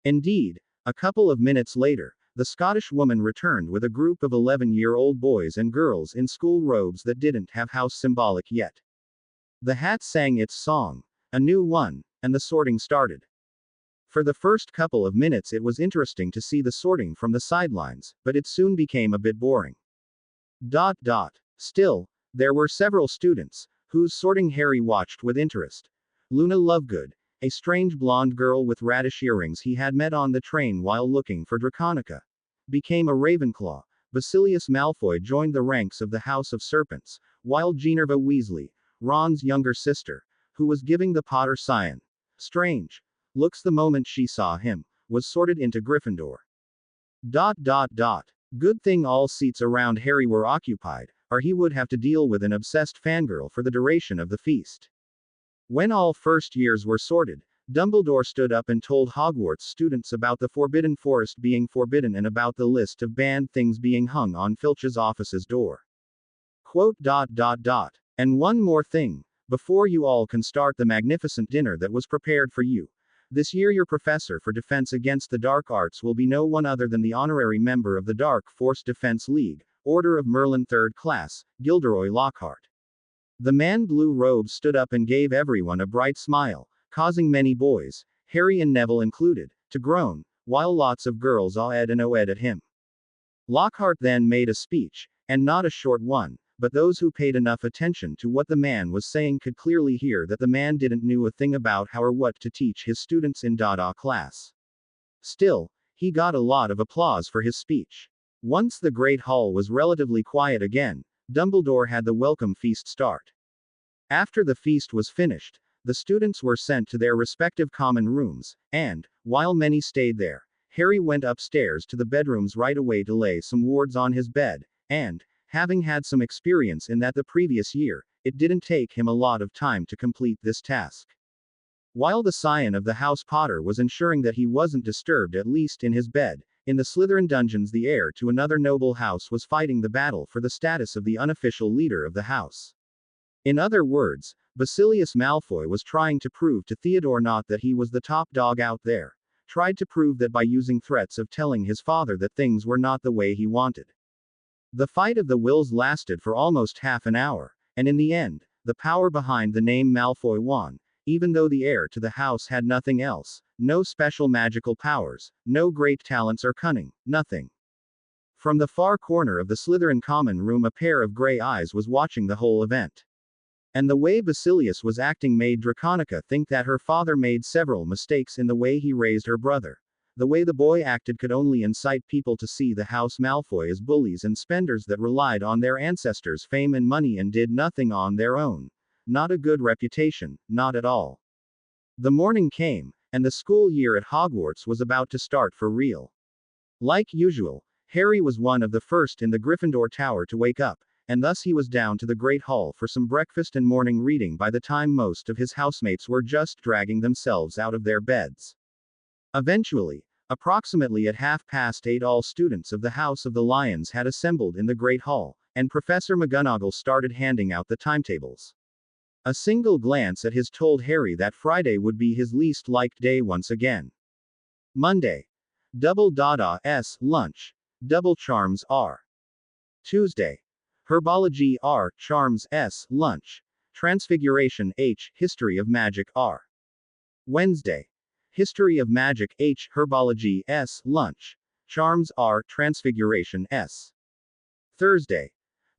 Speaker 1: Indeed, a couple of minutes later, the Scottish woman returned with a group of 11-year-old boys and girls in school robes that didn't have house symbolic yet. The hat sang its song, a new one, and the sorting started. For the first couple of minutes it was interesting to see the sorting from the sidelines, but it soon became a bit boring. Still, there were several students, whose sorting Harry watched with interest. Luna Lovegood, a strange blonde girl with radish earrings he had met on the train while looking for Draconica, became a Ravenclaw. Basilius Malfoy joined the ranks of the House of Serpents, while Ginevra Weasley, Ron's younger sister, who was giving the Potter Scion strange looks the moment she saw him, was sorted into Gryffindor. Good thing all seats around Harry were occupied, or he would have to deal with an obsessed fangirl for the duration of the feast. When all first years were sorted, Dumbledore stood up and told Hogwarts students about the Forbidden Forest being forbidden and about the list of banned things being hung on Filch's office's door. Quote, And one more thing, before you all can start the magnificent dinner that was prepared for you. This year your professor for defense against the dark arts will be no one other than the honorary member of the Dark Force Defense League, Order of Merlin 3rd Class, Gilderoy Lockhart. The man blue robes stood up and gave everyone a bright smile, causing many boys, Harry and Neville included, to groan, while lots of girls awed and oh'd at him. Lockhart then made a speech, and not a short one, but those who paid enough attention to what the man was saying could clearly hear that the man didn't know a thing about how or what to teach his students in Dada class. Still, he got a lot of applause for his speech. Once the Great Hall was relatively quiet again, Dumbledore had the welcome feast start. After the feast was finished, the students were sent to their respective common rooms, and, while many stayed there, Harry went upstairs to the bedrooms right away to lay some wards on his bed, and, having had some experience in that the previous year, it didn't take him a lot of time to complete this task. While the scion of the House Potter was ensuring that he wasn't disturbed at least in his bed, in the Slytherin dungeons the heir to another noble house was fighting the battle for the status of the unofficial leader of the house. In other words, Basilius Malfoy was trying to prove to Theodore not that he was the top dog out there, tried to prove that by using threats of telling his father that things were not the way he wanted. The fight of the wills lasted for almost half an hour, and in the end, the power behind the name Malfoy won, even though the heir to the house had nothing else, no special magical powers, no great talents or cunning, nothing. From the far corner of the Slytherin common room a pair of gray eyes was watching the whole event. And the way Basilius was acting made Draconica think that her father made several mistakes in the way he raised her brother. The way the boy acted could only incite people to see the House Malfoy as bullies and spenders that relied on their ancestors' fame and money and did nothing on their own. Not a good reputation, not at all. The morning came, and the school year at Hogwarts was about to start for real. Like usual, Harry was one of the first in the Gryffindor Tower to wake up, and thus he was down to the Great Hall for some breakfast and morning reading by the time most of his housemates were just dragging themselves out of their beds. Eventually, approximately at 8:30 all students of the House of the Lions had assembled in the Great Hall, and Professor McGonagall started handing out the timetables. A single glance at his told Harry that Friday would be his least liked day once again. Monday. Double Dada's lunch. Double charms R. Tuesday. Herbology R. Charms S. Lunch. Transfiguration H. History of Magic R. Wednesday. History of Magic H. Herbology S. Lunch. Charms R. Transfiguration S. Thursday.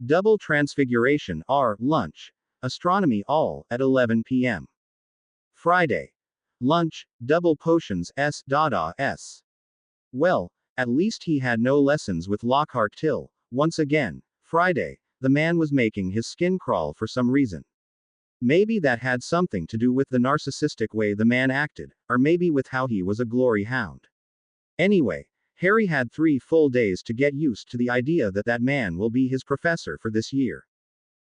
Speaker 1: Double Transfiguration R. Lunch. Astronomy all at 11 p.m. Friday. Lunch, Double Potions S. Dada S. Well, at least he had no lessons with Lockhart till, once again, Friday, the man was making his skin crawl for some reason. Maybe that had something to do with the narcissistic way the man acted, or maybe with how he was a glory hound. Anyway, Harry had 3 full days to get used to the idea that that man will be his professor for this year.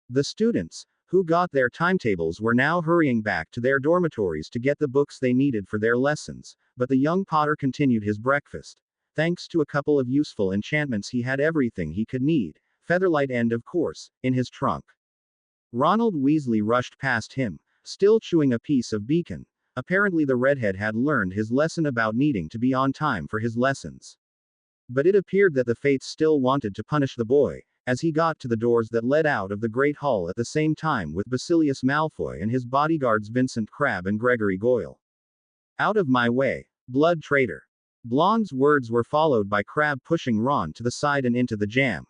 Speaker 1: The students, who got their timetables, were now hurrying back to their dormitories to get the books they needed for their lessons, but the young Potter continued his breakfast. Thanks to a couple of useful enchantments, he had everything he could need, Featherlight and, of course, in his trunk. Ronald Weasley rushed past him, still chewing a piece of beacon. Apparently the redhead had learned his lesson about needing to be on time for his lessons. But it appeared that the fates still wanted to punish the boy, as he got to the doors that led out of the Great Hall at the same time with Basilius Malfoy and his bodyguards Vincent Crabbe and Gregory Goyle. "Out of my way, blood traitor." Blonde's words were followed by Crabbe pushing Ron to the side and into the jam.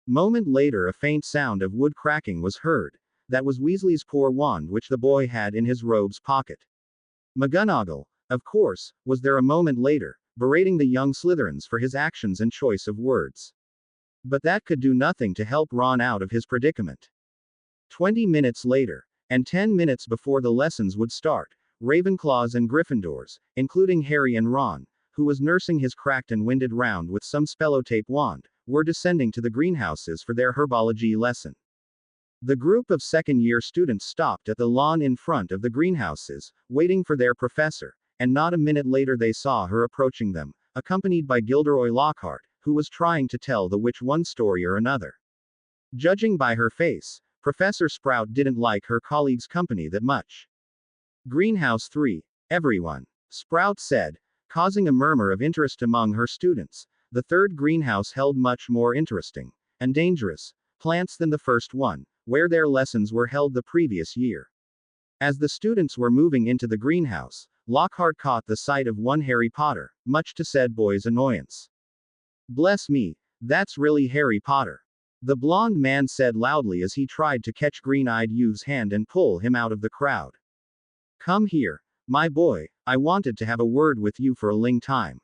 Speaker 1: Moment later a faint sound of wood cracking was heard. That was Weasley's poor wand which the boy had in his robe's pocket. McGonagall, of course, was there a moment later, berating the young Slytherins for his actions and choice of words. But that could do nothing to help Ron out of his predicament. 20 minutes later, and 10 minutes before the lessons would start, Ravenclaws and Gryffindors, including Harry and Ron, who was nursing his cracked and winded round with some spellotape wand, were descending to the greenhouses for their herbology lesson. The group of second-year students stopped at the lawn in front of the greenhouses, waiting for their professor, and not a minute later they saw her approaching them, accompanied by Gilderoy Lockhart, who was trying to tell the witch one story or another. Judging by her face, Professor Sprout didn't like her colleagues' company that much. "Greenhouse 3, everyone," Sprout said, causing a murmur of interest among her students. The third greenhouse held much more interesting and dangerous plants than the first one, where their lessons were held the previous year. As the students were moving into the greenhouse, Lockhart caught the sight of one Harry Potter, much to said boy's annoyance. "Bless me, that's really Harry Potter," the blonde man said loudly as he tried to catch Green-Eyed Youth's hand and pull him out of the crowd. "Come here, my boy, I wanted to have a word with you for a long time."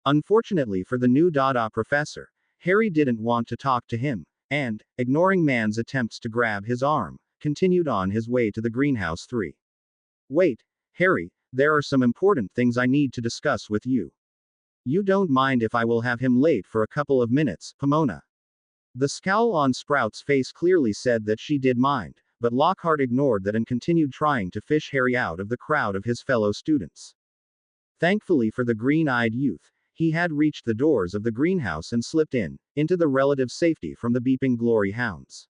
Speaker 1: Unfortunately for the new Dada professor, Harry didn't want to talk to him, and, ignoring Man's attempts to grab his arm, continued on his way to the Greenhouse 3. "Wait, Harry, there are some important things I need to discuss with you. You don't mind if I will have him late for a couple of minutes, Pomona?" The scowl on Sprout's face clearly said that she did mind, but Lockhart ignored that and continued trying to fish Harry out of the crowd of his fellow students. Thankfully for the green-eyed youth, he had reached the doors of the greenhouse and slipped into the relative safety from the beeping glory hounds.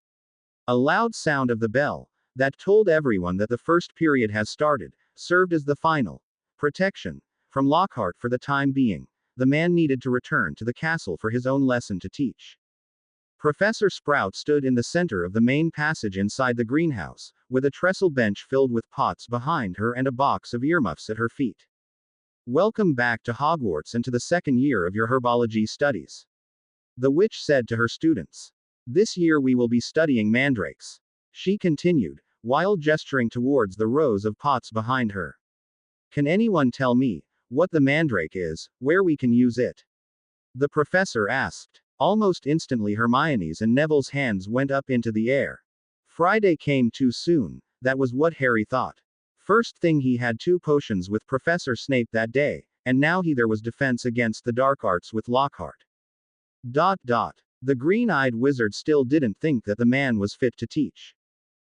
Speaker 1: A loud sound of the bell, that told everyone that the first period has started, served as the final protection from Lockhart for the time being. The man needed to return to the castle for his own lesson to teach. Professor Sprout stood in the center of the main passage inside the greenhouse, with a trestle bench filled with pots behind her and a box of earmuffs at her feet. "Welcome back to Hogwarts and to the second year of your herbology studies," the witch said to her students. "This year we will be studying mandrakes," she continued, while gesturing towards the rows of pots behind her. "Can anyone tell me what the mandrake is, where we can use it?" the professor asked. Almost instantly Hermione's and Neville's hands went up into the air. Friday came too soon, that was what Harry thought. First thing he had 2 potions with Professor Snape that day, and now there was defense against the dark arts with Lockhart. The green-eyed wizard still didn't think that the man was fit to teach.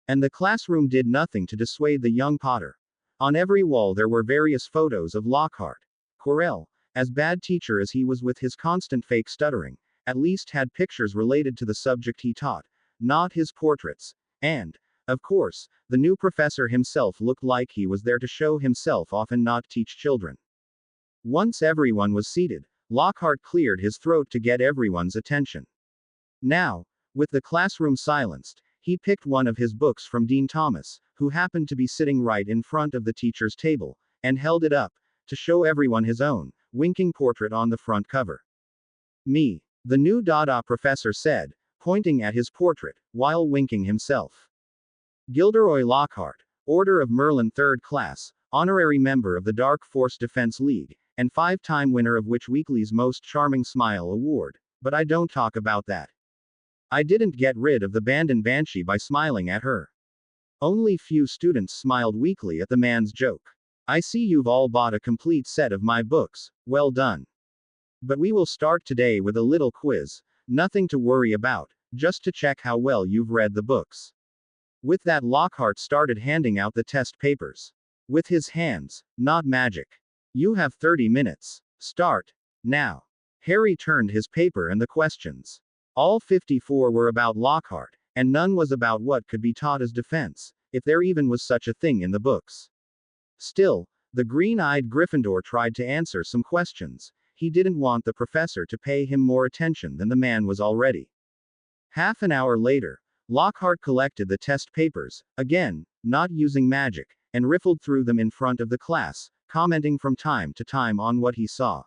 Speaker 1: And the classroom did nothing to dissuade the young Potter. On every wall there were various photos of Lockhart. Quirrell, as bad teacher as he was with his constant fake stuttering, at least had pictures related to the subject he taught, not his portraits. And, of course, the new professor himself looked like he was there to show himself off and not teach children. Once everyone was seated, Lockhart cleared his throat to get everyone's attention. Now, with the classroom silenced, he picked one of his books from Dean Thomas, who happened to be sitting right in front of the teacher's table, and held it up, to show everyone his own, winking portrait on the front cover. Me, the new Dada professor said, pointing at his portrait, while winking himself. Gilderoy Lockhart, Order of Merlin 3rd Class, honorary member of the Dark Force Defense League, and 5-time winner of Witch Weekly's Most Charming Smile Award, but I don't talk about that. I didn't get rid of the Bandon Banshee by smiling at her. Only few students smiled weakly at the man's joke. I see you've all bought a complete set of my books, well done. But we will start today with a little quiz, nothing to worry about, just to check how well you've read the books. With that, Lockhart started handing out the test papers. With his hands, not magic. You have 30 minutes. Start now. Harry turned his paper and the questions. All 54 were about Lockhart, and none was about what could be taught as defense, if there even was such a thing in the books. Still, the green-eyed Gryffindor tried to answer some questions. He didn't want the professor to pay him more attention than the man was already. Half an hour later, Lockhart collected the test papers, again, not using magic, and riffled through them in front of the class, commenting from time to time on what he saw.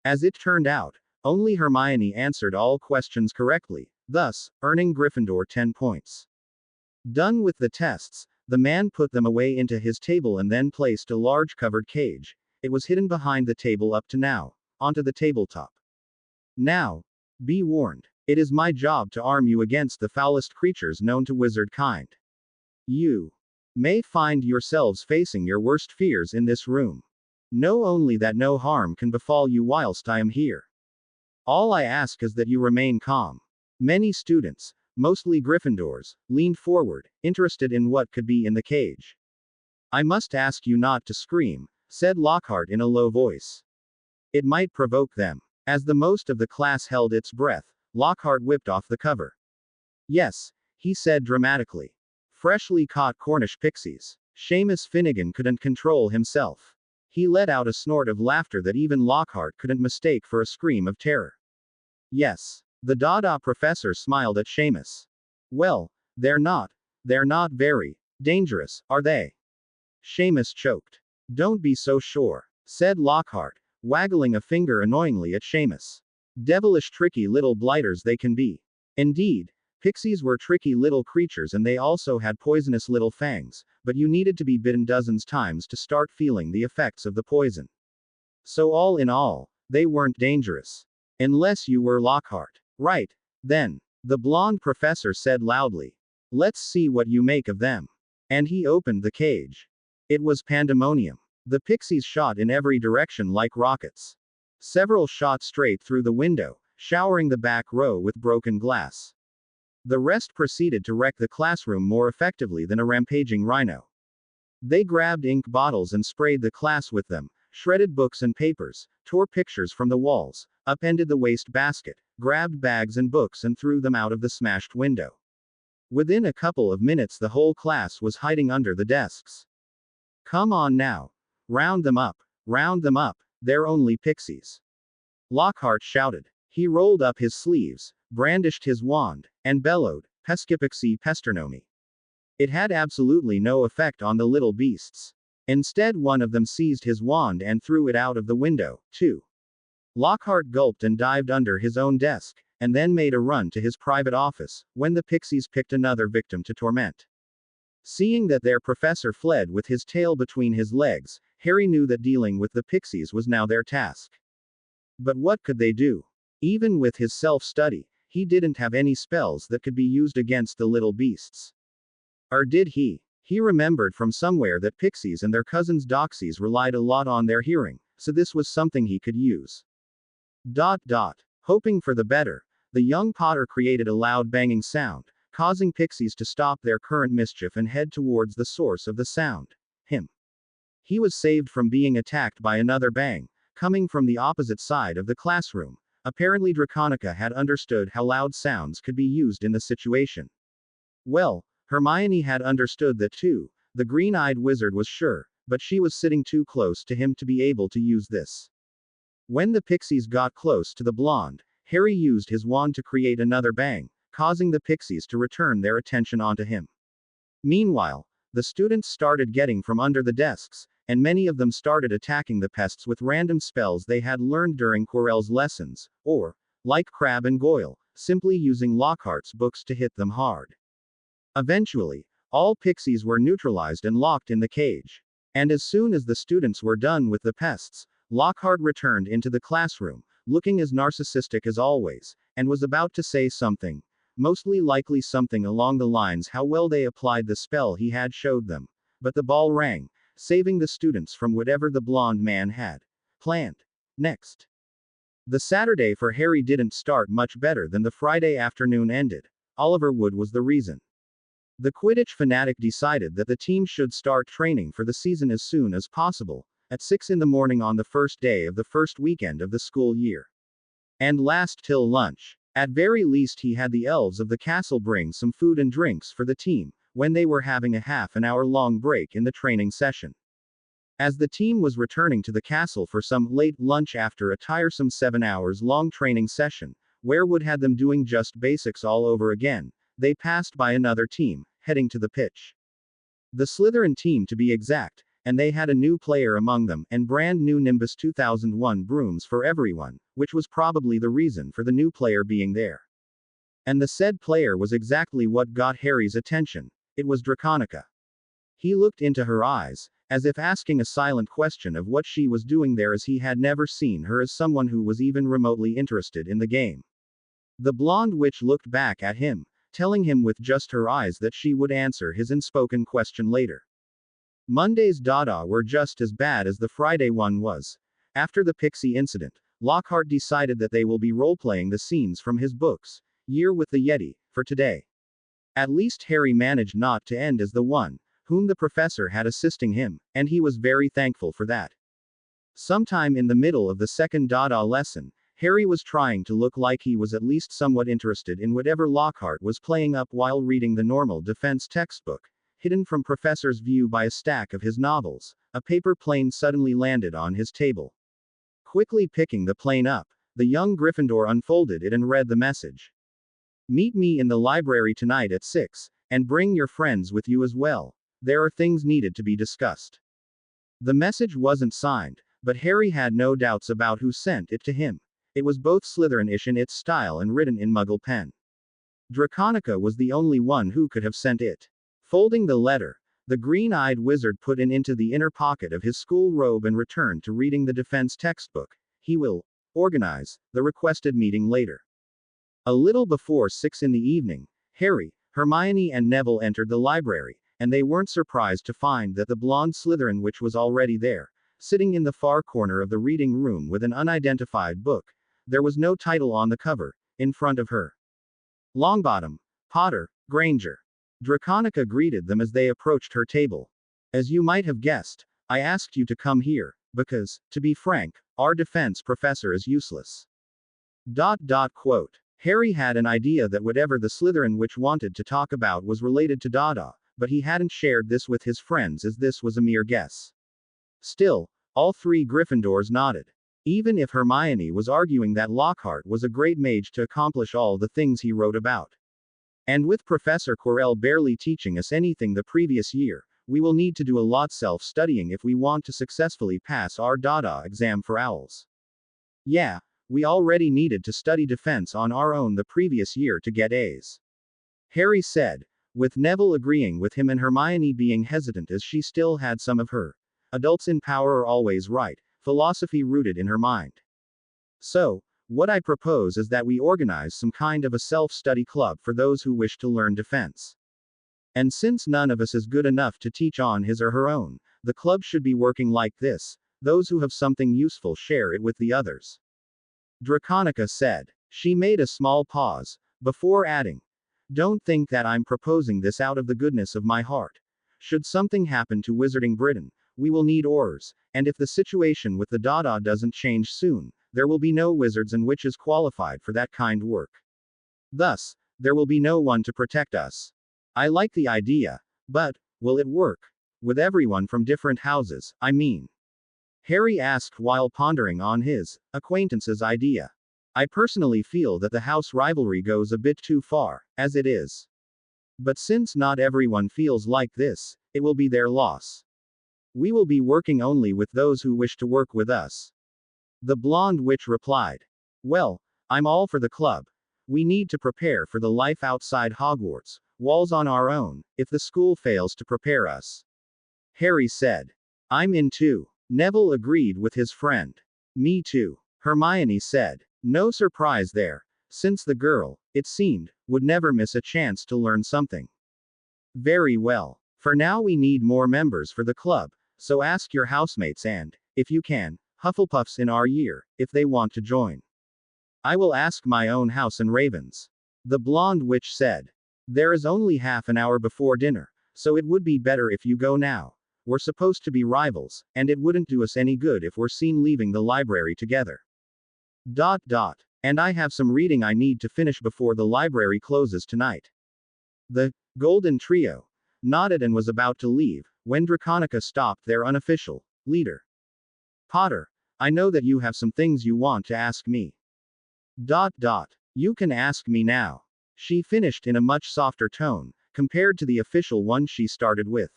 Speaker 1: As it turned out, only Hermione answered all questions correctly, thus, earning Gryffindor 10 points. Done with the tests, the man put them away into his table and then placed a large covered cage. It was hidden behind the table up to now, onto the tabletop. Now, be warned. It is my job to arm you against the foulest creatures known to wizard kind. You may find yourselves facing your worst fears in this room. Know only that no harm can befall you whilst I am here. All I ask is that you remain calm. Many students, mostly Gryffindors, leaned forward, interested in what could be in the cage. I must ask you not to scream, said Lockhart in a low voice. It might provoke them. As the most of the class held its breath, Lockhart whipped off the cover. Yes, he said dramatically. Freshly caught Cornish pixies. Seamus Finnegan couldn't control himself. He let out a snort of laughter that even Lockhart couldn't mistake for a scream of terror. Yes. The Dada professor smiled at Seamus. Well, they're not very dangerous, are they? Seamus choked. Don't be so sure, said Lockhart, waggling a finger annoyingly at Seamus. Devilish tricky little blighters they can be. Indeed, pixies were tricky little creatures and they also had poisonous little fangs, but you needed to be bitten dozens times to start feeling the effects of the poison. So all in all, they weren't dangerous. Unless you were Lockhart. Right, then. The blonde professor said loudly. Let's see what you make of them. And he opened the cage. It was pandemonium. The pixies shot in every direction like rockets. Several shot straight through the window, showering the back row with broken glass. The rest proceeded to wreck the classroom more effectively than a rampaging rhino. They grabbed ink bottles and sprayed the class with them, shredded books and papers, tore pictures from the walls, upended the waste basket, grabbed bags and books and threw them out of the smashed window. Within a couple of minutes the whole class was hiding under the desks. Come on now. Round them up. Round them up. They're only pixies. Lockhart shouted. He rolled up his sleeves, brandished his wand, and bellowed, Pescipixie Pesternomi. It had absolutely no effect on the little beasts. Instead, one of them seized his wand and threw it out of the window, too. Lockhart gulped and dived under his own desk, and then made a run to his private office, when the pixies picked another victim to torment. Seeing that their professor fled with his tail between his legs, Harry knew that dealing with the pixies was now their task. But what could they do? Even with his self-study, he didn't have any spells that could be used against the little beasts. Or did he? He remembered from somewhere that pixies and their cousins doxies relied a lot on their hearing, so this was something he could use. Hoping for the better, the young Potter created a loud banging sound, causing pixies to stop their current mischief and head towards the source of the sound, him. He was saved from being attacked by another bang, coming from the opposite side of the classroom. Apparently Draconica had understood how loud sounds could be used in the situation. Well, Hermione had understood that too. The green-eyed wizard was sure, but she was sitting too close to him to be able to use this. When the pixies got close to the blonde, Harry used his wand to create another bang, causing the pixies to return their attention onto him. Meanwhile, the students started getting from under the desks, and many of them started attacking the pests with random spells they had learned during Quirrell's lessons, or, like Crabbe and Goyle, simply using Lockhart's books to hit them hard. Eventually, all pixies were neutralized and locked in the cage. And as soon as the students were done with the pests, Lockhart returned into the classroom, looking as narcissistic as always, and was about to say something, mostly likely something along the lines how well they applied the spell he had showed them. But the ball rang, saving the students from whatever the blonde man had planned. Next. The Saturday for Harry didn't start much better than the Friday afternoon ended. Oliver Wood was the reason. The Quidditch fanatic decided that the team should start training for the season as soon as possible, at 6 in the morning on the first day of the first weekend of the school year. And last till lunch. At very least he had the elves of the castle bring some food and drinks for the team, when they were having a half an hour long break in the training session. As the team was returning to the castle for some late lunch after a tiresome 7 hours long training session, where Wood had them doing just basics all over again, they passed by another team, heading to the pitch. The Slytherin team to be exact, and they had a new player among them, and brand new Nimbus 2001 brooms for everyone, which was probably the reason for the new player being there. And the said player was exactly what got Harry's attention. It was Draconica. He looked into her eyes, as if asking a silent question of what she was doing there, as he had never seen her as someone who was even remotely interested in the game. The blonde witch looked back at him, telling him with just her eyes that she would answer his unspoken question later. Monday's Dada were just as bad as the Friday one was. After the Pixie incident, Lockhart decided that they will be role-playing the scenes from his books, Year with the Yeti, for today. At least Harry managed not to end as the one, whom the professor had assisting him, and he was very thankful for that. Sometime in the middle of the second Dada lesson, Harry was trying to look like he was at least somewhat interested in whatever Lockhart was playing up while reading the normal defense textbook. Hidden from Professor's view by a stack of his novels, a paper plane suddenly landed on his table. Quickly picking the plane up, the young Gryffindor unfolded it and read the message. Meet me in the library tonight at 6, and bring your friends with you as well. There are things needed to be discussed. The message wasn't signed, but Harry had no doubts about who sent it to him. It was both Slytherin-ish in its style and written in Muggle pen. Draconica was the only one who could have sent it. Folding the letter, the green-eyed wizard put it into the inner pocket of his school robe and returned to reading the defense textbook. He will organize the requested meeting later. A little before 6 in the evening, Harry, Hermione and Neville entered the library, and they weren't surprised to find that the blonde Slytherin witch was already there, sitting in the far corner of the reading room with an unidentified book. There was no title on the cover, in front of her. Longbottom, Potter, Granger. Draconica greeted them as they approached her table. As you might have guessed, I asked you to come here, because, to be frank, our defense professor is useless. Quote. Harry had an idea that whatever the Slytherin witch wanted to talk about was related to Dada, but he hadn't shared this with his friends as this was a mere guess. Still, all three Gryffindors nodded. Even if Hermione was arguing that Lockhart was a great mage to accomplish all the things he wrote about. And with Professor Quirrell barely teaching us anything the previous year, we will need to do a lot self-studying if we want to successfully pass our Dada exam for owls. Yeah, we already needed to study defense on our own the previous year to get A's. Harry said, with Neville agreeing with him and Hermione being hesitant as she still had some of her adults in power are always right philosophy rooted in her mind. So, what I propose is that we organize some kind of a self-study club for those who wish to learn defense. And since none of us is good enough to teach on his or her own, the club should be working like this: those who have something useful share it with the others. Draconica said. She made a small pause, before adding, don't think that I'm proposing this out of the goodness of my heart. Should something happen to Wizarding Britain, we will need Aurors, and if the situation with the Dada doesn't change soon, there will be no wizards and witches qualified for that kind work. Thus, there will be no one to protect us. I like the idea, but, will it work? With everyone from different houses, I mean. Harry asked while pondering on his acquaintance's idea. I personally feel that the house rivalry goes a bit too far, as it is. But since not everyone feels like this, it will be their loss. We will be working only with those who wish to work with us. The blonde witch replied. Well, I'm all for the club. We need to prepare for the life outside Hogwarts, walls on our own, if the school fails to prepare us. Harry said. I'm in too. Neville agreed with his friend. Me too. Hermione said. No surprise there, since the girl, it seemed, would never miss a chance to learn something. Very well. For now we need more members for the club, so ask your housemates and, if you can, Hufflepuffs in our year, if they want to join. I will ask my own house and Ravens. The blonde witch said. There is only half an hour before dinner, so it would be better if you go now. We're supposed to be rivals, and it wouldn't do us any good if we're seen leaving the library together. ... And I have some reading I need to finish before the library closes tonight. The Golden Trio nodded and was about to leave, when Draconica stopped their unofficial leader. Potter, I know that you have some things you want to ask me. ... You can ask me now. She finished in a much softer tone, compared to the official one she started with.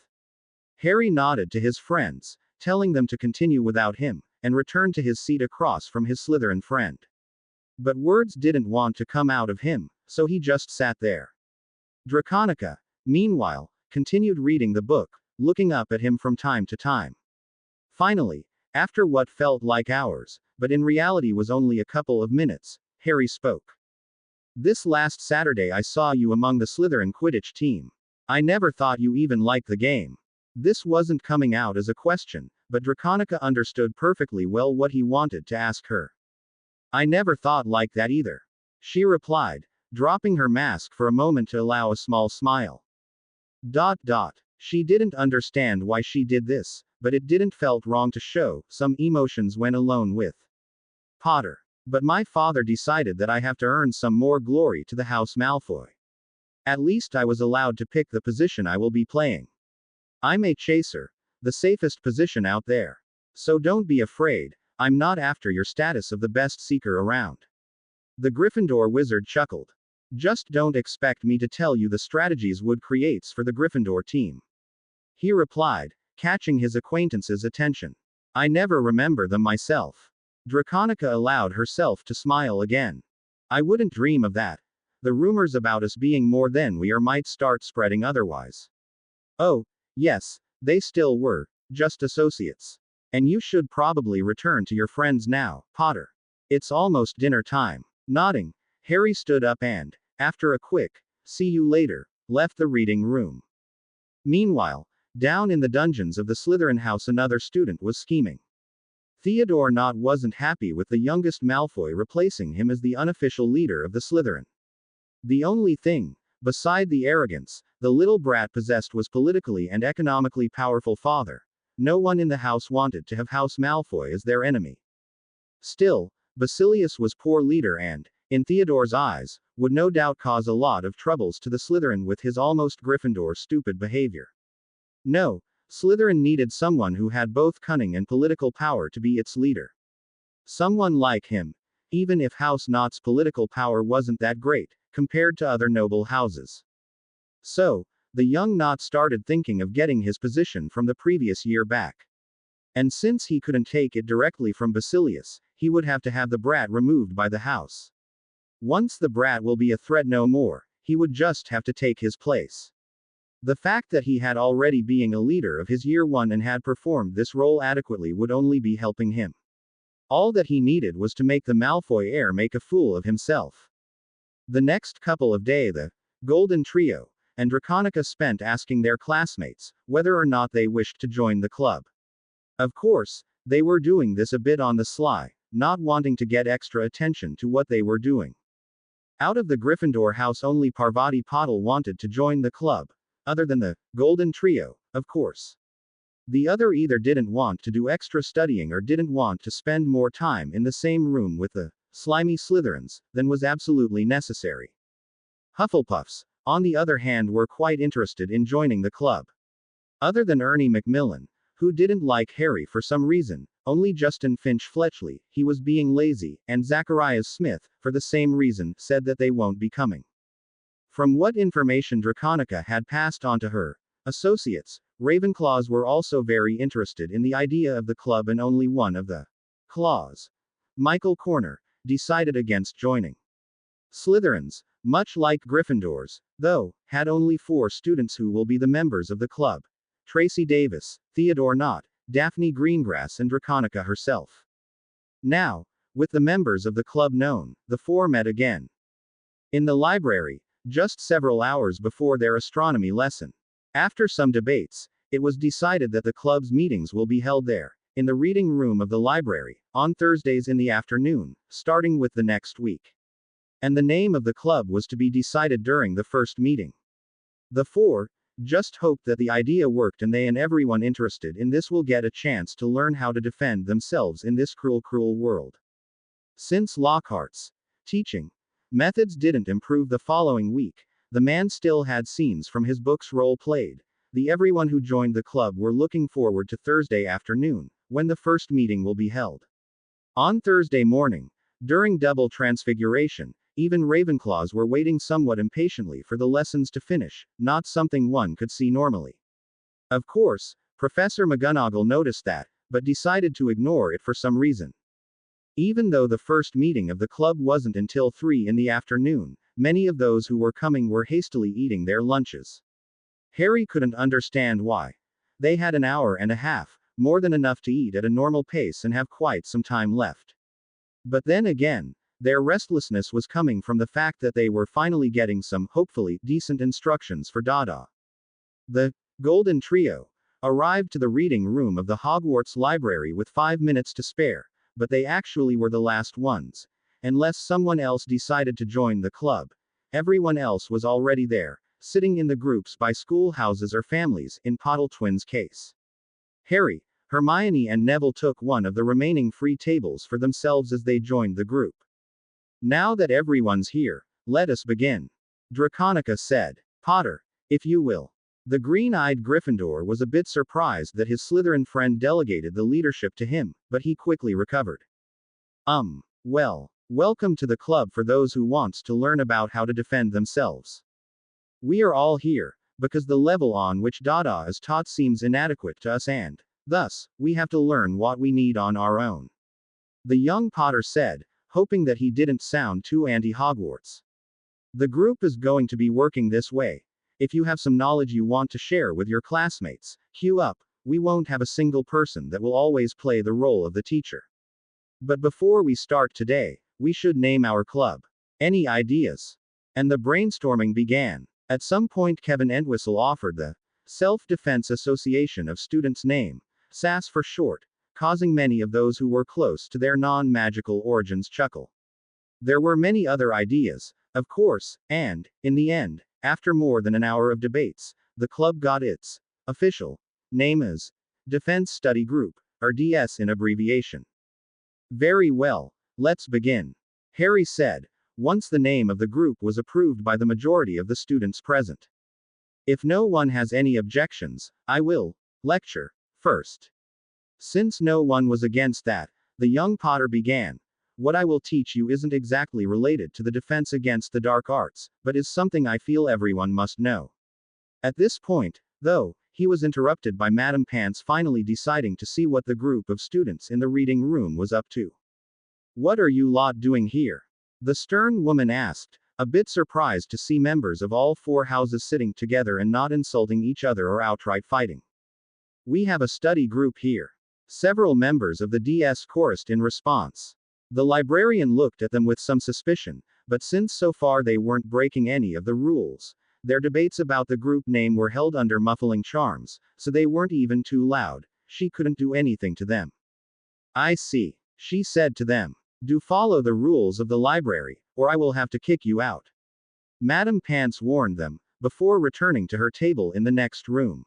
Speaker 1: Harry nodded to his friends, telling them to continue without him, and returned to his seat across from his Slytherin friend. But words didn't want to come out of him, so he just sat there. Draconica, meanwhile, continued reading the book, looking up at him from time to time. Finally, after what felt like hours, but in reality was only a couple of minutes, Harry spoke. This last Saturday I saw you among the Slytherin Quidditch team. I never thought you even liked the game. This wasn't coming out as a question, but Draconica understood perfectly well what he wanted to ask her. I never thought like that either. She replied, dropping her mask for a moment to allow a small smile. She didn't understand why she did this, but it didn't felt wrong to show some emotions when alone with Potter. But my father decided that I have to earn some more glory to the House Malfoy. At least I was allowed to pick the position I will be playing. I'm a chaser, the safest position out there. So don't be afraid, I'm not after your status of the best seeker around. The Gryffindor wizard chuckled. Just don't expect me to tell you the strategies Wood creates for the Gryffindor team. He replied, catching his acquaintance's attention. I never remember them myself. Draconica allowed herself to smile again. I wouldn't dream of that. The rumors about us being more than we are might start spreading otherwise. Oh, yes, they still were, just associates. And you should probably return to your friends now, Potter. It's almost dinner time. Nodding, Harry stood up and, after a quick, see you later, left the reading room. Meanwhile, down in the dungeons of the Slytherin house another student was scheming. Theodore Nott wasn't happy with the youngest Malfoy replacing him as the unofficial leader of the Slytherin. The only thing, beside the arrogance, the little brat possessed was politically and economically powerful father. No one in the house wanted to have House Malfoy as their enemy. Still, Basilius was poor leader and, in Theodore's eyes, would no doubt cause a lot of troubles to the Slytherin with his almost Gryffindor stupid behavior. No, Slytherin needed someone who had both cunning and political power to be its leader. Someone like him, even if House Nott's political power wasn't that great, compared to other noble houses. So, the young Nott started thinking of getting his position from the previous year back. And since he couldn't take it directly from Basilius, he would have to have the brat removed by the house. Once the brat will be a threat no more, he would just have to take his place. The fact that he had already being a leader of his year one and had performed this role adequately would only be helping him. All that he needed was to make the Malfoy heir make a fool of himself. The next couple of days the Golden Trio and Draconica spent asking their classmates whether or not they wished to join the club. Of course, they were doing this a bit on the sly, not wanting to get extra attention to what they were doing. Out of the Gryffindor house only Parvati Patil wanted to join the club, other than the Golden Trio, of course. The other either didn't want to do extra studying or didn't want to spend more time in the same room with the slimy Slytherins than was absolutely necessary. Hufflepuffs, on the other hand, were quite interested in joining the club. Other than Ernie Macmillan, who didn't like Harry for some reason, Only Justin Finch Fletchley, he was being lazy, and Zacharias Smith, for the same reason, said that they won't be coming. From what information Draconica had passed on to her associates, Ravenclaws were also very interested in the idea of the club, and only one of the claws, Michael Corner, decided against joining. Slytherins, much like Gryffindors, though, had only 4 students who will be the members of the club: Tracy Davis, Theodore Knott, Daphne Greengrass, and Draconica herself. Now, with the members of the club known, the 4 met again in the library, just several hours before their astronomy lesson. After some debates, it was decided that the club's meetings will be held there, in the reading room of the library, on Thursdays in the afternoon, starting with the next week. And the name of the club was to be decided during the first meeting. The 4 just hoped that the idea worked, and they and everyone interested in this will get a chance to learn how to defend themselves in this cruel, cruel world. Since Lockhart's teaching methods didn't improve the following week, the man still had scenes from his books role played. Everyone who joined the club were looking forward to Thursday afternoon, when the first meeting will be held. On Thursday morning, during double transfiguration, even Ravenclaws were waiting somewhat impatiently for the lessons to finish, not something one could see normally. Of course, Professor McGonagall noticed that, but decided to ignore it for some reason. Even though the first meeting of the club wasn't until 3 in the afternoon, many of those who were coming were hastily eating their lunches. Harry couldn't understand why. They had an hour and a half, more than enough to eat at a normal pace and have quite some time left. But then again, their restlessness was coming from the fact that they were finally getting some, hopefully, decent instructions for Dada. The Golden Trio arrived to the reading room of the Hogwarts library with 5 minutes to spare, but they actually were the last ones. Unless someone else decided to join the club, everyone else was already there, sitting in the groups by schoolhouses or families, in Poddle Twins' case. Harry, Hermione, and Neville took one of the remaining free tables for themselves as they joined the group. Now that everyone's here, let us begin, Draconica said. Potter, if you will. The green-eyed Gryffindor was a bit surprised that his Slytherin friend delegated the leadership to him, but he quickly recovered. Well, welcome to the club for those who wants to learn about how to defend themselves. We are all here, because the level on which Dada is taught seems inadequate to us, and, thus, we have to learn what we need on our own. The young Potter said, hoping that he didn't sound too anti-Hogwarts. The group is going to be working this way. If you have some knowledge you want to share with your classmates, queue up. We won't have a single person that will always play the role of the teacher. But before we start today, we should name our club. Any ideas? And the brainstorming began. At some point Kevin Entwistle offered the Self-Defense Association of Students name, SAS for short, causing many of those who were close to their non-magical origins chuckle. There were many other ideas, of course, and, in the end, after more than an hour of debates, the club got its official name as Defense Study Group, or DS in abbreviation. Very well, let's begin, Harry said, once the name of the group was approved by the majority of the students present. If no one has any objections, I will lecture first. Since no one was against that, the young Potter began. What I will teach you isn't exactly related to the defense against the dark arts, but is something I feel everyone must know. At this point, though, he was interrupted by Madame Pants finally deciding to see what the group of students in the reading room was up to. What are you lot doing here? The stern woman asked, a bit surprised to see members of all 4 houses sitting together and not insulting each other or outright fighting. We have a study group here. Several members of the DS chorused in response. The librarian looked at them with some suspicion, but since so far they weren't breaking any of the rules, their debates about the group name were held under muffling charms, so they weren't even too loud. She couldn't do anything to them. I see, she said to them. Do follow the rules of the library, or I will have to kick you out. Madame Pants warned them, before returning to her table in the next room.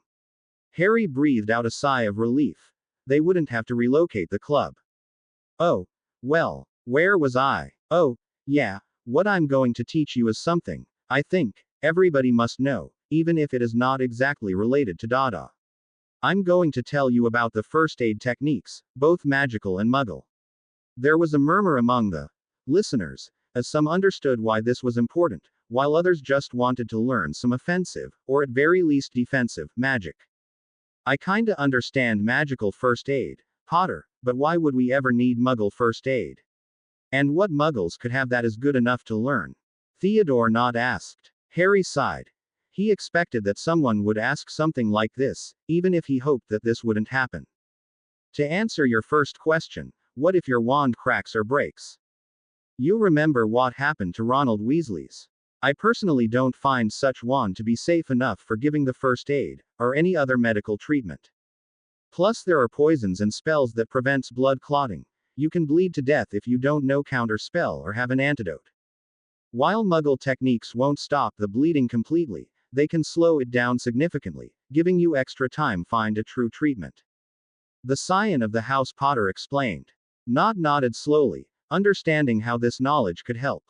Speaker 1: Harry breathed out a sigh of relief. They wouldn't have to relocate the club. Oh, well, where was I? Oh, yeah, what I'm going to teach you is something I think everybody must know, even if it is not exactly related to Dada. I'm going to tell you about the first aid techniques, both magical and muggle. There was a murmur among the listeners, as some understood why this was important, while others just wanted to learn some offensive, or at very least defensive, magic. I kinda understand magical first aid, Potter, but why would we ever need muggle first aid? And what muggles could have that is good enough to learn? Theodore Nott asked. Harry sighed. He expected that someone would ask something like this, even if he hoped that this wouldn't happen. To answer your first question, what if your wand cracks or breaks? You remember what happened to Ronald Weasley's. I personally don't find such wand to be safe enough for giving the first aid, or any other medical treatment. Plus there are poisons and spells that prevents blood clotting. You can bleed to death if you don't know counter spell or have an antidote. While muggle techniques won't stop the bleeding completely, they can slow it down significantly, giving you extra time find a true treatment. The scion of the House Potter explained. Nott nodded slowly, understanding how this knowledge could help.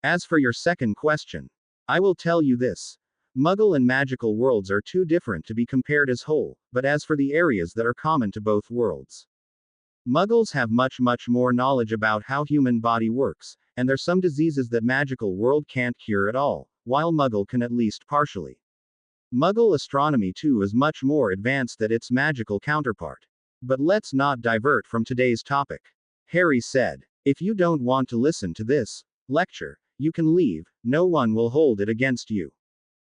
Speaker 1: As for your second question, I will tell you this. Muggle and magical worlds are too different to be compared as whole, but as for the areas that are common to both worlds. Muggles have much more knowledge about how human body works, and there's some diseases that magical world can't cure at all, while Muggle can at least partially. Muggle astronomy too is much more advanced than its magical counterpart. But let's not divert from today's topic. Harry said, if you don't want to listen to this lecture, you can leave, no one will hold it against you.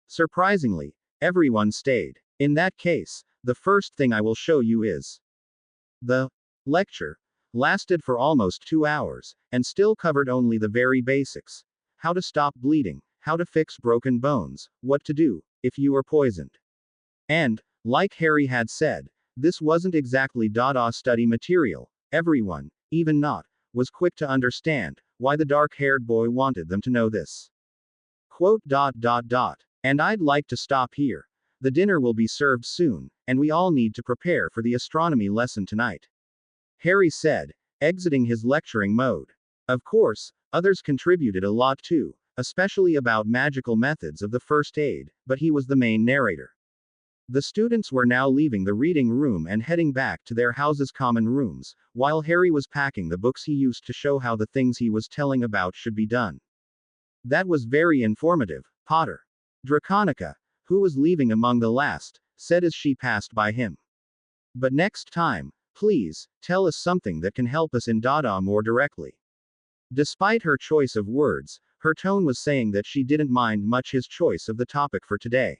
Speaker 1: Surprisingly, everyone stayed. In that case, the first thing I will show you is. The lecture lasted for almost 2 hours, and still covered only the very basics. How to stop bleeding, how to fix broken bones, what to do if you are poisoned. And, like Harry had said, this wasn't exactly Dada study material. Everyone, even Nott, was quick to understand why the dark-haired boy wanted them to know this. Quote. And I'd like to stop here. The dinner will be served soon, and we all need to prepare for the astronomy lesson tonight. Harry said, exiting his lecturing mode. Of course, others contributed a lot too, especially about magical methods of the first aid, but he was the main narrator. The students were now leaving the reading room and heading back to their house's common rooms, while Harry was packing the books he used to show how the things he was telling about should be done. That was very informative, Potter. Draconica, who was leaving among the last, said as she passed by him. But next time, please, tell us something that can help us in Dada more directly. Despite her choice of words, her tone was saying that she didn't mind much his choice of the topic for today.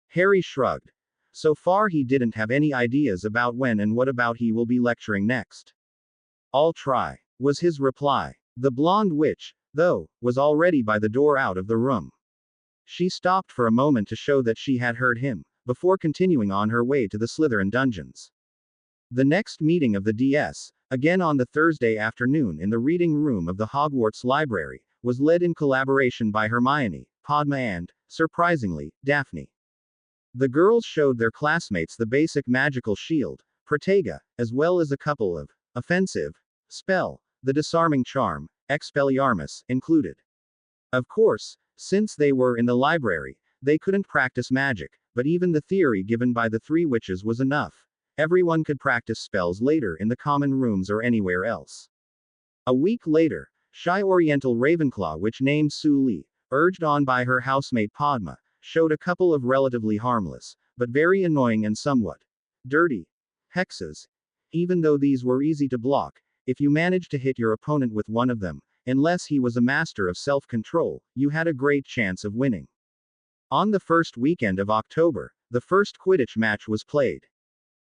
Speaker 1: Harry shrugged. So far he didn't have any ideas about when and what about he will be lecturing next. I'll try, was his reply. The blonde witch, though, was already by the door out of the room. She stopped for a moment to show that she had heard him, before continuing on her way to the Slytherin dungeons. The next meeting of the DS, again on the Thursday afternoon in the reading room of the Hogwarts Library, was led in collaboration by Hermione, Padma and, surprisingly, Daphne. The girls showed their classmates the basic magical shield, Protega, as well as a couple of offensive spell, the disarming charm, Expelliarmus, included. Of course, since they were in the library, they couldn't practice magic, but even the theory given by the three witches was enough. Everyone could practice spells later in the common rooms or anywhere else. A week later, shy Oriental Ravenclaw witch named Su Li, urged on by her housemate Padma, showed a couple of relatively harmless, but very annoying and somewhat dirty hexes. Even though these were easy to block, if you managed to hit your opponent with one of them, unless he was a master of self-control, you had a great chance of winning. On the first weekend of October, the first Quidditch match was played.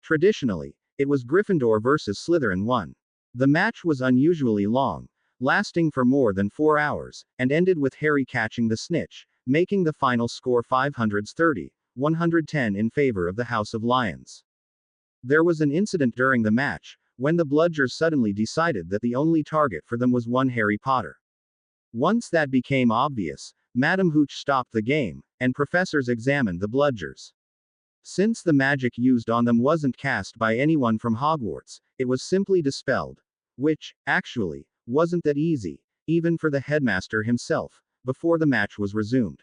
Speaker 1: Traditionally, it was Gryffindor versus Slytherin 1. The match was unusually long, lasting for more than 4 hours, and ended with Harry catching the snitch, making the final score 530-110 in favor of the House of Lions. There was an incident during the match, when the Bludgers suddenly decided that the only target for them was one Harry Potter. Once that became obvious, Madam Hooch stopped the game, and professors examined the Bludgers. Since the magic used on them wasn't cast by anyone from Hogwarts, it was simply dispelled. Which, actually, wasn't that easy, even for the headmaster himself, before the match was resumed.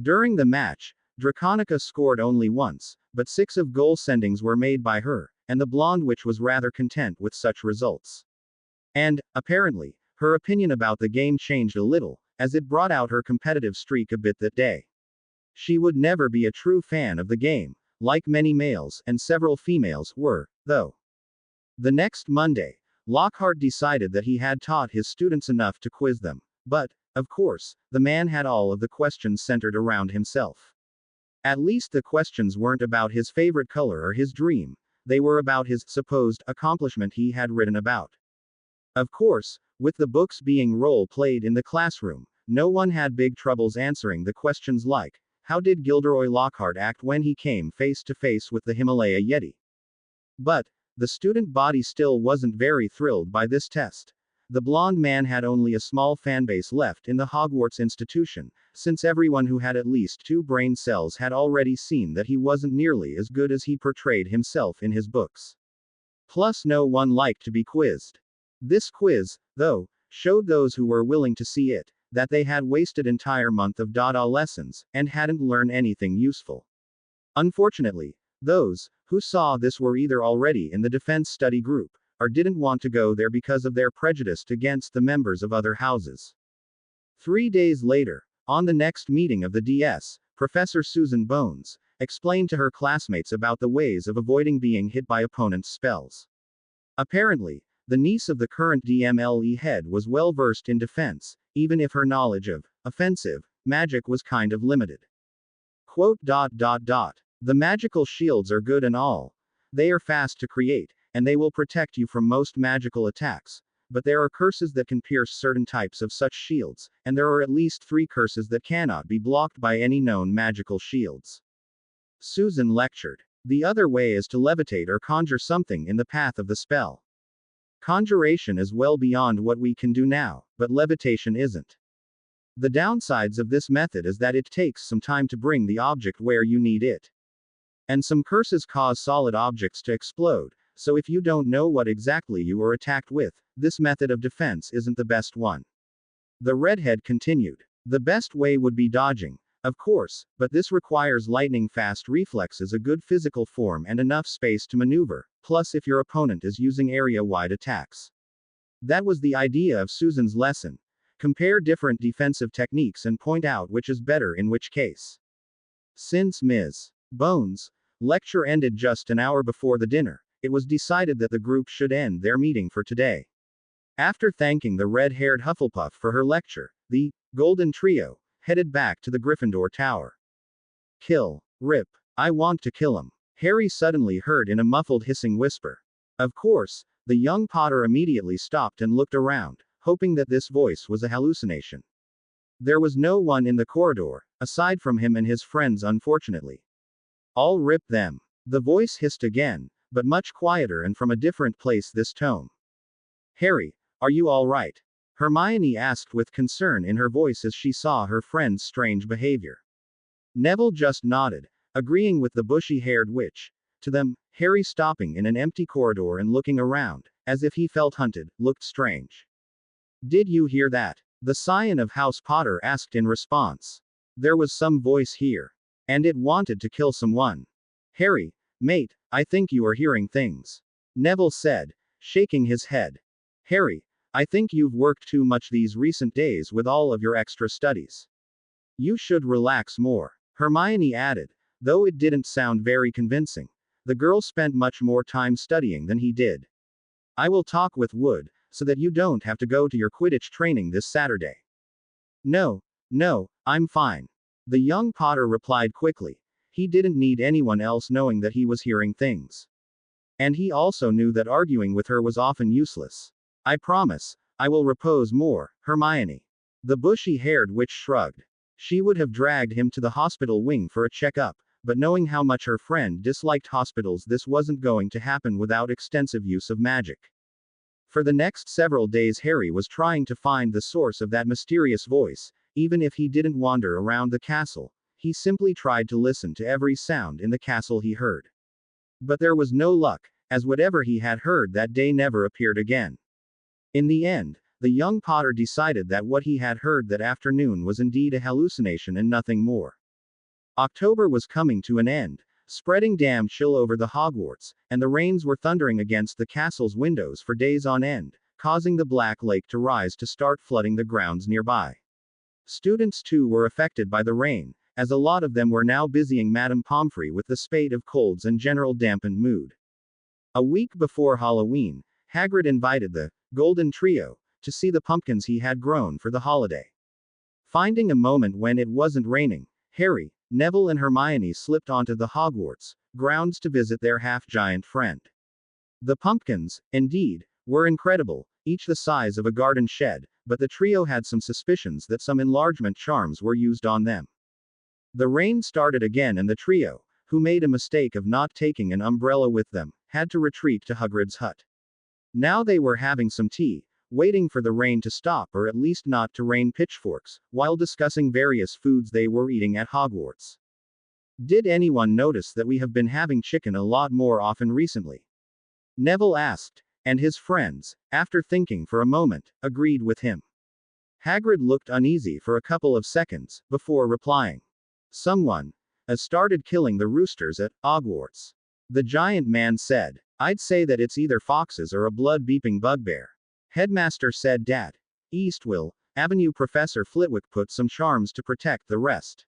Speaker 1: During the match, Draconica scored only once, but 6 of goal sendings were made by her, and the blonde witch was rather content with such results. And, apparently, her opinion about the game changed a little, as it brought out her competitive streak a bit that day. She would never be a true fan of the game, like many males and several females were, though. The next Monday, Lockhart decided that he had taught his students enough to quiz them, but, of course, the man had all of the questions centered around himself. At least the questions weren't about his favorite color or his dream, they were about his supposed accomplishment he had written about. Of course, with the books being role-played in the classroom, no one had big troubles answering the questions like, how did Gilderoy Lockhart act when he came face to face with the Himalaya Yeti? But, the student body still wasn't very thrilled by this test. The blonde man had only a small fanbase left in the Hogwarts institution, since everyone who had at least 2 brain cells had already seen that he wasn't nearly as good as he portrayed himself in his books. Plus, no one liked to be quizzed. This quiz, though, showed those who were willing to see it, that they had wasted entire month of Dada lessons, and hadn't learned anything useful. Unfortunately, those who saw this were either already in the defense study group, or didn't want to go there because of their prejudice against the members of other houses. 3 days later, on the next meeting of the DS, Professor Susan Bones explained to her classmates about the ways of avoiding being hit by opponents' spells. Apparently, the niece of the current DMLE head was well versed in defense, even if her knowledge of offensive magic was kind of limited. The magical shields are good and all. They are fast to create, and they will protect you from most magical attacks, but there are curses that can pierce certain types of such shields, and there are at least 3 curses that cannot be blocked by any known magical shields. Susan lectured. The other way is to levitate or conjure something in the path of the spell. Conjuration is well beyond what we can do now, but levitation isn't. The downsides of this method is that it takes some time to bring the object where you need it. And some curses cause solid objects to explode, so if you don't know what exactly you were attacked with, this method of defense isn't the best one. The redhead continued. The best way would be dodging, of course, but this requires lightning-fast reflexes, a good physical form, and enough space to maneuver, plus if your opponent is using area-wide attacks. That was the idea of Susan's lesson. Compare different defensive techniques and point out which is better in which case. Since Ms. Bones' lecture ended just an hour before the dinner, it was decided that the group should end their meeting for today. After thanking the red-haired Hufflepuff for her lecture, the Golden Trio headed back to the Gryffindor Tower. Kill. Rip. I want to kill him. Harry suddenly heard in a muffled hissing whisper. Of course, the young Potter immediately stopped and looked around, hoping that this voice was a hallucination. There was no one in the corridor, aside from him and his friends, unfortunately. I'll rip them. The voice hissed again, but much quieter and from a different place this tone. Harry, are you all right? Hermione asked with concern in her voice as she saw her friend's strange behavior. Neville just nodded, agreeing with the bushy-haired witch. To them, Harry, stopping in an empty corridor and looking around, as if he felt hunted, looked strange. Did you hear that? The scion of House Potter asked in response. There was some voice here. And it wanted to kill someone. Harry, mate, I think you are hearing things. Neville said, shaking his head. Harry, I think you've worked too much these recent days with all of your extra studies. You should relax more. Hermione added, though it didn't sound very convincing. The girl spent much more time studying than he did. I will talk with Wood, so that you don't have to go to your Quidditch training this Saturday. No, I'm fine. The young Potter replied quickly. He didn't need anyone else knowing that he was hearing things. And he also knew that arguing with her was often useless. I promise, I will repose more, Hermione. The bushy-haired witch shrugged. She would have dragged him to the hospital wing for a checkup, but knowing how much her friend disliked hospitals, this wasn't going to happen without extensive use of magic. For the next several days, Harry was trying to find the source of that mysterious voice. Even if he didn't wander around the castle, he simply tried to listen to every sound in the castle he heard. But there was no luck, as whatever he had heard that day never appeared again. In the end, the young Potter decided that what he had heard that afternoon was indeed a hallucination and nothing more. October was coming to an end, spreading damp chill over the Hogwarts, and the rains were thundering against the castle's windows for days on end, causing the Black Lake to rise to start flooding the grounds nearby. Students too were affected by the rain, as a lot of them were now busying Madame Pomfrey with the spate of colds and general dampened mood. A week before Halloween, Hagrid invited the Golden Trio to see the pumpkins he had grown for the holiday. Finding a moment when it wasn't raining, Harry, Neville and Hermione slipped onto the Hogwarts grounds to visit their half-giant friend. The pumpkins, indeed, were incredible, each the size of a garden shed, but the trio had some suspicions that some enlargement charms were used on them. The rain started again and the trio, who made a mistake of not taking an umbrella with them, had to retreat to Hagrid's hut. Now they were having some tea, waiting for the rain to stop or at least not to rain pitchforks, while discussing various foods they were eating at Hogwarts. "Did anyone notice that we have been having chicken a lot more often recently?" Neville asked, and his friends, after thinking for a moment, agreed with him. Hagrid looked uneasy for a couple of seconds, before replying. "Someone has started killing the roosters at Hogwarts," the giant man said. "I'd say that it's either foxes or a blood-beeping bugbear." Headmaster said Dad. Eastwill Avenue Professor Flitwick put some charms to protect the rest.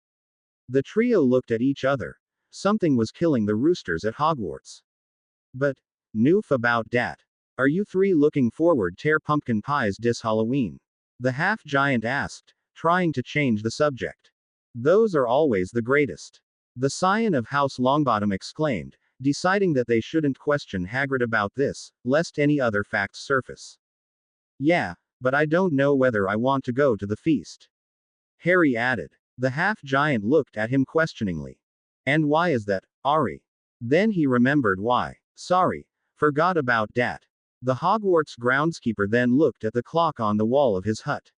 Speaker 1: The trio looked at each other. Something was killing the roosters at Hogwarts. "But, noof about dat. Are you three looking forward to pumpkin pies dis Halloween?" the half-giant asked, trying to change the subject. "Those are always the greatest," the scion of House Longbottom exclaimed, deciding that they shouldn't question Hagrid about this, lest any other facts surface. "Yeah, but I don't know whether I want to go to the feast," Harry added. The half-giant looked at him questioningly. "And why is that, Ari?" Then he remembered why. "Sorry, forgot about dat." The Hogwarts groundskeeper then looked at the clock on the wall of his hut.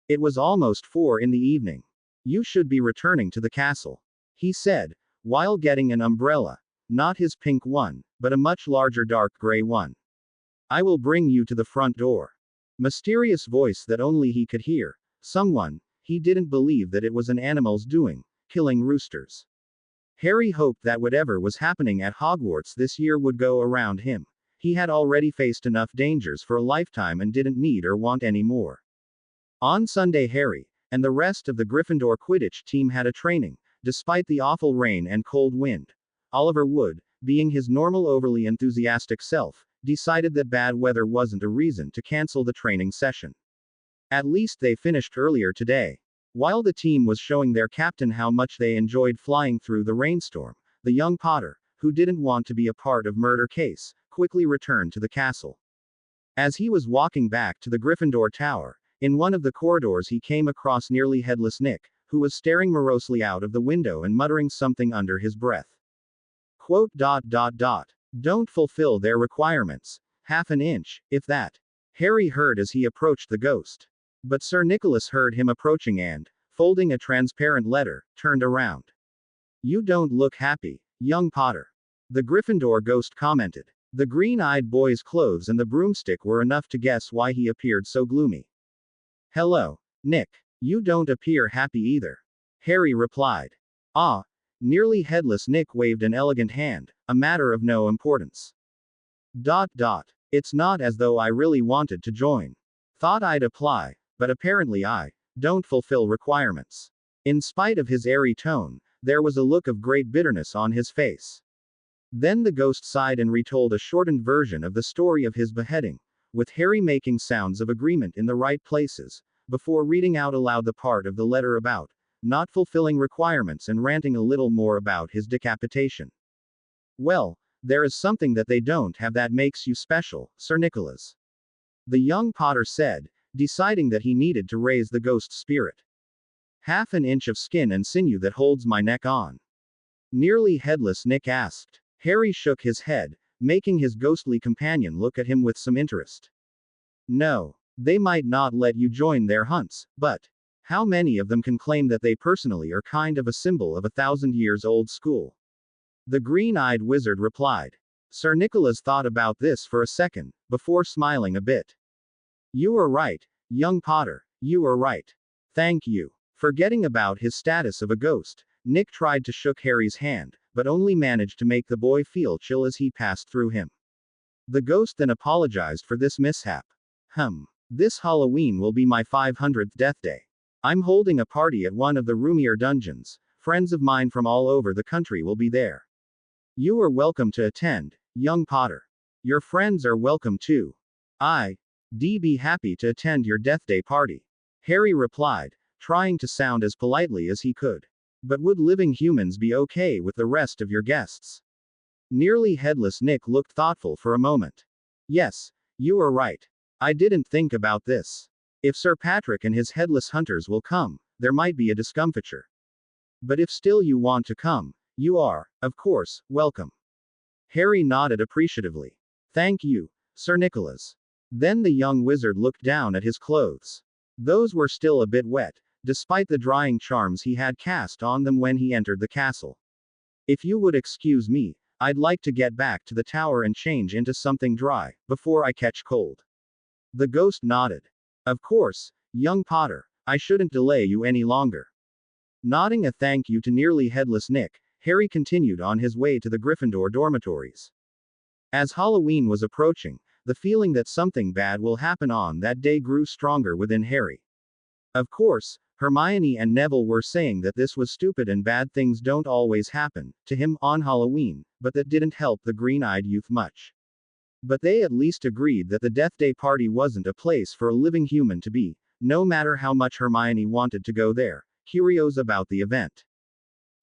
Speaker 1: It was almost 4 in the evening. "You should be returning to the castle," he said, while getting an umbrella. Not his pink one, but a much larger dark gray one. "I will bring you to the front door." Mysterious voice that only he could hear. Someone, he didn't believe that it was an animal's doing, killing roosters. Harry hoped that whatever was happening at Hogwarts this year would go around him. He had already faced enough dangers for a lifetime and didn't need or want any more. On Sunday, Harry and the rest of the Gryffindor Quidditch team had a training, despite the awful rain and cold wind. Oliver Wood, being his normal overly enthusiastic self, decided that bad weather wasn't a reason to cancel the training session. At least they finished earlier today. While the team was showing their captain how much they enjoyed flying through the rainstorm, the young Potter, who didn't want to be a part of murder case, quickly returned to the castle. As he was walking back to the Gryffindor Tower, in one of the corridors he came across nearly headless Nick, who was staring morosely out of the window and muttering something under his breath. Quote, "Don't fulfill their requirements. Half an inch, if that," Harry heard as he approached the ghost. But Sir Nicholas heard him approaching and, folding a transparent letter, turned around. "You don't look happy, young Potter," the Gryffindor ghost commented. The green-eyed boy's clothes and the broomstick were enough to guess why he appeared so gloomy. "Hello, Nick. You don't appear happy either," Harry replied. "Ah." Nearly headless Nick waved an elegant hand, "a matter of no importance. It's not as though I really wanted to join. Thought I'd apply, but apparently I don't fulfill requirements." In spite of his airy tone, there was a look of great bitterness on his face. Then the ghost sighed and retold a shortened version of the story of his beheading, with Harry making sounds of agreement in the right places, before reading out aloud the part of the letter about not fulfilling requirements and ranting a little more about his decapitation. "Well, there is something that they don't have that makes you special, Sir Nicholas," the young Potter said, deciding that he needed to raise the ghost's spirit. "Half an inch of skin and sinew that holds my neck on?" Nearly headless Nick asked. Harry shook his head, making his ghostly companion look at him with some interest. "No. They might not let you join their hunts, but how many of them can claim that they personally are kind of a symbol of 1,000 years old school?" the green-eyed wizard replied. Sir Nicholas thought about this for a second, before smiling a bit. "You are right, young Potter, you are right. Thank you." Forgetting about his status of a ghost, Nick tried to shook Harry's hand, but only managed to make the boy feel chill as he passed through him. The ghost then apologized for this mishap. This Halloween will be my 500th death day. I'm holding a party at one of the roomier dungeons. Friends of mine from all over the country will be there. You are welcome to attend, young Potter. Your friends are welcome too. I'd be happy to attend your death day party. Harry replied, trying to sound as politely as he could. But would living humans be okay with the rest of your guests? Nearly headless Nick looked thoughtful for a moment. Yes, you are right. I didn't think about this. If Sir Patrick and his headless hunters will come, there might be a discomfiture. But if still you want to come, you are, of course, welcome. Harry nodded appreciatively. Thank you, Sir Nicholas. Then the young wizard looked down at his clothes. Those were still a bit wet, despite the drying charms he had cast on them when he entered the castle. If you would excuse me, I'd like to get back to the tower and change into something dry, before I catch cold. The ghost nodded. Of course, young Potter, I shouldn't delay you any longer. Nodding a thank you to nearly headless Nick, Harry continued on his way to the Gryffindor dormitories. As Halloween was approaching, the feeling that something bad will happen on that day grew stronger within Harry. Of course, Hermione and Neville were saying that this was stupid and bad things don't always happen to him on Halloween, but that didn't help the green-eyed youth much. But they at least agreed that the Death Day party wasn't a place for a living human to be, no matter how much Hermione wanted to go there, curious about the event.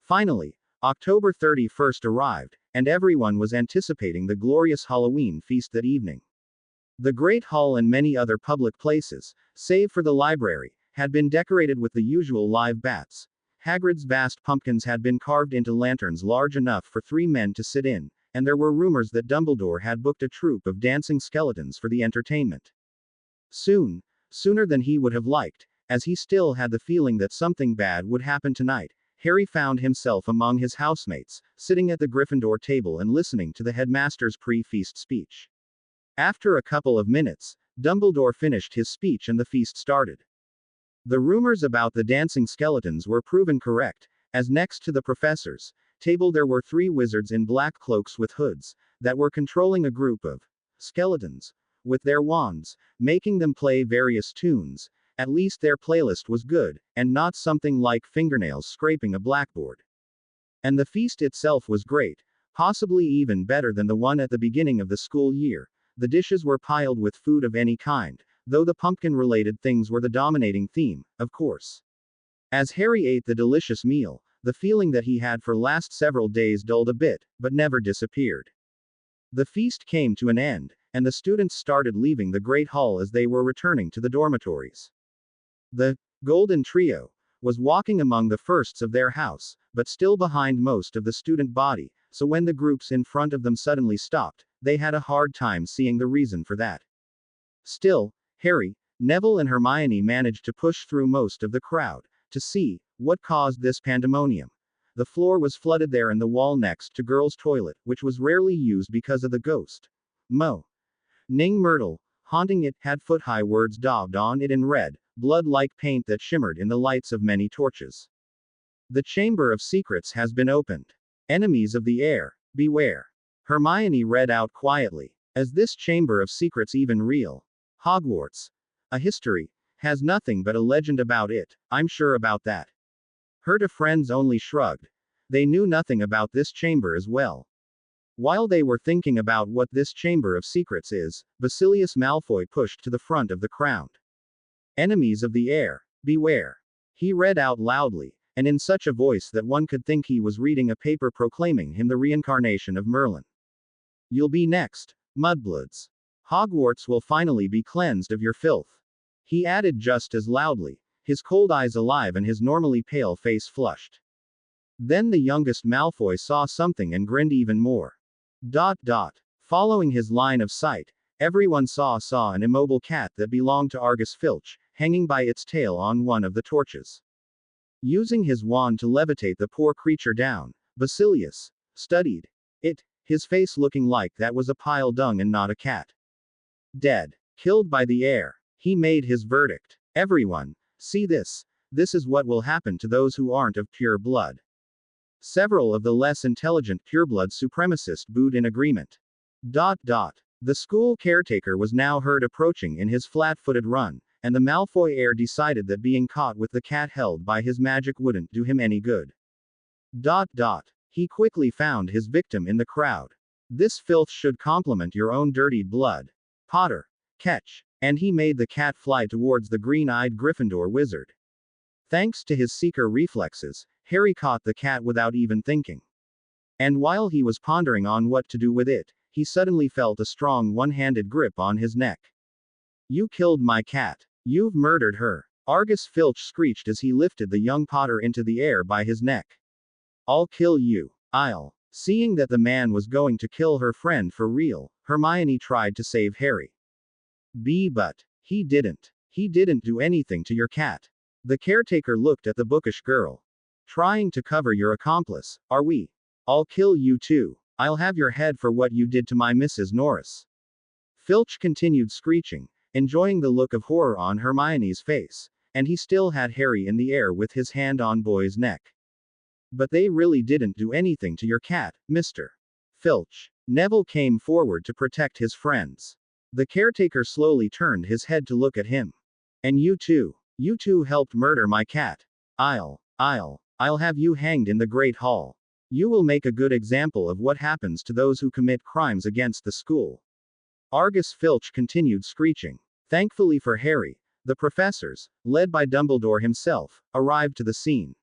Speaker 1: Finally, October 31st arrived, and everyone was anticipating the glorious Halloween feast that evening. The Great Hall and many other public places, save for the library, had been decorated with the usual live bats. Hagrid's vast pumpkins had been carved into lanterns large enough for 3 men to sit in, and there were rumors that Dumbledore had booked a troupe of dancing skeletons for the entertainment. Sooner than he would have liked, as he still had the feeling that something bad would happen tonight, Harry found himself among his housemates, sitting at the Gryffindor table and listening to the headmaster's pre-feast speech. After a couple of minutes, Dumbledore finished his speech and the feast started. The rumors about the dancing skeletons were proven correct, as next to the professor's table there were 3 wizards in black cloaks with hoods, that were controlling a group of skeletons with their wands, making them play various tunes. At least their playlist was good, and not something like fingernails scraping a blackboard. And the feast itself was great, possibly even better than the one at the beginning of the school year. The dishes were piled with food of any kind, though the pumpkin-related things were the dominating theme, of course. As Harry ate the delicious meal, the feeling that he had for last several days dulled a bit, but never disappeared. The feast came to an end, and the students started leaving the Great Hall as they were returning to the dormitories. The Golden Trio was walking among the firsts of their house, but still behind most of the student body, so when the groups in front of them suddenly stopped, they had a hard time seeing the reason for that. Still, Harry, Neville and Hermione managed to push through most of the crowd, to see what caused this pandemonium. The floor was flooded there and the wall next to girls' toilet, which was rarely used because of the ghost. Ning Myrtle, haunting it, had foot-high words daubed on it in red, blood-like paint that shimmered in the lights of many torches. The Chamber of Secrets has been opened. Enemies of the air, beware. Hermione read out quietly. Is this Chamber of Secrets even real? Hogwarts. A history. Has nothing but a legend about it, I'm sure about that. Her 2 friends only shrugged. They knew nothing about this chamber as well. While they were thinking about what this Chamber of Secrets is, Basilius Malfoy pushed to the front of the crowd. Enemies of the air, beware. He read out loudly, and in such a voice that one could think he was reading a paper proclaiming him the reincarnation of Merlin. You'll be next, mudbloods. Hogwarts will finally be cleansed of your filth. He added just as loudly, his cold eyes alive and his normally pale face flushed. Then the youngest Malfoy saw something and grinned even more. Following his line of sight, everyone saw an immobile cat that belonged to Argus Filch, hanging by its tail on one of the torches. Using his wand to levitate the poor creature down, Basilius studied it, his face looking like that was a pile dung and not a cat. Dead. Killed by the air. He made his verdict. Everyone, see this. This is what will happen to those who aren't of pure blood. Several of the less intelligent pureblood supremacists booed in agreement. The school caretaker was now heard approaching in his flat-footed run, and the Malfoy heir decided that being caught with the cat held by his magic wouldn't do him any good. He quickly found his victim in the crowd. This filth should complement your own dirtied blood. Potter. Catch. And he made the cat fly towards the green-eyed Gryffindor wizard. Thanks to his seeker reflexes, Harry caught the cat without even thinking. And while he was pondering on what to do with it, he suddenly felt a strong one-handed grip on his neck. You killed my cat. You've murdered her. Argus Filch screeched as he lifted the young Potter into the air by his neck. I'll kill you. I'll. Seeing that the man was going to kill her friend for real, Hermione tried to save Harry. But he didn't. He didn't do anything to your cat. The caretaker looked at the bookish girl. Trying to cover your accomplice, are we? I'll kill you too. I'll have your head for what you did to my Mrs. Norris. Filch continued screeching, enjoying the look of horror on Hermione's face, and he still had Harry in the air with his hand on Boy's neck. But they really didn't do anything to your cat, Mr. Filch. Neville came forward to protect his friends. The caretaker slowly turned his head to look at him. And you two helped murder my cat. I'll have you hanged in the Great Hall. You will make a good example of what happens to those who commit crimes against the school. Argus Filch continued screeching. Thankfully for Harry, the professors, led by Dumbledore himself, arrived to the scene.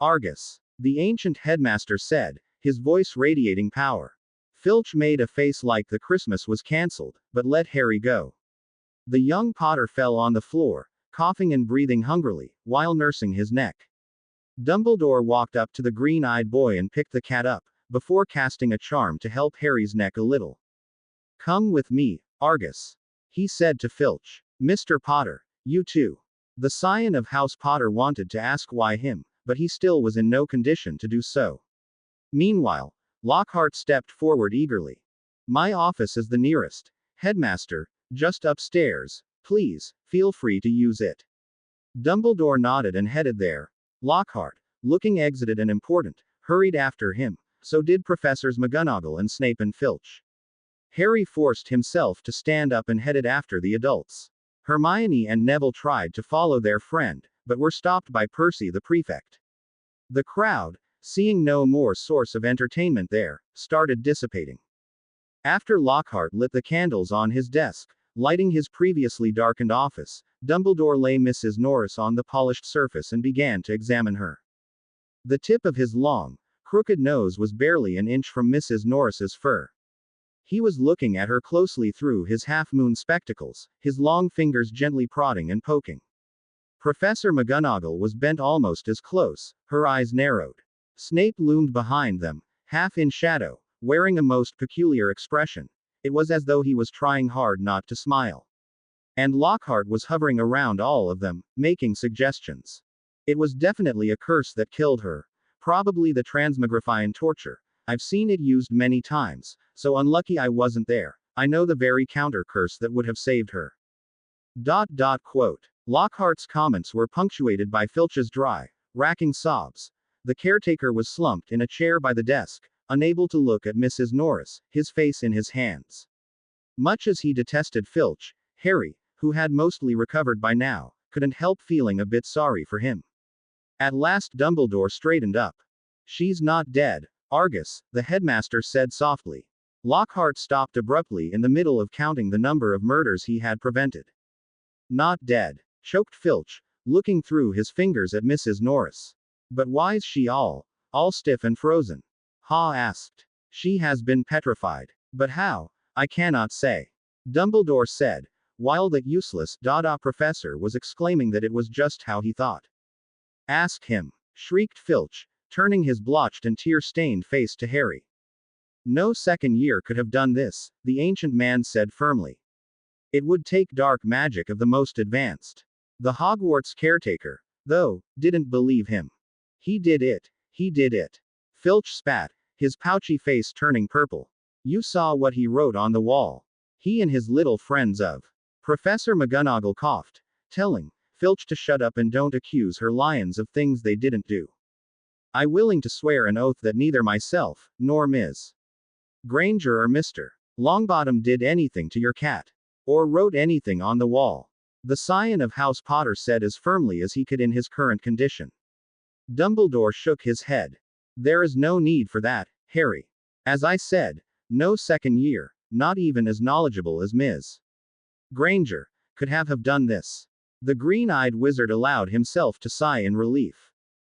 Speaker 1: Argus, the ancient headmaster said, his voice radiating power. Filch made a face like the Christmas was cancelled, but let Harry go. The young Potter fell on the floor, coughing and breathing hungrily, while nursing his neck. Dumbledore walked up to the green-eyed boy and picked the cat up, before casting a charm to help Harry's neck a little. Come with me, Argus. He said to Filch. Mr. Potter, you too. The scion of House Potter wanted to ask why him, but he still was in no condition to do so. Meanwhile, Lockhart stepped forward eagerly. My office is the nearest. Headmaster, just upstairs. Please, feel free to use it. Dumbledore nodded and headed there. Lockhart, looking exited and important, hurried after him. So did Professors McGonagall and Snape and Filch. Harry forced himself to stand up and headed after the adults. Hermione and Neville tried to follow their friend, but were stopped by Percy the prefect. The crowd, seeing no more source of entertainment there, started dissipating. After Lockhart lit the candles on his desk, lighting his previously darkened office, Dumbledore lay Mrs. Norris on the polished surface and began to examine her. The tip of his long, crooked nose was barely an inch from Mrs. Norris's fur. He was looking at her closely through his half-moon spectacles, his long fingers gently prodding and poking. Professor McGonagall was bent almost as close, her eyes narrowed. Snape loomed behind them, half in shadow, wearing a most peculiar expression. It was as though he was trying hard not to smile. And Lockhart was hovering around all of them, making suggestions. It was definitely a curse that killed her. Probably the transmogrifian torture. I've seen it used many times, so unlucky I wasn't there. I know the very counter curse that would have saved her. Quote. Lockhart's comments were punctuated by Filch's dry, racking sobs. The caretaker was slumped in a chair by the desk, unable to look at Mrs. Norris, his face in his hands. Much as he detested Filch, Harry, who had mostly recovered by now, couldn't help feeling a bit sorry for him. At last Dumbledore straightened up. She's not dead, Argus, the headmaster said softly. Lockhart stopped abruptly in the middle of counting the number of murders he had prevented. Not dead, choked Filch, looking through his fingers at Mrs. Norris. But why's she all stiff and frozen? Ha asked. She has been petrified. But how? I cannot say. Dumbledore said, while that useless professor was exclaiming that it was just how he thought. Ask him, shrieked Filch, turning his blotched and tear-stained face to Harry. No second year could have done this, the ancient man said firmly. It would take dark magic of the most advanced. The Hogwarts caretaker, though, didn't believe him. He did it. Filch spat, his pouchy face turning purple. You saw what he wrote on the wall. He and his little friends of. Professor McGonagall coughed, telling Filch to shut up and don't accuse her lions of things they didn't do. I willing to swear an oath that neither myself, nor Ms. Granger or Mr. Longbottom did anything to your cat. Or wrote anything on the wall. The scion of House Potter said as firmly as he could in his current condition. Dumbledore shook his head. There is no need for that, Harry. As I said, no second year, not even as knowledgeable as Ms. Granger, could have done this. The green-eyed wizard allowed himself to sigh in relief.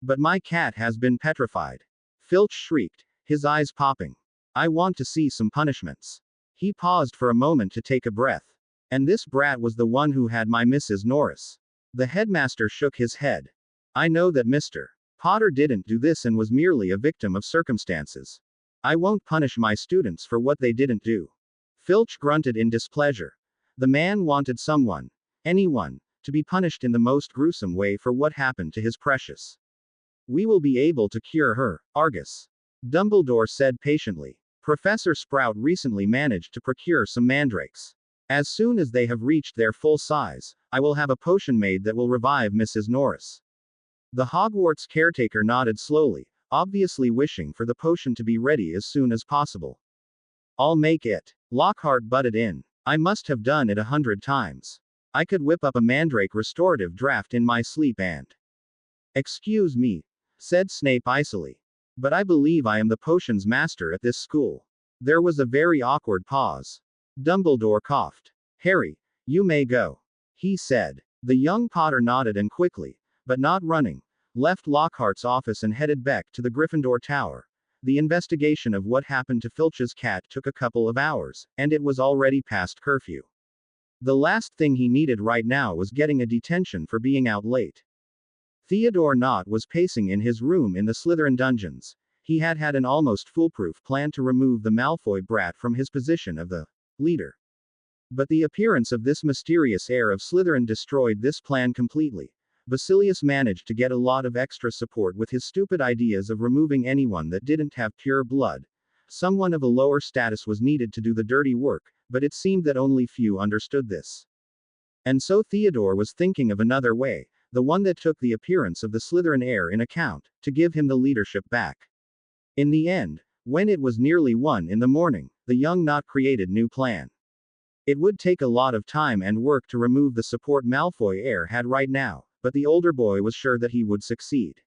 Speaker 1: But my cat has been petrified. Filch shrieked, his eyes popping. I want to see some punishments. He paused for a moment to take a breath. And this brat was the one who had my Mrs. Norris. The headmaster shook his head. I know that Mr. Potter didn't do this and was merely a victim of circumstances. I won't punish my students for what they didn't do. Filch grunted in displeasure. The man wanted someone, anyone, to be punished in the most gruesome way for what happened to his precious. We will be able to cure her, Argus. Dumbledore said patiently. Professor Sprout recently managed to procure some mandrakes. As soon as they have reached their full size, I will have a potion made that will revive Mrs. Norris. The Hogwarts caretaker nodded slowly, obviously wishing for the potion to be ready as soon as possible. I'll make it. Lockhart butted in. I must have done it 100 times. I could whip up a mandrake restorative draft in my sleep and. Excuse me, said Snape icily. But I believe I am the potions master at this school. There was a very awkward pause. Dumbledore coughed. Harry, you may go. He said. The young Potter nodded and quickly, but not running, left Lockhart's office and headed back to the Gryffindor Tower. The investigation of what happened to Filch's cat took a couple of hours, and it was already past curfew. The last thing he needed right now was getting a detention for being out late. Theodore Nott was pacing in his room in the Slytherin dungeons. He had an almost foolproof plan to remove the Malfoy brat from his position of the leader. But the appearance of this mysterious heir of Slytherin destroyed this plan completely. Basilius managed to get a lot of extra support with his stupid ideas of removing anyone that didn't have pure blood. Someone of a lower status was needed to do the dirty work, but it seemed that only few understood this. And so Theodore was thinking of another way, the one that took the appearance of the Slytherin heir in account, to give him the leadership back. In the end, when it was nearly 1 in the morning, the young Nott created new plan. It would take a lot of time and work to remove the support Malfoy heir had right now, but the older boy was sure that he would succeed.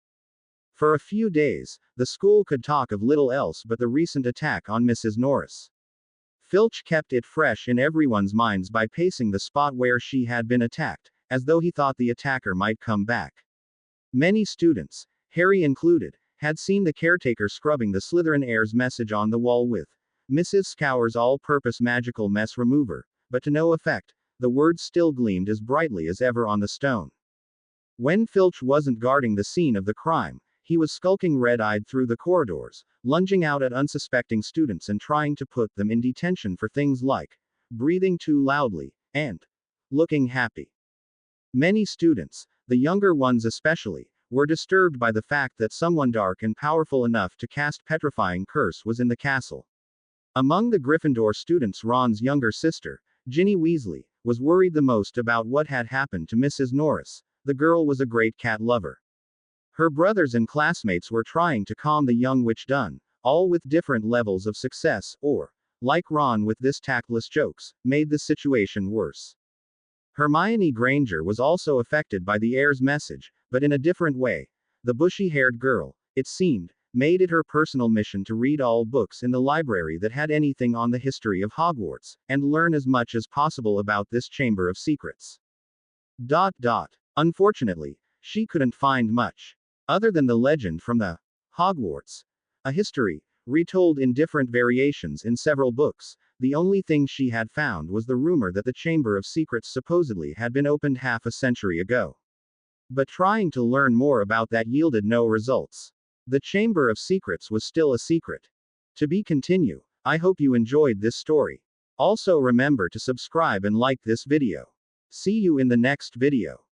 Speaker 1: For a few days, the school could talk of little else but the recent attack on Mrs. Norris. Filch kept it fresh in everyone's minds by pacing the spot where she had been attacked, as though he thought the attacker might come back. Many students, Harry included, had seen the caretaker scrubbing the Slytherin heir's message on the wall with Mrs. Scour's all-purpose magical mess remover, but to no effect. The words still gleamed as brightly as ever on the stone. When Filch wasn't guarding the scene of the crime, he was skulking red-eyed through the corridors, lunging out at unsuspecting students and trying to put them in detention for things like breathing too loudly and looking happy. Many students, the younger ones especially, were disturbed by the fact that someone dark and powerful enough to cast petrifying curse was in the castle. Among the Gryffindor students, Ron's younger sister, Ginny Weasley, was worried the most about what had happened to Mrs. Norris. The girl was a great cat lover. Her brothers and classmates were trying to calm the young witch Dun, all with different levels of success, or, like Ron with this tactless jokes, made the situation worse. Hermione Granger was also affected by the heir's message, but in a different way. The bushy-haired girl, it seemed, made it her personal mission to read all books in the library that had anything on the history of Hogwarts, and learn as much as possible about this Chamber of Secrets. Unfortunately, she couldn't find much. Other than the legend from the Hogwarts, a history, retold in different variations in several books, the only thing she had found was the rumor that the Chamber of Secrets supposedly had been opened half a century ago. But trying to learn more about that yielded no results. The Chamber of Secrets was still a secret. To be continued. I hope you enjoyed this story. Also remember to subscribe and like this video. See you in the next video.